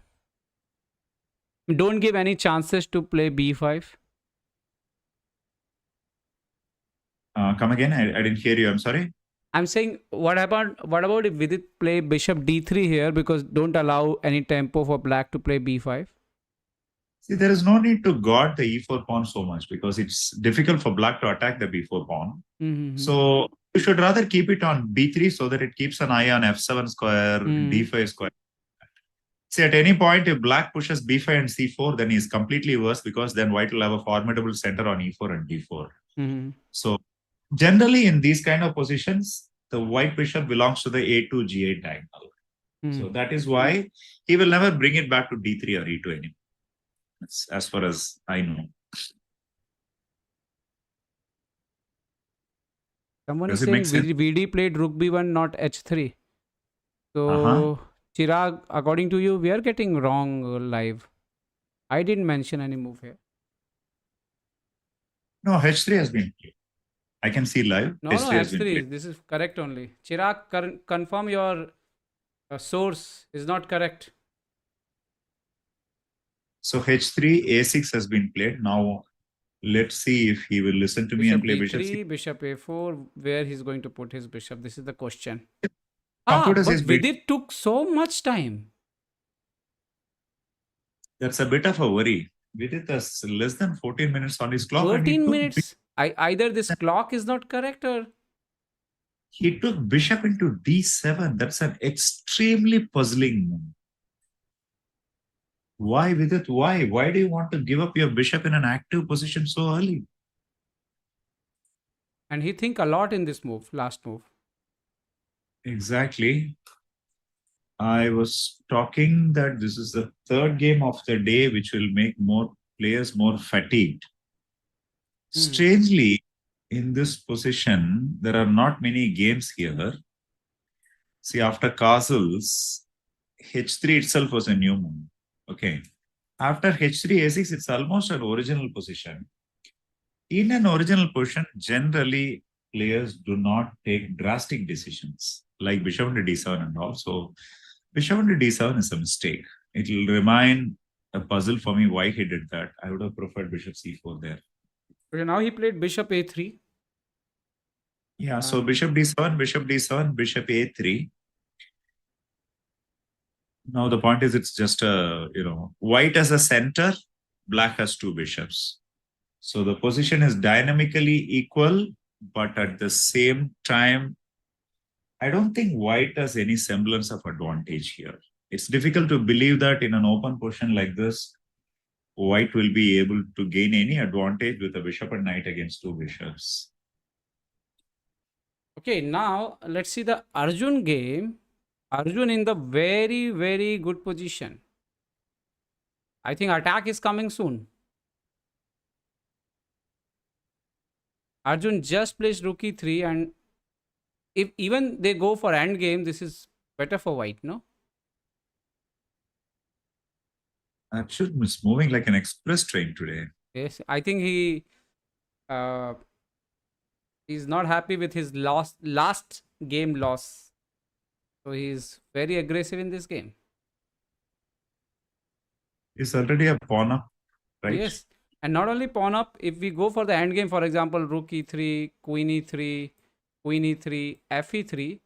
Don't give any chances to play b5. Come again? I didn't hear you. I'm sorry. I'm saying, what about if Vidit play bishop d3 here, because don't allow any tempo for black to play b5? See, there is no need to guard the e4 pawn so much because it's difficult for black to attack the b4 pawn. So you should rather keep it on b3 so that it keeps an eye on f7 square, d5 square. See, at any point, if black pushes b5 and c4, then he's completely worse because then white will have a formidable center on e4 and d4. So generally, in these kind of positions, the white bishop belongs to the a2 g8 diagonal. So that is why he will never bring it back to d3 or e2 anymore. As far as I know. Someone is saying VD played rook b1, not h3. So, Chirag, according to you, we are getting wrong live. I didn't mention any move here. No, h3 has been played. I can see live. No, h3. This is correct only. Chirag, confirm your source is not correct. So h3, a6 has been played. Now, let's see if he will listen to me and play bishop d3, bishop a4, where he's going to put his bishop. This is the question. But Vidit took so much time. That's a bit of a worry. Vidit has less than 14 minutes on his clock. 14 minutes? Either this clock is not correct or... He took bishop into d7. That's an extremely puzzling move. Why, Vidit? Why? Why do you want to give up your bishop in an active position so early? And he think a lot in this move, last move. Exactly. I was talking that this is the third game of the day, which will make more players more fatigued. Strangely, in this position, there are not many games here. See, after castles, h3 itself was a new move. Okay. After h3, a6, it's almost an original position. In an original position, generally players do not take drastic decisions like bishop to d7 and all. So bishop to d7 is a mistake. It will remain a puzzle for me why he did that. I would have preferred bishop c4 there. But now he played bishop a3. Yeah, so bishop d7, bishop d7, bishop a3. Now the point is it's just a, white as a center, black has two bishops. So the position is dynamically equal, but at the same time, I don't think white has any semblance of advantage here. It's difficult to believe that in an open position like this, white will be able to gain any advantage with a bishop and knight against two bishops. Okay, now let's see the Arjun game. Arjun in the very, very good position. I think attack is coming soon. Arjun just plays rook e3, and if even they go for endgame, this is better for white, no? Arjun is moving like an express train today. Yes, I think uh, he's not happy with his last game loss. So he's very aggressive in this game. It's already a pawn up, right? Yes. And not only pawn up, if we go for the end game, for example, rook e3, queen e3, queen e3, f e3,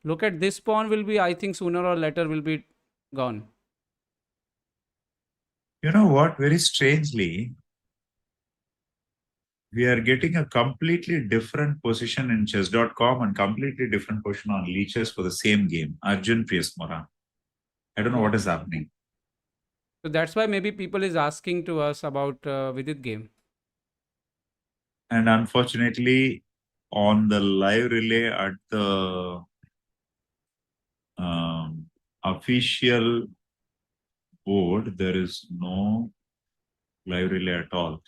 look at this pawn will be, I think, sooner or later will be gone. You know what? Very strangely, we are getting a completely different position in chess.com and completely different position on leeches for the same game. Arjun Priasmara. I don't know what is happening. So that's why maybe people is asking to us about Vidit game. And unfortunately, on the live relay at the official board, there is no live relay at all.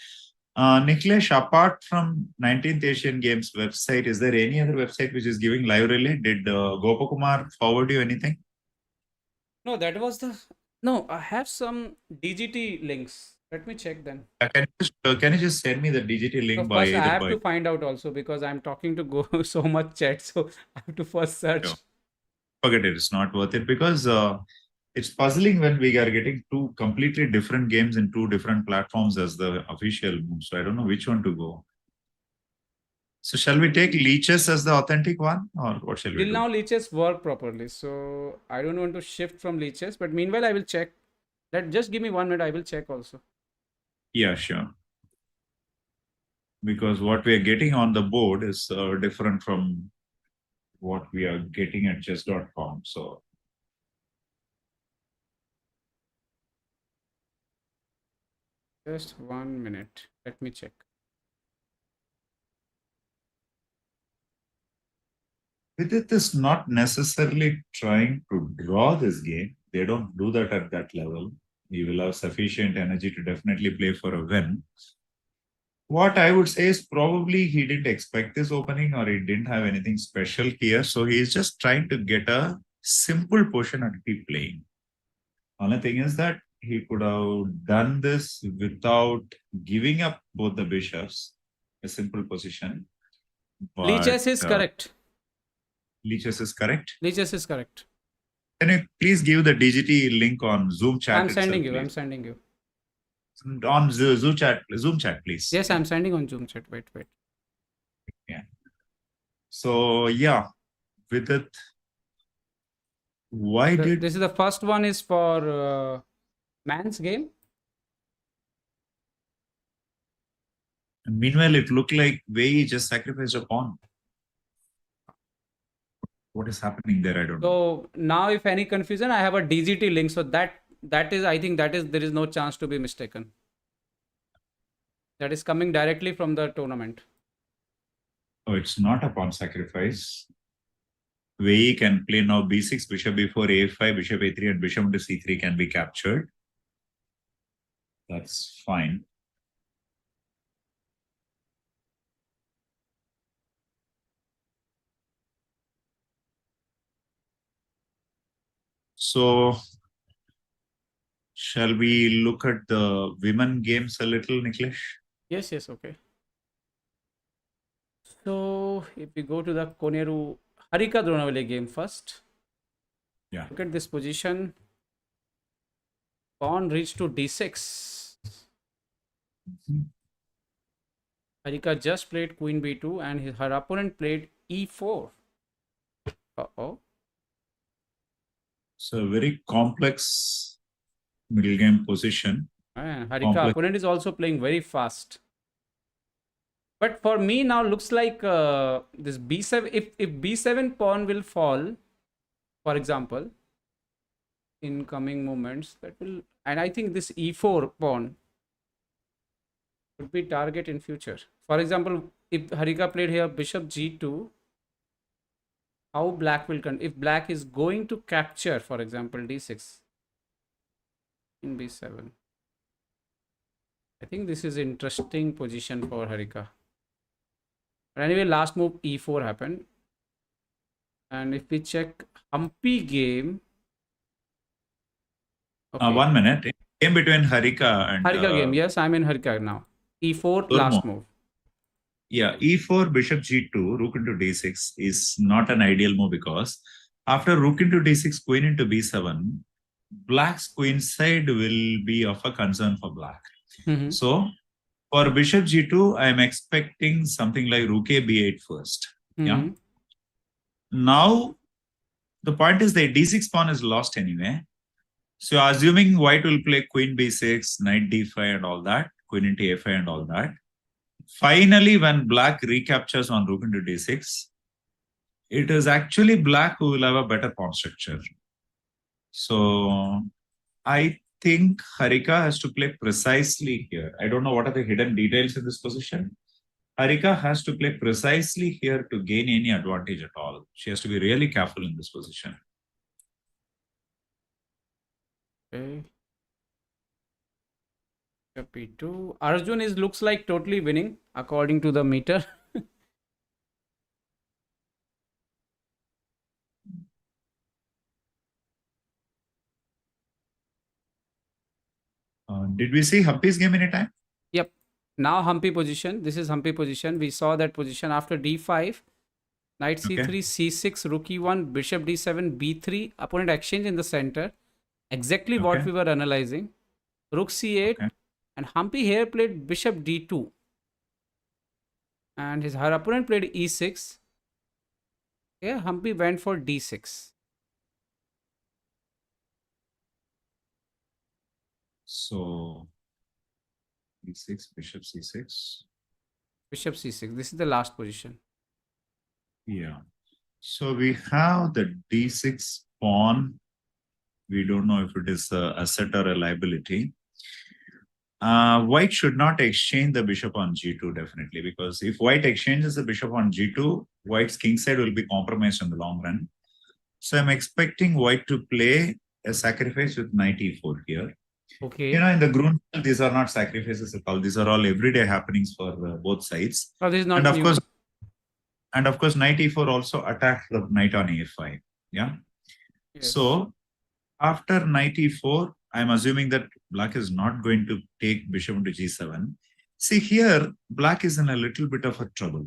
Niklesh, apart from 19th Asian Games website, is there any other website which is giving live relay? Did Gopakumar forward you anything? No, that was the... No, I have some DGT links. Let me check then. Can you just send me the DGT link Of by course, I either have by... to find out also because I'm talking to go so much chat. So I have to first search. No, forget it. It's not worth it because it's puzzling when we are getting two completely different games in two different platforms as the official move. So I don't know which one to go. So shall we take leeches as the authentic one or what shall we Till do? now, leeches work properly. So I don't want to shift from leeches. But meanwhile, I will check. Just give me 1 minute. I will check also. Yeah, sure. Because what we are getting on the board is different from what we are getting at chess.com. So Just 1 minute. Let me check. Vidit is not necessarily trying to draw this game. They don't do that at that level. He will have sufficient energy to definitely play for a win. What I would say is probably he didn't expect this opening or he didn't have anything special here. So he's just trying to get a simple portion and keep playing. Only thing is that he could have done this without giving up both the bishops, a simple position. But Leeches is correct. Leeches is correct. Leeches is correct. Can you please give the DGT link on Zoom chat? I'm sending itself, you. I'm please? sending you. On Zoom chat, please. Yes, I'm sending on Zoom chat. Wait. Yeah. So yeah, with it, why did This is the first one is for man's game. meanwhile it looked like Wei just sacrificed a pawn? What is happening there? I don't know. So now, if any confusion, I have a DGT link. So that that is, I think that is, there is no chance to be mistaken. That is coming directly from the tournament. Oh, it's not a pawn sacrifice. Wei can play now b6, bishop b4, a5, bishop a3, and bishop into c3 can be captured. That's fine. So, shall we look at the women games a little, Niklesh? Yes, yes, okay. So if we go to the Koneru Harika Dronavalli game first. Yeah. Look at this position. Pawn reached to d6. Harika just played queen b2 and her opponent played e4. Uh-oh. It's a very complex middle game position. And Harika opponent is also playing very fast. But for me now looks like this b7, if b7 pawn will fall, for example, in coming moments, that will, and I think this e4 pawn would be target in future. For example, if Harika played here bishop g2, how black will if black is going to capture, for example, d6 in b7. I think this is interesting position for Harika. But anyway, last move e4 happened. And if we check Humpy game. Okay. 1 minute. Game between Harika and... Harika game, yes, I'm in Harika now. e4, last move. Yeah, e4, bishop g2, rook into d6 is not an ideal move because after rook into d6, queen into b7, black's queen side will be of a concern for black. So, for bishop g2, I am expecting something like rook a b8 first. Yeah. Now, the point is the d6 pawn is lost anyway. So, assuming white will play queen b6, knight d5 and all that, queen into a5 and all that. Finally, when black recaptures on rook into d6, it is actually black who will have a better pawn structure. So, I think Harika has to play precisely here. I don't know what are the hidden details in this position. Harika has to play precisely here to gain any advantage at all. She has to be really careful in this position. Okay. P2. Arjun looks like totally winning according to the meter. Did we see Humpy's game anytime? Yep. Now Humpy position. This is Humpy position. We saw that position after d5. Knight c3, c6, rook e1, bishop d7, b3. Opponent exchange in the center. Exactly what we were analyzing. Rook c8. And Humpy here played bishop d2. And her opponent played e6. Here Humpy went for d6. So, d6, bishop c6. Bishop c6. This is the last position. Yeah. So, we have the d6 pawn. We don't know if it is an asset or a liability. White should not exchange the bishop on g2 definitely, because if white exchanges the bishop on g2, white's king side will be compromised in the long run. So I'm expecting white to play a sacrifice with knight e4 here. Okay. You know, in the Grun, these are not sacrifices at all. These are all everyday happenings for both sides. Oh, this is not new. And of course, knight e4 also attacked the knight on a5. Yeah. Yes. So after knight e4, I'm assuming that black is not going to take bishop into g7. See here, black is in a little bit of a trouble.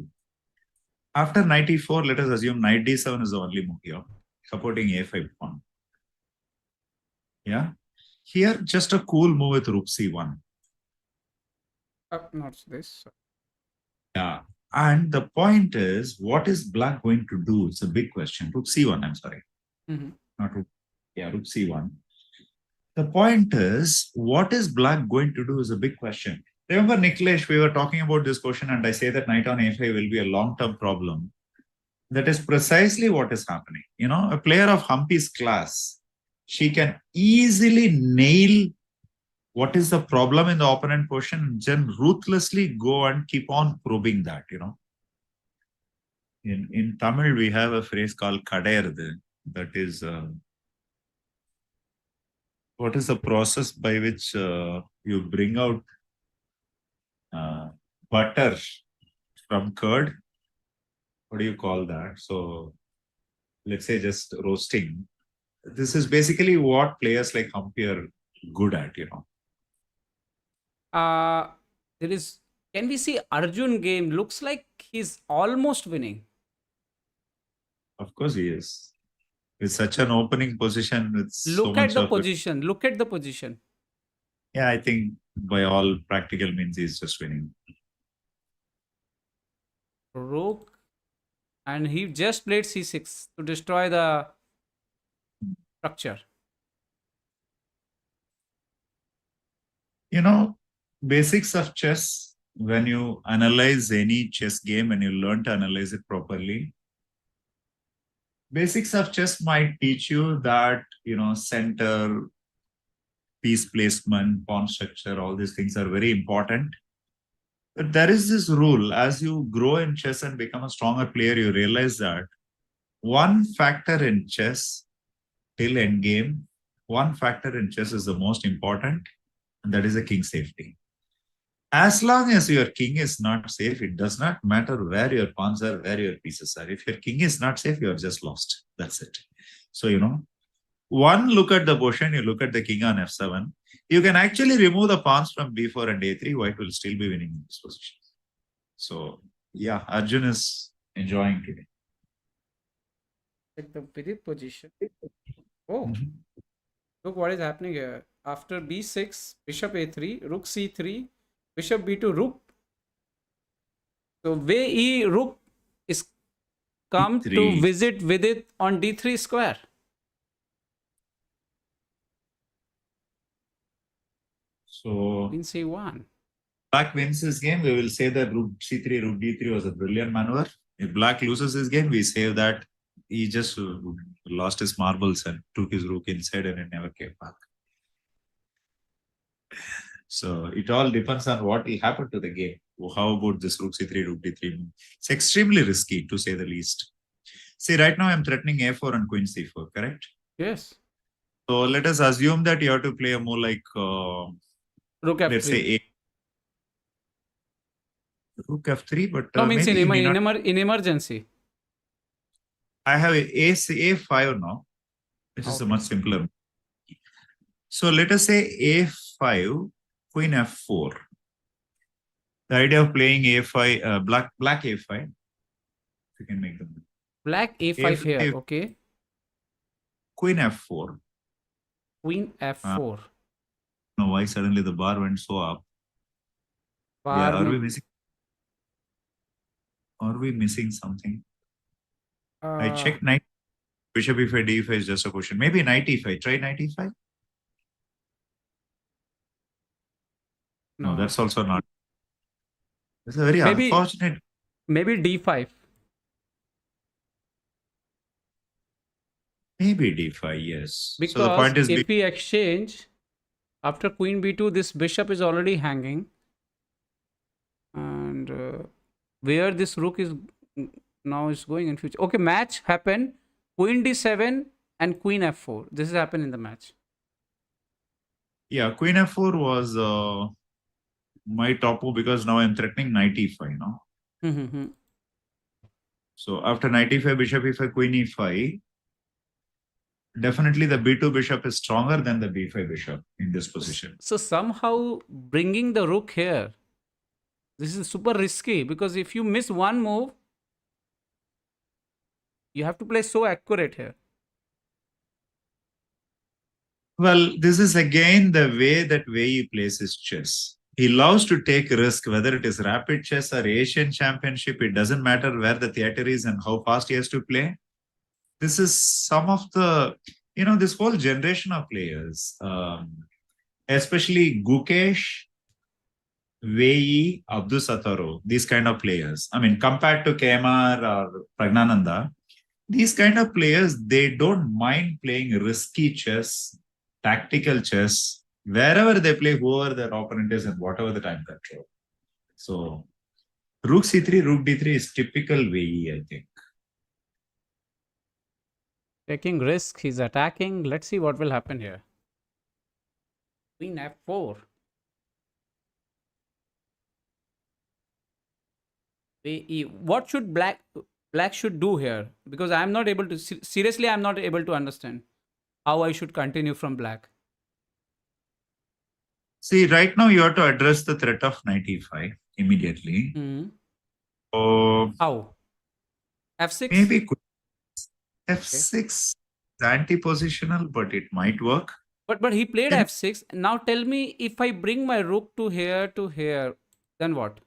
After knight e4, let us assume knight d7 is the only move here, supporting a5 pawn. Yeah. Here, just a cool move with rook c1. Not this. Yeah. And the point is, what is black going to do? It's a big question. Rook c1, I'm sorry. Not rook. Yeah, rook c1. The point is, what is black going to do is a big question. Remember, Niklesh, we were talking about this question, and I say that knight on a5 will be a long-term problem. That is precisely what is happening. You know, a player of Humpy's class, she can easily nail what is the problem in the opponent position and then ruthlessly go and keep on probing that, In Tamil, we have a phrase called kaderdu. That is, what is the process by which you bring out butter from curd? What do you call that? So, let's say just roasting. This is basically what players like Humpy are good at, Uh, there is. Can we see Arjun game? Looks like he's almost winning. Of course, he is. With such an opening position, with so Look at much the of it. position. Look at the position. Yeah, I think by all practical means, he's just winning. Rook, and he just played c6 to destroy the structure. Basics of chess, when you analyze any chess game and you learn to analyze it properly, basics of chess might teach you that, center, piece placement, pawn structure, all these things are very important. But there is this rule: as you grow in chess and become a stronger player, you realize that one factor in chess till endgame, one factor in chess is the most important, and that is the king safety. As long as your king is not safe, it does not matter where your pawns are, where your pieces are. If your king is not safe, you are just lost. That's it. So, one look at the position, you look at the king on f7. You can actually remove the pawns from b4 and a3. White will still be winning in this position. So, yeah, Arjun is enjoying today. Check the Vidit position. Oh, look what is happening here. After b6, bishop a3, rook c3, bishop b2, rook. So way e rook is come to D3. visit Vidit on d3 square. So, Queen c1. Black wins this game, we will say that rook c3, rook d3 was a brilliant maneuver. If Black loses this game, we say that he just lost his marbles and took his rook inside and it never came back. So it all depends on what will happen to the game. How about this rook c3, rook d3? It's extremely risky, to say the least. See, right now I'm threatening a4 and queen c4, correct? Yes. So let us assume that you have to play a more like, Rook f3. let's say rook f3, but no, means maybe in emergency. I have a5 now, which is a much simpler. So let us say a5, queen f4. The idea of playing a5, black a5, you can make them. Black a5 here, okay. Queen f4. Queen f4. No, why suddenly the bar went so up? Bar are we missing something? I checked knight. Bishop e5, d5 is just a question. Maybe knight e5. Try knight e5. No, that's also not. It's a very unfortunate. Maybe d5. Maybe d5, yes. Because so the point is, if we exchange after queen b2, this bishop is already hanging. And where this rook is now is going in future. Okay, match happened. Queen d7 and queen f4. This has happened in the match. Yeah, queen f4 was my top move because now I'm threatening knight e5 now. So after knight e5, bishop e5, queen e5, definitely the b2 bishop is stronger than the b5 bishop in this position. So somehow bringing the rook here, this is super risky because if you miss one move, you have to play so accurate here. Well, this is again the way that he plays his chess. He loves to take risk, whether it is rapid chess or Asian championship. It doesn't matter where the theater is and how fast he has to play. This is some of the, this whole generation of players, especially Gukesh, Vei, Abdusataro, these kind of players. I mean, compared to Kemar or Pragnananda, these kind of players, they don't mind playing risky chess, tactical chess, wherever they play, whoever their opponent is and whatever the time control. So rook c3, rook d3 is typical VE, I think. Taking risk, he's attacking. Let's see what will happen here. Queen f4. What should black should do here? Because I'm not able to seriously. I'm not able to understand how I should continue from black. See, right now you have to address the threat of knight e5 immediately. So How? f6. maybe f6 is anti-positional, but it might work. But he played f6. Now tell me, if I bring my rook to here, then what?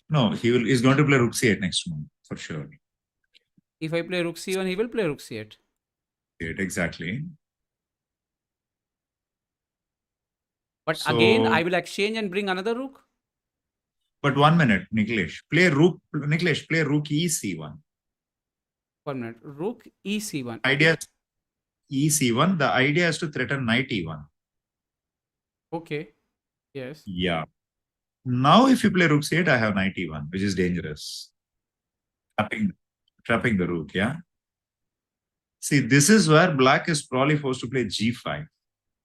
No, he's going to play rook c8 next move for sure. If I play rook c1, he will play rook c8. Exactly. But again, I will exchange and bring another rook. But 1 minute, Niklesh. Play rook ec1. 1 minute. Rook ec1. Idea ec1. The idea is to threaten knight e1. Okay. Yes. Yeah. Now, if you play rook c8, I have knight e1, which is dangerous. Trapping the rook, yeah? See, this is where black is probably forced to play g5.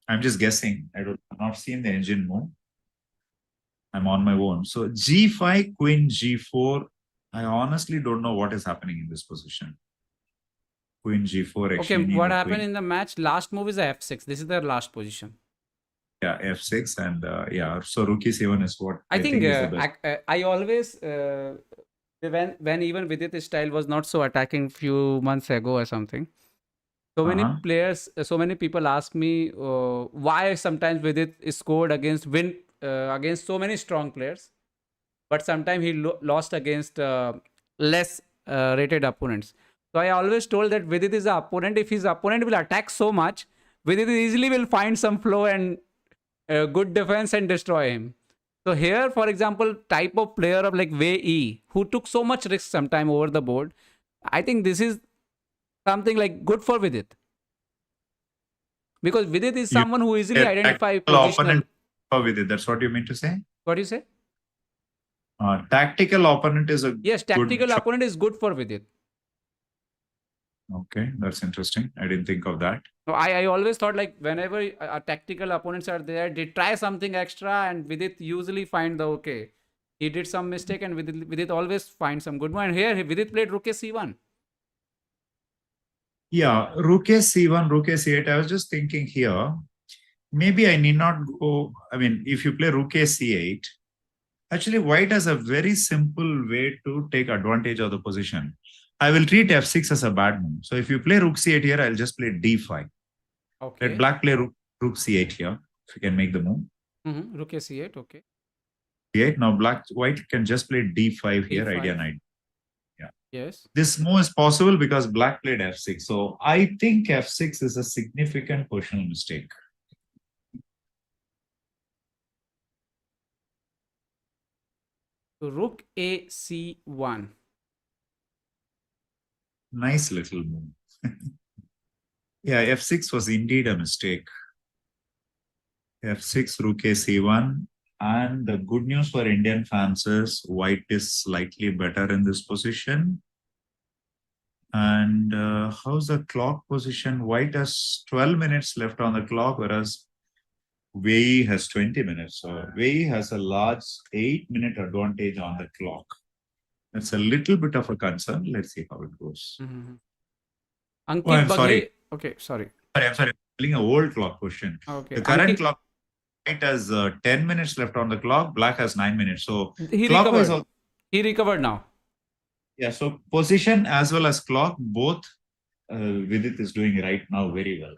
I'm just guessing. I've not seen the engine move. I'm on my own. So g5, queen g4. I honestly don't know what is happening in this position. Queen g4. Okay, what happened in the match? Last move is f6. This is the last position. Yeah, f6 and yeah. So rook e7 is what I think is the best. I always when even Vidit's style was not so attacking few months ago or something. So many players, so many people ask me why sometimes Vidit is scored against against so many strong players, but sometimes he lost against less rated opponents. So I always told that Vidit is the opponent. If his opponent will attack so much, Vidit easily will find some flow and good defense and destroy him. So here, for example, type of player of like Wei E, who took so much risk sometime over the board, I think this is something like good for Vidit. Because Vidit is someone who easily identifies positional. For Vidit, that's what you mean to say? What do you say? Tactical opponent is a yes, tactical opponent is good for Vidit. Okay, that's interesting. I didn't think of that. So I always thought like whenever a tactical opponents are there, they try something extra and Vidit usually find the okay. He did some mistake and Vidit always find some good one. And here Vidit played rook c1. Yeah, rook c1, rook c8. I was just thinking here, maybe I need not go. I mean, if you play rook c8, actually white has a very simple way to take advantage of the position. I will treat f6 as a bad move. So if you play rook c8 here, I'll just play d5. Okay. Let black play rook c8 here, if you can make the move. Rook c8, okay. C8. Now white can just play d5 here, D5. Idea knight. Yeah. Yes. This move is possible because black played f6. So I think f6 is a significant positional mistake. So rook ac1. Nice little move. Yeah, f6 was indeed a mistake. f6, rook c1. And the good news for Indian fans is white is slightly better in this position. And how's the clock position? White has 12 minutes left on the clock, whereas Wei has 20 minutes. So Wei has a large 8-minute advantage on the clock. That's a little bit of a concern. Let's see how it goes. I'm sorry. Okay, sorry. I'm sorry. I'm telling an old clock question. Okay. The current clock, white has 10 minutes left on the clock. Black has 9 minutes. So he recovered. He recovered now. Yeah. So position as well as clock, both Vidit is doing right now very well.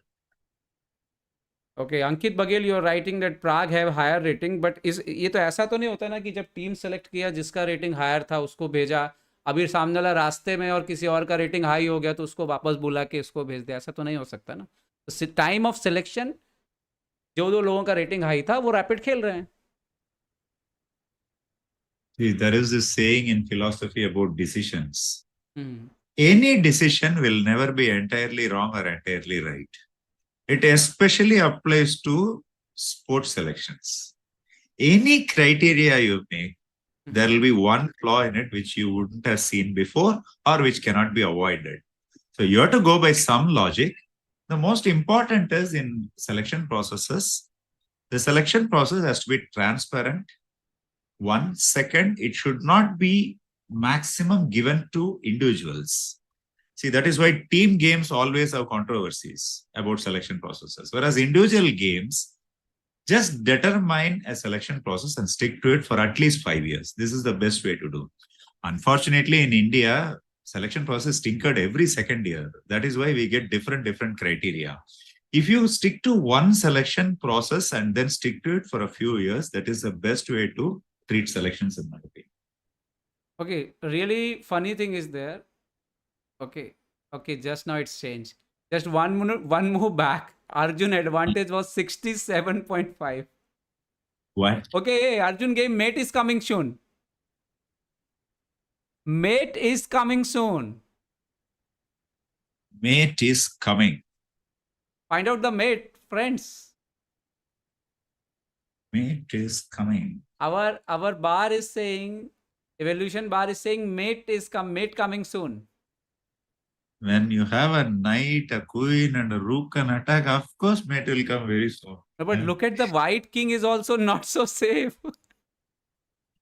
Okay, Ankit Bagel, you are writing that Prague have higher rating, but ये तो ऐसा तो नहीं होता ना कि जब team select किया जिसका रेटिंग हायर था उसको भेजा, अभी सामने वाला रास्ते में और किसी और का रेटिंग हाई हो गया तो उसको वापस बुला के इसको भेज दिया, ऐसा तो नहीं हो सकता ना. टाइम ऑफ सिलेक्शन जो दो लोगों का रेटिंग हाई था वो रैपिड खेल रहे हैं. See, there is this saying in philosophy about decisions. Any decision will never be entirely wrong or entirely right. It especially applies to sports selections. Any criteria you make, there will be one flaw in it which you wouldn't have seen before or which cannot be avoided. So you have to go by some logic. The most important is in selection processes, the selection process has to be transparent. One, second, it should not be maximum given to individuals. See, that is why team games always have controversies about selection processes. Whereas individual games just determine a selection process and stick to it for at least 5 years. This is the best way to do. Unfortunately, in India, selection process tinkered every second year. That is why we get different criteria. If you stick to one selection process and then stick to it for a few years, that is the best way to treat selections in my opinion. Okay, really funny thing is there. Okay, okay, just now it's changed. Just one move back. Arjun advantage was 67.5. What? Okay, hey, Arjun game mate is coming soon. Mate is coming soon. Mate is coming. Find out the mate, friends. Mate is coming. Our bar is saying, evolution bar is saying mate coming soon. When you have a knight, a queen, and a rook and attack, of course, mate will come very soon. No, but look at the white king is also not so safe.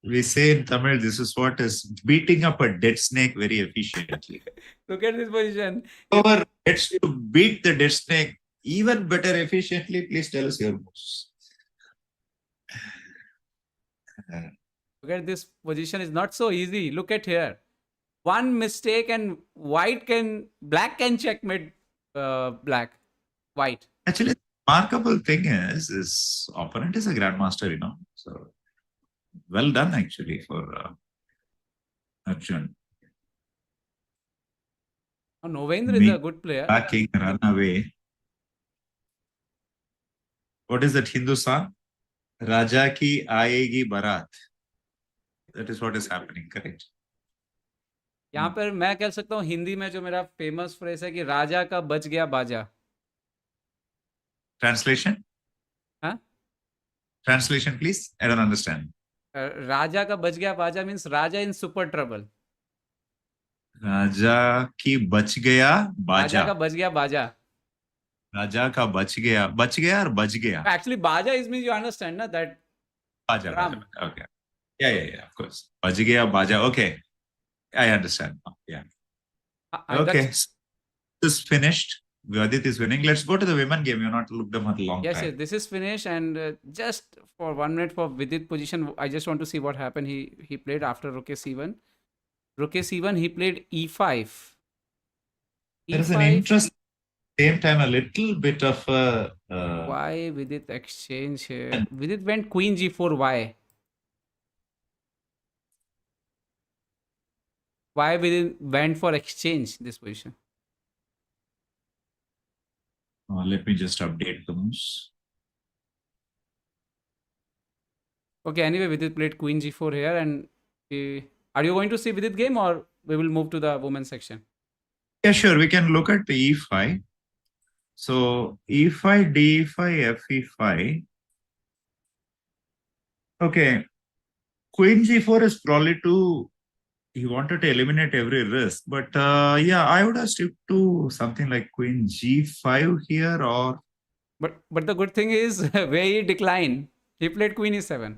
We say in Tamil, this is what is beating up a dead snake very efficiently. Look at this position. Whoever gets to beat the dead snake even better efficiently, please tell us your moves. Look at this position is not so easy. Look at here. One mistake and black can checkmate black, white. Actually, the remarkable thing is opponent is a grandmaster, you know. So well done actually for Arjun. Oh, Novendra is a good player. Backing, run away. What is that Hindu song? Raja ki aayegi barat. That is what is happening, correct? यहाँ पर मैं कह सकता हूँ हिंदी में जो मेरा famous phrase है कि राजा का बच गया बाजा. Translation? Huh? Translation, please. I don't understand. राजा का बच गया बाजा means Raja in super trouble. राजा की बच गया बाजा. राजा का बच गया बाजा. राजा का बच गया और बच गया. Actually, baja is means you understand, na, that. बाजा. Okay. Yeah. Of course. बच गया बाजा. Okay. I understand. Yeah. Okay. This is finished. Vidit is winning. Let's go to the women game. You've not looked them at a long time. Yes, this is finished. And just for 1 minute for Vidit position, I just want to see what happened. He played after rook a7. Rook a7, he played e5. There is an interest. Same time, a little bit of a. Why Vidit exchange here? Vidit went queen g4. Why? Why Vidit went for exchange this position? Let me just update the moves. Okay, anyway, Vidit played queen g4 here. And are you going to see Vidit game or we will move to the women's section? Yeah, sure. We can look at the e5. So e5, d5, fe5. Okay. Queen g4 is probably he wanted to eliminate every risk. But yeah, I would have stuck to something like queen g5 here or. But the good thing is where he declined. He played queen e7.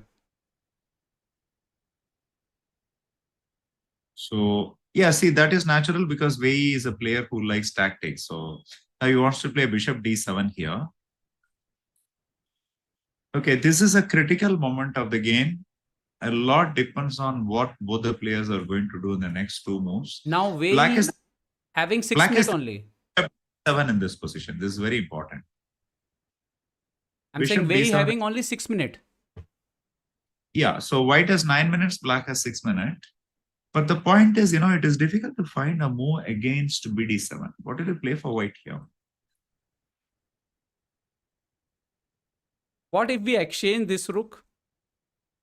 So yeah, see, that is natural because Wei is a player who likes tactics. So now he wants to play bishop d7 here. Okay, this is a critical moment of the game. A lot depends on what both the players are going to do in the next two moves. Now Wei is having 6 minutes only. 7 in this position. This is very important. I'm saying Wei having only 6 minutes. Yeah, so white has 9 minutes, black has 6 minutes. But the point is, it is difficult to find a move against bd7. What did you play for white here? What if we exchange this rook?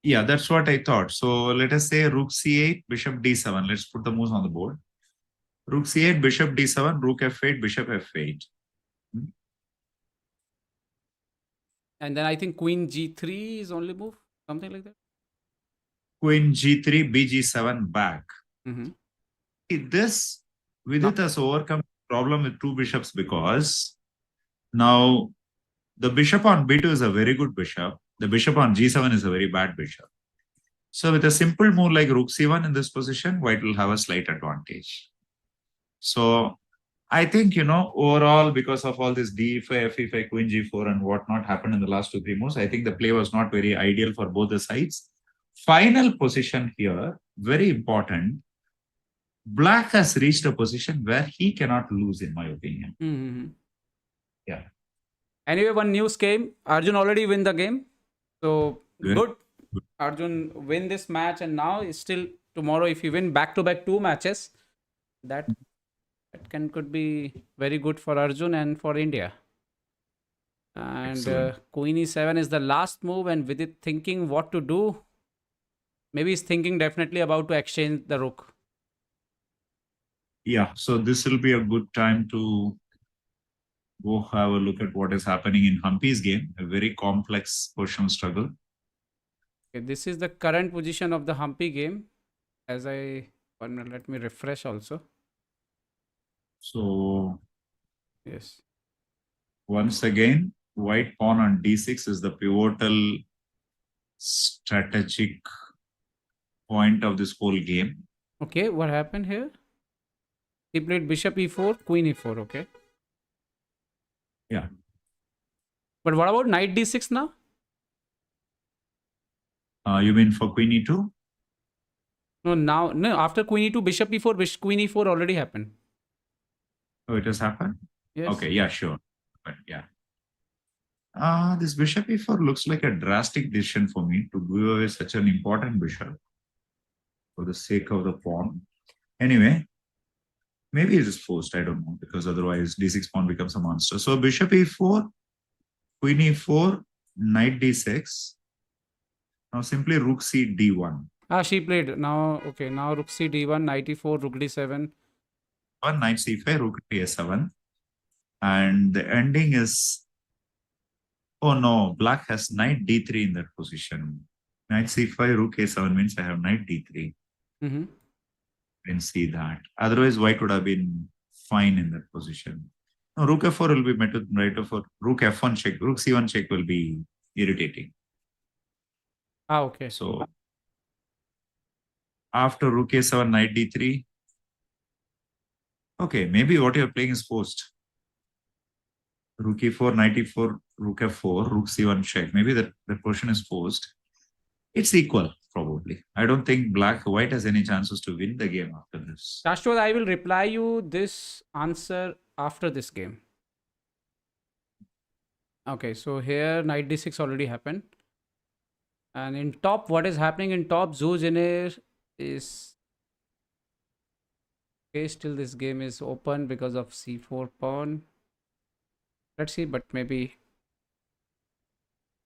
Yeah, that's what I thought. So let us say rook c8, bishop d7. Let's put the moves on the board. Rook c8, bishop d7, rook f8, bishop f8. And then I think queen g3 is only move, something like that. Queen g3, bg7 back. Mm-hmm. This, Vidit has overcome the problem with two bishops because now the bishop on b2 is a very good bishop. The bishop on g7 is a very bad bishop. So with a simple move like rook c1 in this position, white will have a slight advantage. So I think, overall, because of all this d5, f5, queen g4 and whatnot happened in the last 2-3 moves, I think the play was not very ideal for both the sides. Final position here, very important. Black has reached a position where he cannot lose, in my opinion. Mm-hmm. Yeah. Anyway, one news came. Arjun already win the game. So Very good. Arjun win this match, and now is still tomorrow. If you win back-to-back 2 matches, that could be very good for Arjun and for India. And excellent. Queen e7 is the last move, and with it thinking what to do, maybe he's thinking definitely about to exchange the rook. Yeah. So this will be a good time to go have a look at what is happening in Humpy's game, a very complex positional struggle. Okay, this is the current position of the Humpy game. As I 1 minute, let me refresh also. So Yes. once again, white pawn on d6 is the pivotal strategic point of this whole game. Okay, what happened here? He played bishop e4, queen e4. Okay. Yeah. But what about knight d6 now? You mean for queen e2? No, after queen e2, bishop e4, queen e4 already happened. Oh, it has happened? Yes. Okay, yeah, sure. But yeah. This bishop e4 looks like a drastic decision for me to give away such an important bishop for the sake of the pawn. Anyway, maybe it is forced, I don't know, because otherwise d6 pawn becomes a monster. So bishop e4, queen e4, knight d6. Now simply rook c d1. She played. Now, okay, now rook c d1, knight e4, rook d7. Knight c5, rook a7. And the ending is, oh no, black has knight d3 in that position. Knight c5, rook a7 means I have knight d3. Mm-hmm. Can see that. Otherwise, white would have been fine in that position. Now, rook f4 will be met with knight f4. Rook f1 check. Rook c1 check will be irritating. Okay. So after rook a7, knight d3. Okay, maybe what you're playing is forced. Rook e4, knight e4, rook f4, rook c1 check. Maybe that portion is forced. It's equal, probably. I don't think white has any chances to win the game after this. Shashwat, I will reply you this answer after this game. Okay, so here knight d6 already happened. And in top, what is happening in top? Zuziner is... Okay, still this game is open because of c4 pawn. Let's see, but maybe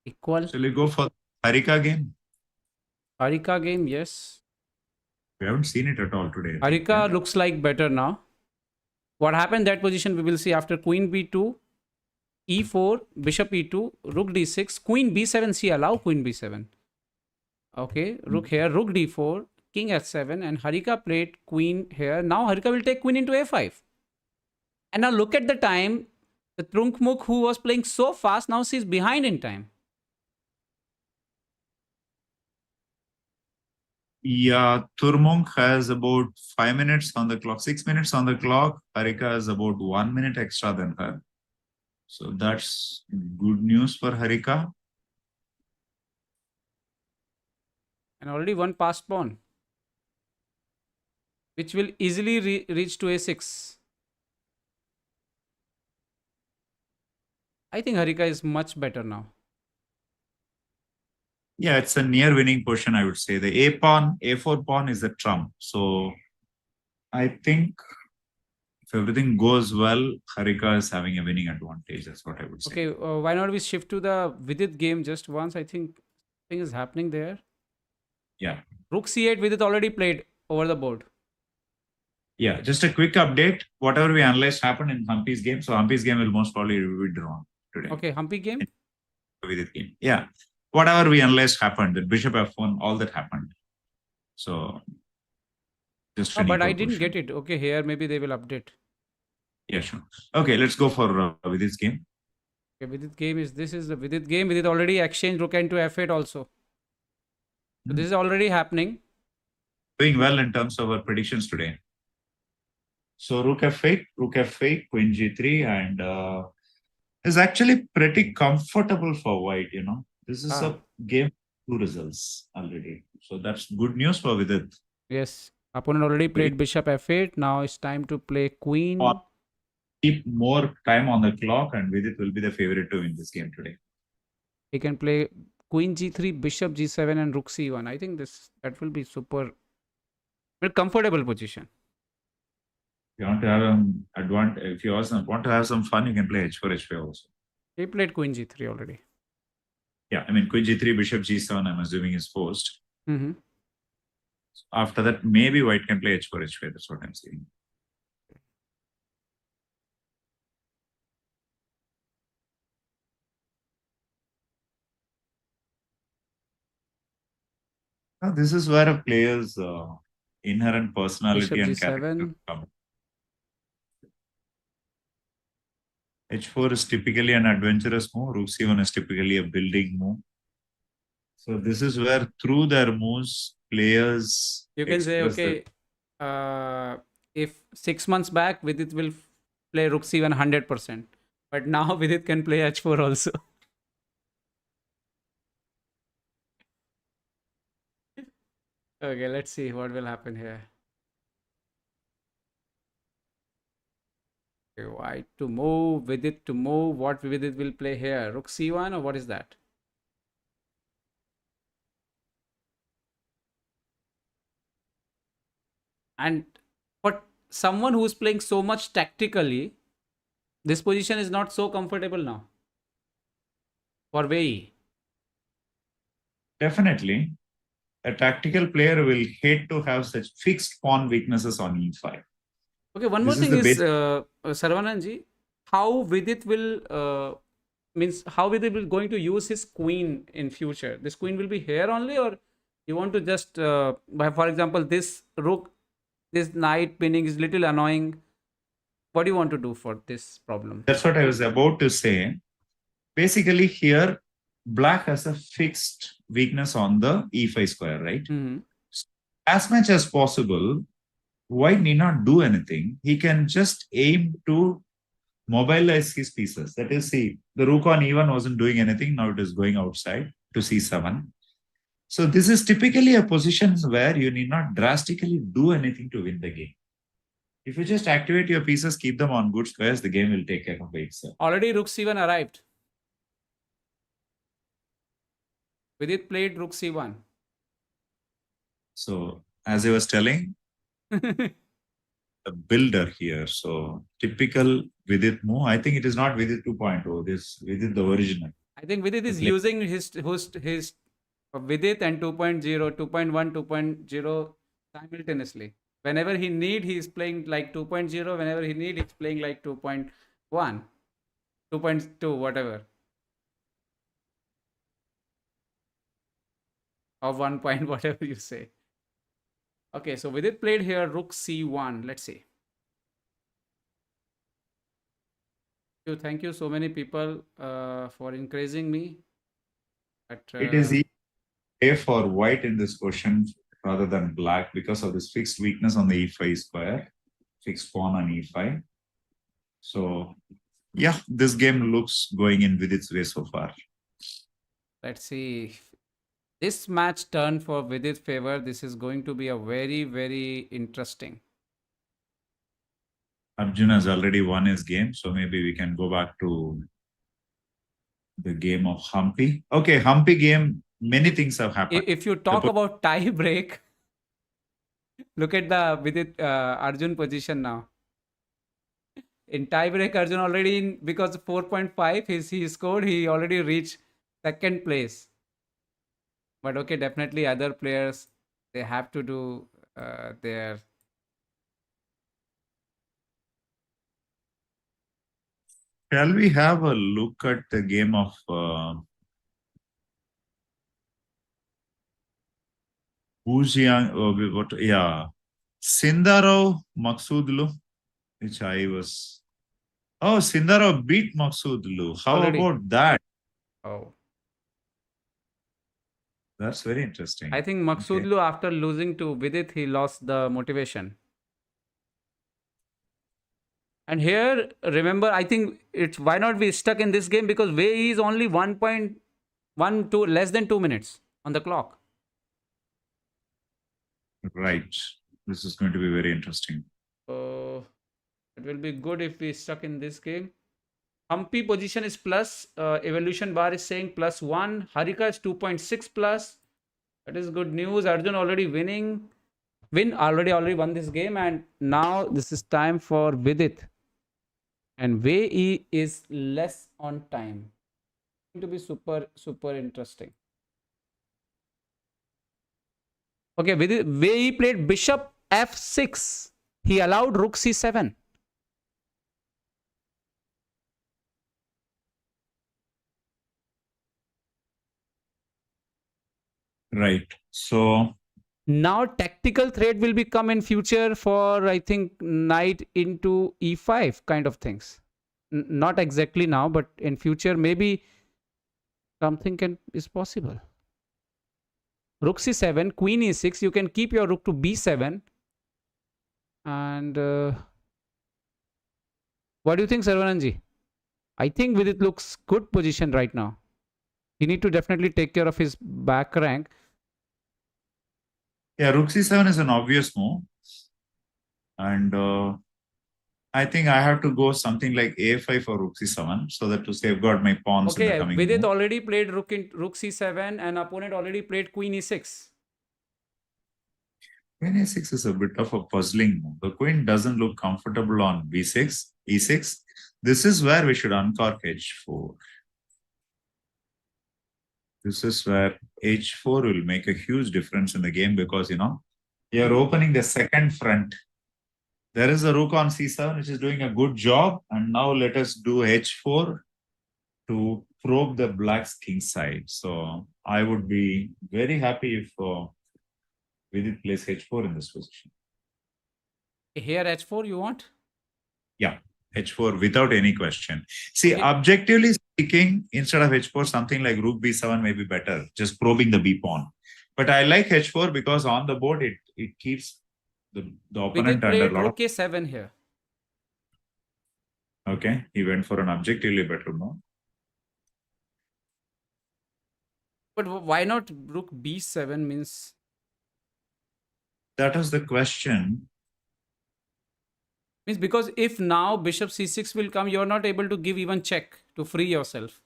equal. Shall we go for Harika game? Harika game, yes. We haven't seen it at all today. Harika looks like better now. What happened that position we will see after queen b2, e4, bishop e2, rook d6, queen b7. See, allow queen b7. Okay, rook here, rook d4, king f7, and Harika played queen here. Now Harika will take queen into a5. And now look at the time. The Trunkmuk, who was playing so fast, now she's behind in time. Yeah, Turmunk has about 5 minutes on the clock, 6 minutes on the clock. Harika has about 1 minute extra than her. So that's good news for Harika. And already one passed pawn, which will easily reach to a6. I think Harika is much better now. Yeah, it's a near winning position, I would say. The A pawn, A4 pawn is the trump. So I think if everything goes well, Harika is having a winning advantage. That's what I would say. Okay, why not we shift to the Vidit game just once? I think something is happening there. Yeah. Rook c8, Vidit already played over the board. Yeah, just a quick update. Whatever we analyzed happened in Humpy's game. So Humpy's game will most probably be drawn today. Okay, Humpy game. Vidit game. Yeah. Whatever we analyzed happened. The Bishop F1, all that happened. So just Oh, an but I equal didn't position. get it. Okay, here maybe they will update. Yeah, sure. Okay, let's go for Vidit's game. Okay, Vidit game is this is the Vidit game. Vidit already exchanged rook into f8 also. So this is already happening. Doing well in terms of our predictions today. So rook f8, queen g3, and is actually pretty comfortable for white. This is Ah, a game two results already. So that's good news for Vidit. yes. Opponent already So played bishop f8. Now it's time to play queen. keep more time on the clock, and Vidit will be the favorite to win this game today. He can play queen g3, bishop g7, and rook c1. I think that will be super, very comfortable position. If you want to have an advantage, if you also want to have some fun, you can play h4, h5 also. He played queen g3 already. Yeah, I mean queen g3, bishop g7. I'm assuming is forced. Mm-hmm. After that, maybe white can play h4, h5. That's what I'm saying. Now, this is where a player's inherent personality Bishop and character g7. come. H4 is typically an adventurous move. Rook c1 is typically a building move. So this is where through their moves, players You can say, express that. okay, if 6 months back, Vidit will play rook c1 100%. But now Vidit can play h4 also. Okay, let's see what will happen here. Okay, white to move, Vidit to move. What Vidit will play here? Rook c1 or what is that? And for someone who's playing so much tactically, this position is not so comfortable now for Wei. Definitely, a tactical player will hate to have such fixed pawn weaknesses on e5. Okay, one more This is thing the is basic. Saravanan ji, how Vidit will means how Vidit will going to use his queen in future. This queen will be here only, or you want to just for example, this rook, this knight pinning is little annoying. What do you want to do for this problem? That's what I was about to say. Basically, here, black has a fixed weakness on the e5 square, right? Mm-hmm. As much as possible, white need not do anything. He can just aim to mobilize his pieces. That is, see, the rook on e1 wasn't doing anything. Now it is going outside to c7. So this is typically a position where you need not drastically do anything to win the game. If you just activate your pieces, keep them on good squares, the game will take care of itself. Already rook c1 arrived. Vidit played rook c1. So as I was telling, the builder here. So typical Vidit move. I think it is not Vidit 2.0. This Vidit the original. I think Vidit is using his Vidit and 2.0, 2.1, 2.0 simultaneously. Whenever he need, he is playing like 2.0. Whenever he need, he's playing like 2.1, 2.2, whatever. Or 1 point, whatever you say. Okay, so Vidit played here rook c1. Let's see. Thank you so many people for encouraging me. But, It is a for white in this question rather than black because of this fixed weakness on the e5 square, fixed pawn on e5. So yeah, this game looks going in with its way so far. let's see. This match turned for Vidit's favor. This is going to be a very, very interesting. Arjun has already won his game, so maybe we can go back to the game of Humpy. Okay, Humpy game, many things have happened. If you talk about tie break, look at the Vidit Arjun position now. In tie break, Arjun already in, because 4.5 he scored, he already reached second place. But okay, definitely other players, they have to do their Shall we have a look at the game of Bujiang? What? Yeah, Sindaro Maksudlu, which I was. Oh, Sindaro beat Maksudlu. How Already. about that? Oh. That's very interesting. I think Okay. Maksudlu, after losing to Vidit, he lost the motivation. And here, remember, I think it's why not we stuck in this game because Wei is only 1.12, less than 2 minutes on the clock. Right. This is going to be very interesting. So it will be good if we stuck in this game. Humpy position is plus. Evolution bar is saying +1. Harika is 2.6 plus. That is good news. Arjun already winning. Already won this game. And now this is time for Vidit. And Wei is less on time. Going to be super interesting. Okay, Wei played bishop f6. He allowed rook c7. Right. So Now tactical threat will become in future for I think knight into e5 kind of things. Not exactly now, but in future maybe something is possible. Rook c7, queen e6. You can keep your rook to b7. And what do you think, Saravanan? I think Vidit looks good position right now. He need to definitely take care of his back rank. yeah, rook c7 is an obvious move. And I think I have to go something like a5 for rook c7 so that to safeguard my pawns in the Okay, coming Vidit move. already played rook c7 and opponent already played queen e6. Queen a6 is a bit of a puzzling move. The queen doesn't look comfortable on b6, e6. This is where we should uncork h4. This is where h4 will make a huge difference in the game because, you're opening the second front. There is a rook on c7, which is doing a good job. And now let us do h4 to probe the black's king side. So I would be very happy if Vidit plays h4 in this position. Here h4 you want? Yeah, h4 without any question. See, Okay. objectively speaking, instead of h4, something like rook b7 may be better, just probing the b pawn. But I like h4 because on the board it keeps the opponent Vidit under a played lot of. rook a7 here. Okay, he went for an objectively better move. But why not rook b7 means? That is the question. Means because if now bishop c6 will come, you're not able to give even check to free yourself.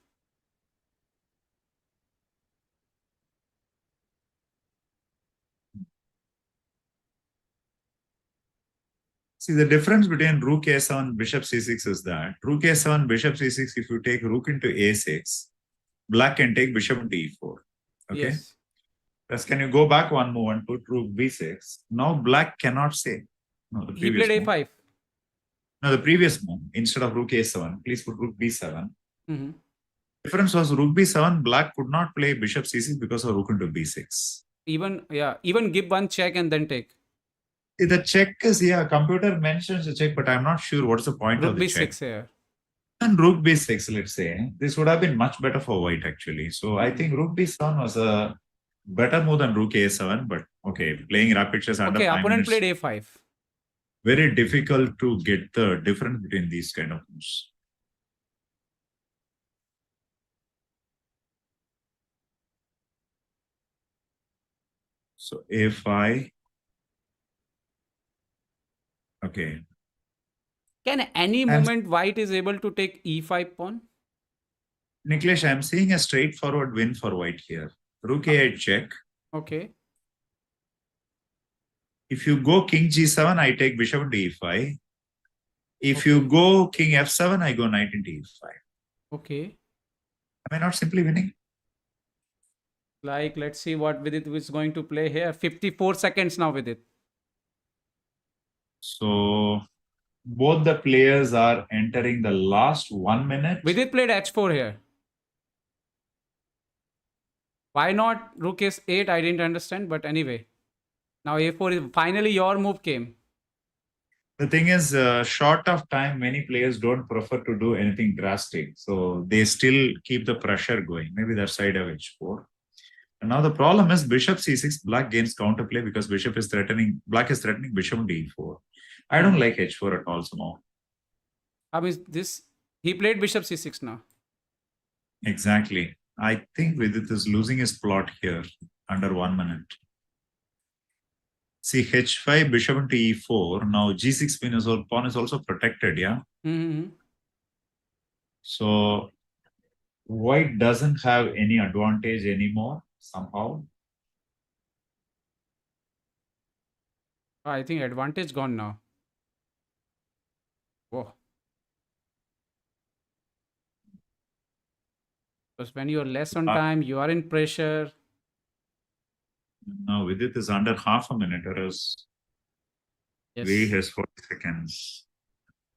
See, the difference between rook a7, bishop c6 is that rook a7, bishop c6, if you take rook into a6, black can take bishop into e4. Okay? Yes. Plus, can you go back one move and put rook b6? Now black cannot say. No, the He previous played move. a5. No, the previous move. Instead of rook a7, please put rook b7. Mm-hmm. Difference was rook b7, black could not play bishop c6 because of rook into b6. Even give one check and then take. The check is, computer mentions the check, but I'm not sure what's the point Rook of the b6 check. here. And rook b6, let's say, this would have been much better for white actually. So I think rook b7 was a better move than rook a7, but okay, playing rapid chess under Okay, 5 opponent minutes, played a5. very difficult to get the difference between these kind of moves. So a5. Okay. Can any And moment white is able to take e5 pawn? Niklesh, I'm seeing a straightforward win for white here. Rook a8 check. Okay. If you go king g7, I take bishop into e5. If Okay. you go king f7, I go knight into e5. Okay. Am I not simply winning? Like, let's see what Vidit is going to play here. 54 seconds now with it. So Both the players are entering the last 1 minute. Vidit played h4 here. Why not rook s8? I didn't understand, but anyway. Now a4 is finally your move came. The thing is, short of time, many players don't prefer to do anything drastic. So they still keep the pressure going. Maybe that side of h4. And now the problem is bishop c6, black gains counterplay because black is threatening bishop d4. I don't like h4 at all somehow. I mean, he played bishop c6 now. Exactly. I think Vidit is losing his plot here under 1 minute. See, h5, bishop into e4. Now g6 pawn is also protected, yeah? Mm-hmm. So white doesn't have any advantage anymore somehow. I think advantage gone now. Whoa. Because when you're less on time, you are in pressure. Now Vidit is under half a minute, whereas V has 40 seconds.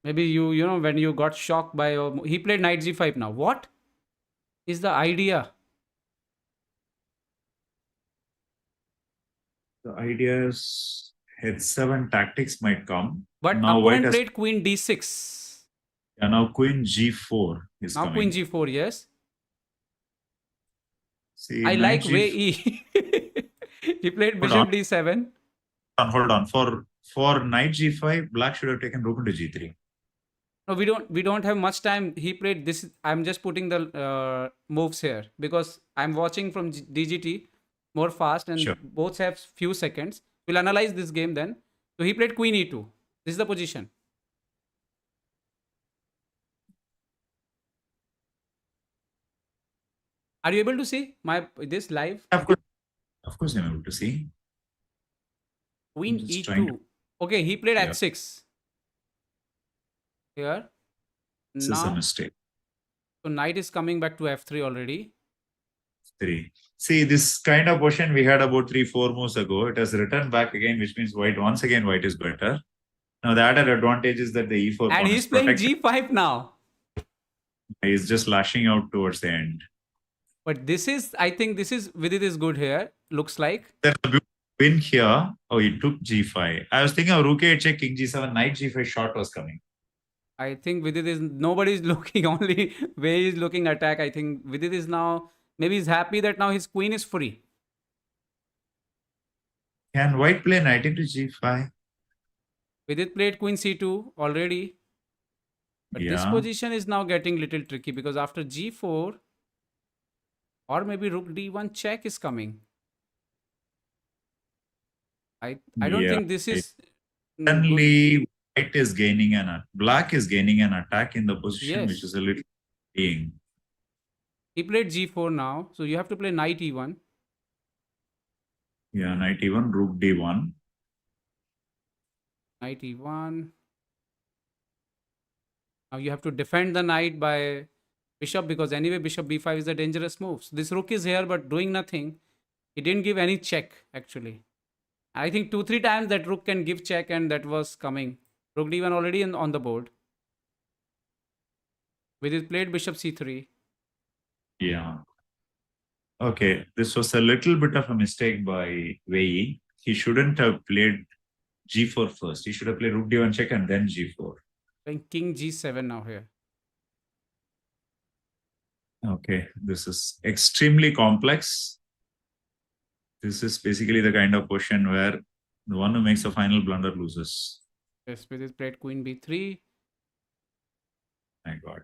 Maybe you know, when you got shocked by he played knight g5 now. What is the idea? The idea is h7 tactics might come. But now opponent played queen d6. Yeah, now queen g4 is now coming. Queen g4, yes. See, I like way e. He played bishop d7. Hold on. For knight g5, black should have taken rook into g3. No, we don't have much time. He played this. I'm just putting the moves here because I'm watching from DGT more fast, and both have few seconds. We'll analyze this game then. So he played queen e2. This is the position. Are you able to see this live? Of course, I'm able to see. Queen e2. Okay, he played h6 here. This is a mistake. So knight is coming back to f3 already. 3. See, this kind of position we had about 3-4 moves ago. It has returned back again, which means once again white is better. Now the added advantage is that the e4 and he's playing g5 now. He's just lashing out towards the end. But I think this is Vidit is good here. Looks like. There's a win here. Oh, he took g5. I was thinking of rook a check, king g7, knight g5 shot was coming. I think Vidit is nobody's looking, only way he's looking attack. I think Vidit is now maybe he's happy that now his queen is free. Can white play knight into g5? Vidit played queen c2 already. But this position is now getting little tricky because after g4 or maybe rook d1 check is coming. I don't think this is suddenly white is gaining black is gaining an attack in the position, which is a little being. He played g4 now, so you have to play knight e1. Yeah, knight e1, rook d1. Knight e1. Now you have to defend the knight by bishop because anyway bishop b5 is a dangerous move. So this rook is here but doing nothing. He didn't give any check actually. I think 2-3 times that rook can give check and that was coming. Rook d1 already on the board. With his played bishop c3. Yeah. Okay, this was a little bit of a mistake by Wei. He shouldn't have played g4 first. He should have played rook d1 check and then g4. Playing king g7 now here. Okay, this is extremely complex. This is basically the kind of position where the one who makes a final blunder loses. Yes, with his played queen b3. My God.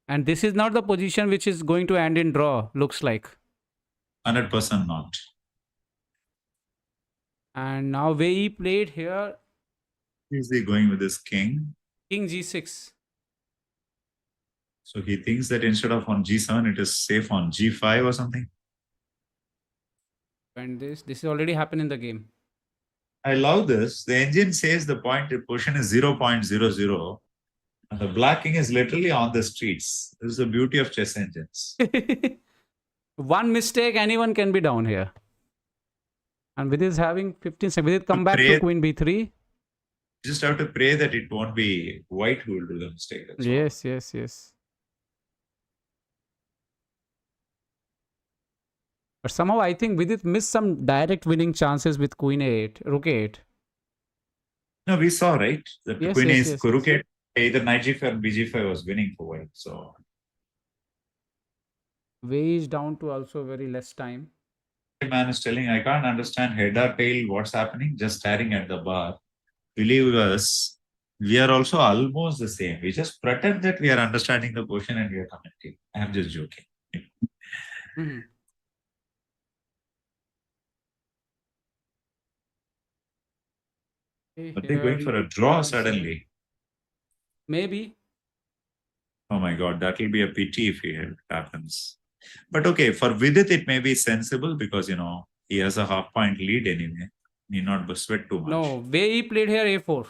And this is not the position which is going to end in draw, looks like. 100% not. And now Wei played here. Is he going with his king? King g6. So he thinks that instead of on g7, it is safe on g5 or something. And this already happened in the game. I love this. The engine says the position is 0.00. And the black king is literally on the streets. This is the beauty of chess engines. One mistake, anyone can be down here. And with his having 15 seconds, with it come back to queen b3. You just have to pray that it won't be white who will do the mistake. That's all. Yes, yes, yes. But somehow I think Vidit missed some direct winning chances with Queen A8, Rook A8. No, we saw, right? That the Yes, queen yes, is yes, yes. Kurukate, either knight g5 or bg5 was winning for white. So Way is down to also very less time. the man is telling, I can't understand head or tail, what's happening, just staring at the bar. Believe us, we are also almost the same. We just pretend that we are understanding the question and we are commenting. I'm just joking. Mhm. Okay, But they're going here for a draw I say suddenly. maybe. Oh my God, that will be a pity if it happens. But okay, for Vidit, it may be sensible because, he has a half-point lead anyway. Need not sweat too much. No, way he played here A4.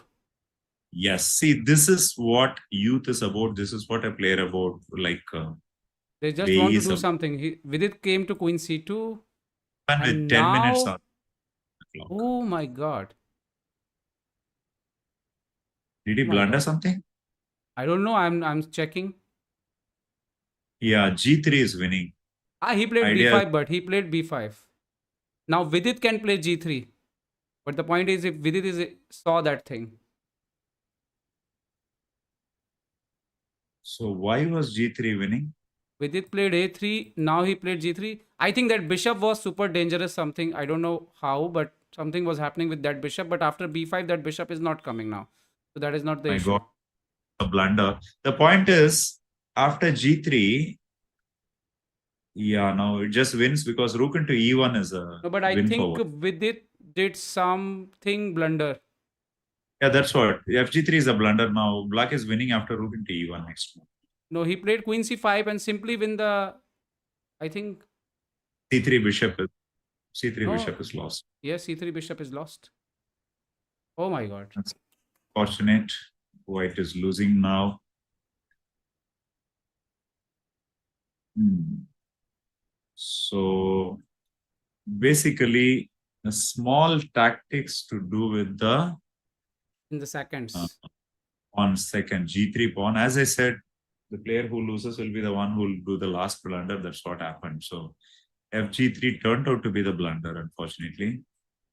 Yes, see, this is what youth is about. This is what a player about, like They just want way to is do about. something. Vidit came to Queen C2, And with and 10 minutes now, on the clock. oh my God. Did he Oh my blunder God. something? I don't know. I'm checking. Yeah, G3 is winning. Ah, he played Idea. B5, but he played B5. Now Vidit can play G3. But the point is, if Vidit saw that thing, So why was G3 winning? Vidit played A3. Now he played G3. I think that bishop was super dangerous. Something I don't know how, but something was happening with that bishop. But after B5, that bishop is not coming now. So that is not the My issue. God, a blunder. The point is, after G3, yeah, now it just wins because rook into E1 is a No, but I win for think white. Vidit did something blunder. Yeah, that's what. FG3 is a blunder now. Black is winning after rook into E1 next move. No, he played Queen C5 and simply win the. I think C3 bishop is C3 no. bishop is lost. Yes, C3 bishop is lost. Oh my God. That's fortunate. White is losing now. Hmm. So basically, a small tactics to do with the In the uh, seconds. on second G3 pawn. As I said, the player who loses will be the one who will do the last blunder. That's what happened. So FG3 turned out to be the blunder, unfortunately.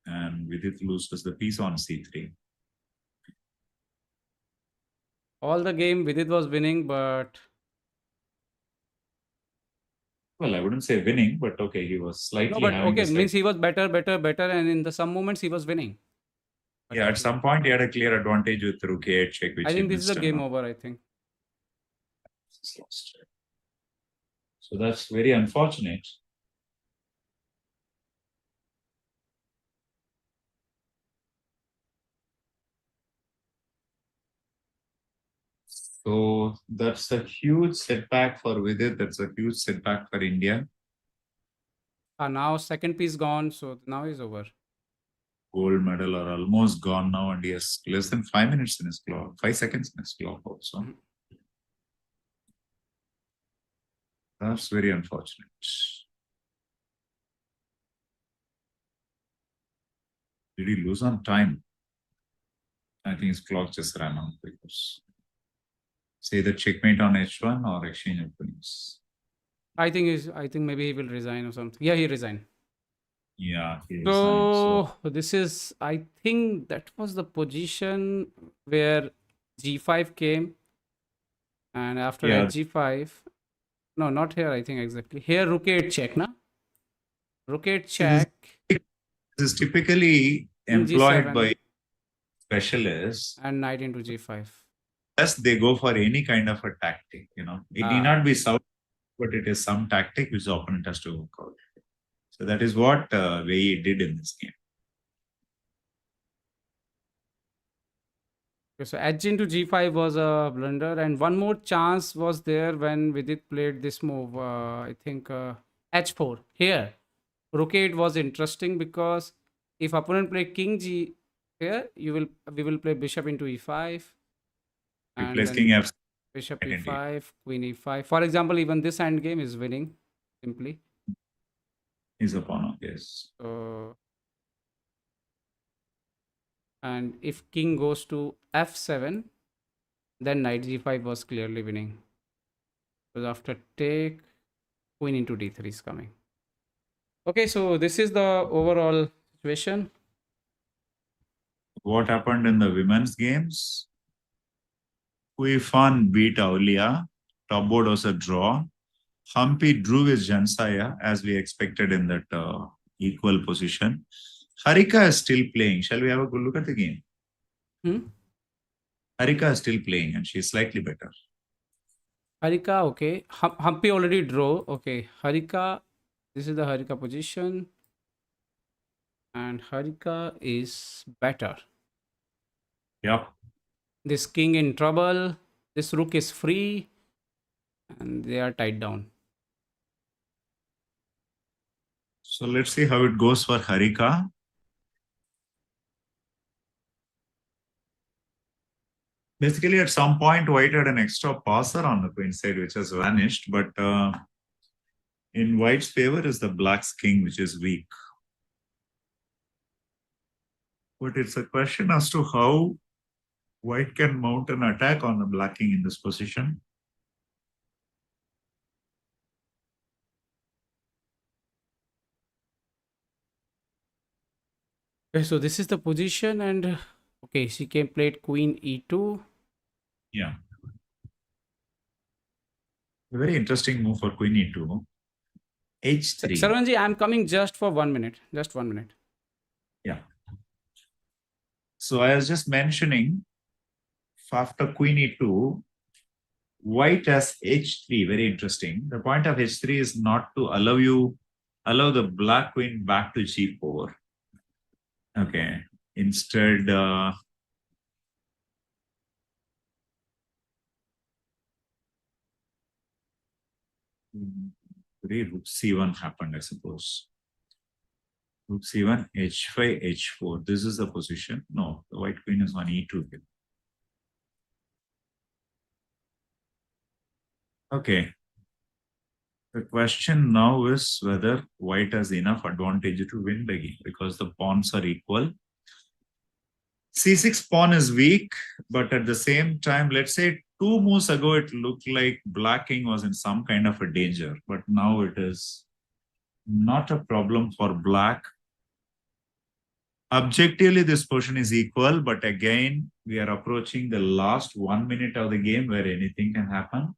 And Vidit loses the piece on C3. All the game Vidit was winning, but Well, I wouldn't say winning, but okay, he was no, slightly but having okay, the slight. means he was better, better, better, and in the some moments he was winning. But Yeah, I at think some point he had a clear advantage with rook a8 check, I which he think this is the missed and game now over. I think. he's lost. So that's very unfortunate. So that's a huge setback for Vidit. That's a huge setback for India. Now second piece gone, so now is over. Gold medal are almost gone now, and he has less than 5 minutes in his clock, 5 seconds in his clock also. Mhm. That's very unfortunate. Did he lose on time? I think his clock just ran out because say the checkmate on H1 or exchange of queens. I think is. I think maybe he will resign or something. Yeah, he resigned. Yeah, he resigned. So So this is. I think that was the position where G5 came, and after yeah, H5. No, not here. I think exactly here. Rook 8 check, na? Rook 8 see, this check. is typically King employed G7 by specialists. and knight into G5. Plus, they go for any kind of a tactic. It need Ah, not be south, but it is some tactic which the opponent has to work out. So that is what Wei did in this game. okay, so edge into G5 was a blunder, and one more chance was there when Vidit played this move. I think H4 here. Rook 8 was interesting because if opponent play King G here, we will play Bishop into E5 and Replacing then F Bishop identity E5, Queen E5. For example, even this endgame is winning simply. is a pawn. Yes. So And if king goes to f7, then knight g5 was clearly winning. Because after take, queen into d3 is coming. Okay, so this is the overall situation. What happened in the women's games? Hui Fan beat Aulia. Top board was a draw. Humpy drew with Jansaya as we expected in that equal position. Harika is still playing. Shall we have a good look at the game? Hmm? Harika is still playing and she's slightly better. Harika, okay. Humpy already draw. Okay, Harika, this is the Harika position. And Harika is better. Yep. This king in trouble. This rook is free. And they are tied down. So let's see how it goes for Harika. Basically, at some point, White had an extra passer on the queen side, which has vanished. But in White's favor is the Black's king, which is weak. But it's a question as to how White can mount an attack on the Black king in this position. Okay, so this is the position. And okay, she can play queen e2. Yeah. A very interesting move for queen e2. h3. Sarvanji, I'm coming just for 1 minute. Just 1 minute. Yeah. So I was just mentioning, after queen e2, White has h3. Very interesting. The point of h3 is not to allow the Black queen back to g4. Okay. Instead, rook c1 happened, I suppose. Rook c1, h5, h4. This is the position. No, the white queen is on e2 here. Okay. The question now is whether white has enough advantage to win the game because the pawns are equal. c6 pawn is weak, but at the same time, let's say 2 moves ago, it looked like Black king was in some kind of a danger, but now it is not a problem for Black. Objectively, this position is equal, but again, we are approaching the last 1 minute of the game where anything can happen.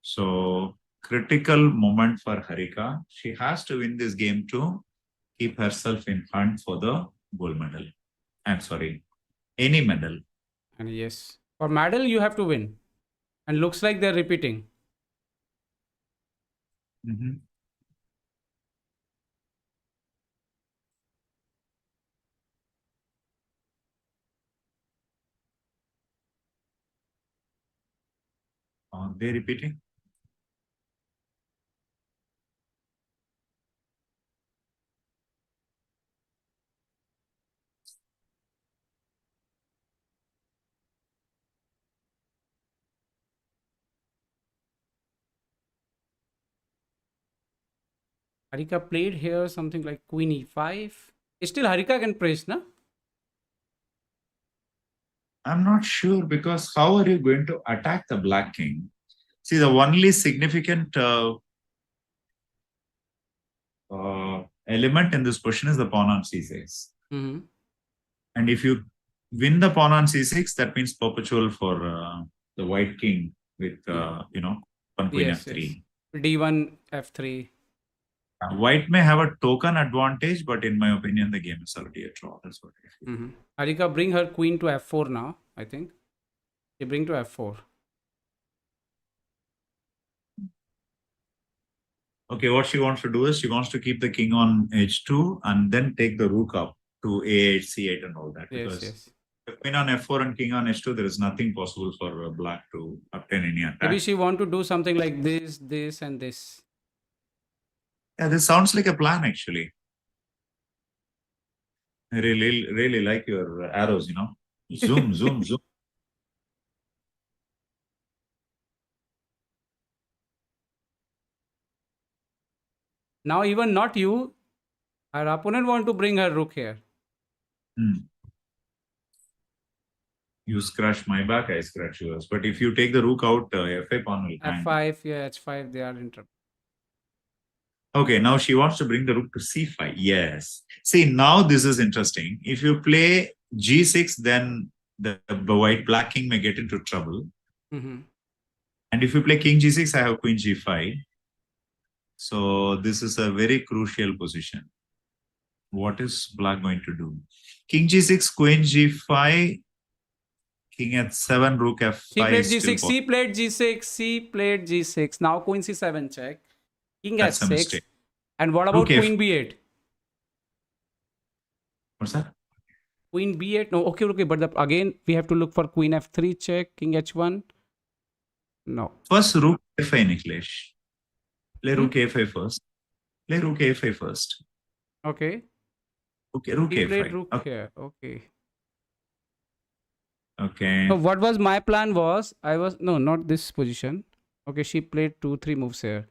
So, critical moment for Harika. She has to win this game to keep herself in hunt for the gold medal. I'm sorry, any medal. And yes, for medal, you have to win. And looks like they're repeating. Mhm. Are they repeating? Harika played here something like queen e5. Still, Harika can press, na? I'm not sure because how are you going to attack the Black king? See, the only significant element in this position is the pawn on c6. Mm-hmm. And if you win the pawn on c6, that means perpetual for the white king with, pawn queen Yes, f3. yes. D1, f3. White may have a token advantage, but in my opinion, the game is already a draw. That's what I feel. Mm-hmm. Harika bring her queen to f4 now, I think. She bring to f4. Okay, what she wants to do is she wants to keep the king on h2 and then take the rook up to a8, c8 and all that. Yes, Because yes. the queen on f4 and king on h2, there is nothing possible for Black to obtain any Maybe attack. she want to do something like this, and this. Yeah, this sounds like a plan actually. I really like your arrows, Zoom, zoom, zoom. Now even not you. Our opponent want to bring her rook here. Hmm. You scratch my back, I scratch yours. But if you take the rook out, f5 pawn will hang. F5, yeah, H5, they are in trouble. Okay, now she wants to bring the rook to c5. Yes. See, now this is interesting. If you play g6, then the white black king may get into trouble. Mm-hmm. And if you play king g6, I have queen g5. So this is a very crucial position. What is black going to do? King g6, queen g5, king h7, rook She f5 played is still G6, possible. C played G6, C played G6. Now Queen C7 check. King That's a H6. mistake. And what Rook about f. Queen B8? What's that? Queen B8? No, okay. But again, we have to look for Queen F3 check, King H1. No. First, rook f5, Niklesh. Play Hmm? rook a5 first. Play rook a5 first. Okay. Okay, rook He played a5. rook Okay. here. Okay. Okay. So what was my plan was, no, not this position. Okay, she played 2-3 moves here.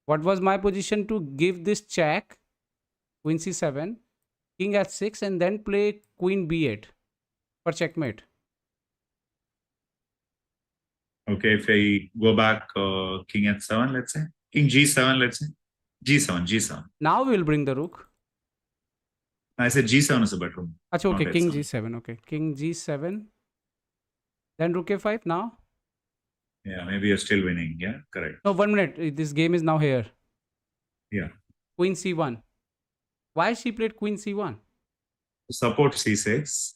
What was my position? To give this check, Queen C7, King H6, and then play Queen B8 for checkmate. Okay, if I go back, king h7, let's say. King g7, let's say. G7, G7. Now we will bring the rook. I said G7 is a better one, Achha, not okay, King h7. G7. Okay, King G7. Then Rook A5 now. Yeah, maybe you're still winning. Yeah, correct. No, 1 minute. This game is now here. Yeah. Queen C1. Why she played Queen C1? Support c6.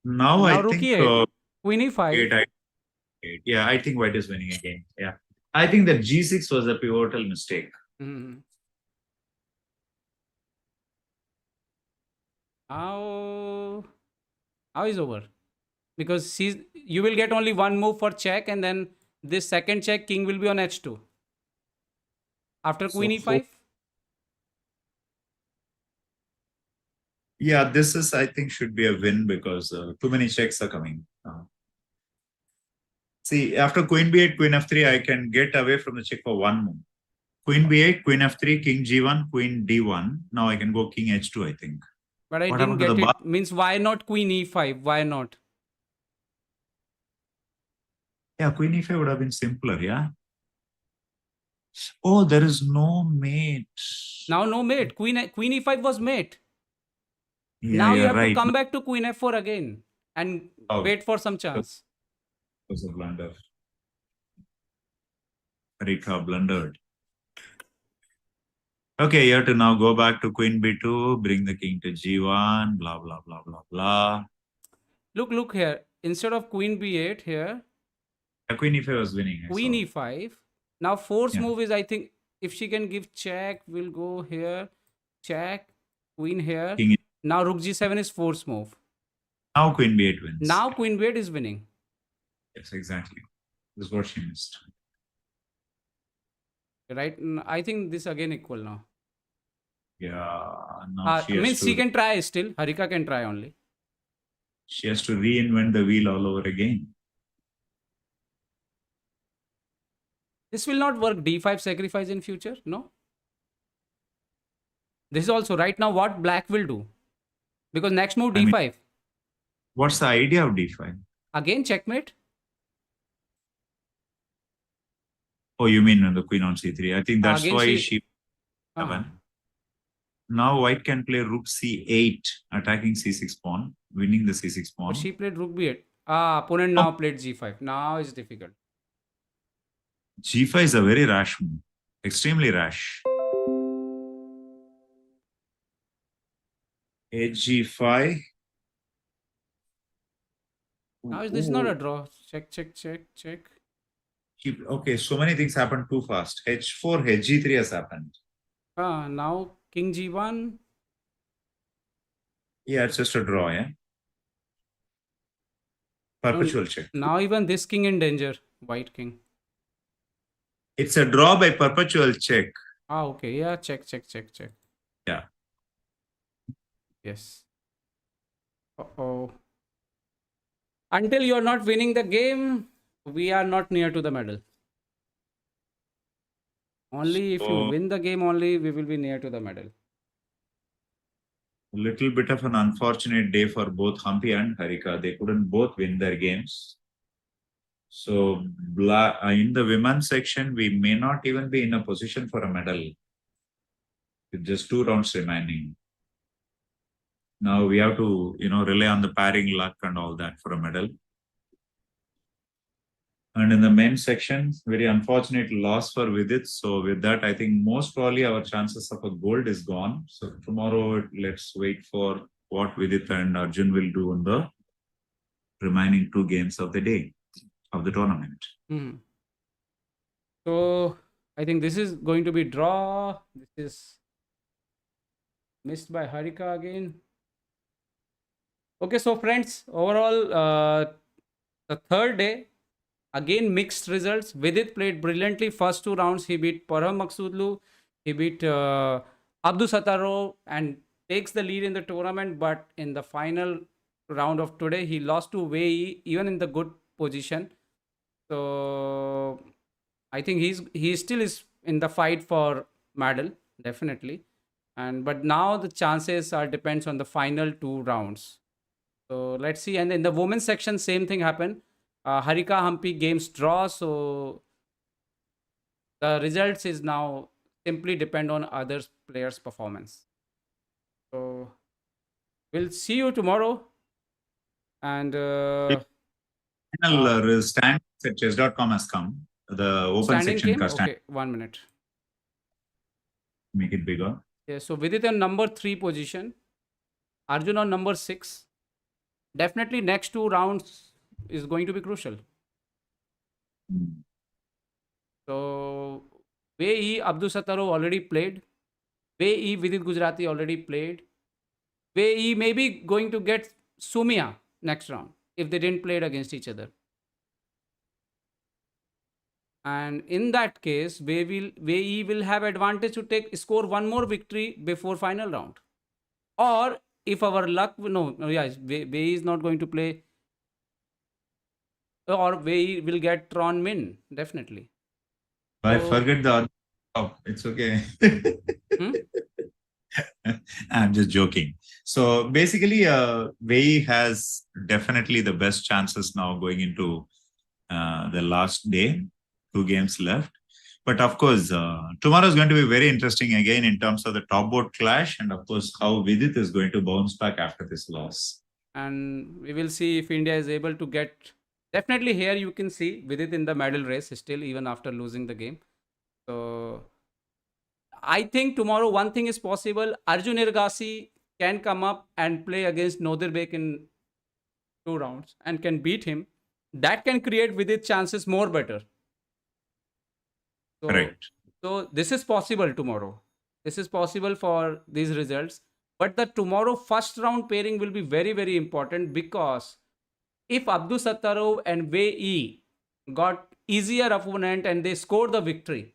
Now I Now Rook think E8. Queen E5. 8, 8. Yeah, I think white is winning again. Yeah. I think that g6 was a pivotal mistake. Mm-hmm. Now is over. Because you will get only one move for check, and then this second check, king will be on H2. After Queen So, E5. yeah, this is, I think, should be a win because too many checks are coming. See, after queen b8, queen f3, I can get away from the check for one move. Queen b8, queen f3, king g1, queen d1. Now I can go king h2, I think. But I What didn't happened to the get bar? it. Means why not Queen E5? Why not? Yeah, queen e5 would have been simpler, yeah? Oh, there is no mate. Now no mate. Queen E5 was mate. Yeah, Now you you're have to right. come back to Queen F4 again and Oh, wait for some that chance. was a blunder. Harika blundered. Okay, you have to now go back to queen b2, bring the king to g1, blah, blah, blah, blah, blah. Look here. Instead of Queen B8 here, Yeah, queen e5 was winning, I Queen saw. E5. Now force Yeah. move is, I think, if she can give check, we'll go here. Check. Queen here. King. Now Rook G7 is force move. Now queen b8 wins. Now Queen B8 is winning. Yes, exactly. This is what she missed. Right? I think this again equal now. Yeah, now Means she can try still. Harika can try only. she has to reinvent the wheel all over again. This will not work. D5 sacrifice in future. No. This is also right now what black will do. Because next move I mean, D5. what's the idea of d5? Again checkmate. Oh, you mean the queen on c3? I think that's Again why she. she. Uh-huh. Now white can play rook c8, attacking c6 pawn, winning the c6 pawn. But she played rook b8. Opponent now played g5. Now it's difficult. g5 is a very rash move, extremely rash. Hg5. Now this is not a draw. Check. Okay, so many things happened too fast. H4, Hg3 has happened. Now king g1. Yeah, it's just a draw, yeah? Perpetual check. Now even this king in danger. White king. It's a draw by perpetual check. Okay. Yeah, check. Yeah. Yes. Uh-oh. Until you're not winning the game, we are not near to the medal. Only if you win the game, only we will be near to the medal. A little bit of an unfortunate day for both Humpy and Harika. They couldn't both win their games. So in the women's section, we may not even be in a position for a medal with just 2 rounds remaining. Now we have to, rely on the pairing luck and all that for a medal. And in the men's section, very unfortunate loss for Vidit. So with that, I think most probably our chances of a gold is gone. So tomorrow, let's wait for what Vidit and Arjun will do in the remaining 2 games of the day of the tournament. Mhm. So I think this is going to be draw. This is missed by Harika again. Okay, so friends, overall, the third day, again mixed results. Vidit played brilliantly first 2 rounds. He beat Parham Maksudlu. He beat Abdu Sataro and takes the lead in the tournament. But in the final round of today, he lost to Wei, even in the good position. So I think he still is in the fight for medal, definitely. And but now the chances are depends on the final 2 rounds. So let's see. And in the women's section, same thing happened. Harika Humpy games draw. So the results is now simply depend on other players' performance. So we'll see you tomorrow. And Final standings at chess.com has come. The open standing section came. stand. Okay, 1 minute. Make it bigger. Yeah. So Vidit on number 3 position. Arjun on number 6. Definitely next 2 rounds is going to be crucial. So Wei Abdul Sataro already played. Wei Vidit Gujrathi already played. Wei may be going to get Sumia next round if they didn't play it against each other. And in that case, Wei will have advantage to take score one more victory before final round. Or if our luck, no, yeah, Wei is not going to play, or Wei will get Tron Min definitely. I So, forget the. Oh, it's okay. hmm? I'm just joking. So basically, Wei has definitely the best chances now going into the last day. 2 games left. But of course, tomorrow is going to be very interesting again in terms of the top board clash and of course how Vidit is going to bounce back after this loss. And we will see if India is able to get. Definitely here you can see with it in the medal race still even after losing the game. So I think tomorrow one thing is possible. Arjun Erigaisi can come up and play against Nodirbek in 2 rounds and can beat him. That can create with it chances more better. So Correct. so this is possible tomorrow. This is possible for these results. But the tomorrow first round pairing will be very, very important because if Abdul Sattarov and Wei got easier opponent and they score the victory,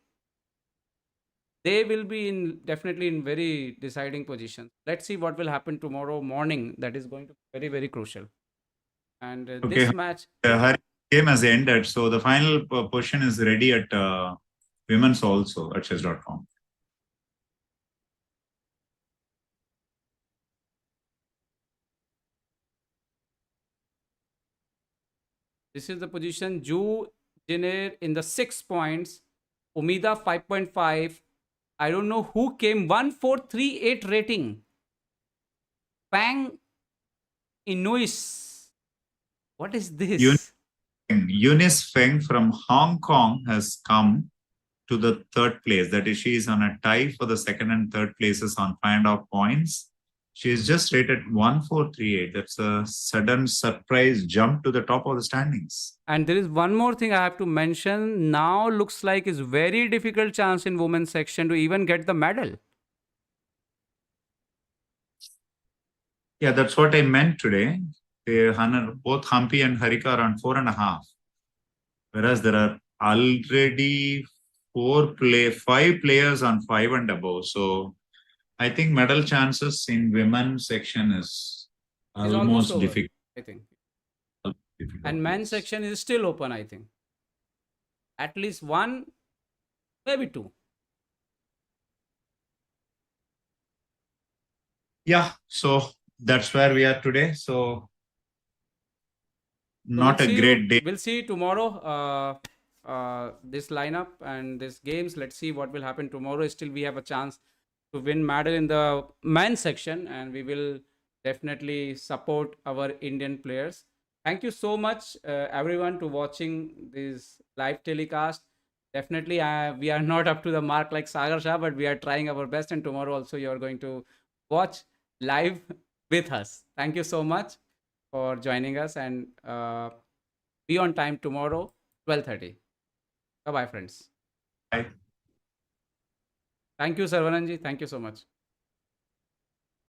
they will be in definitely in very deciding position. Let's see what will happen tomorrow morning. That is going to be very, very crucial. And Okay. this match, Her game has ended. So the final position is ready at women's also at chess.com. this is the position. Ju Jiner in the 6 points. Umida 5.5. I don't know who came 1438 rating. Pang Inuis. What is this? Eunice Feng from Hong Kong has come to the third place. That is, she is on a tie for the second and third places on 5.5 points. She is just rated 1438. That's a sudden surprise jump to the top of the standings. And there is one more thing I have to mention. Now looks like it's very difficult chance in women's section to even get the medal. Yeah, that's what I meant today. Both Humpy and Harika are on 4.5. Whereas there are already 5 players on 5 and above. So I think medal chances in women's section is It is almost almost over, difficult. I think. Difficult, And men's yes. section is still open, I think. At least one, maybe two. Yeah, so that's where we are today. So So we'll not a see you. great day. We'll see you tomorrow. This lineup and this games. Let's see what will happen tomorrow. Still, we have a chance to win medal in the men's section, and we will definitely support our Indian players. Thank you so much, everyone, to watching this live telecast. Definitely, we are not up to the mark like Sagar Shah, but we are trying our best. And tomorrow also, you are going to watch live with us. Thank you so much for joining us, and be on time tomorrow 12:30. Bye bye, friends. Bye. Thank you, Saravanan ji. Thank you so much.